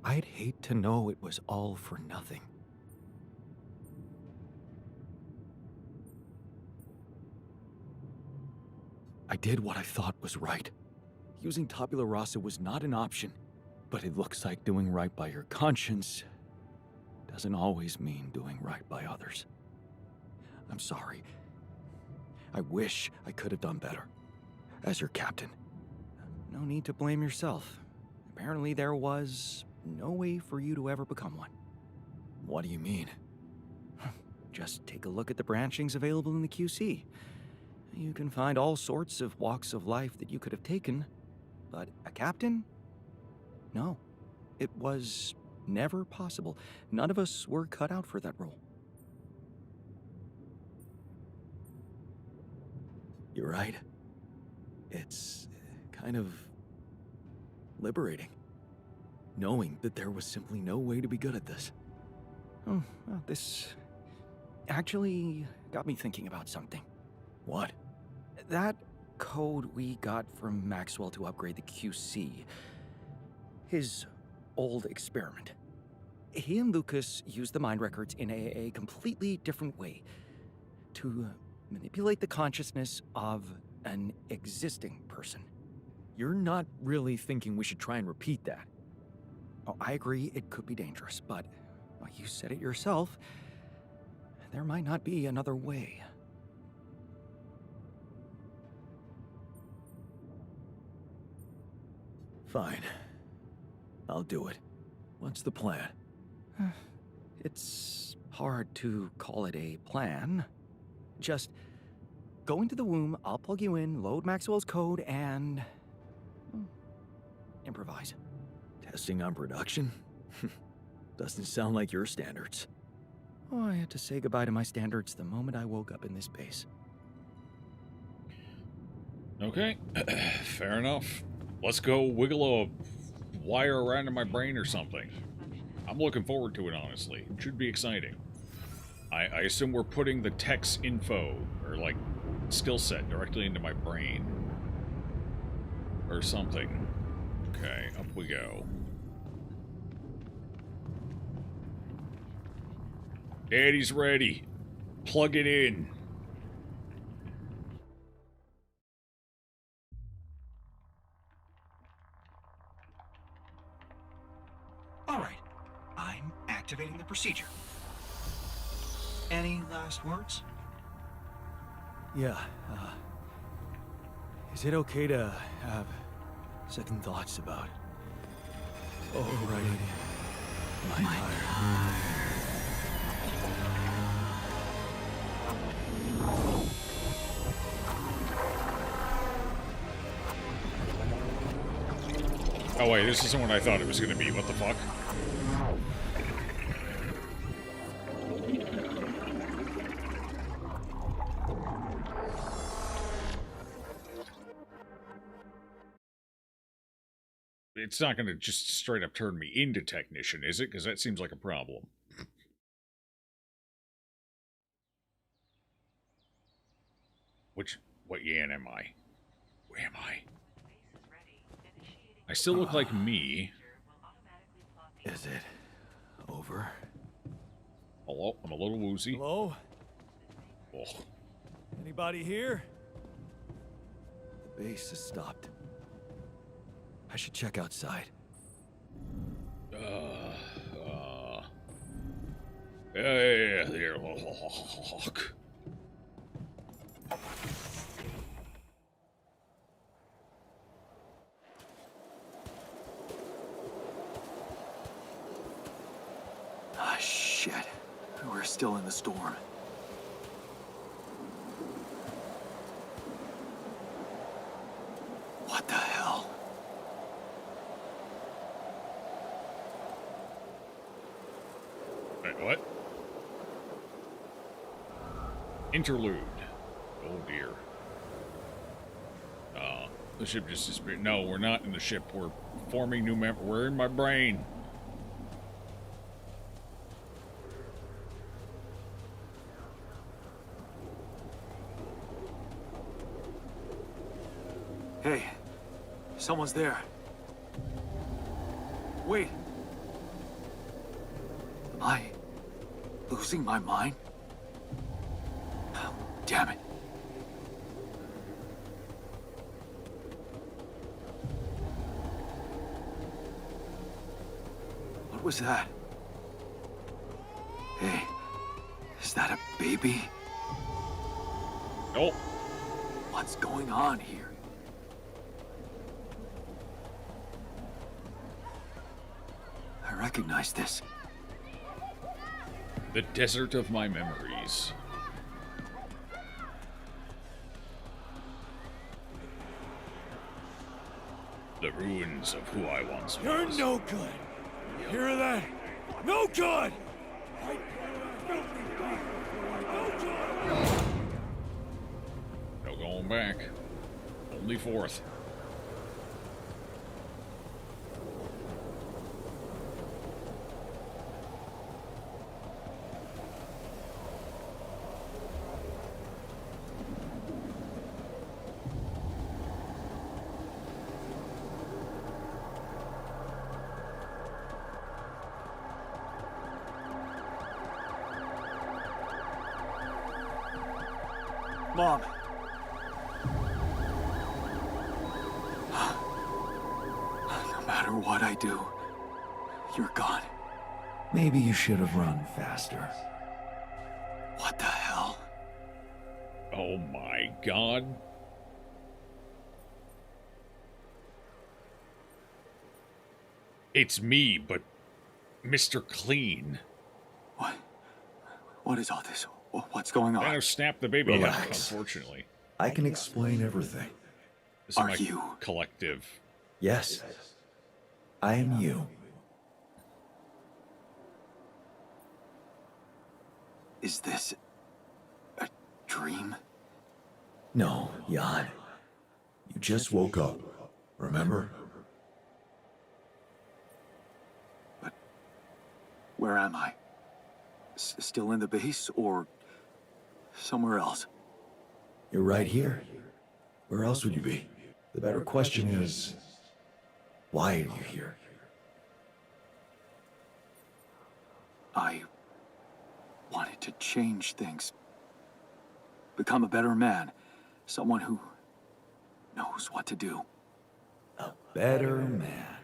I'd hate to know it was all for nothing. I did what I thought was right. Using tabula rasa was not an option, but it looks like doing right by your conscience doesn't always mean doing right by others. I'm sorry. I wish I could have done better. As your captain. No need to blame yourself. Apparently there was no way for you to ever become one. What do you mean? Just take a look at the branchings available in the QC. You can find all sorts of walks of life that you could have taken, but a captain? No. It was never possible. None of us were cut out for that role. You're right. It's kind of liberating, knowing that there was simply no way to be good at this. Oh, well, this actually got me thinking about something. What? That code we got from Maxwell to upgrade the QC. His old experiment. He and Lucas used the mind records in a completely different way to manipulate the consciousness of an existing person. You're not really thinking we should try and repeat that? Oh, I agree it could be dangerous, but well, you said it yourself. There might not be another way. Fine. I'll do it. What's the plan? It's hard to call it a plan. Just go into the womb, I'll plug you in, load Maxwell's code, and improvise. Testing on production? Doesn't sound like your standards. Oh, I had to say goodbye to my standards the moment I woke up in this base. Okay, fair enough. Let's go wiggle a wire around in my brain or something. I'm looking forward to it, honestly. It should be exciting. I assume we're putting the tech's info, or like, skill set directly into my brain. Or something. Okay, up we go. Daddy's ready. Plug it in. All right, I'm activating the procedure. Any last words? Yeah, is it okay to have second thoughts about overriding my entire... Oh wait, this isn't what I thought it was gonna be. What the fuck? It's not gonna just straight up turn me into technician, is it? Because that seems like a problem. What Yan am I? Where am I? I still look like me. Is it over? Hello? I'm a little woozy. Hello? Oh. Anybody here? The base has stopped. I should check outside. Yeah, there. Look. Ah, shit. We're still in the storm. What the hell? Wait, what? Interlude. Oh dear. The ship just disappeared. No, we're not in the ship. We're forming new members. We're in my brain. Hey, someone's there. Wait. Am I losing my mind? Oh, damn it. What was that? Hey, is that a baby? Nope. What's going on here? I recognize this. The desert of my memories. The ruins of who I once was. You're no good. Hear that? No good! No going back. Only fourth. Mom. No matter what I do, you're gone. Maybe you should have run faster. What the hell? Oh my god. It's me, but Mr. Clean. What is all this? What's going on? I have snapped the baby out, Relax. unfortunately. I can explain everything. This is my collective. Yes. I am you. Is this a dream? No, Jan. You just woke up. Remember? But where am I? Still in the base or somewhere else? You're right here. Where else would you be? The better question is, why are you here? I wanted to change things. Become a better man. Someone who knows what to do. A better man.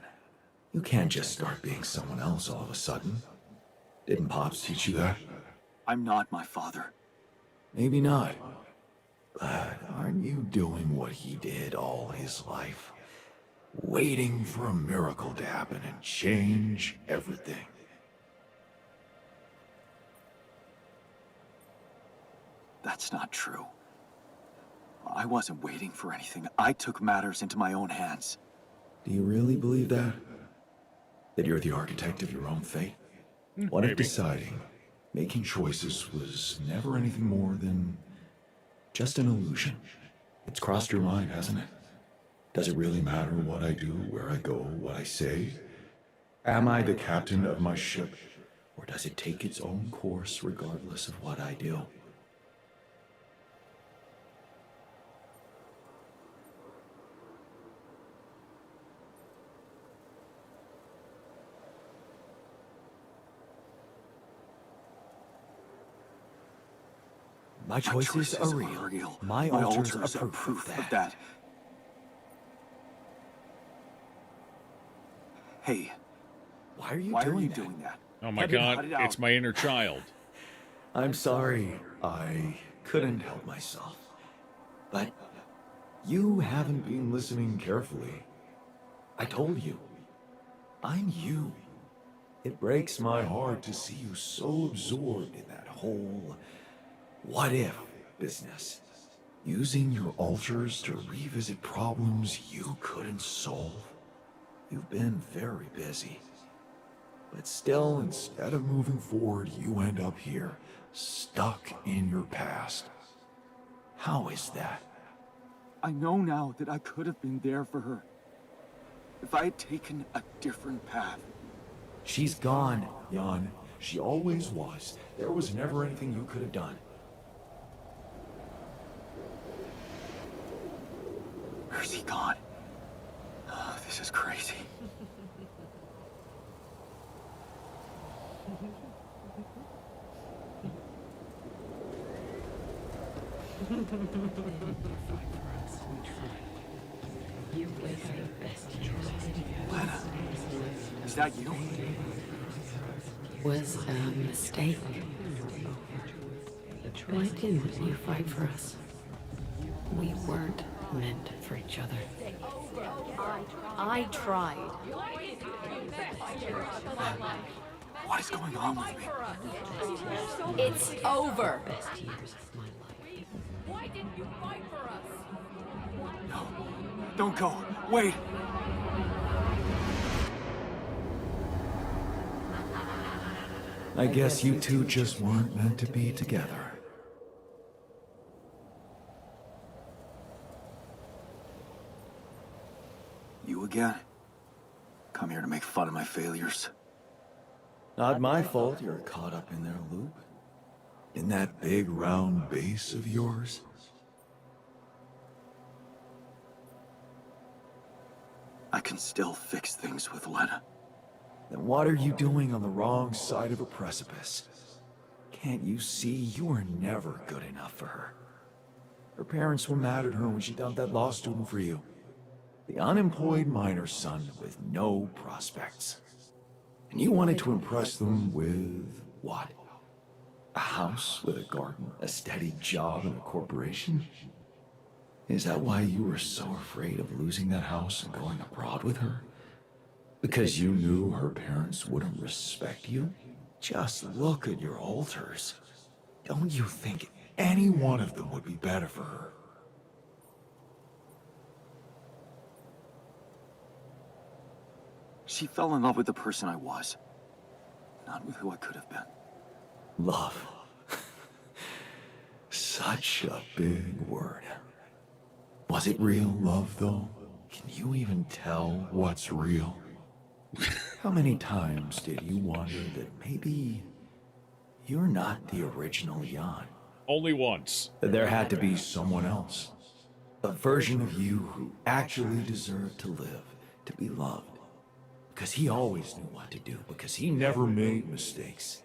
You can't just start being someone else all of a sudden. Didn't Pops teach you that? I'm not my father. Maybe not. But aren't you doing what he did all his life? Waiting for a miracle to happen and change everything. That's not true. I wasn't waiting for anything. I took matters into my own hands. Do you really believe that? That you're the architect of your own fate? What if deciding, making choices was never anything more than just an illusion? It's crossed your mind, hasn't it? Does it really matter what I do, where I go, what I say? Am I the captain of my ship, or does it take its own course regardless of what I do? My choices are real. My altars are proof of that. Hey, why are you doing that? Oh my god, it's my inner child. I'm sorry. I couldn't help myself. But you haven't been listening carefully. I told you. I'm you. It breaks my heart to see you so absorbed in that whole what if business. Using your altars to revisit problems you couldn't solve. You've been very busy. But still, instead of moving forward, you end up here, stuck in your past. How is that? I know now that I could have been there for her. If I had taken a different path. She's gone, Jan. She always was. There was never anything you could have done. Where's he gone? Oh, this is crazy. Lana, is that you? Was a mistake. Why didn't you fight for us? We weren't meant for each other. I tried. What is going on with me? It's over. Why didn't you fight for us? No, don't go. Wait. I guess you two just weren't meant to be together. You again? Come here to make fun of my failures. Not my fault you're caught up in their loop. In that big round base of yours. I can still fix things with Lena. Then what are you doing on the wrong side of a precipice? Can't you see you were never good enough for her? Her parents were mad at her when she dumped that law student for you. The unemployed miner son with no prospects. And you wanted to impress them with what? A house with a garden, a steady job, and a corporation? Is that why you were so afraid of losing that house and going abroad with her? Because you knew her parents wouldn't respect you? Just look at your altars. Don't you think any one of them would be better for her? She fell in love with the person I was, not with who I could have been. Love. Such a big word. Was it real love, though? Can you even tell what's real? How many times did you wonder that maybe you're not the original Jan? Only once. That there had to be someone else. A version of you who actually deserved to live, to be loved. Because he always knew what to do, because he never made mistakes.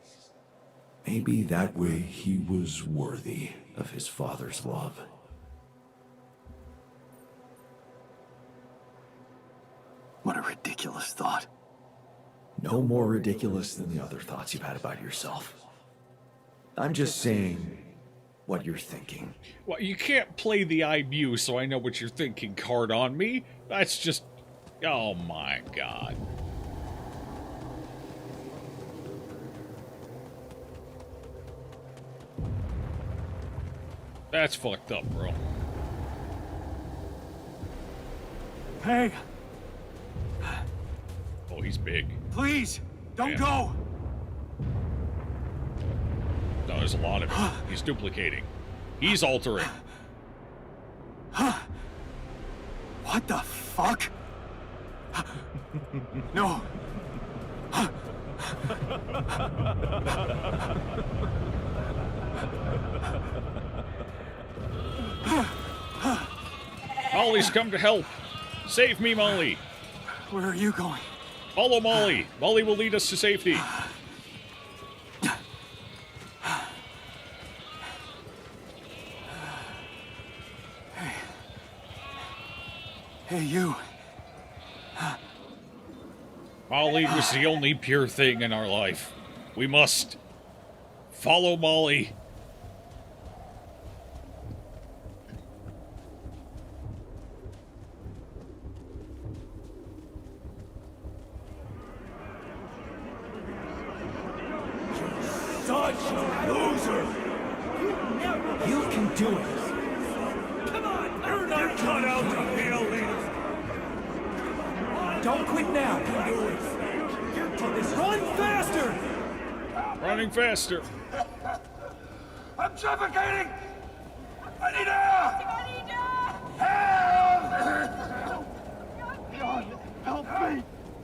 Maybe that way he was worthy of his father's love. What a ridiculous thought. No more ridiculous than the other thoughts you've had about yourself. I'm just saying what you're thinking. Well, you can't play the I muse so I know what you're thinking card on me. That's just... Oh my god. That's fucked up, bro. Hey! Oh, he's big. Please! Don't Yeah. go! No, there's a lot of him. He's duplicating. He's altering. What the fuck? No! Molly's come to help. Save me, Molly. Where are you going? Follow Molly. Molly will lead us to safety. Hey, you. Molly was the only pure thing in our life. We must follow Molly. Such a loser! You can do it! Come on! You're not cut out to be a leader! Don't quit now! Run faster! Running faster. I'm suffocating! I need air! Help! God, help me!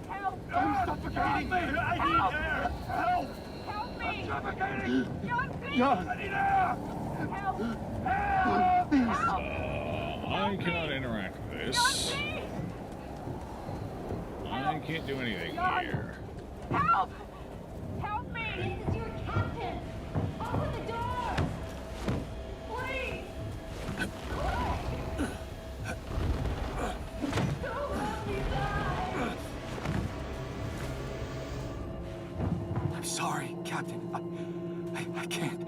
Help! I'm suffocating! I need air! Help! Help me! I'm suffocating! John, please! I need air! Help! Help! I cannot interact with this. I can't do anything here. Help! Help me! This is your captain! Open the door! Please! Don't let me die! I'm sorry, Captain. I can't.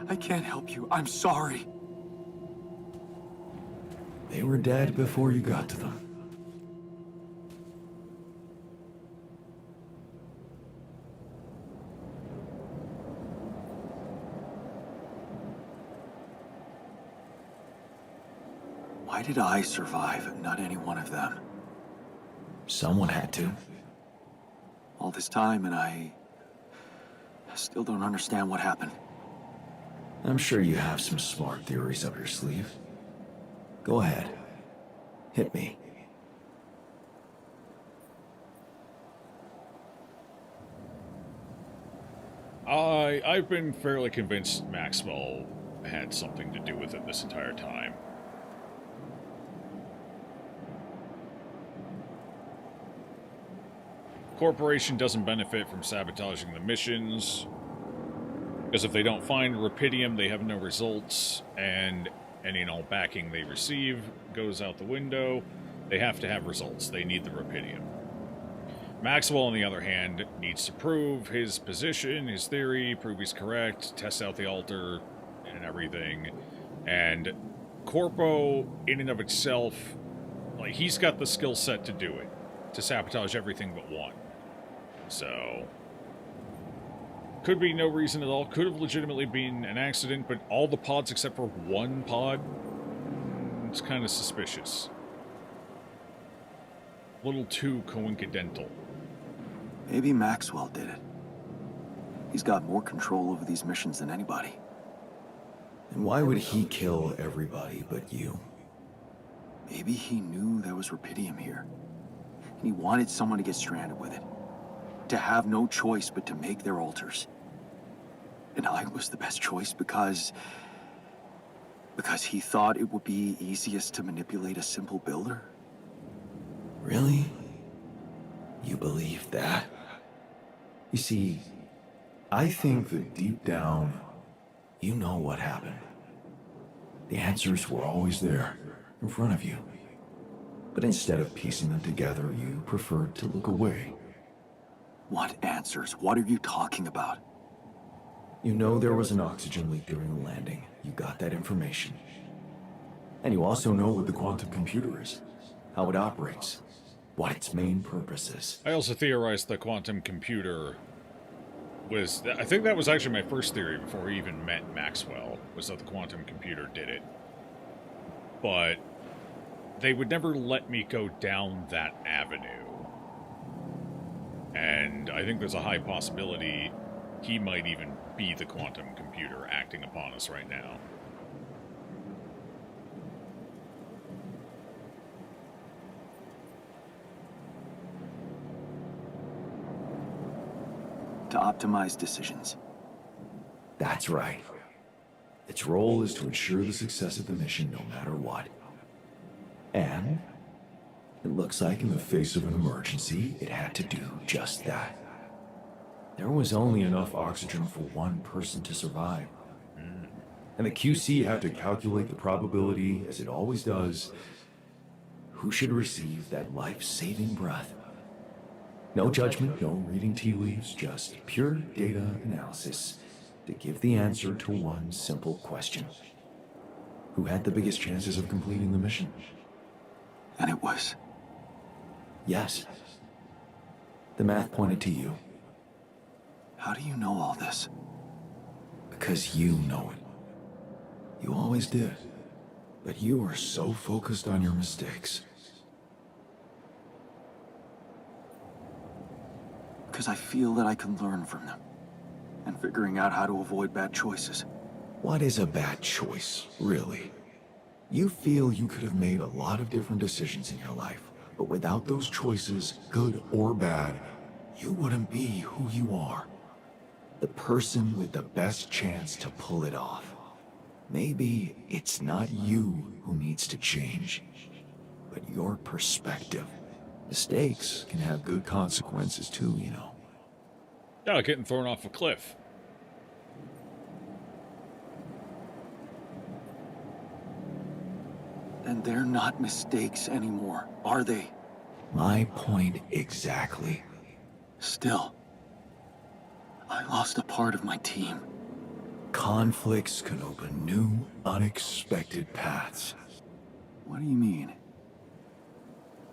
I can't help you. I'm sorry. They were dead before you got to them. Why did I survive and not any one of them? Someone had to. All this time and I still don't understand what happened. I'm sure you have some smart theories up your sleeve. Go ahead. Hit me. I've been fairly convinced Maxwell had something to do with it this entire time. Corporation doesn't benefit from sabotaging the missions, because if they don't find Rapidium, they have no results, and any and all backing they receive goes out the window. They have to have results. They need the Rapidium. Maxwell, on the other hand, needs to prove his position, his theory, prove he's correct, test out the altar, and everything. And Corpo, in and of itself, like, he's got the skill set to do it, to sabotage everything but one. So, could be no reason at all. Could have legitimately been an accident, but all the pods except for one pod, it's kind of suspicious. A little too coincidental. Maybe Maxwell did it. He's got more control over these missions than anybody. And why would he kill everybody but you? Maybe he knew there was Rapidium here, and he wanted someone to get stranded with it. To have no choice but to make their altars. And I was the best choice because he thought it would be easiest to manipulate a simple builder? Really? You believe that? You see, I think that deep down, you know what happened. The answers were always there, in front of you. But instead of piecing them together, you preferred to look away. What answers? What are you talking about? You know there was an oxygen leak during the landing. You got that information. And you also know what the quantum computer is, how it operates, what its main purpose is. I also theorized the quantum computer was... I think that was actually my first theory before we even met Maxwell, was that the quantum computer did it. But they would never let me go down that avenue. And I think there's a high possibility he might even be the quantum computer acting upon us right now. To optimize decisions. That's right. Its role is to ensure the success of the mission no matter what. And it looks like in the face of an emergency, it had to do just that. There was only enough oxygen for one person to survive. And the QC had to calculate the probability, as it always does, who should receive that life-saving breath. No judgment, no reading tea leaves, just pure data analysis to give the answer to one simple question. Who had the biggest chances of completing the mission? And it was... Yes. The math pointed to you. How do you know all this? Because you know it. You always did. But you were so focused on your mistakes. Because I feel that I can learn from them. And figuring out how to avoid bad choices. What is a bad choice, really? You feel you could have made a lot of different decisions in your life. But without those choices, good or bad, you wouldn't be who you are. The person with the best chance to pull it off. Maybe it's not you who needs to change, but your perspective. Mistakes can have good consequences too, you know. Yeah, like getting thrown off a cliff. And they're not mistakes anymore, are they? My point exactly. Still, I lost a part of my team. Conflicts can open new, unexpected paths. What do you mean?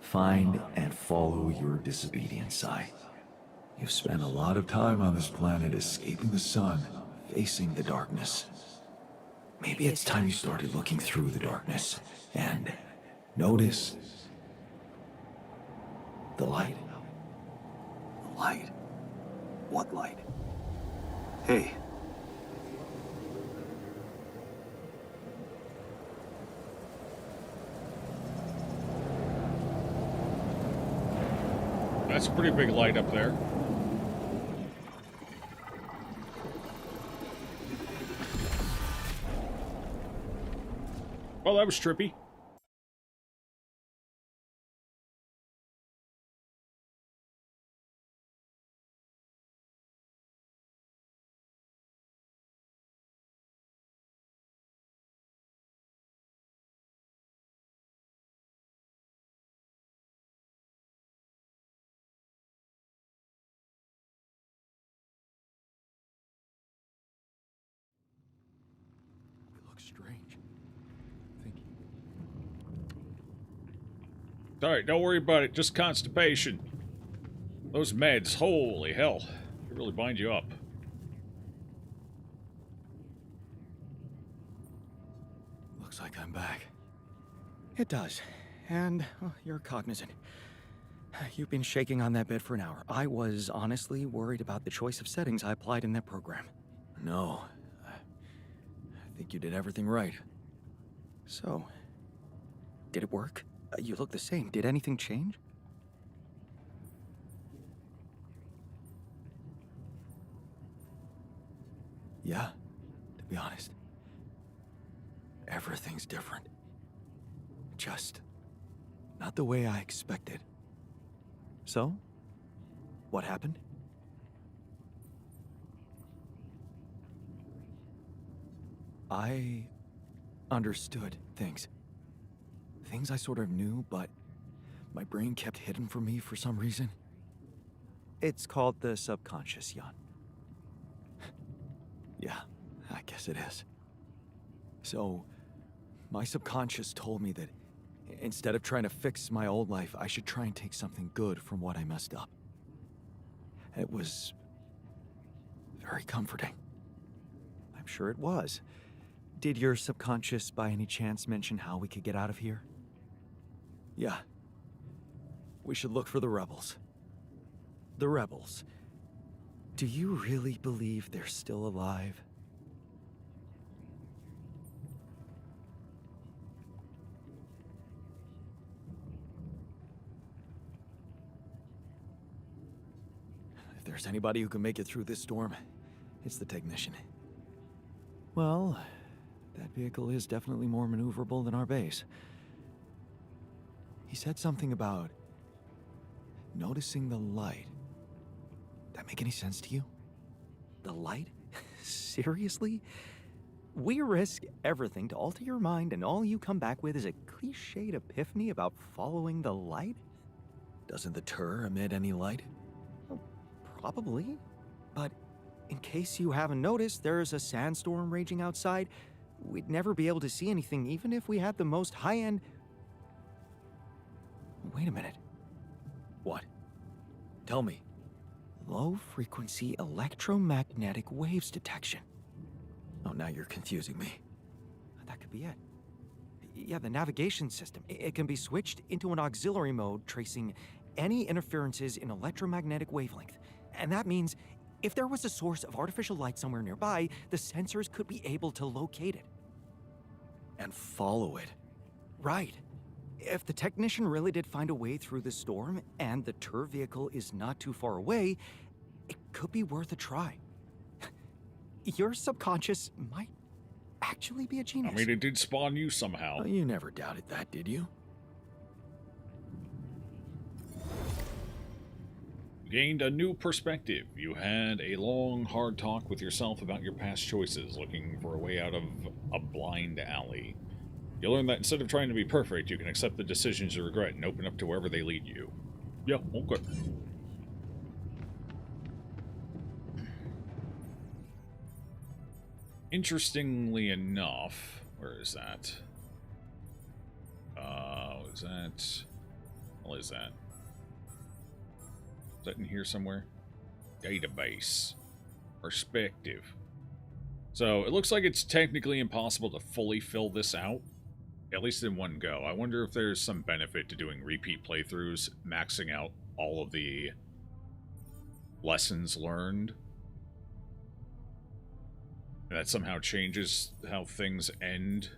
Find and follow your disobedience side. You've spent a lot of time on this planet escaping the sun, facing the darkness. Maybe it's time you started looking through the darkness and notice the light. Light? What light? That's a pretty big light up there. Well, that was trippy. Strange. Alright, don't worry about it. Just constipation. Those meds, holy hell. They really bind you up. Looks like I'm back. It does. And you're cognizant. You've been shaking on that bed for an hour. I was honestly worried about the choice of settings I applied in that program. No. I think you did everything right. So, did it work? You look the same. Did anything change? Yeah, to be honest. Everything's different. Just not the way I expected. So, what happened? I understood things. Things I sort of knew, but my brain kept hidden from me for some reason. It's called the subconscious, Jan. Yeah, I guess it is. So, my subconscious told me that instead of trying to fix my old life, I should try and take something good from what I messed up. It was very comforting. I'm sure it was. Did your subconscious by any chance mention how we could get out of here? Yeah. We should look for the rebels. The rebels? Do you really believe they're still alive? If there's anybody who can make it through this storm, it's the technician. Well, that vehicle is definitely more maneuverable than our base. He said something about noticing the light. That make any sense to you? The light? Seriously? We risk everything to alter your mind, and all you come back with is a cliched epiphany about following the light? Doesn't the tur emit any light? Well, probably. But in case you haven't noticed, there's a sandstorm raging outside. We'd never be able to see anything, even if we had the most high-end... Wait a minute. What? Tell me. Low-frequency electromagnetic waves detection. Oh, now you're confusing me. That could be it. Yeah, the navigation system. It can be switched into an auxiliary mode, tracing any interferences in electromagnetic wavelength. And that means if there was a source of artificial light somewhere nearby, the sensors could be able to locate it. And follow it. Right. If the technician really did find a way through the storm, and the tur vehicle is not too far away, it could be worth a try. Your subconscious might actually be a genius. I mean, it did spawn you somehow. Well, you never doubted that, did you? Gained a new perspective. You had a long, hard talk with yourself about your past choices, looking for a way out of a blind alley. You learn that instead of trying to be perfect, you can accept the decisions you regret and open up to wherever they lead you. Yeah, okay. Interestingly enough, where is that? Is that... What is that? Is that in here somewhere? Database. Perspective. So, it looks like it's technically impossible to fully fill this out, at least in one go. I wonder if there's some benefit to doing repeat playthroughs, maxing out all of the lessons learned. And that somehow changes how things end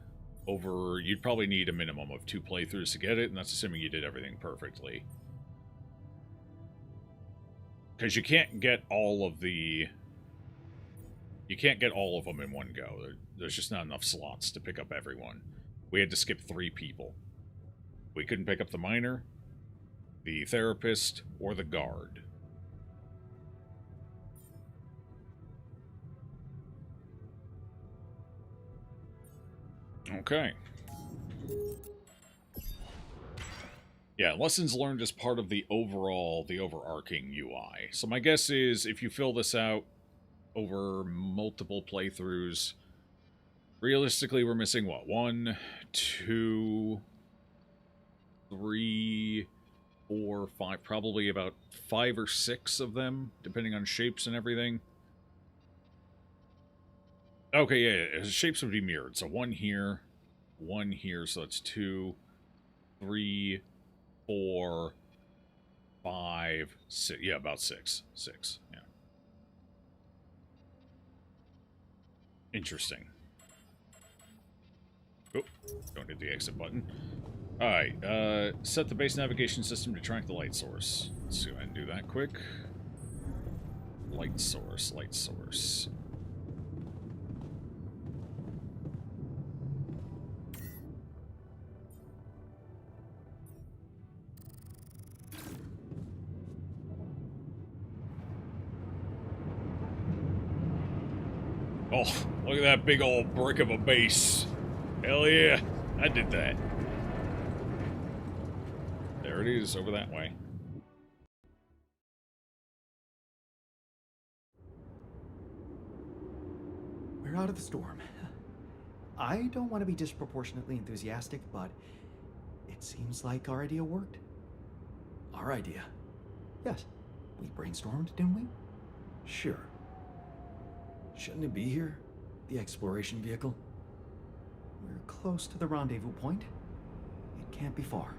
over... You'd probably need a minimum of 2 playthroughs to get it, and that's assuming you did everything perfectly. Because you can't get all of the... You can't get all of them in one go. There's just not enough slots to pick up everyone. We had to skip 3 people. We couldn't pick up the miner, the therapist, or the guard. Okay. Yeah, lessons learned as part of the overarching UI. So my guess is if you fill this out over multiple playthroughs, realistically we're missing what? 1, 2, 3, 4, 5, probably about 5 or 6 of them, depending on shapes and everything. Okay, yeah, shapes would be mirrored. So 1 here, so that's 2, 3, 4, 5, 6. Yeah, about 6. 6, yeah. Interesting. Oh, don't hit the exit button. Alright, set the base navigation system to track the light source. Let's go ahead and do that quick. Light source, light source. Oh, look at that big old brick of a base. Hell yeah, I did that. There it is, over that way. We're out of the storm. I don't want to be disproportionately enthusiastic, but it seems like our idea worked. Our idea? Yes. We brainstormed, didn't we? Sure. Shouldn't it be here? The exploration vehicle? We're close to the rendezvous point. It can't be far.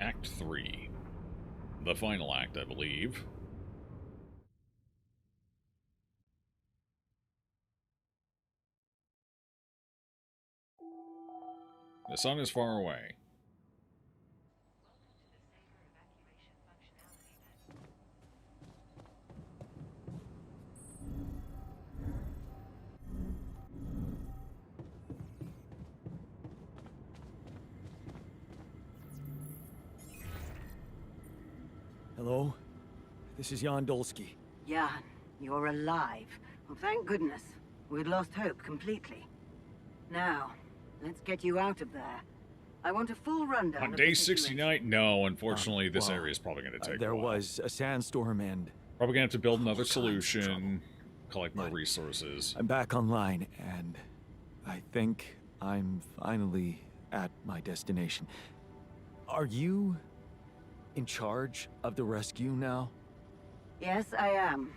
Act 3. The final act, I believe. The sun is far away. Hello? This is Jan Dolsky. Jan, you're alive. Well, thank goodness. We'd lost hope completely. Now, let's get you out of there. I want a full rundown On of day the situation. 69? No, unfortunately, this well, area is probably going to take there a while. was a sandstorm and... Probably going to have to build another solution, collect more resources. I'm back online, and I think I'm finally at my destination. Are you in charge of the rescue now? Yes, I am.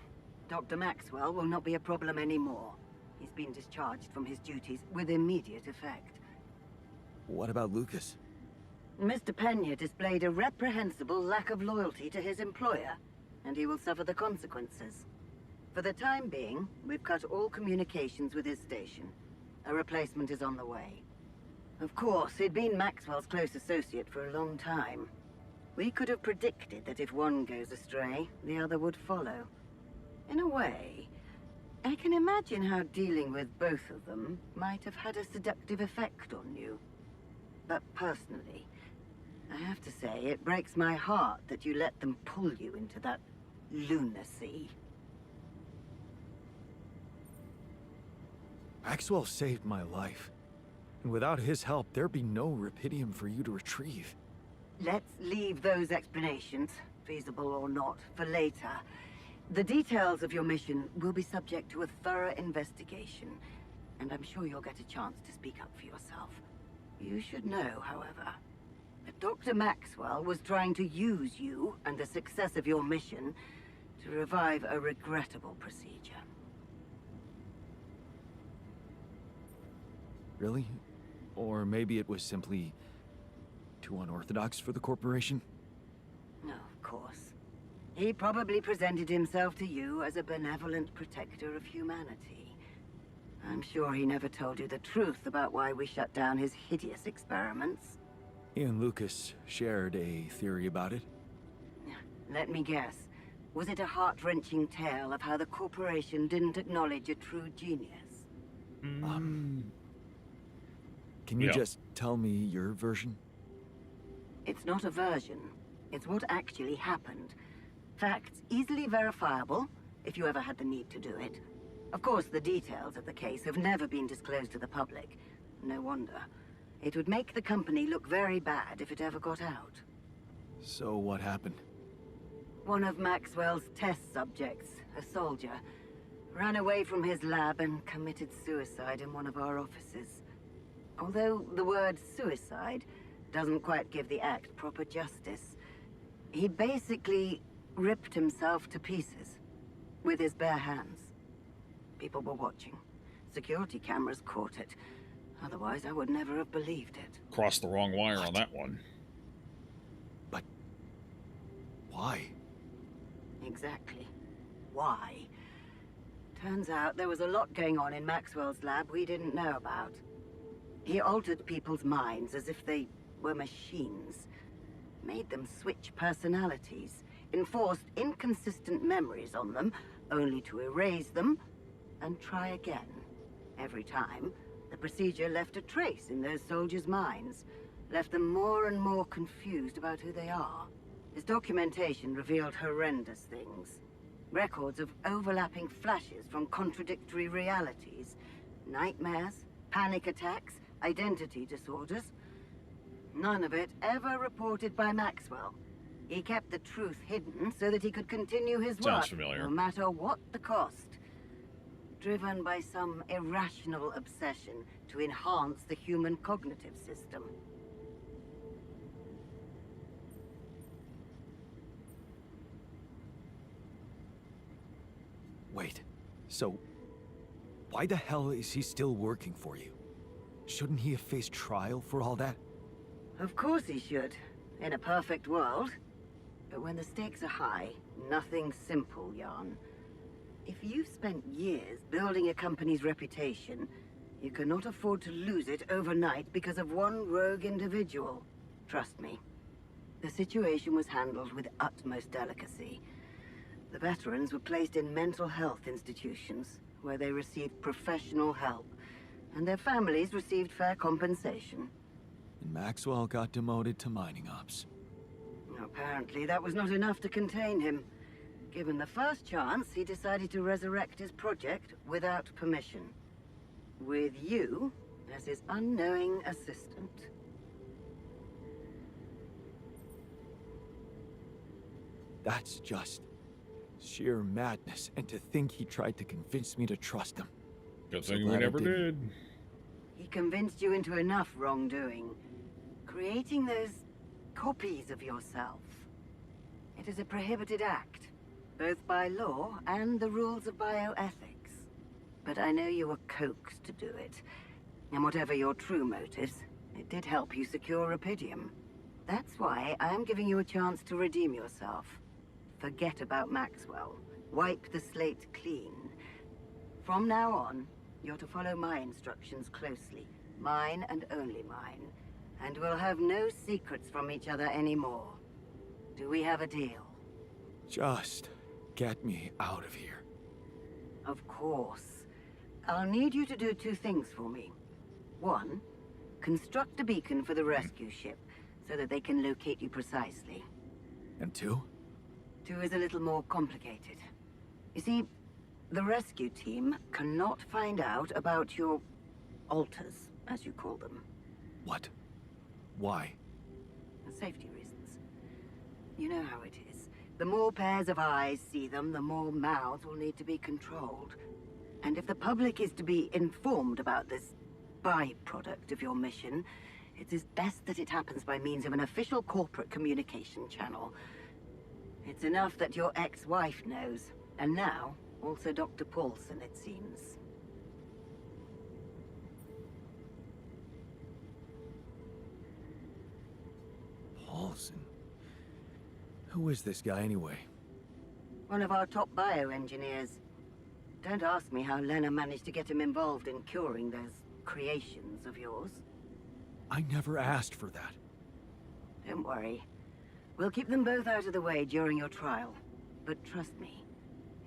Dr. Maxwell will not be a problem anymore. He's been discharged from his duties with immediate effect. What about Lucas? Mr. Pena displayed a reprehensible lack of loyalty to his employer, and he will suffer the consequences. For the time being, we've cut all communications with his station. A replacement is on the way. Of course, he'd been Maxwell's close associate for a long time. We could have predicted that if one goes astray, the other would follow. In a way, I can imagine how dealing with both of them might have had a seductive effect on you. But personally, I have to say, it breaks my heart that you let them pull you into that lunacy. Maxwell saved my life. And without his help, there'd be no Rapidium for you to retrieve. Let's leave those explanations, feasible or not, for later. The details of your mission will be subject to a thorough investigation, and I'm sure you'll get a chance to speak up for yourself. You should know, however, that Dr. Maxwell was trying to use you and the success of your mission to revive a regrettable procedure. Really? Or maybe it was simply too unorthodox for the corporation? No, of course. He probably presented himself to you as a benevolent protector of humanity. I'm sure he never told you the truth about why we shut down his hideous experiments. Ian Lucas shared a theory about it. Let me guess. Was it a heart-wrenching tale of how the corporation didn't acknowledge a true genius? Can you Yeah. just tell me your version? It's not a version. It's what actually happened. Facts easily verifiable, if you ever had the need to do it. Of course, the details of the case have never been disclosed to the public. No wonder. It would make the company look very bad if it ever got out. So what happened? One of Maxwell's test subjects, a soldier, ran away from his lab and committed suicide in one of our offices. Although the word suicide doesn't quite give the act proper justice, he basically ripped himself to pieces with his bare hands. People were watching. Security cameras caught it. Otherwise, I would never have believed it. Crossed the wrong wire on that one. Why? Exactly. Why? Turns out there was a lot going on in Maxwell's lab we didn't know about. He altered people's minds as if they were machines. Made them switch personalities. Enforced inconsistent memories on them, only to erase them and try again. Every time, the procedure left a trace in those soldiers' minds. Left them more and more confused about who they are. His documentation revealed horrendous things. Records of overlapping flashes from contradictory realities. Nightmares, panic attacks, identity disorders. None of it ever reported by Maxwell. He kept the truth hidden so that he could continue his work, Sounds familiar. no matter what the cost. Driven by some irrational obsession to enhance the human cognitive system. Wait, so why the hell is he still working for you? Shouldn't he have faced trial for all that? Of course he should, in a perfect world. But when the stakes are high, nothing's simple, Jan. If you've spent years building a company's reputation, you cannot afford to lose it overnight because of one rogue individual. Trust me. The situation was handled with utmost delicacy. The veterans were placed in mental health institutions, where they received professional help, and their families received fair compensation. And Maxwell got demoted to mining ops. Apparently, that was not enough to contain him. Given the first chance, he decided to resurrect his project without permission. With you as his unknowing assistant. That's just sheer madness, and to think he tried to convince me to trust him. Good So thing we glad I never didn't. did. He convinced you into enough wrongdoing. Creating those copies of yourself. It is a prohibited act, both by law and the rules of bioethics. But I know you were coaxed to do it. And whatever your true motives, it did help you secure Rapidium. That's why I'm giving you a chance to redeem yourself. Forget about Maxwell. Wipe the slate clean. From now on, you're to follow my instructions closely. Mine and only mine. And we'll have no secrets from each other anymore. Do we have a deal? Just get me out of here. Of course. I'll need you to do two things for me. One, construct a beacon for the rescue ship, so that they can locate you precisely. And two? Two is a little more complicated. You see, the rescue team cannot find out about your alters, as you call them. What? Why? Safety reasons. You know how it is. The more pairs of eyes see them, the more mouths will need to be controlled. And if the public is to be informed about this byproduct of your mission, it is best that it happens by means of an official corporate communication channel. It's enough that your ex-wife knows, and now also Dr. Paulson, it seems. Paulson? Who is this guy anyway? One of our top bioengineers. Don't ask me how Lena managed to get him involved in curing those creations of yours. I never asked for that. Don't worry. We'll keep them both out of the way during your trial. But trust me,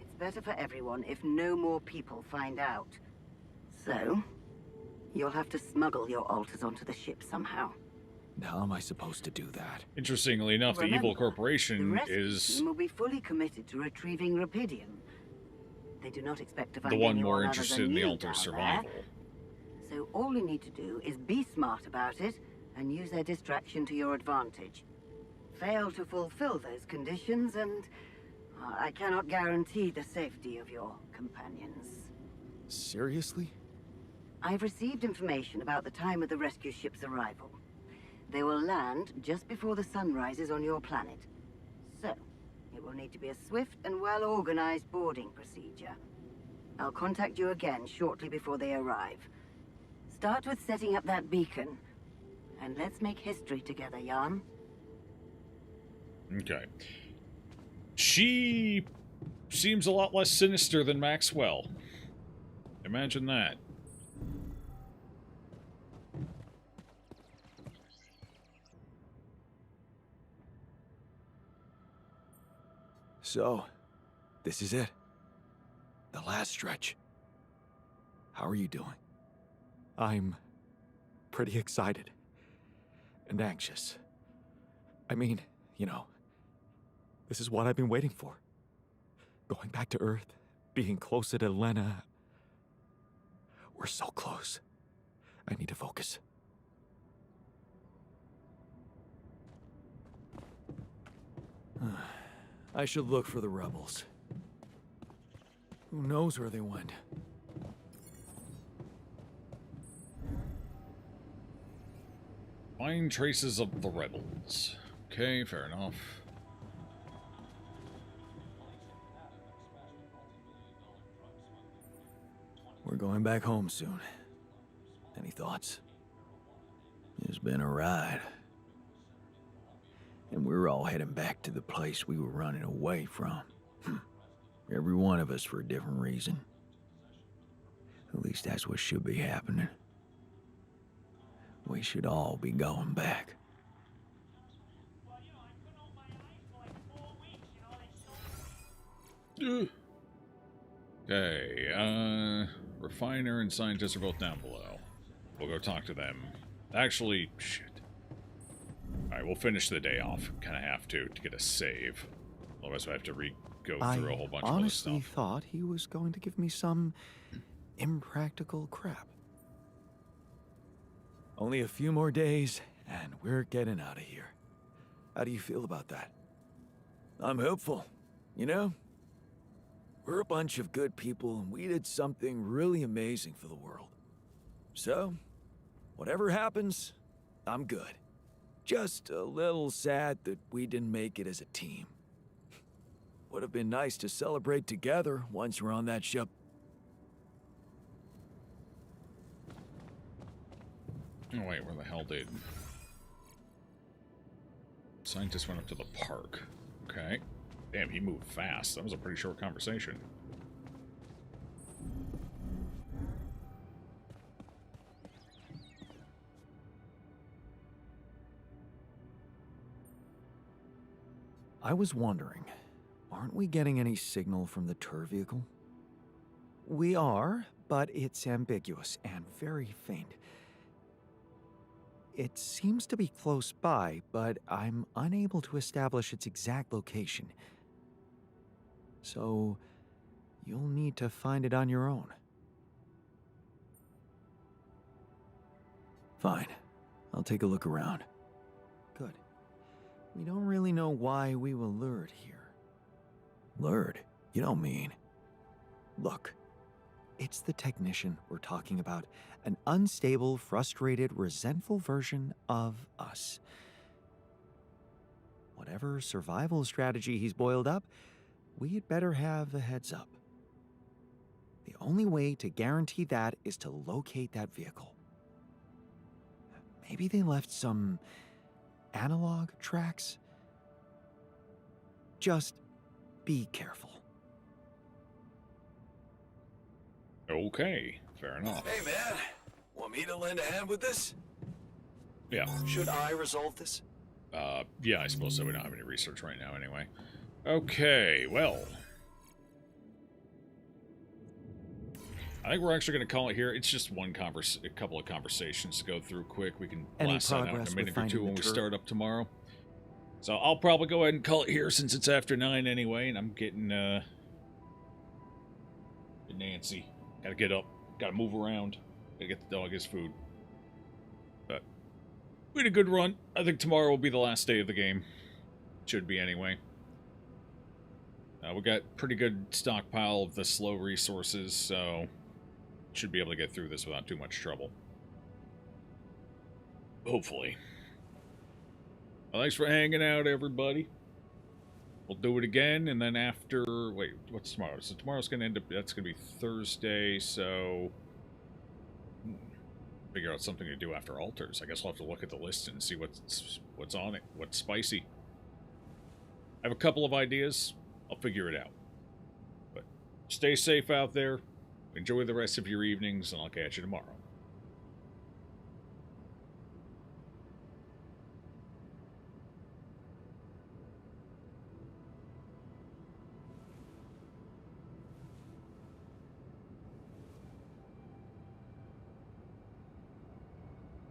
it's better for everyone if no more people find out. So, you'll have to smuggle your altars onto the ship somehow. How am I supposed to do that? Interestingly enough, the Remember, evil corporation the rescue is team will be fully committed to retrieving Rapidium. They do not expect to find the one anyone more other interested than in the you altar's down survival. there. So all you need to do is be smart about it and use their distraction to your advantage. Fail to fulfill those conditions and I cannot guarantee the safety of your companions. Seriously? I've received information about the time of the rescue ship's arrival. They will land just before the sun rises on your planet. So, it will need to be a swift and well-organized boarding procedure. I'll contact you again shortly before they arrive. Start with setting up that beacon. And let's make history together, Jan. Okay. She seems a lot less sinister than Maxwell. Imagine that. So, this is it. The last stretch. How are you doing? I'm pretty excited and anxious. I mean, you know, this is what I've been waiting for. Going back to Earth, being closer to Lena. We're so close. I need to focus. I should look for the rebels. Who knows where they went? Find traces of the rebels. Okay, fair enough. We're going back home soon. Any thoughts? It's been a ride. And we're all heading back to the place we were running away from. Every one of us for a different reason. At least that's what should be happening. We should all be going back. Okay, Refiner and Scientist are both down below. We'll go talk to them. Actually, shit. Alright, we'll finish the day off. Kind of have to get a save. Otherwise, we have to go through a whole bunch of other honestly stuff. thought he was going to give me some impractical crap. Only a few more days, and we're getting out of here. How do you feel about that? I'm hopeful. You know? We're a bunch of good people, and we did something really amazing for the world. So, whatever happens, I'm good. Just a little sad that we didn't make it as a team. Would have been nice to celebrate together once we're on that ship. Oh wait, where the hell did... Scientist went up to the park. Okay. Damn, he moved fast. That was a pretty short conversation. I was wondering, aren't we getting any signal from the tour vehicle? We are, but it's ambiguous and very faint. It seems to be close by, but I'm unable to establish its exact location. So, you'll need to find it on your own. Fine. I'll take a look around. Good. We don't really know why we were lured here. Lured? You don't mean... Look, it's the technician we're talking about. An unstable, frustrated, resentful version of us. Whatever survival strategy he's boiled up, we'd better have a heads up. The only way to guarantee that is to locate that vehicle. Maybe they left some analog tracks? Just be careful. Okay, fair enough. Hey, man. Want me to lend a hand with this? Yeah. Should I resolve this? Yeah, I suppose so. We don't have any research right now anyway. Okay, well. I think we're actually going to call it here. It's just a couple of conversations to go through quick. We can blast that out in a minute or two when we start up tomorrow. So I'll probably go ahead and call it here since it's after 9 anyway, and I'm getting, Nancy. Gotta get up. Gotta move around. Gotta get the dog his food. But we had a good run. I think tomorrow will be the last day of the game. Should be anyway. We got pretty good stockpile of the slow resources, so should be able to get through this without too much trouble. Hopefully. Well, thanks for hanging out, everybody. We'll do it again, and then after... Wait, what's tomorrow? So tomorrow's going to end up... That's going to be Thursday, so... Figure out something to do after Altars. I guess we'll have to look at the list and see what's on it, what's spicy. I have a couple of ideas. I'll figure it out. But stay safe out there. Enjoy the rest of your evenings, and I'll catch you tomorrow.